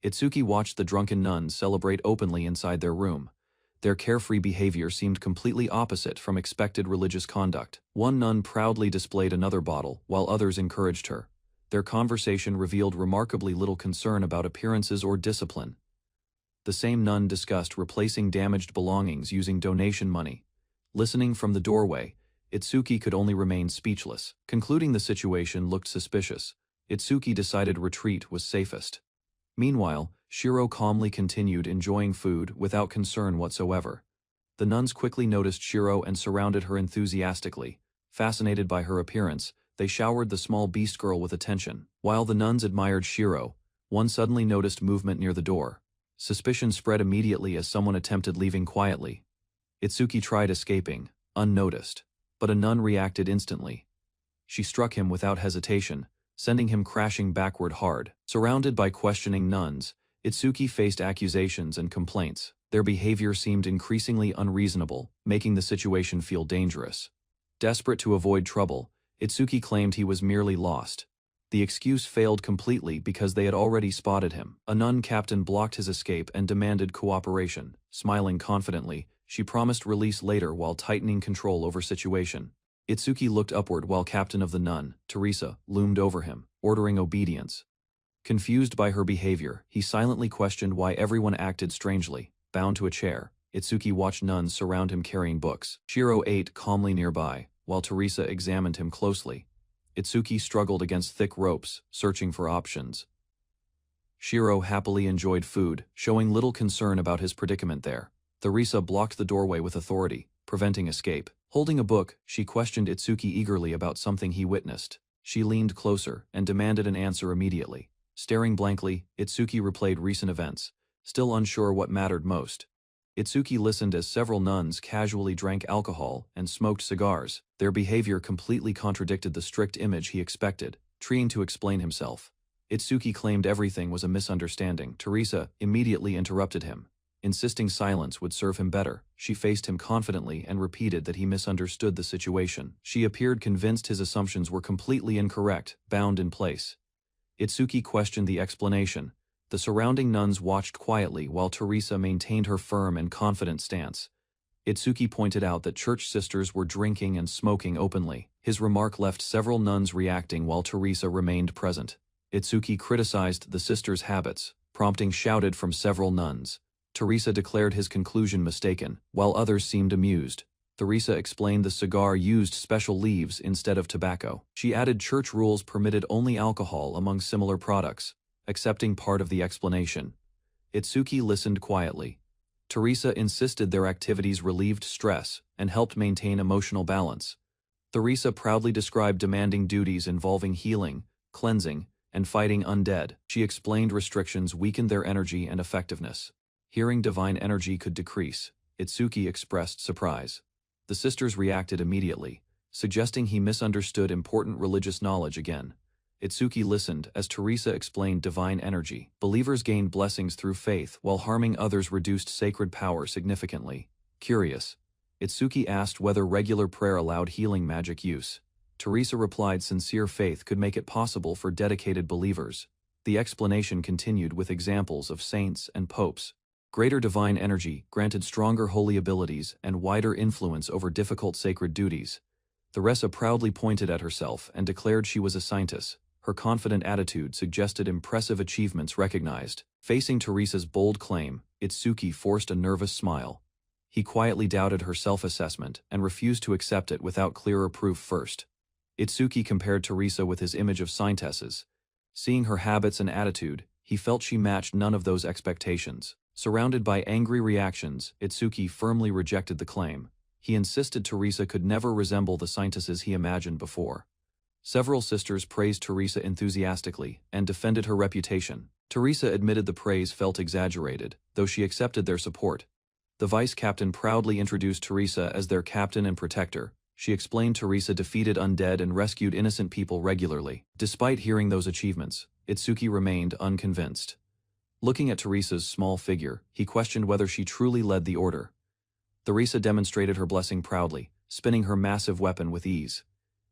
Itsuki watched the drunken nuns celebrate openly inside their room. Their carefree behavior seemed completely opposite from expected religious conduct. One nun proudly displayed another bottle, while others encouraged her. Their conversation revealed remarkably little concern about appearances or discipline. The same nun discussed replacing damaged belongings using donation money. Listening from the doorway, Itsuki could only remain speechless. Concluding the situation looked suspicious, Itsuki decided retreat was safest. Meanwhile, Shiro calmly continued enjoying food without concern whatsoever. The nuns quickly noticed Shiro and surrounded her enthusiastically. Fascinated by her appearance, they showered the small beast girl with attention. While the nuns admired Shiro, one suddenly noticed movement near the door. Suspicion spread immediately as someone attempted leaving quietly. Itsuki tried escaping, unnoticed, but a nun reacted instantly. She struck him without hesitation, sending him crashing backward hard. Surrounded by questioning nuns, Itsuki faced accusations and complaints. Their behavior seemed increasingly unreasonable, making the situation feel dangerous. Desperate to avoid trouble, Itsuki claimed he was merely lost. The excuse failed completely because they had already spotted him. A nun captain blocked his escape and demanded cooperation. Smiling confidently, she promised release later while tightening control over situation. Itsuki looked upward while captain of the nun, Teresa, loomed over him, ordering obedience. Confused by her behavior, he silently questioned why everyone acted strangely. Bound to a chair, Itsuki watched nuns surround him carrying books. Shiro ate calmly nearby, while Teresa examined him closely. Itsuki struggled against thick ropes, searching for options. Shiro happily enjoyed food, showing little concern about his predicament there. Teresa blocked the doorway with authority, preventing escape. Holding a book, she questioned Itsuki eagerly about something he witnessed. She leaned closer and demanded an answer immediately. Staring blankly, Itsuki replayed recent events, still unsure what mattered most. Itsuki listened as several nuns casually drank alcohol and smoked cigars. Their behavior completely contradicted the strict image he expected. Trying to explain himself, Itsuki claimed everything was a misunderstanding. Teresa immediately interrupted him. Insisting silence would serve him better, she faced him confidently and repeated that he misunderstood the situation. She appeared convinced his assumptions were completely incorrect, bound in place. Itsuki questioned the explanation. The surrounding nuns watched quietly while Teresa maintained her firm and confident stance. Itsuki pointed out that church sisters were drinking and smoking openly. His remark left several nuns reacting while Teresa remained present. Itsuki criticized the sisters' habits, prompting shouted from several nuns. Teresa declared his conclusion mistaken, while others seemed amused. Teresa explained the cigar used special leaves instead of tobacco. She added church rules permitted only alcohol among similar products, accepting part of the explanation. Itsuki listened quietly. Teresa insisted their activities relieved stress and helped maintain emotional balance. Teresa proudly described demanding duties involving healing, cleansing, and fighting undead. She explained restrictions weakened their energy and effectiveness. Hearing divine energy could decrease, Itsuki expressed surprise. The sisters reacted immediately, suggesting he misunderstood important religious knowledge again. Itsuki listened as Teresa explained divine energy. Believers gained blessings through faith while harming others reduced sacred power significantly. Curious, Itsuki asked whether regular prayer allowed healing magic use. Teresa replied sincere faith could make it possible for dedicated believers. The explanation continued with examples of saints and popes. Greater divine energy granted stronger holy abilities and wider influence over difficult sacred duties. Teresa proudly pointed at herself and declared she was a scientist. Her confident attitude suggested impressive achievements recognized. Facing Teresa's bold claim, Itsuki forced a nervous smile. He quietly doubted her self-assessment and refused to accept it without clearer proof first. Itsuki compared Teresa with his image of scientesses. Seeing her habits and attitude, he felt she matched none of those expectations. Surrounded by angry reactions, Itsuki firmly rejected the claim. He insisted Teresa could never resemble the scientesses he imagined before. Several sisters praised Teresa enthusiastically and defended her reputation. Teresa admitted the praise felt exaggerated, though she accepted their support. The vice captain proudly introduced Teresa as their captain and protector. She explained Teresa defeated undead and rescued innocent people regularly. Despite hearing those achievements, Itsuki remained unconvinced. Looking at Teresa's small figure, he questioned whether she truly led the order. Teresa demonstrated her blessing proudly, spinning her massive weapon with ease.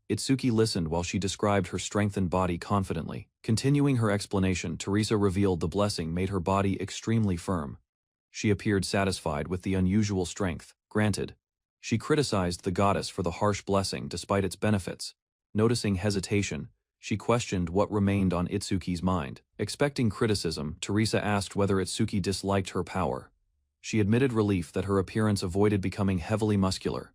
Itsuki listened while she described her strengthened body confidently. Continuing her explanation, Teresa revealed the blessing made her body extremely firm. She appeared satisfied with the unusual strength granted. She criticized the goddess for the harsh blessing despite its benefits. Noticing hesitation, she questioned what remained on Itsuki's mind. Expecting criticism, Teresa asked whether Itsuki disliked her power. She admitted relief that her appearance avoided becoming heavily muscular.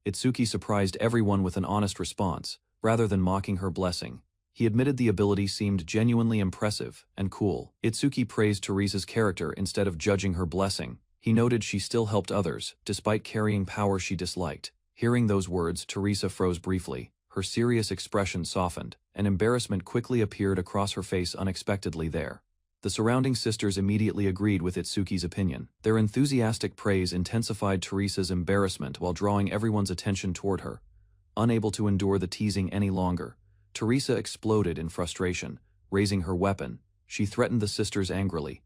Itsuki surprised everyone with an honest response, rather than mocking her blessing. He admitted the ability seemed genuinely impressive and cool. Itsuki praised Teresa's character instead of judging her blessing. He noted she still helped others, despite carrying power she disliked. Hearing those words, Teresa froze briefly. Her serious expression softened, and embarrassment quickly appeared across her face unexpectedly there. The surrounding sisters immediately agreed with Itsuki's opinion. Their enthusiastic praise intensified Teresa's embarrassment while drawing everyone's attention toward her. Unable to endure the teasing any longer, Teresa exploded in frustration. Raising her weapon, she threatened the sisters angrily.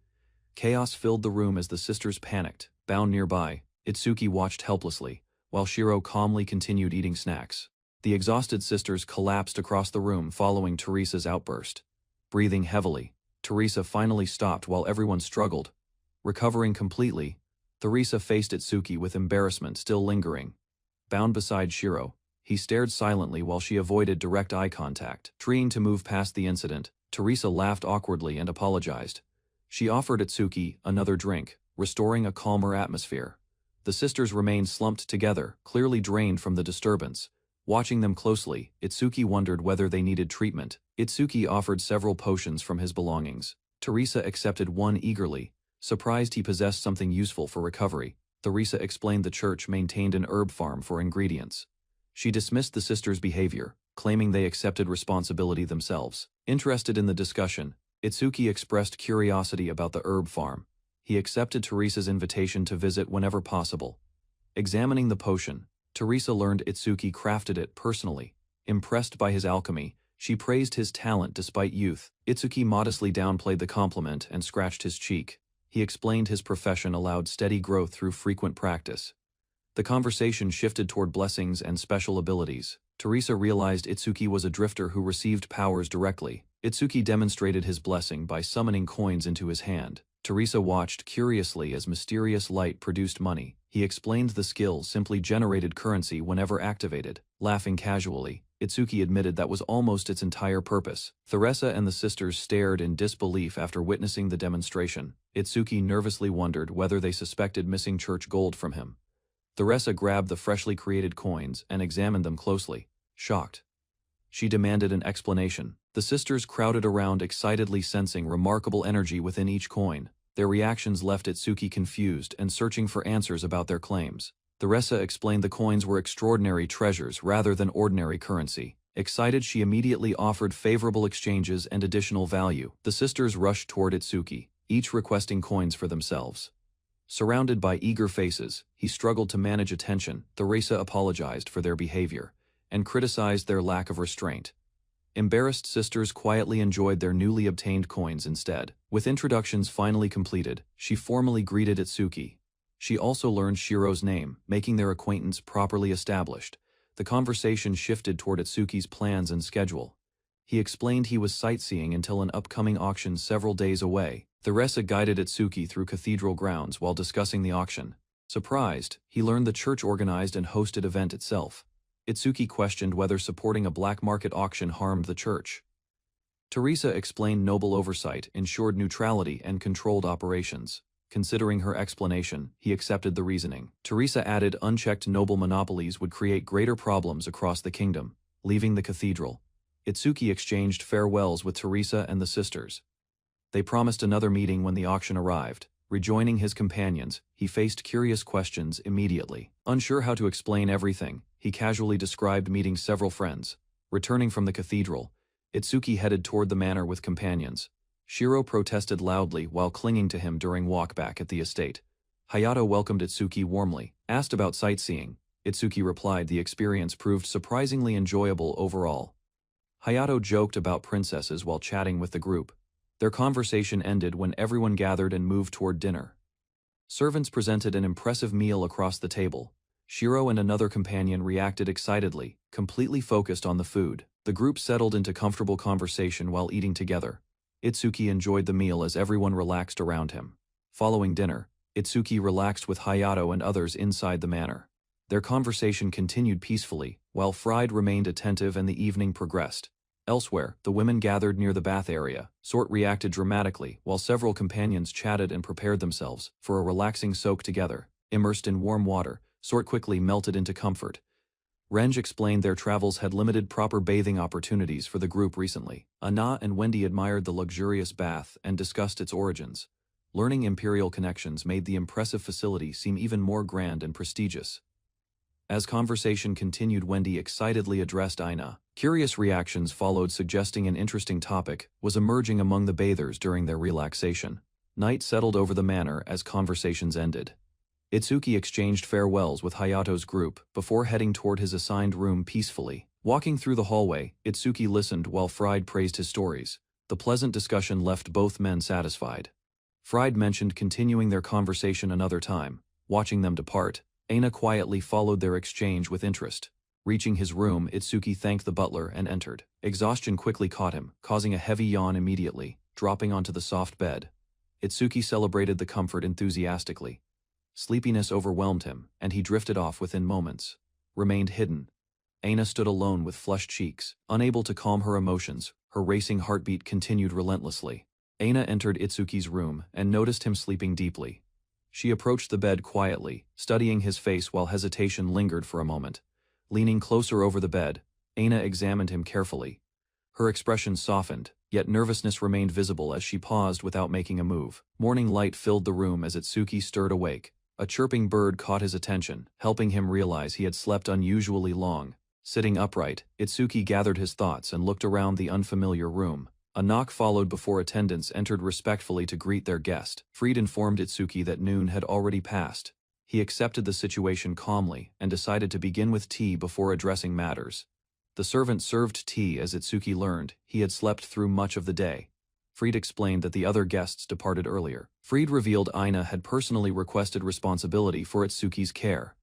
Chaos filled the room as the sisters panicked. Bound nearby, Itsuki watched helplessly, while Shiro calmly continued eating snacks. The exhausted sisters collapsed across the room following Teresa's outburst. Breathing heavily, Teresa finally stopped while everyone struggled. Recovering completely, Teresa faced Itsuki with embarrassment still lingering. Bound beside Shiro, he stared silently while she avoided direct eye contact. Trying to move past the incident, Teresa laughed awkwardly and apologized. She offered Itsuki another drink, restoring a calmer atmosphere. The sisters remained slumped together, clearly drained from the disturbance. Watching them closely, Itsuki wondered whether they needed treatment. Itsuki offered several potions from his belongings. Teresa accepted one eagerly, surprised he possessed something useful for recovery. Teresa explained the church maintained an herb farm for ingredients. She dismissed the sisters' behavior, claiming they accepted responsibility themselves. Interested in the discussion, Itsuki expressed curiosity about the herb farm. He accepted Teresa's invitation to visit whenever possible. Examining the potion, Teresa learned Itsuki crafted it personally. Impressed by his alchemy, she praised his talent despite youth. Itsuki modestly downplayed the compliment and scratched his cheek. He explained his profession allowed steady growth through frequent practice. The conversation shifted toward blessings and special abilities. Teresa realized Itsuki was a drifter who received powers directly. Itsuki demonstrated his blessing by summoning coins into his hand. Teresa watched curiously as mysterious light produced money. He explained the skill simply generated currency whenever activated. Laughing casually, Itsuki admitted that was almost its entire purpose. Teresa and the sisters stared in disbelief after witnessing the demonstration. Itsuki nervously wondered whether they suspected missing church gold from him. Teresa grabbed the freshly created coins and examined them closely, shocked. She demanded an explanation. The sisters crowded around excitedly sensing remarkable energy within each coin. Their reactions left Itsuki confused and searching for answers about their claims. Teresa explained the coins were extraordinary treasures rather than ordinary currency. Excited, she immediately offered favorable exchanges and additional value. The sisters rushed toward Itsuki, each requesting coins for themselves. Surrounded by eager faces, he struggled to manage attention. Theresa apologized for their behavior and criticized their lack of restraint. Embarrassed sisters quietly enjoyed their newly obtained coins instead. With introductions finally completed, she formally greeted Itsuki. She also learned Shiro's name, making their acquaintance properly established. The conversation shifted toward Itsuki's plans and schedule. He explained he was sightseeing until an upcoming auction several days away. Theresa guided Itsuki through cathedral grounds while discussing the auction. Surprised, he learned the church organized and hosted event itself. Itsuki questioned whether supporting a black market auction harmed the church. Theresa explained noble oversight ensured neutrality and controlled operations. Considering her explanation, he accepted the reasoning. Theresa added unchecked noble monopolies would create greater problems across the kingdom. Leaving the cathedral, Itsuki exchanged farewells with Theresa and the sisters. They promised another meeting when the auction arrived. Rejoining his companions, he faced curious questions immediately. Unsure how to explain everything, he casually described meeting several friends. Returning from the cathedral, Itsuki headed toward the manor with companions. Shiro protested loudly while clinging to him during walk back at the estate. Hayato welcomed Itsuki warmly. Asked about sightseeing, Itsuki replied the experience proved surprisingly enjoyable overall. Hayato joked about princesses while chatting with the group. Their conversation ended when everyone gathered and moved toward dinner. Servants presented an impressive meal across the table. Shiro and another companion reacted excitedly, completely focused on the food. The group settled into comfortable conversation while eating together. Itsuki enjoyed the meal as everyone relaxed around him. Following dinner, Itsuki relaxed with Hayato and others inside the manor. Their conversation continued peacefully, while Fried remained attentive and the evening progressed. Elsewhere, the women gathered near the bath area. Sort reacted dramatically, while several companions chatted and prepared themselves for a relaxing soak together. Immersed in warm water, Sort quickly melted into comfort. Renj explained their travels had limited proper bathing opportunities for the group recently. Anna and Wendy admired the luxurious bath and discussed its origins. Learning imperial connections made the impressive facility seem even more grand and prestigious. As conversation continued, Wendy excitedly addressed Aina. Curious reactions followed, suggesting an interesting topic was emerging among the bathers during their relaxation. Night settled over the manor as conversations ended. Itsuki exchanged farewells with Hayato's group before heading toward his assigned room peacefully. Walking through the hallway, Itsuki listened while Fried praised his stories. The pleasant discussion left both men satisfied. Fried mentioned continuing their conversation another time. Watching them depart, Aina quietly followed their exchange with interest. Reaching his room, Itsuki thanked the butler and entered. Exhaustion quickly caught him, causing a heavy yawn immediately, dropping onto the soft bed. Itsuki celebrated the comfort enthusiastically. Sleepiness overwhelmed him, and he drifted off within moments. Remained hidden. Aina stood alone with flushed cheeks, unable to calm her emotions. Her racing heartbeat continued relentlessly. Aina entered Itsuki's room and noticed him sleeping deeply. She approached the bed quietly, studying his face while hesitation lingered for a moment. Leaning closer over the bed, Aina examined him carefully. Her expression softened, yet nervousness remained visible as she paused without making a move. Morning light filled the room as Itsuki stirred awake. A chirping bird caught his attention, helping him realize he had slept unusually long. Sitting upright, Itsuki gathered his thoughts and looked around the unfamiliar room. A knock followed before attendants entered respectfully to greet their guest. Fried informed Itsuki that noon had already passed. He accepted the situation calmly and decided to begin with tea before addressing matters. The servant served tea as Itsuki learned he had slept through much of the day. Fried explained that the other guests departed earlier. Fried revealed Aina had personally requested responsibility for Itsuki's care.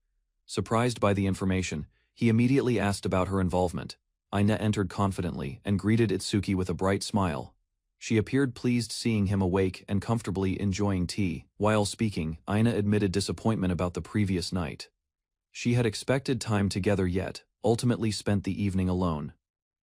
Surprised by the information, he immediately asked about her involvement. Aina entered confidently and greeted Itsuki with a bright smile. She appeared pleased seeing him awake and comfortably enjoying tea. While speaking, Aina admitted disappointment about the previous night. She had expected time together yet ultimately spent the evening alone.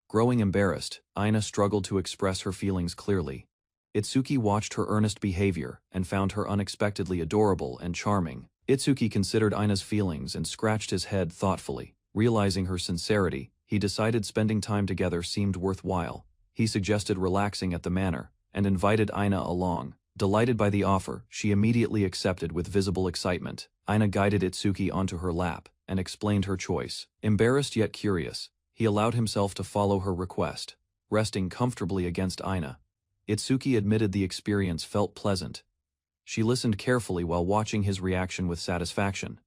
Growing embarrassed, Aina struggled to express her feelings clearly. Itsuki watched her earnest behavior and found her unexpectedly adorable and charming. Itsuki considered Aina's feelings and scratched his head thoughtfully. Realizing her sincerity, he decided spending time together seemed worthwhile. He suggested relaxing at the manor and invited Aina along. Delighted by the offer, she immediately accepted with visible excitement. Aina guided Itsuki onto her lap and explained her choice. Embarrassed yet curious, he allowed himself to follow her request. Resting comfortably against Aina, Itsuki admitted the experience felt pleasant. She listened carefully while watching his reaction with satisfaction.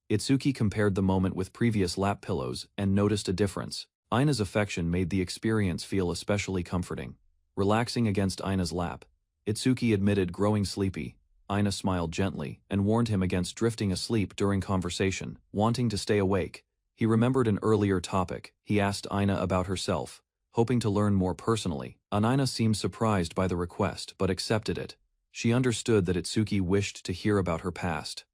Itsuki compared the moment with previous lap pillows and noticed a difference. Ina's affection made the experience feel especially comforting. Relaxing against Ina's lap, Itsuki admitted growing sleepy. Ina smiled gently and warned him against drifting asleep during conversation, wanting to stay awake. He remembered an earlier topic. He asked Ina about herself, hoping to learn more personally. Ina seemed surprised by the request but accepted it. She understood that Itsuki wished to hear about her past.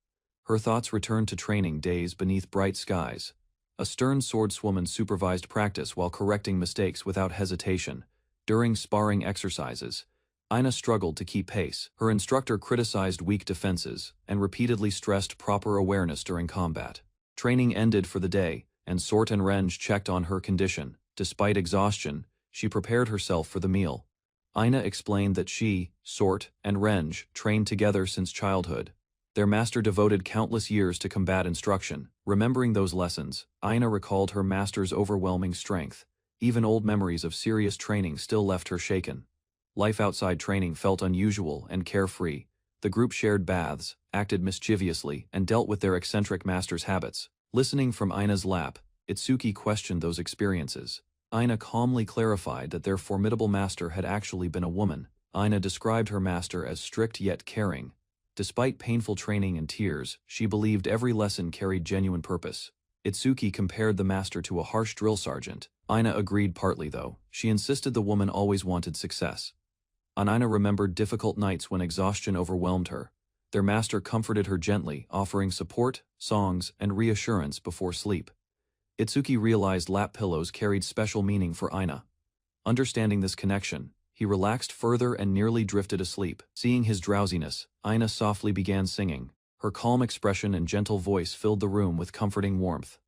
Her thoughts returned to training days beneath bright skies. A stern swordswoman supervised practice while correcting mistakes without hesitation. During sparring exercises, Ina struggled to keep pace. Her instructor criticized weak defenses and repeatedly stressed proper awareness during combat. Training ended for the day, and Sort and Renge checked on her condition. Despite exhaustion, she prepared herself for the meal. Ina explained that she, Sort, and Renge trained together since childhood. Their master devoted countless years to combat instruction. Remembering those lessons, Ina recalled her master's overwhelming strength. Even old memories of serious training still left her shaken. Life outside training felt unusual and carefree. The group shared baths, acted mischievously, and dealt with their eccentric master's habits. Listening from Ina's lap, Itsuki questioned those experiences. Ina calmly clarified that their formidable master had actually been a woman. Ina described her master as strict yet caring. Despite painful training and tears, she believed every lesson carried genuine purpose. Itsuki compared the master to a harsh drill sergeant. Ina agreed partly though. She insisted the woman always wanted success. Ina remembered difficult nights when exhaustion overwhelmed her. Their master comforted her gently, offering support, songs, and reassurance before sleep. Itsuki realized lap pillows carried special meaning for Ina. Understanding this connection, he relaxed further and nearly drifted asleep. Seeing his drowsiness, Ina softly began singing. Her calm expression and gentle voice filled the room with comforting warmth.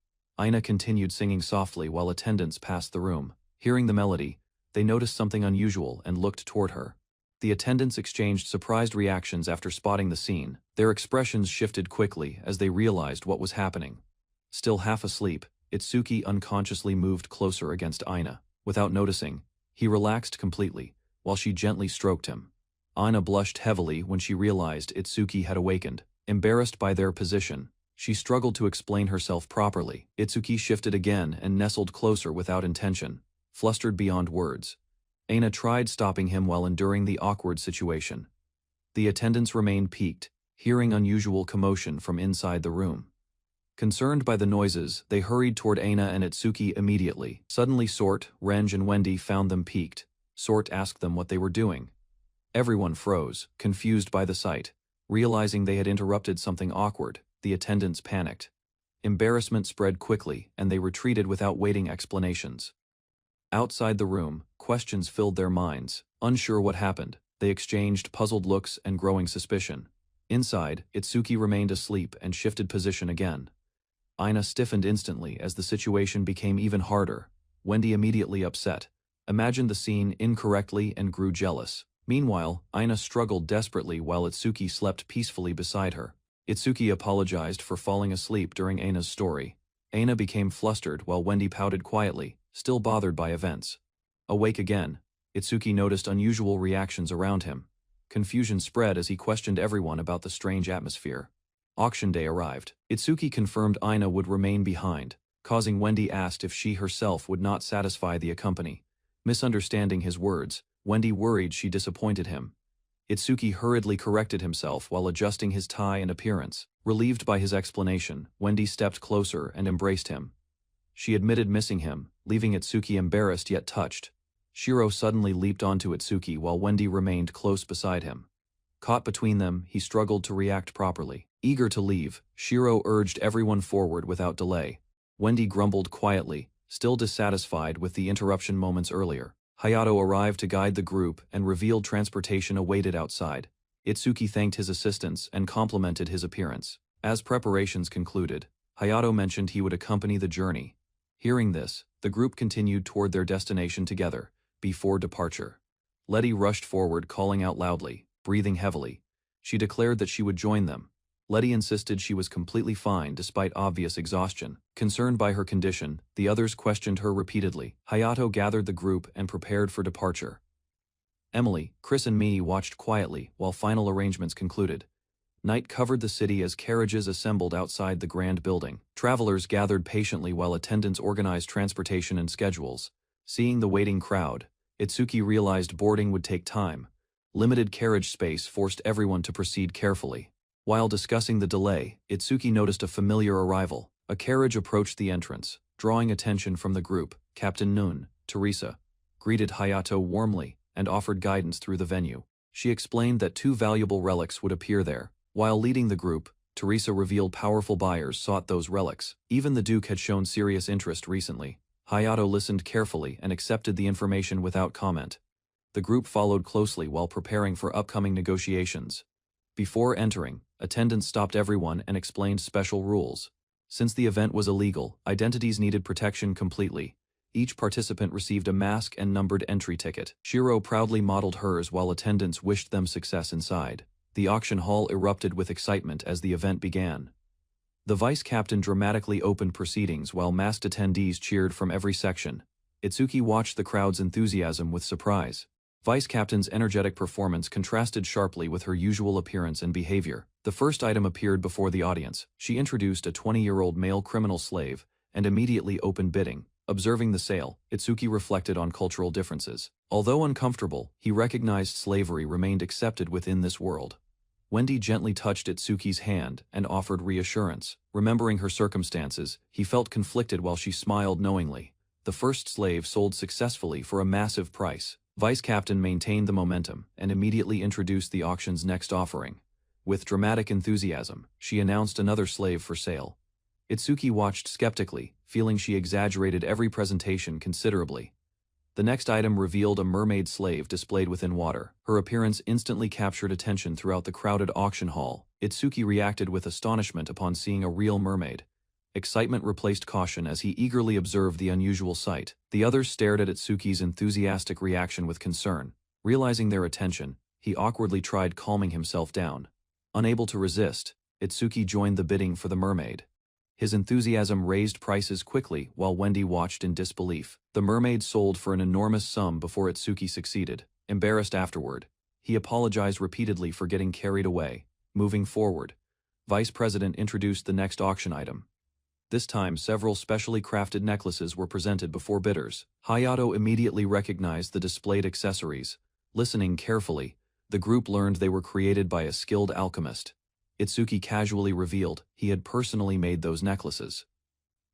Ina continued singing softly while attendants passed the room. Hearing the melody, they noticed something unusual and looked toward her. The attendants exchanged surprised reactions after spotting the scene. Their expressions shifted quickly as they realized what was happening. Still half asleep, Itsuki unconsciously moved closer against Ina. Without noticing, he relaxed completely, while she gently stroked him. Ina blushed heavily when she realized Itsuki had awakened. Embarrassed by their position, she struggled to explain herself properly. Itsuki shifted again and nestled closer without intention, flustered beyond words. Ina tried stopping him while enduring the awkward situation. The attendants remained piqued, hearing unusual commotion from inside the room. Concerned by the noises, they hurried toward Ina and Itsuki immediately. Suddenly Sort, Renge and Wendy found them piqued. Sort asked them what they were doing. Everyone froze, confused by the sight. Realizing they had interrupted something awkward, the attendants panicked. Embarrassment spread quickly, and they retreated without waiting explanations. Outside the room, questions filled their minds. Unsure what happened, they exchanged puzzled looks and growing suspicion. Inside, Itsuki remained asleep and shifted position again. Ina stiffened instantly as the situation became even harder. Wendy immediately upset, imagined the scene incorrectly and grew jealous. Meanwhile, Ina struggled desperately while Itsuki slept peacefully beside her. Itsuki apologized for falling asleep during Ina's story. Ina became flustered while Wendy pouted quietly, still bothered by events. Awake again, Itsuki noticed unusual reactions around him. Confusion spread as he questioned everyone about the strange atmosphere. Auction day arrived. Itsuki confirmed Ina would remain behind, causing Wendy asked if she herself would not satisfy the company. Misunderstanding his words, Wendy worried she disappointed him. Itsuki hurriedly corrected himself while adjusting his tie and appearance. Relieved by his explanation, Wendy stepped closer and embraced him. She admitted missing him, leaving Itsuki embarrassed yet touched. Shiro suddenly leaped onto Itsuki while Wendy remained close beside him. Caught between them, he struggled to react properly. Eager to leave, Shiro urged everyone forward without delay. Wendy grumbled quietly, still dissatisfied with the interruption moments earlier. Hayato arrived to guide the group and revealed transportation awaited outside. Itsuki thanked his assistants and complimented his appearance. As preparations concluded, Hayato mentioned he would accompany the journey. Hearing this, the group continued toward their destination together. Before departure, Letty rushed forward calling out loudly, breathing heavily. She declared that she would join them. Letty insisted she was completely fine despite obvious exhaustion. Concerned by her condition, the others questioned her repeatedly. Hayato gathered the group and prepared for departure. Emily, Chris and Minnie watched quietly while final arrangements concluded. Night covered the city as carriages assembled outside the grand building. Travelers gathered patiently while attendants organized transportation and schedules. Seeing the waiting crowd, Itsuki realized boarding would take time. Limited carriage space forced everyone to proceed carefully. While discussing the delay, Itsuki noticed a familiar arrival. A carriage approached the entrance, drawing attention from the group. Captain Noon, Teresa, greeted Hayato warmly and offered guidance through the venue. She explained that 2 valuable relics would appear there. While leading the group, Teresa revealed powerful buyers sought those relics. Even the Duke had shown serious interest recently. Hayato listened carefully and accepted the information without comment. The group followed closely while preparing for upcoming negotiations. Before entering, attendants stopped everyone and explained special rules. Since the event was illegal, identities needed protection completely. Each participant received a mask and numbered entry ticket. Shiro proudly modeled hers while attendants wished them success inside. The auction hall erupted with excitement as the event began. The vice captain dramatically opened proceedings while masked attendees cheered from every section. Itsuki watched the crowd's enthusiasm with surprise. Vice captain's energetic performance contrasted sharply with her usual appearance and behavior. The first item appeared before the audience. She introduced a 20-year-old male criminal slave and immediately opened bidding. Observing the sale, Itsuki reflected on cultural differences. Although uncomfortable, he recognized slavery remained accepted within this world. Wendy gently touched Itsuki's hand and offered reassurance. Remembering her circumstances, he felt conflicted while she smiled knowingly. The first slave sold successfully for a massive price. Vice Captain maintained the momentum and immediately introduced the auction's next offering. With dramatic enthusiasm, she announced another slave for sale. Itsuki watched skeptically, feeling she exaggerated every presentation considerably. The next item revealed a mermaid slave displayed within water. Her appearance instantly captured attention throughout the crowded auction hall. Itsuki reacted with astonishment upon seeing a real mermaid. Excitement replaced caution as he eagerly observed the unusual sight. The others stared at Itsuki's enthusiastic reaction with concern. Realizing their attention, he awkwardly tried calming himself down. Unable to resist, Itsuki joined the bidding for the mermaid. His enthusiasm raised prices quickly while Wendy watched in disbelief. The mermaid sold for an enormous sum before Itsuki succeeded. Embarrassed afterward, he apologized repeatedly for getting carried away. Moving forward, Vice President introduced the next auction item. This time, several specially crafted necklaces were presented before bidders. Hayato immediately recognized the displayed accessories. Listening carefully, the group learned they were created by a skilled alchemist. Itsuki casually revealed he had personally made those necklaces.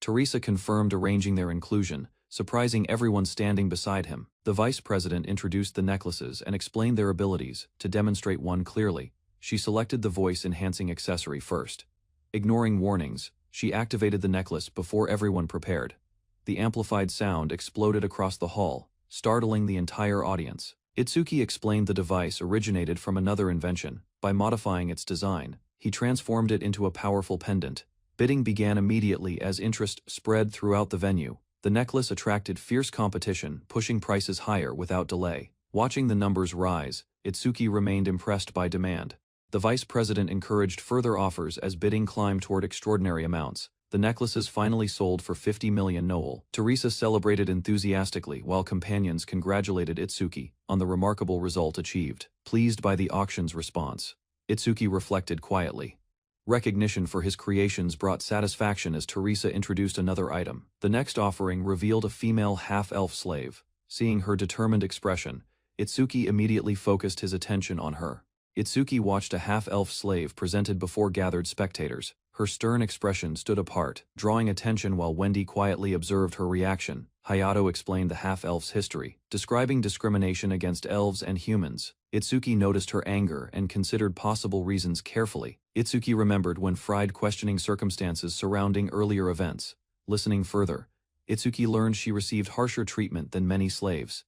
Teresa confirmed arranging their inclusion, surprising everyone standing beside him. The vice president introduced the necklaces and explained their abilities. To demonstrate one clearly, she selected the voice-enhancing accessory first. Ignoring warnings, she activated the necklace before everyone prepared. The amplified sound exploded across the hall, startling the entire audience. Itsuki explained the device originated from another invention. By modifying its design, he transformed it into a powerful pendant. Bidding began immediately as interest spread throughout the venue. The necklace attracted fierce competition, pushing prices higher without delay. Watching the numbers rise, Itsuki remained impressed by demand. The vice president encouraged further offers as bidding climbed toward extraordinary amounts. The necklaces finally sold for 50 million Noel. Teresa celebrated enthusiastically while companions congratulated Itsuki on the remarkable result achieved. Pleased by the auction's response, Itsuki reflected quietly. Recognition for his creations brought satisfaction as Teresa introduced another item. The next offering revealed a female half-elf slave. Seeing her determined expression, Itsuki immediately focused his attention on her. Itsuki watched a half-elf slave presented before gathered spectators. Her stern expression stood apart, drawing attention while Wendy quietly observed her reaction. Hayato explained the half-elf's history, describing discrimination against elves and humans. Itsuki noticed her anger and considered possible reasons carefully. Itsuki remembered when Fried questioning circumstances surrounding earlier events. Listening further, Itsuki learned she received harsher treatment than many slaves.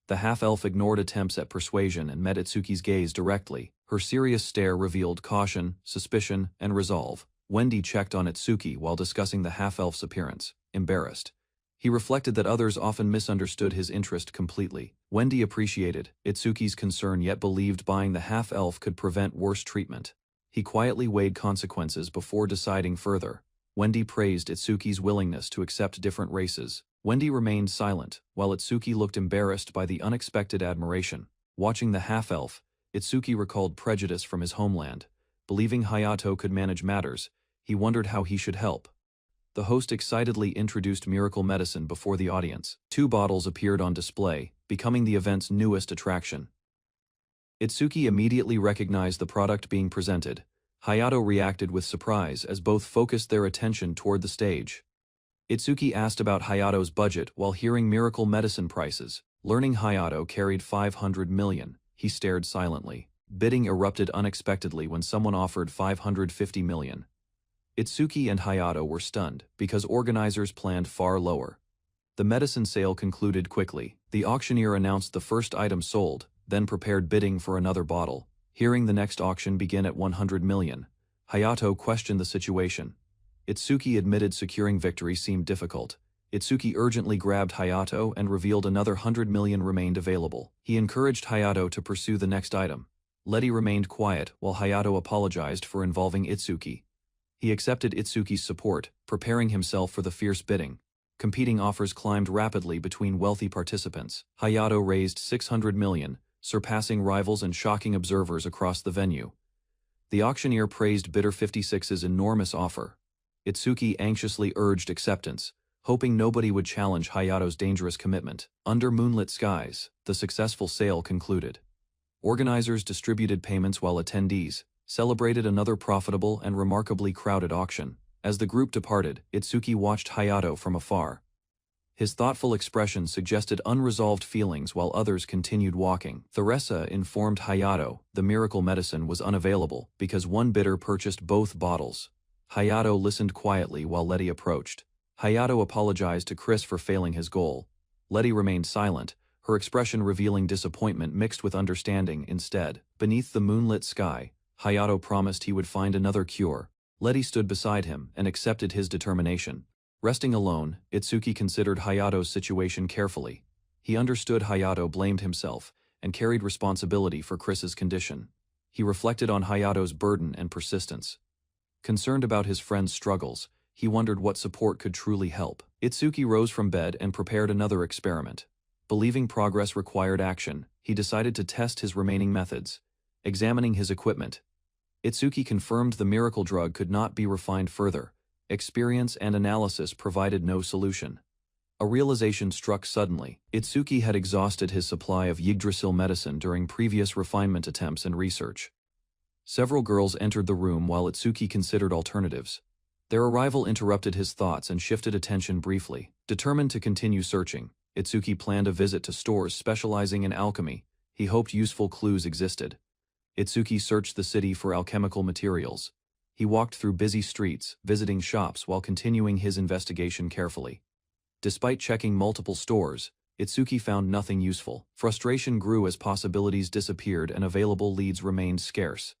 The half-elf ignored attempts at persuasion and met Itsuki's gaze directly. Her serious stare revealed caution, suspicion, and resolve. Wendy checked on Itsuki while discussing the half-elf's appearance, embarrassed. He reflected that others often misunderstood his interest completely. Wendy appreciated Itsuki's concern yet believed buying the half-elf could prevent worse treatment. He quietly weighed consequences before deciding further. Wendy praised Itsuki's willingness to accept different races. Wendy remained silent, while Itsuki looked embarrassed by the unexpected admiration. Watching the half-elf, Itsuki recalled prejudice from his homeland. Believing Hayato could manage matters, he wondered how he should help. The host excitedly introduced miracle medicine before the audience. 2 bottles appeared on display, becoming the event's newest attraction. Itsuki immediately recognized the product being presented. Hayato reacted with surprise as both focused their attention toward the stage. Itsuki asked about Hayato's budget while hearing miracle medicine prices. Learning Hayato carried 500 million, he stared silently. Bidding erupted unexpectedly when someone offered 550 million. Itsuki and Hayato were stunned because organizers planned far lower. The medicine sale concluded quickly. The auctioneer announced the first item sold, then prepared bidding for another bottle. Hearing the next auction begin at 100 million, Hayato questioned the situation. Itsuki admitted securing victory seemed difficult. Itsuki urgently grabbed Hayato and revealed another 100 million remained available. He encouraged Hayato to pursue the next item. Letty remained quiet while Hayato apologized for involving Itsuki. He accepted Itsuki's support, preparing himself for the fierce bidding. Competing offers climbed rapidly between wealthy participants. Hayato raised 600 million, surpassing rivals and shocking observers across the venue. The auctioneer praised bidder 56's enormous offer. Itsuki anxiously urged acceptance, hoping nobody would challenge Hayato's dangerous commitment. Under moonlit skies, the successful sale concluded. Organizers distributed payments while attendees celebrated another profitable and remarkably crowded auction. As the group departed, Itsuki watched Hayato from afar. His thoughtful expression suggested unresolved feelings while others continued walking. Theresa informed Hayato the miracle medicine was unavailable because one bidder purchased both bottles. Hayato listened quietly while Letty approached. Hayato apologized to Chris for failing his goal. Letty remained silent, her expression revealing disappointment mixed with understanding instead. Beneath the moonlit sky, Hayato promised he would find another cure. Letty stood beside him and accepted his determination. Resting alone, Itsuki considered Hayato's situation carefully. He understood Hayato blamed himself and carried responsibility for Chris's condition. He reflected on Hayato's burden and persistence. Concerned about his friend's struggles, he wondered what support could truly help. Itsuki rose from bed and prepared another experiment. Believing progress required action, he decided to test his remaining methods. Examining his equipment, Itsuki confirmed the miracle drug could not be refined further. Experience and analysis provided no solution. A realization struck suddenly. Itsuki had exhausted his supply of Yggdrasil medicine during previous refinement attempts and research. Several girls entered the room while Itsuki considered alternatives. Their arrival interrupted his thoughts and shifted attention briefly. Determined to continue searching, Itsuki planned a visit to stores specializing in alchemy. He hoped useful clues existed. Itsuki searched the city for alchemical materials. He walked through busy streets, visiting shops while continuing his investigation carefully. Despite checking multiple stores, Itsuki found nothing useful. Frustration grew as possibilities disappeared and available leads remained scarce.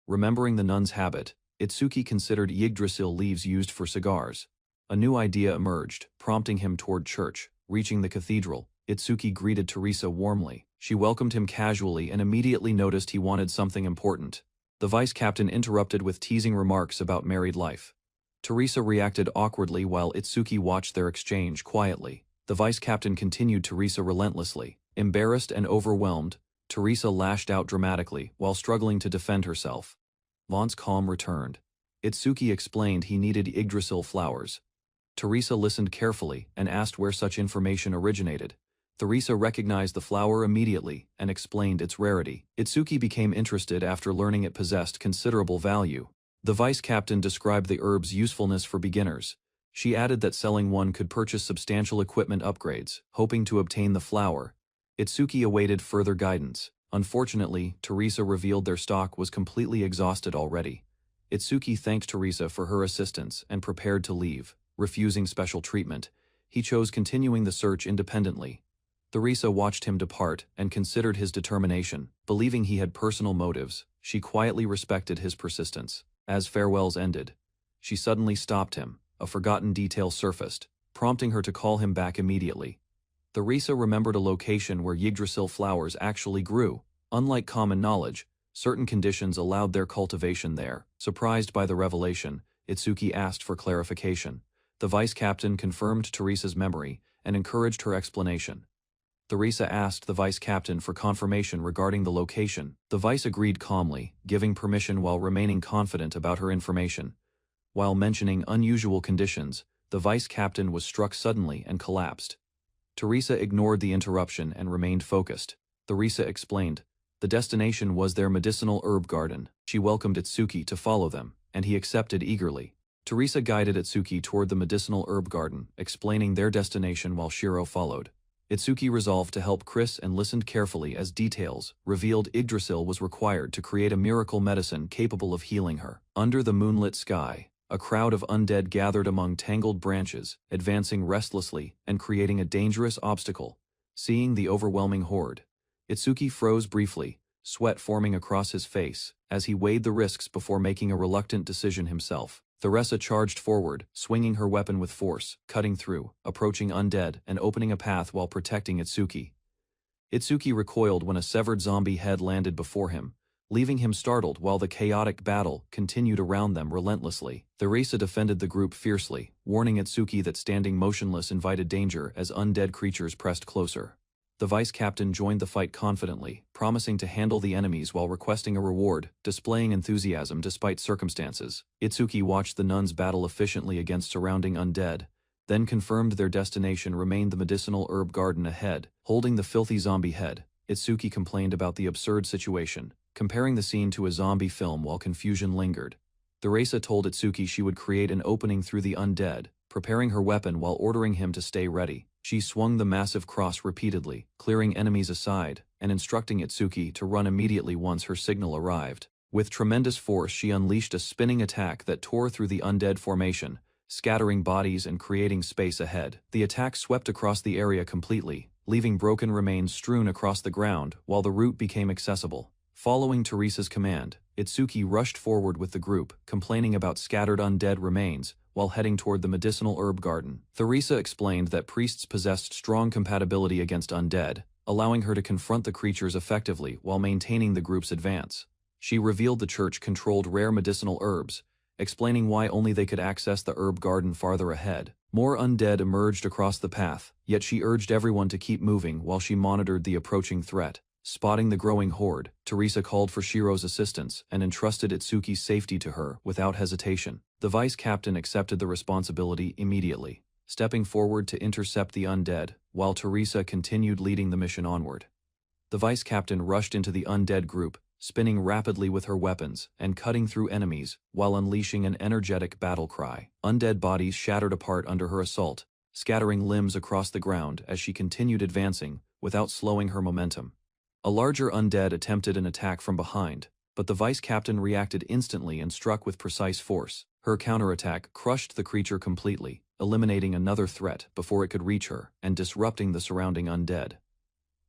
Remembering the nun's habit, Itsuki considered Yggdrasil leaves used for cigars. A new idea emerged, prompting him toward church. Reaching the cathedral, Itsuki greeted Teresa warmly. She welcomed him casually and immediately noticed he wanted something important. The vice captain interrupted with teasing remarks about married life. Teresa reacted awkwardly while Itsuki watched their exchange quietly. The vice captain continued Teresa relentlessly. Embarrassed and overwhelmed, Teresa lashed out dramatically while struggling to defend herself. Vaughn's calm returned. Itsuki explained he needed Yggdrasil flowers. Teresa listened carefully and asked where such information originated. Teresa recognized the flower immediately and explained its rarity. Itsuki became interested after learning it possessed considerable value. The vice captain described the herb's usefulness for beginners. She added that selling one could purchase substantial equipment upgrades. Hoping to obtain the flower, Itsuki awaited further guidance. Unfortunately, Teresa revealed their stock was completely exhausted already. Itsuki thanked Teresa for her assistance and prepared to leave. Refusing special treatment, he chose continuing the search independently. Teresa watched him depart and considered his determination. Believing he had personal motives, she quietly respected his persistence. As farewells ended, she suddenly stopped him. A forgotten detail surfaced, prompting her to call him back immediately. Teresa remembered a location where Yggdrasil flowers actually grew. Unlike common knowledge, certain conditions allowed their cultivation there. Surprised by the revelation, Itsuki asked for clarification. The vice captain confirmed Teresa's memory and encouraged her explanation. Theresa asked the vice captain for confirmation regarding the location. The vice agreed calmly, giving permission while remaining confident about her information. While mentioning unusual conditions, the vice captain was struck suddenly and collapsed. Theresa ignored the interruption and remained focused. Theresa explained. The destination was their medicinal herb garden. She welcomed Itsuki to follow them, and he accepted eagerly. Theresa guided Itsuki toward the medicinal herb garden, explaining their destination while Shiro followed. Itsuki resolved to help Chris and listened carefully as details revealed Yggdrasil was required to create a miracle medicine capable of healing her. Under the moonlit sky, a crowd of undead gathered among tangled branches, advancing restlessly and creating a dangerous obstacle. Seeing the overwhelming horde, Itsuki froze briefly, sweat forming across his face, as he weighed the risks before making a reluctant decision himself. Theresa charged forward, swinging her weapon with force, cutting through, approaching undead and opening a path while protecting Itsuki. Itsuki recoiled when a severed zombie head landed before him, leaving him startled while the chaotic battle continued around them relentlessly. Theresa defended the group fiercely, warning Itsuki that standing motionless invited danger as undead creatures pressed closer. The vice captain joined the fight confidently, promising to handle the enemies while requesting a reward, displaying enthusiasm despite circumstances. Itsuki watched the nuns battle efficiently against surrounding undead, then confirmed their destination remained the medicinal herb garden ahead. Holding the filthy zombie head, Itsuki complained about the absurd situation, comparing the scene to a zombie film while confusion lingered. Theresa told Itsuki she would create an opening through the undead, preparing her weapon while ordering him to stay ready. She swung the massive cross repeatedly, clearing enemies aside, and instructing Itsuki to run immediately once her signal arrived. With tremendous force she unleashed a spinning attack that tore through the undead formation, scattering bodies and creating space ahead. The attack swept across the area completely, leaving broken remains strewn across the ground while the route became accessible. Following Theresa's command, Itsuki rushed forward with the group, complaining about scattered undead remains, while heading toward the medicinal herb garden. Theresa explained that priests possessed strong compatibility against undead, allowing her to confront the creatures effectively while maintaining the group's advance. She revealed the church controlled rare medicinal herbs, explaining why only they could access the herb garden farther ahead. More undead emerged across the path, yet she urged everyone to keep moving while she monitored the approaching threat. Spotting the growing horde, Theresa called for Shiro's assistance and entrusted Itsuki's safety to her without hesitation. The vice captain accepted the responsibility immediately, stepping forward to intercept the undead, while Theresa continued leading the mission onward. The vice captain rushed into the undead group, spinning rapidly with her weapons and cutting through enemies while unleashing an energetic battle cry. Undead bodies shattered apart under her assault, scattering limbs across the ground as she continued advancing without slowing her momentum. A larger undead attempted an attack from behind, but the vice captain reacted instantly and struck with precise force. Her counterattack crushed the creature completely, eliminating another threat before it could reach her and disrupting the surrounding undead.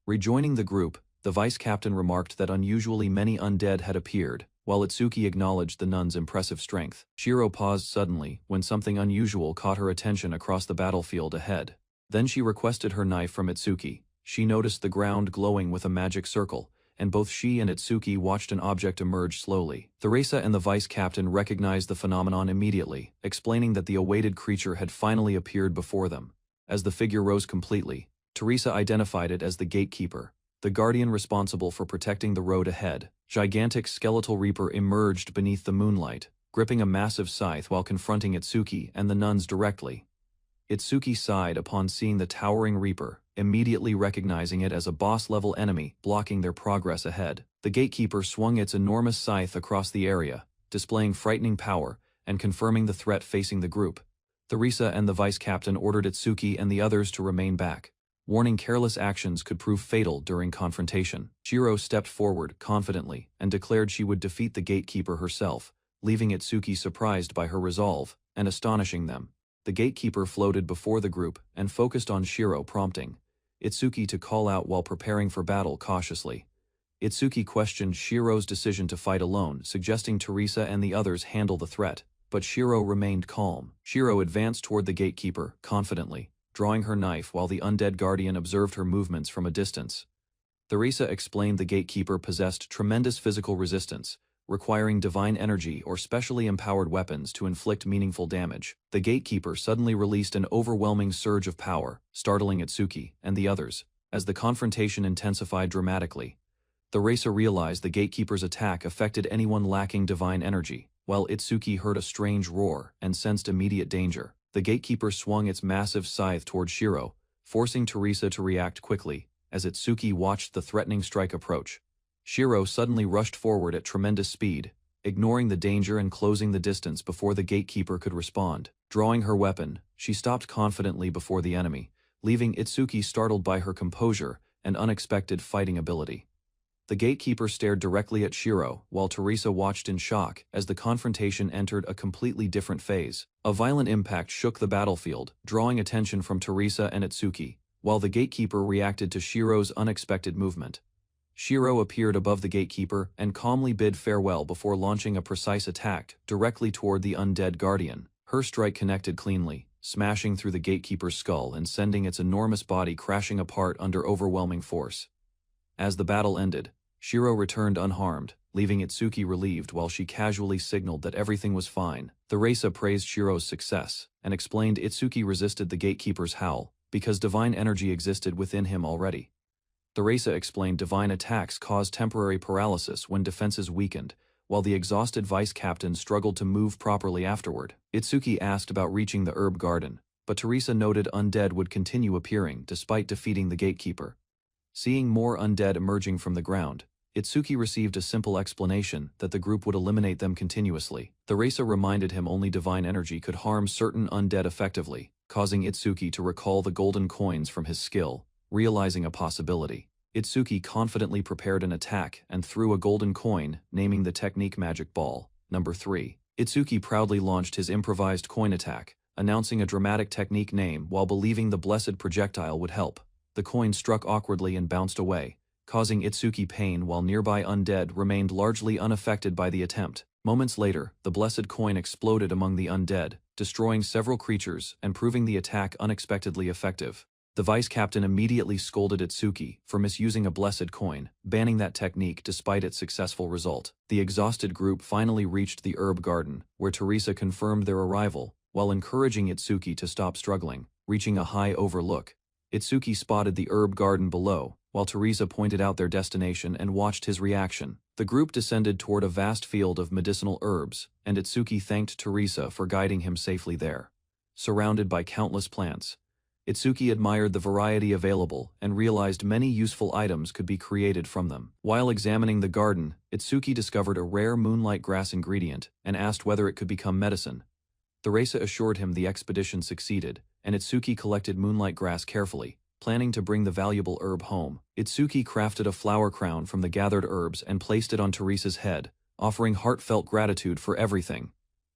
Rejoining the group, the vice captain remarked that unusually many undead had appeared, while Itsuki acknowledged the nun's impressive strength. Shiro paused suddenly when something unusual caught her attention across the battlefield ahead. Then she requested her knife from Itsuki. She noticed the ground glowing with a magic circle, and both she and Itsuki watched an object emerge slowly. Theresa and the vice captain recognized the phenomenon immediately, explaining that the awaited creature had finally appeared before them. As the figure rose completely, Theresa identified it as the gatekeeper, the guardian responsible for protecting the road ahead. Gigantic skeletal reaper emerged beneath the moonlight, gripping a massive scythe while confronting Itsuki and the nuns directly. Itsuki sighed upon seeing the towering reaper, immediately recognizing it as a boss-level enemy blocking their progress ahead. The gatekeeper swung its enormous scythe across the area, displaying frightening power and confirming the threat facing the group. Theresa and the vice captain ordered Itsuki and the others to remain back, warning careless actions could prove fatal during confrontation. Shiro stepped forward confidently and declared she would defeat the gatekeeper herself, leaving Itsuki surprised by her resolve and astonishing them. The gatekeeper floated before the group and focused on Shiro, prompting Itsuki to call out while preparing for battle cautiously. Itsuki questioned Shiro's decision to fight alone, suggesting Theresa and the others handle the threat, but Shiro remained calm. Shiro advanced toward the gatekeeper, confidently, drawing her knife while the undead guardian observed her movements from a distance. Theresa explained the gatekeeper possessed tremendous physical resistance, requiring divine energy or specially empowered weapons to inflict meaningful damage. The gatekeeper suddenly released an overwhelming surge of power, startling Itsuki and the others. As the confrontation intensified dramatically, the Rasa realized the gatekeeper's attack affected anyone lacking divine energy. While Itsuki heard a strange roar and sensed immediate danger, the gatekeeper swung its massive scythe toward Shiro, forcing Teresa to react quickly. As Itsuki watched the threatening strike approach, Shiro suddenly rushed forward at tremendous speed, ignoring the danger and closing the distance before the gatekeeper could respond. Drawing her weapon, she stopped confidently before the enemy, leaving Itsuki startled by her composure and unexpected fighting ability. The gatekeeper stared directly at Shiro, while Teresa watched in shock as the confrontation entered a completely different phase. A violent impact shook the battlefield, drawing attention from Teresa and Itsuki, while the gatekeeper reacted to Shiro's unexpected movement. Shiro appeared above the gatekeeper and calmly bid farewell before launching a precise attack directly toward the undead guardian. Her strike connected cleanly, smashing through the gatekeeper's skull and sending its enormous body crashing apart under overwhelming force. As the battle ended, Shiro returned unharmed, leaving Itsuki relieved while she casually signaled that everything was fine. The Rasa praised Shiro's success and explained Itsuki resisted the gatekeeper's howl because divine energy existed within him already. The Rasa explained divine attacks caused temporary paralysis when defenses weakened, while the exhausted vice captain struggled to move properly afterward. Itsuki asked about reaching the herb garden, but Teresa noted undead would continue appearing despite defeating the gatekeeper. Seeing more undead emerging from the ground, Itsuki received a simple explanation that the group would eliminate them continuously. The Rasa reminded him only divine energy could harm certain undead effectively, causing Itsuki to recall the golden coins from his skill, realizing a possibility. Itsuki confidently prepared an attack and threw a golden coin, naming the technique Magic Ball. Number 3. Itsuki proudly launched his improvised coin attack, announcing a dramatic technique name while believing the blessed projectile would help. The coin struck awkwardly and bounced away, causing Itsuki pain while nearby undead remained largely unaffected by the attempt. Moments later, the blessed coin exploded among the undead, destroying several creatures and proving the attack unexpectedly effective. The vice captain immediately scolded Itsuki for misusing a blessed coin, banning that technique despite its successful result. The exhausted group finally reached the herb garden, where Teresa confirmed their arrival, while encouraging Itsuki to stop struggling. Reaching a high overlook, Itsuki spotted the herb garden below, while Teresa pointed out their destination and watched his reaction. The group descended toward a vast field of medicinal herbs, and Itsuki thanked Teresa for guiding him safely there. Surrounded by countless plants, Itsuki admired the variety available and realized many useful items could be created from them. While examining the garden, Itsuki discovered a rare moonlight grass ingredient and asked whether it could become medicine. The Rasa assured him the expedition succeeded, and Itsuki collected moonlight grass carefully, planning to bring the valuable herb home. Itsuki crafted a flower crown from the gathered herbs and placed it on Teresa's head, offering heartfelt gratitude for everything.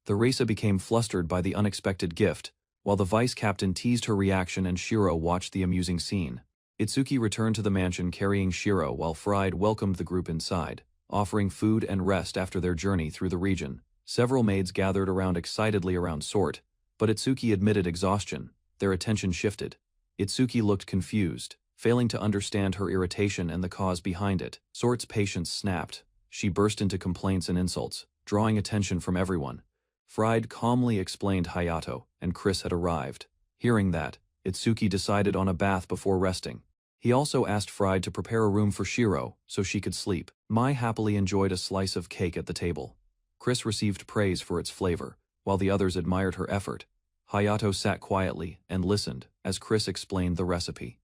The Rasa became flustered by the unexpected gift, while the vice captain teased her reaction and Shiro watched the amusing scene. Itsuki returned to the mansion carrying Shiro while Fried welcomed the group inside, offering food and rest after their journey through the region. Several maids gathered around excitedly around Sort, but Itsuki admitted exhaustion. Their attention shifted. Itsuki looked confused, failing to understand her irritation and the cause behind it. Sort's patience snapped. She burst into complaints and insults, drawing attention from everyone. Fried calmly explained Hayato and Chris had arrived. Hearing that, Itsuki decided on a bath before resting. He also asked Fried to prepare a room for Shiro so she could sleep. Mai happily enjoyed a slice of cake at the table. Chris received praise for its flavor, while the others admired her effort. Hayato sat quietly and listened as Chris explained the recipe.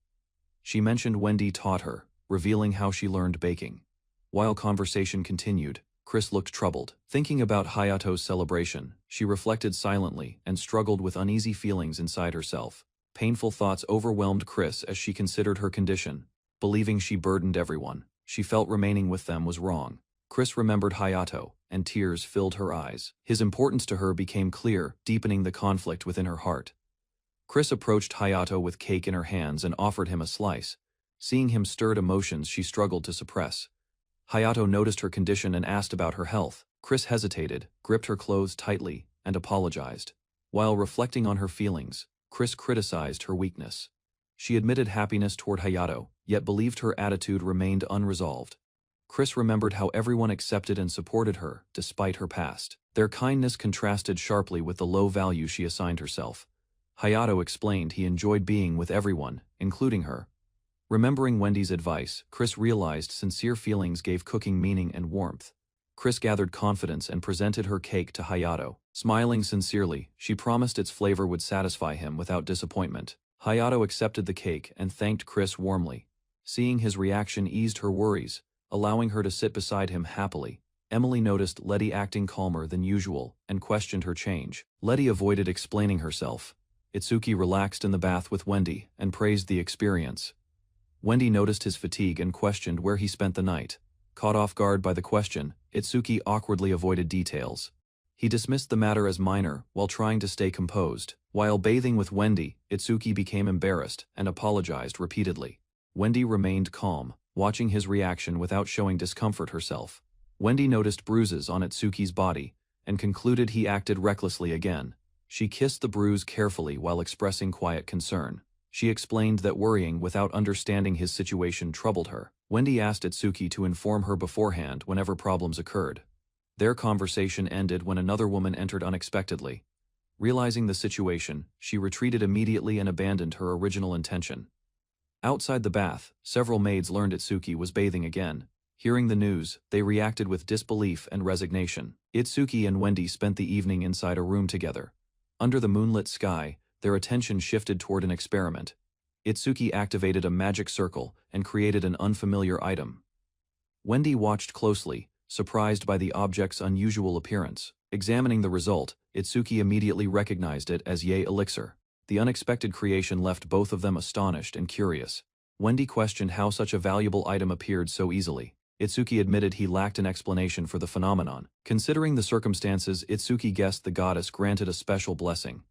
She mentioned Wendy taught her, revealing how she learned baking. While conversation continued, Chris looked troubled. Thinking about Hayato's celebration, she reflected silently and struggled with uneasy feelings inside herself. Painful thoughts overwhelmed Chris as she considered her condition. Believing she burdened everyone, she felt remaining with them was wrong. Chris remembered Hayato, and tears filled her eyes. His importance to her became clear, deepening the conflict within her heart. Chris approached Hayato with cake in her hands and offered him a slice. Seeing him stirred emotions she struggled to suppress. Hayato noticed her condition and asked about her health. Chris hesitated, gripped her clothes tightly, and apologized. While reflecting on her feelings, Chris criticized her weakness. She admitted happiness toward Hayato, yet believed her attitude remained unresolved. Chris remembered how everyone accepted and supported her, despite her past. Their kindness contrasted sharply with the low value she assigned herself. Hayato explained he enjoyed being with everyone, including her. Remembering Wendy's advice, Chris realized sincere feelings gave cooking meaning and warmth. Chris gathered confidence and presented her cake to Hayato. Smiling sincerely, she promised its flavor would satisfy him without disappointment. Hayato accepted the cake and thanked Chris warmly. Seeing his reaction eased her worries, allowing her to sit beside him happily. Emily noticed Letty acting calmer than usual and questioned her change. Letty avoided explaining herself. Itsuki relaxed in the bath with Wendy and praised the experience. Wendy noticed his fatigue and questioned where he spent the night. Caught off guard by the question, Itsuki awkwardly avoided details. He dismissed the matter as minor while trying to stay composed. While bathing with Wendy, Itsuki became embarrassed and apologized repeatedly. Wendy remained calm, watching his reaction without showing discomfort herself. Wendy noticed bruises on Itsuki's body and concluded he acted recklessly again. She kissed the bruise carefully while expressing quiet concern. She explained that worrying without understanding his situation troubled her. Wendy asked Itsuki to inform her beforehand whenever problems occurred. Their conversation ended when another woman entered unexpectedly. Realizing the situation, she retreated immediately and abandoned her original intention. Outside the bath, several maids learned Itsuki was bathing again. Hearing the news, they reacted with disbelief and resignation. Itsuki and Wendy spent the evening inside a room together. Under the moonlit sky, their attention shifted toward an experiment. Itsuki activated a magic circle and created an unfamiliar item. Wendy watched closely, surprised by the object's unusual appearance. Examining the result, Itsuki immediately recognized it as Yae elixir. The unexpected creation left both of them astonished and curious. Wendy questioned how such a valuable item appeared so easily. Itsuki admitted he lacked an explanation for the phenomenon. Considering the circumstances, Itsuki guessed the goddess granted a special blessing.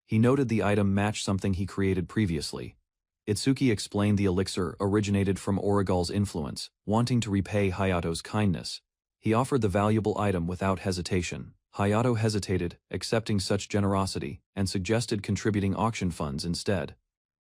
He noted the item matched something he created previously. Itsuki explained the elixir originated from Origal's influence, wanting to repay Hayato's kindness. He offered the valuable item without hesitation. Hayato hesitated, accepting such generosity, and suggested contributing auction funds instead.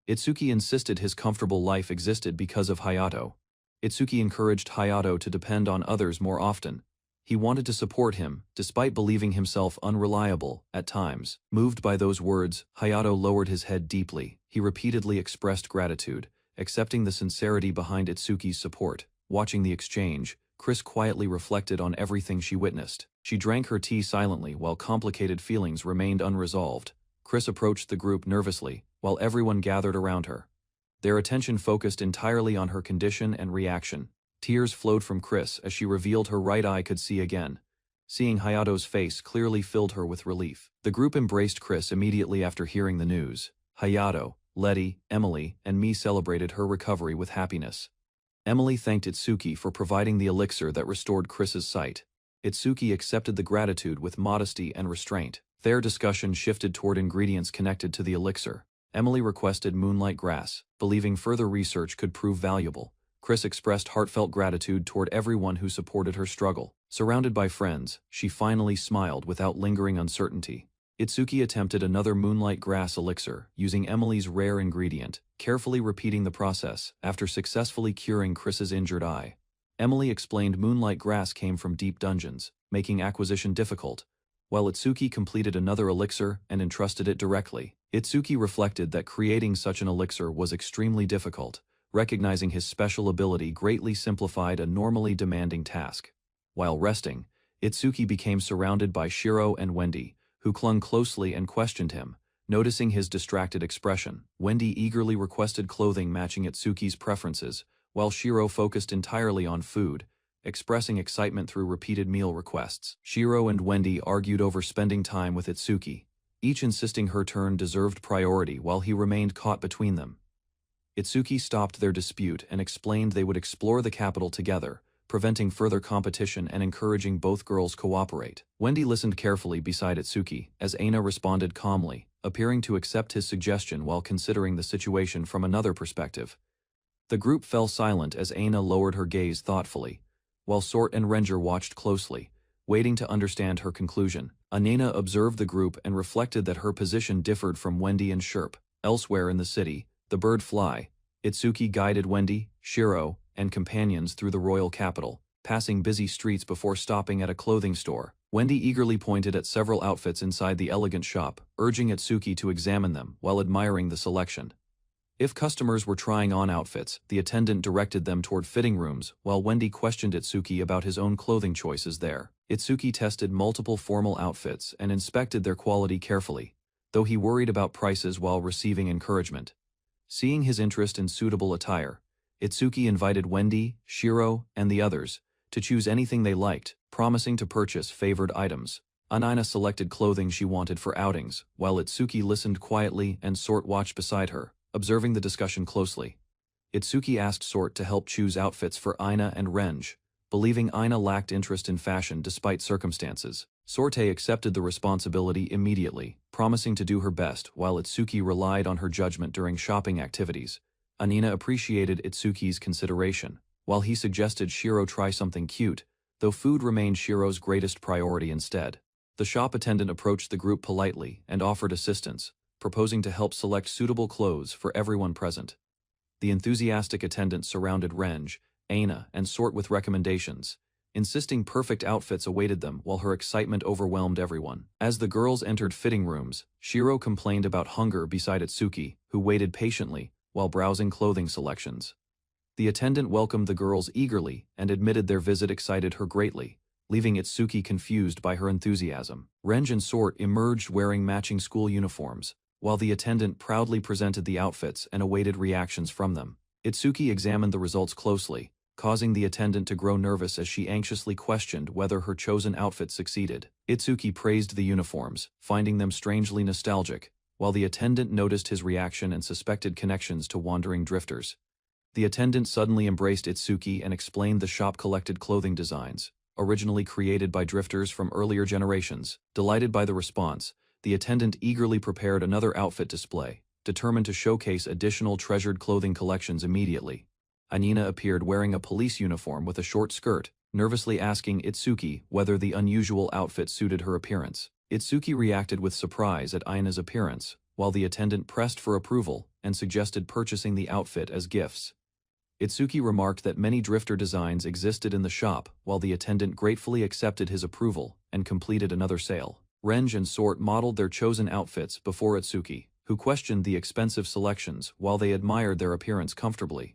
Itsuki insisted his comfortable life existed because of Hayato. Itsuki encouraged Hayato to depend on others more often. He wanted to support him, despite believing himself unreliable at times. Moved by those words, Hayato lowered his head deeply. He repeatedly expressed gratitude, accepting the sincerity behind Itsuki's support. Watching the exchange, Chris quietly reflected on everything she witnessed. She drank her tea silently while complicated feelings remained unresolved. Chris approached the group nervously, while everyone gathered around her. Their attention focused entirely on her condition and reaction. Tears flowed from Chris as she revealed her right eye could see again. Seeing Hayato's face clearly filled her with relief. The group embraced Chris immediately after hearing the news. Hayato, Letty, Emily, and me celebrated her recovery with happiness. Emily thanked Itsuki for providing the elixir that restored Chris's sight. Itsuki accepted the gratitude with modesty and restraint. Their discussion shifted toward ingredients connected to the elixir. Emily requested moonlight grass, believing further research could prove valuable. Chris expressed heartfelt gratitude toward everyone who supported her struggle. Surrounded by friends, she finally smiled without lingering uncertainty. Itsuki attempted another moonlight grass elixir, using Emily's rare ingredient, carefully repeating the process after successfully curing Chris's injured eye. Emily explained moonlight grass came from deep dungeons, making acquisition difficult, while Itsuki completed another elixir and entrusted it directly. Itsuki reflected that creating such an elixir was extremely difficult. Recognizing his special ability greatly simplified a normally demanding task. While resting, Itsuki became surrounded by Shiro and Wendy, who clung closely and questioned him. Noticing his distracted expression, Wendy eagerly requested clothing matching Itsuki's preferences, while Shiro focused entirely on food, expressing excitement through repeated meal requests. Shiro and Wendy argued over spending time with Itsuki, each insisting her turn deserved priority while he remained caught between them. Itsuki stopped their dispute and explained they would explore the capital together, preventing further competition and encouraging both girls cooperate. Wendy listened carefully beside Itsuki, as Aina responded calmly, appearing to accept his suggestion while considering the situation from another perspective. The group fell silent as Aina lowered her gaze thoughtfully, while Sort and Ranger watched closely, waiting to understand her conclusion. Aina observed the group and reflected that her position differed from Wendy and Sherp. Elsewhere in the city, the bird fly, Itsuki guided Wendy, Shiro, and companions through the royal capital, passing busy streets before stopping at a clothing store. Wendy eagerly pointed at several outfits inside the elegant shop, urging Itsuki to examine them while admiring the selection. If customers were trying on outfits, the attendant directed them toward fitting rooms, while Wendy questioned Itsuki about his own clothing choices there. Itsuki tested multiple formal outfits and inspected their quality carefully, though he worried about prices while receiving encouragement. Seeing his interest in suitable attire, Itsuki invited Wendy, Shiro, and the others to choose anything they liked, promising to purchase favored items. Aina selected clothing she wanted for outings, while Itsuki listened quietly and Sort watched beside her, observing the discussion closely. Itsuki asked Sort to help choose outfits for Aina and Renge, believing Aina lacked interest in fashion despite circumstances. Sorte accepted the responsibility immediately, promising to do her best while Itsuki relied on her judgment during shopping activities. Anina appreciated Itsuki's consideration, while he suggested Shiro try something cute, though food remained Shiro's greatest priority instead. The shop attendant approached the group politely and offered assistance, proposing to help select suitable clothes for everyone present. The enthusiastic attendant surrounded Renge, Aina, and Sort with recommendations, insisting perfect outfits awaited them while her excitement overwhelmed everyone. As the girls entered fitting rooms, Shiro complained about hunger beside Itsuki, who waited patiently while browsing clothing selections. The attendant welcomed the girls eagerly and admitted their visit excited her greatly, leaving Itsuki confused by her enthusiasm. Renge and Sort emerged wearing matching school uniforms, while the attendant proudly presented the outfits and awaited reactions from them. Itsuki examined the results closely, causing the attendant to grow nervous as she anxiously questioned whether her chosen outfit succeeded. Itsuki praised the uniforms, finding them strangely nostalgic, while the attendant noticed his reaction and suspected connections to wandering drifters. The attendant suddenly embraced Itsuki and explained the shop collected clothing designs, originally created by drifters from earlier generations. Delighted by the response, the attendant eagerly prepared another outfit display, determined to showcase additional treasured clothing collections immediately. Anina appeared wearing a police uniform with a short skirt, nervously asking Itsuki whether the unusual outfit suited her appearance. Itsuki reacted with surprise at Aina's appearance, while the attendant pressed for approval and suggested purchasing the outfit as gifts. Itsuki remarked that many drifter designs existed in the shop, while the attendant gratefully accepted his approval and completed another sale. Renge and Sort modeled their chosen outfits before Itsuki, who questioned the expensive selections while they admired their appearance comfortably.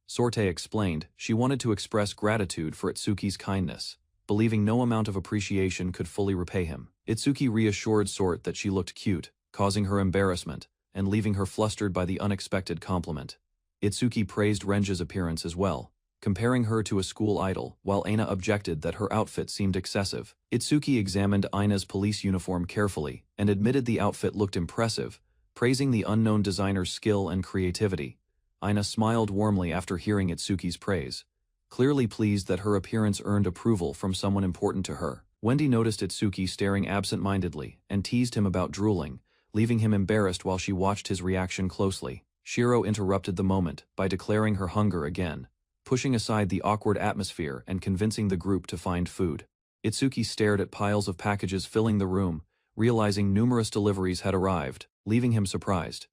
Sorte explained she wanted to express gratitude for Itsuki's kindness, believing no amount of appreciation could fully repay him. Itsuki reassured Sort that she looked cute, causing her embarrassment, and leaving her flustered by the unexpected compliment. Itsuki praised Renge's appearance as well, comparing her to a school idol, while Aina objected that her outfit seemed excessive. Itsuki examined Aina's police uniform carefully and admitted the outfit looked impressive, praising the unknown designer's skill and creativity. Aina smiled warmly after hearing Itsuki's praise, clearly pleased that her appearance earned approval from someone important to her. Wendy noticed Itsuki staring absent-mindedly and teased him about drooling, leaving him embarrassed while she watched his reaction closely. Shiro interrupted the moment by declaring her hunger again, pushing aside the awkward atmosphere and convincing the group to find food. Itsuki stared at piles of packages filling the room, realizing numerous deliveries had arrived, leaving him surprised.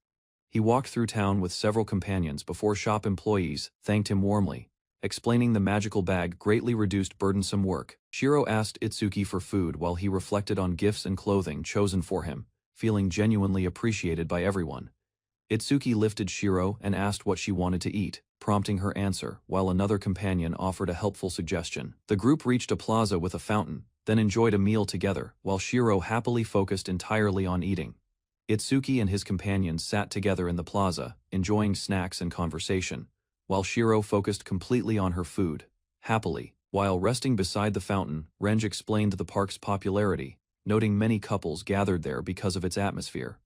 He walked through town with several companions before shop employees thanked him warmly, explaining the magical bag greatly reduced burdensome work. Shiro asked Itsuki for food while he reflected on gifts and clothing chosen for him, feeling genuinely appreciated by everyone. Itsuki lifted Shiro and asked what she wanted to eat, prompting her answer, while another companion offered a helpful suggestion. The group reached a plaza with a fountain, then enjoyed a meal together, while Shiro happily focused entirely on eating. Itsuki and his companions sat together in the plaza, enjoying snacks and conversation, while Shiro focused completely on her food. Happily, while resting beside the fountain, Renge explained the park's popularity, noting many couples gathered there because of its atmosphere.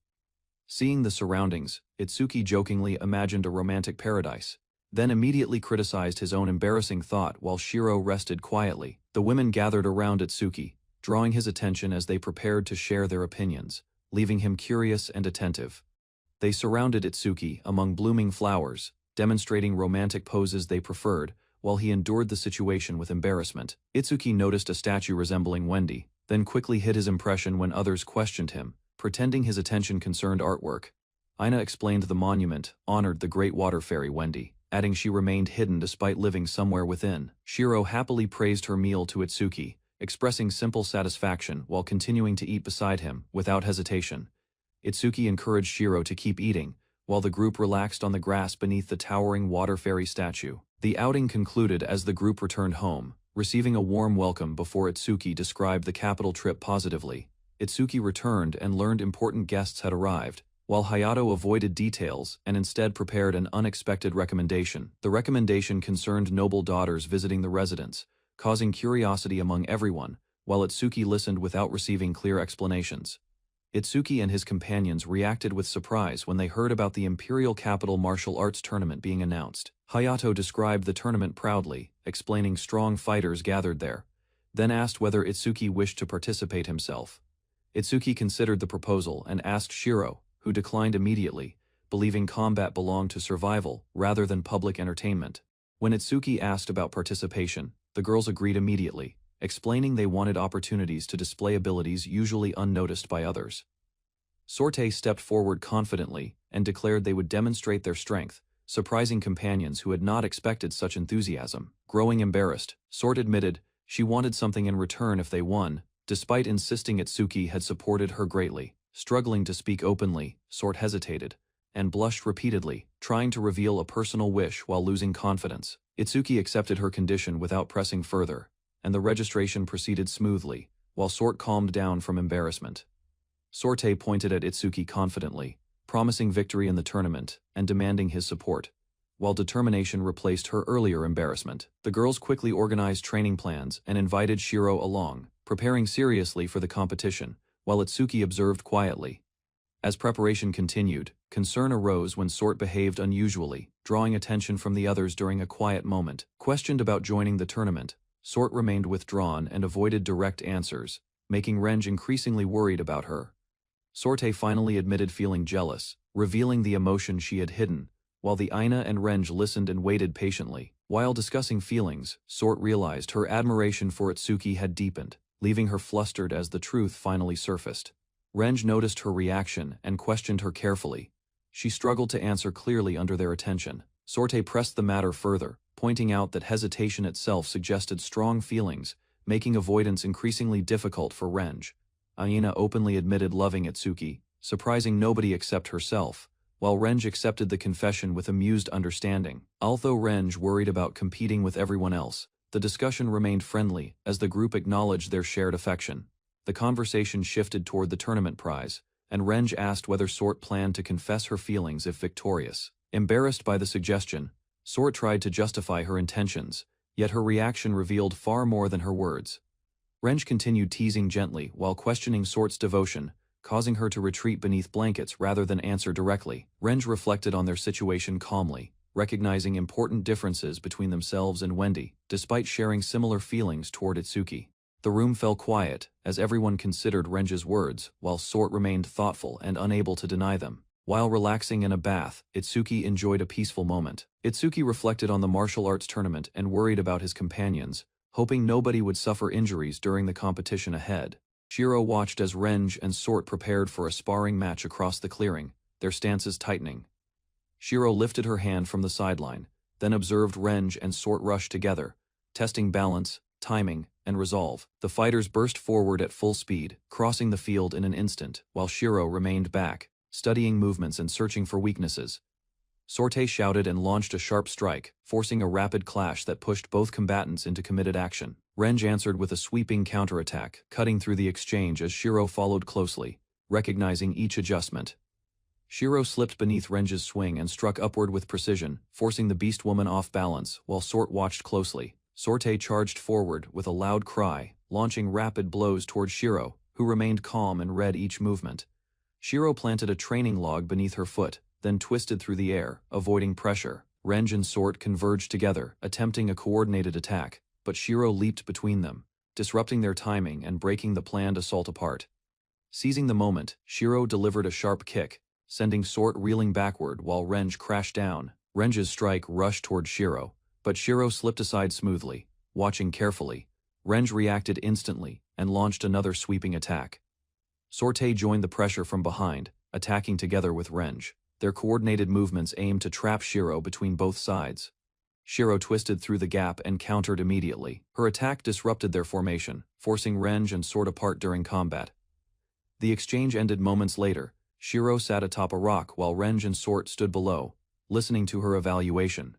Seeing the surroundings, Itsuki jokingly imagined a romantic paradise, then immediately criticized his own embarrassing thought while Shiro rested quietly. The women gathered around Itsuki, drawing his attention as they prepared to share their opinions, leaving him curious and attentive. They surrounded Itsuki among blooming flowers, demonstrating romantic poses they preferred, while he endured the situation with embarrassment. Itsuki noticed a statue resembling Wendy, then quickly hid his impression when others questioned him, pretending his attention concerned artwork. Aina explained the monument honored the great water fairy Wendy, adding she remained hidden despite living somewhere within. Shiro happily praised her meal to Itsuki, expressing simple satisfaction while continuing to eat beside him, without hesitation. Itsuki encouraged Shiro to keep eating, while the group relaxed on the grass beneath the towering water fairy statue. The outing concluded as the group returned home, receiving a warm welcome before Itsuki described the capital trip positively. Itsuki returned and learned important guests had arrived, while Hayato avoided details and instead prepared an unexpected recommendation. The recommendation concerned noble daughters visiting the residence, causing curiosity among everyone, while Itsuki listened without receiving clear explanations. Itsuki and his companions reacted with surprise when they heard about the Imperial Capital Martial Arts Tournament being announced. Hayato described the tournament proudly, explaining strong fighters gathered there, then asked whether Itsuki wished to participate himself. Itsuki considered the proposal and asked Shiro, who declined immediately, believing combat belonged to survival rather than public entertainment. When Itsuki asked about participation, the girls agreed immediately, explaining they wanted opportunities to display abilities usually unnoticed by others. Sorte stepped forward confidently and declared they would demonstrate their strength, surprising companions who had not expected such enthusiasm. Growing embarrassed, Sorte admitted she wanted something in return if they won, despite insisting Itsuki had supported her greatly. Struggling to speak openly, Sorte hesitated and blushed repeatedly, trying to reveal a personal wish while losing confidence. Itsuki accepted her condition without pressing further, and the registration proceeded smoothly, while Sorte calmed down from embarrassment. Sorte pointed at Itsuki confidently, promising victory in the tournament and demanding his support, while determination replaced her earlier embarrassment. The girls quickly organized training plans and invited Shiro along, preparing seriously for the competition, while Itsuki observed quietly. As preparation continued, concern arose when Sorte behaved unusually, drawing attention from the others during a quiet moment. Questioned about joining the tournament, Sorte remained withdrawn and avoided direct answers, making Renge increasingly worried about her. Sorte finally admitted feeling jealous, revealing the emotion she had hidden, while the Aina and Renge listened and waited patiently. While discussing feelings, Sorte realized her admiration for Itsuki had deepened, leaving her flustered as the truth finally surfaced. Renge noticed her reaction and questioned her carefully. She struggled to answer clearly under their attention. Sorte pressed the matter further, pointing out that hesitation itself suggested strong feelings, making avoidance increasingly difficult for Renge. Aina openly admitted loving Itsuki, surprising nobody except herself, while Renge accepted the confession with amused understanding. Although Renge worried about competing with everyone else, the discussion remained friendly as the group acknowledged their shared affection. The conversation shifted toward the tournament prize, and Renge asked whether Sorte planned to confess her feelings if victorious. Embarrassed by the suggestion, Sorte tried to justify her intentions, yet her reaction revealed far more than her words. Renge continued teasing gently while questioning Sorte's devotion, causing her to retreat beneath blankets rather than answer directly. Renge reflected on their situation calmly, recognizing important differences between themselves and Wendy, despite sharing similar feelings toward Itsuki. The room fell quiet as everyone considered Renge's words, while Sorte remained thoughtful and unable to deny them. While relaxing in a bath, Itsuki enjoyed a peaceful moment. Itsuki reflected on the martial arts tournament and worried about his companions, hoping nobody would suffer injuries during the competition ahead. Shiro watched as Renge and Sorte prepared for a sparring match across the clearing, their stances tightening. Shiro lifted her hand from the sideline, then observed Renge and Sorte rush together, testing balance, timing, and resolve. The fighters burst forward at full speed, crossing the field in an instant, while Shiro remained back, studying movements and searching for weaknesses. Sorte shouted and launched a sharp strike, forcing a rapid clash that pushed both combatants into committed action. Renge answered with a sweeping counterattack, cutting through the exchange as Shiro followed closely, recognizing each adjustment. Shiro slipped beneath Renge's swing and struck upward with precision, forcing the beast woman off balance, while Sorte watched closely. Sorte charged forward with a loud cry, launching rapid blows toward Shiro, who remained calm and read each movement. Shiro planted a training log beneath her foot, then twisted through the air, avoiding pressure. Renge and Sorte converged together, attempting a coordinated attack, but Shiro leaped between them, disrupting their timing and breaking the planned assault apart. Seizing the moment, Shiro delivered a sharp kick, sending Sorte reeling backward while Renge crashed down. Renge's strike rushed toward Shiro, but Shiro slipped aside smoothly. Watching carefully, Renge reacted instantly and launched another sweeping attack. Sorte joined the pressure from behind, attacking together with Renge. Their coordinated movements aimed to trap Shiro between both sides. Shiro twisted through the gap and countered immediately. Her attack disrupted their formation, forcing Renge and Sorte apart during combat. The exchange ended moments later. Shiro sat atop a rock while Renj and Sort stood below, listening to her evaluation.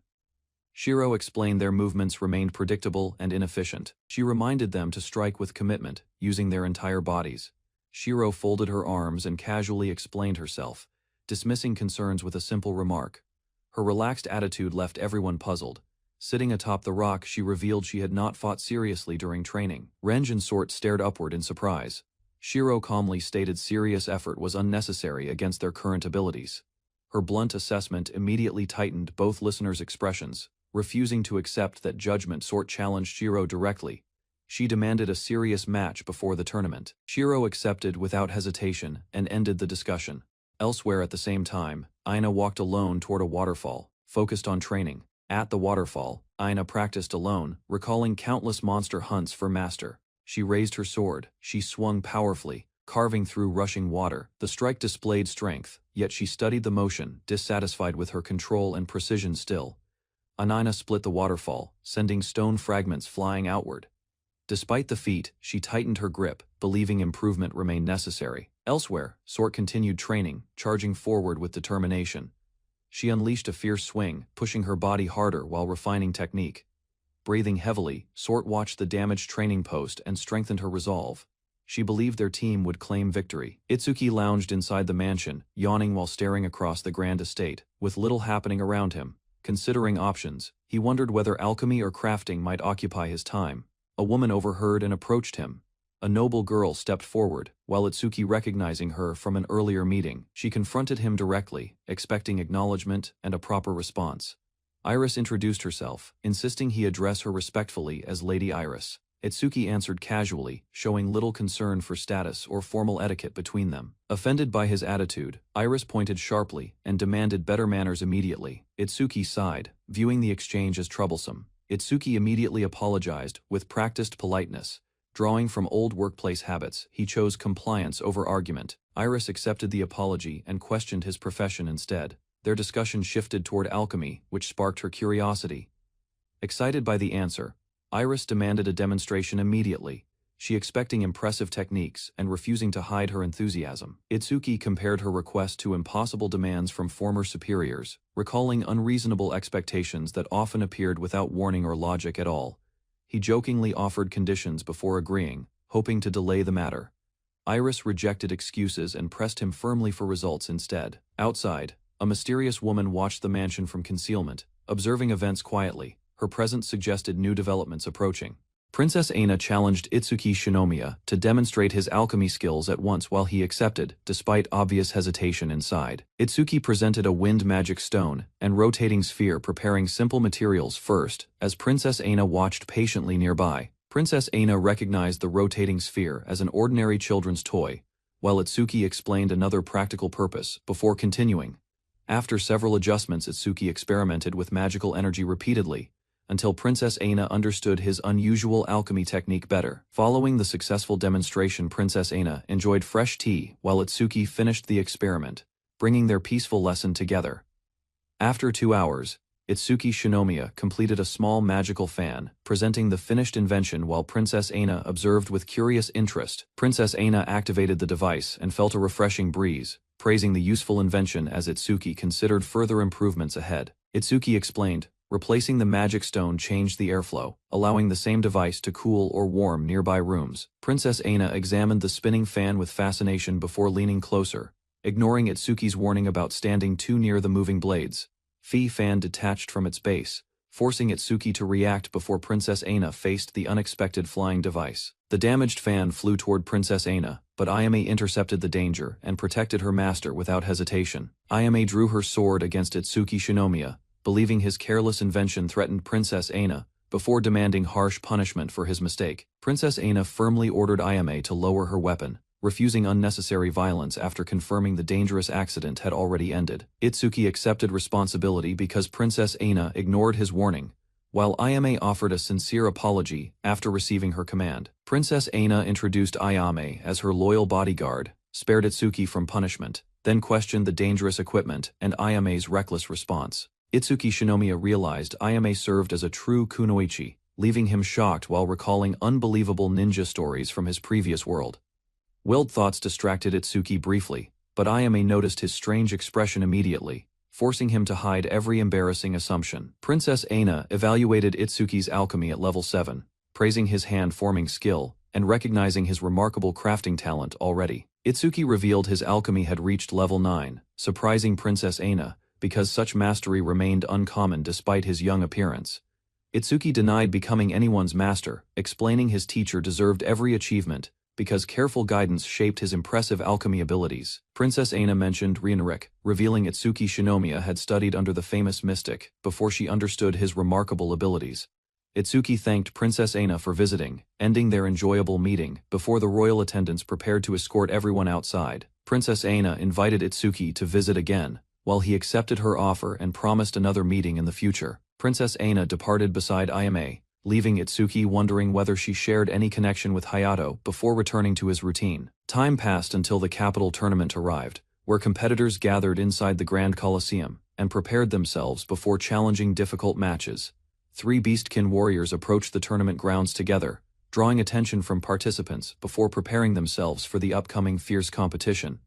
Shiro explained their movements remained predictable and inefficient. She reminded them to strike with commitment, using their entire bodies. Shiro folded her arms and casually explained herself, dismissing concerns with a simple remark. Her relaxed attitude left everyone puzzled. Sitting atop the rock, she revealed she had not fought seriously during training. Renj and Sort stared upward in surprise. Shiro calmly stated serious effort was unnecessary against their current abilities. Her blunt assessment immediately tightened both listeners' expressions, refusing to accept that judgment. Sort challenged Shiro directly. She demanded a serious match before the tournament. Shiro accepted without hesitation and ended the discussion. Elsewhere at the same time, Aina walked alone toward a waterfall, focused on training. At the waterfall, Aina practiced alone, recalling countless monster hunts for master. She raised her sword. She swung powerfully, carving through rushing water. The strike displayed strength, yet she studied the motion, dissatisfied with her control and precision still. Aina split the waterfall, sending stone fragments flying outward. Despite the feat, she tightened her grip, believing improvement remained necessary. Elsewhere, Sort continued training, charging forward with determination. She unleashed a fierce swing, pushing her body harder while refining technique. Breathing heavily, Sort watched the damaged training post and strengthened her resolve. She believed their team would claim victory. Itsuki lounged inside the mansion, yawning while staring across the grand estate, with little happening around him. Considering options, he wondered whether alchemy or crafting might occupy his time. A woman overheard and approached him. A noble girl stepped forward, while Itsuki recognizing her from an earlier meeting. She confronted him directly, expecting acknowledgement and a proper response. Iris introduced herself, insisting he address her respectfully as Lady Iris. Itsuki answered casually, showing little concern for status or formal etiquette between them. Offended by his attitude, Iris pointed sharply and demanded better manners immediately. Itsuki sighed, viewing the exchange as troublesome. Itsuki immediately apologized, with practiced politeness. Drawing from old workplace habits, he chose compliance over argument. Iris accepted the apology and questioned his profession instead. Their discussion shifted toward alchemy, which sparked her curiosity. Excited by the answer, Iris demanded a demonstration immediately, she expecting impressive techniques and refusing to hide her enthusiasm. Itsuki compared her request to impossible demands from former superiors, recalling unreasonable expectations that often appeared without warning or logic at all. He jokingly offered conditions before agreeing, hoping to delay the matter. Iris rejected excuses and pressed him firmly for results instead. Outside, a mysterious woman watched the mansion from concealment, observing events quietly. Her presence suggested new developments approaching. Princess Aina challenged Itsuki Shinomiya to demonstrate his alchemy skills at once while he accepted, despite obvious hesitation inside. Itsuki presented a wind magic stone and rotating sphere, preparing simple materials first, as Princess Aina watched patiently nearby. Princess Aina recognized the rotating sphere as an ordinary children's toy, while Itsuki explained another practical purpose before continuing. After several adjustments, Itsuki experimented with magical energy repeatedly, until Princess Aina understood his unusual alchemy technique better. Following the successful demonstration, Princess Aina enjoyed fresh tea while Itsuki finished the experiment, bringing their peaceful lesson together. After 2 hours, Itsuki Shinomiya completed a small magical fan, presenting the finished invention while Princess Aina observed with curious interest. Princess Aina activated the device and felt a refreshing breeze, praising the useful invention as Itsuki considered further improvements ahead. Itsuki explained, replacing the magic stone changed the airflow, allowing the same device to cool or warm nearby rooms. Princess Aina examined the spinning fan with fascination before leaning closer, ignoring Itsuki's warning about standing too near the moving blades. The fan detached from its base, forcing Itsuki to react before Princess Aina faced the unexpected flying device. The damaged fan flew toward Princess Aina, but Ayame intercepted the danger and protected her master without hesitation. Ayame drew her sword against Itsuki Shinomiya, believing his careless invention threatened Princess Aina, before demanding harsh punishment for his mistake. Princess Aina firmly ordered Ayame to lower her weapon, refusing unnecessary violence after confirming the dangerous accident had already ended. Itsuki accepted responsibility because Princess Aina ignored his warning, while Ayame offered a sincere apology after receiving her command. Princess Aina introduced Ayame as her loyal bodyguard, spared Itsuki from punishment, then questioned the dangerous equipment and Ayame's reckless response. Itsuki Shinomiya realized Ayame served as a true kunoichi, leaving him shocked while recalling unbelievable ninja stories from his previous world. Wild thoughts distracted Itsuki briefly, but Ayame noticed his strange expression immediately, forcing him to hide every embarrassing assumption. Princess Aina evaluated Itsuki's alchemy at level 7, praising his hand-forming skill, and recognizing his remarkable crafting talent already. Itsuki revealed his alchemy had reached level 9, surprising Princess Aina, because such mastery remained uncommon despite his young appearance. Itsuki denied becoming anyone's master, explaining his teacher deserved every achievement, because careful guidance shaped his impressive alchemy abilities. Princess Aina mentioned Rinrik, revealing Itsuki Shinomiya had studied under the famous mystic before she understood his remarkable abilities. Itsuki thanked Princess Aina for visiting, ending their enjoyable meeting before the royal attendants prepared to escort everyone outside. Princess Aina invited Itsuki to visit again, while he accepted her offer and promised another meeting in the future. Princess Aina departed beside Ayame, leaving Itsuki wondering whether she shared any connection with Hayato before returning to his routine. Time passed until the capital tournament arrived, where competitors gathered inside the Grand Colosseum and prepared themselves before challenging difficult matches. 3 Beastkin warriors approached the tournament grounds together, drawing attention from participants before preparing themselves for the upcoming fierce competition.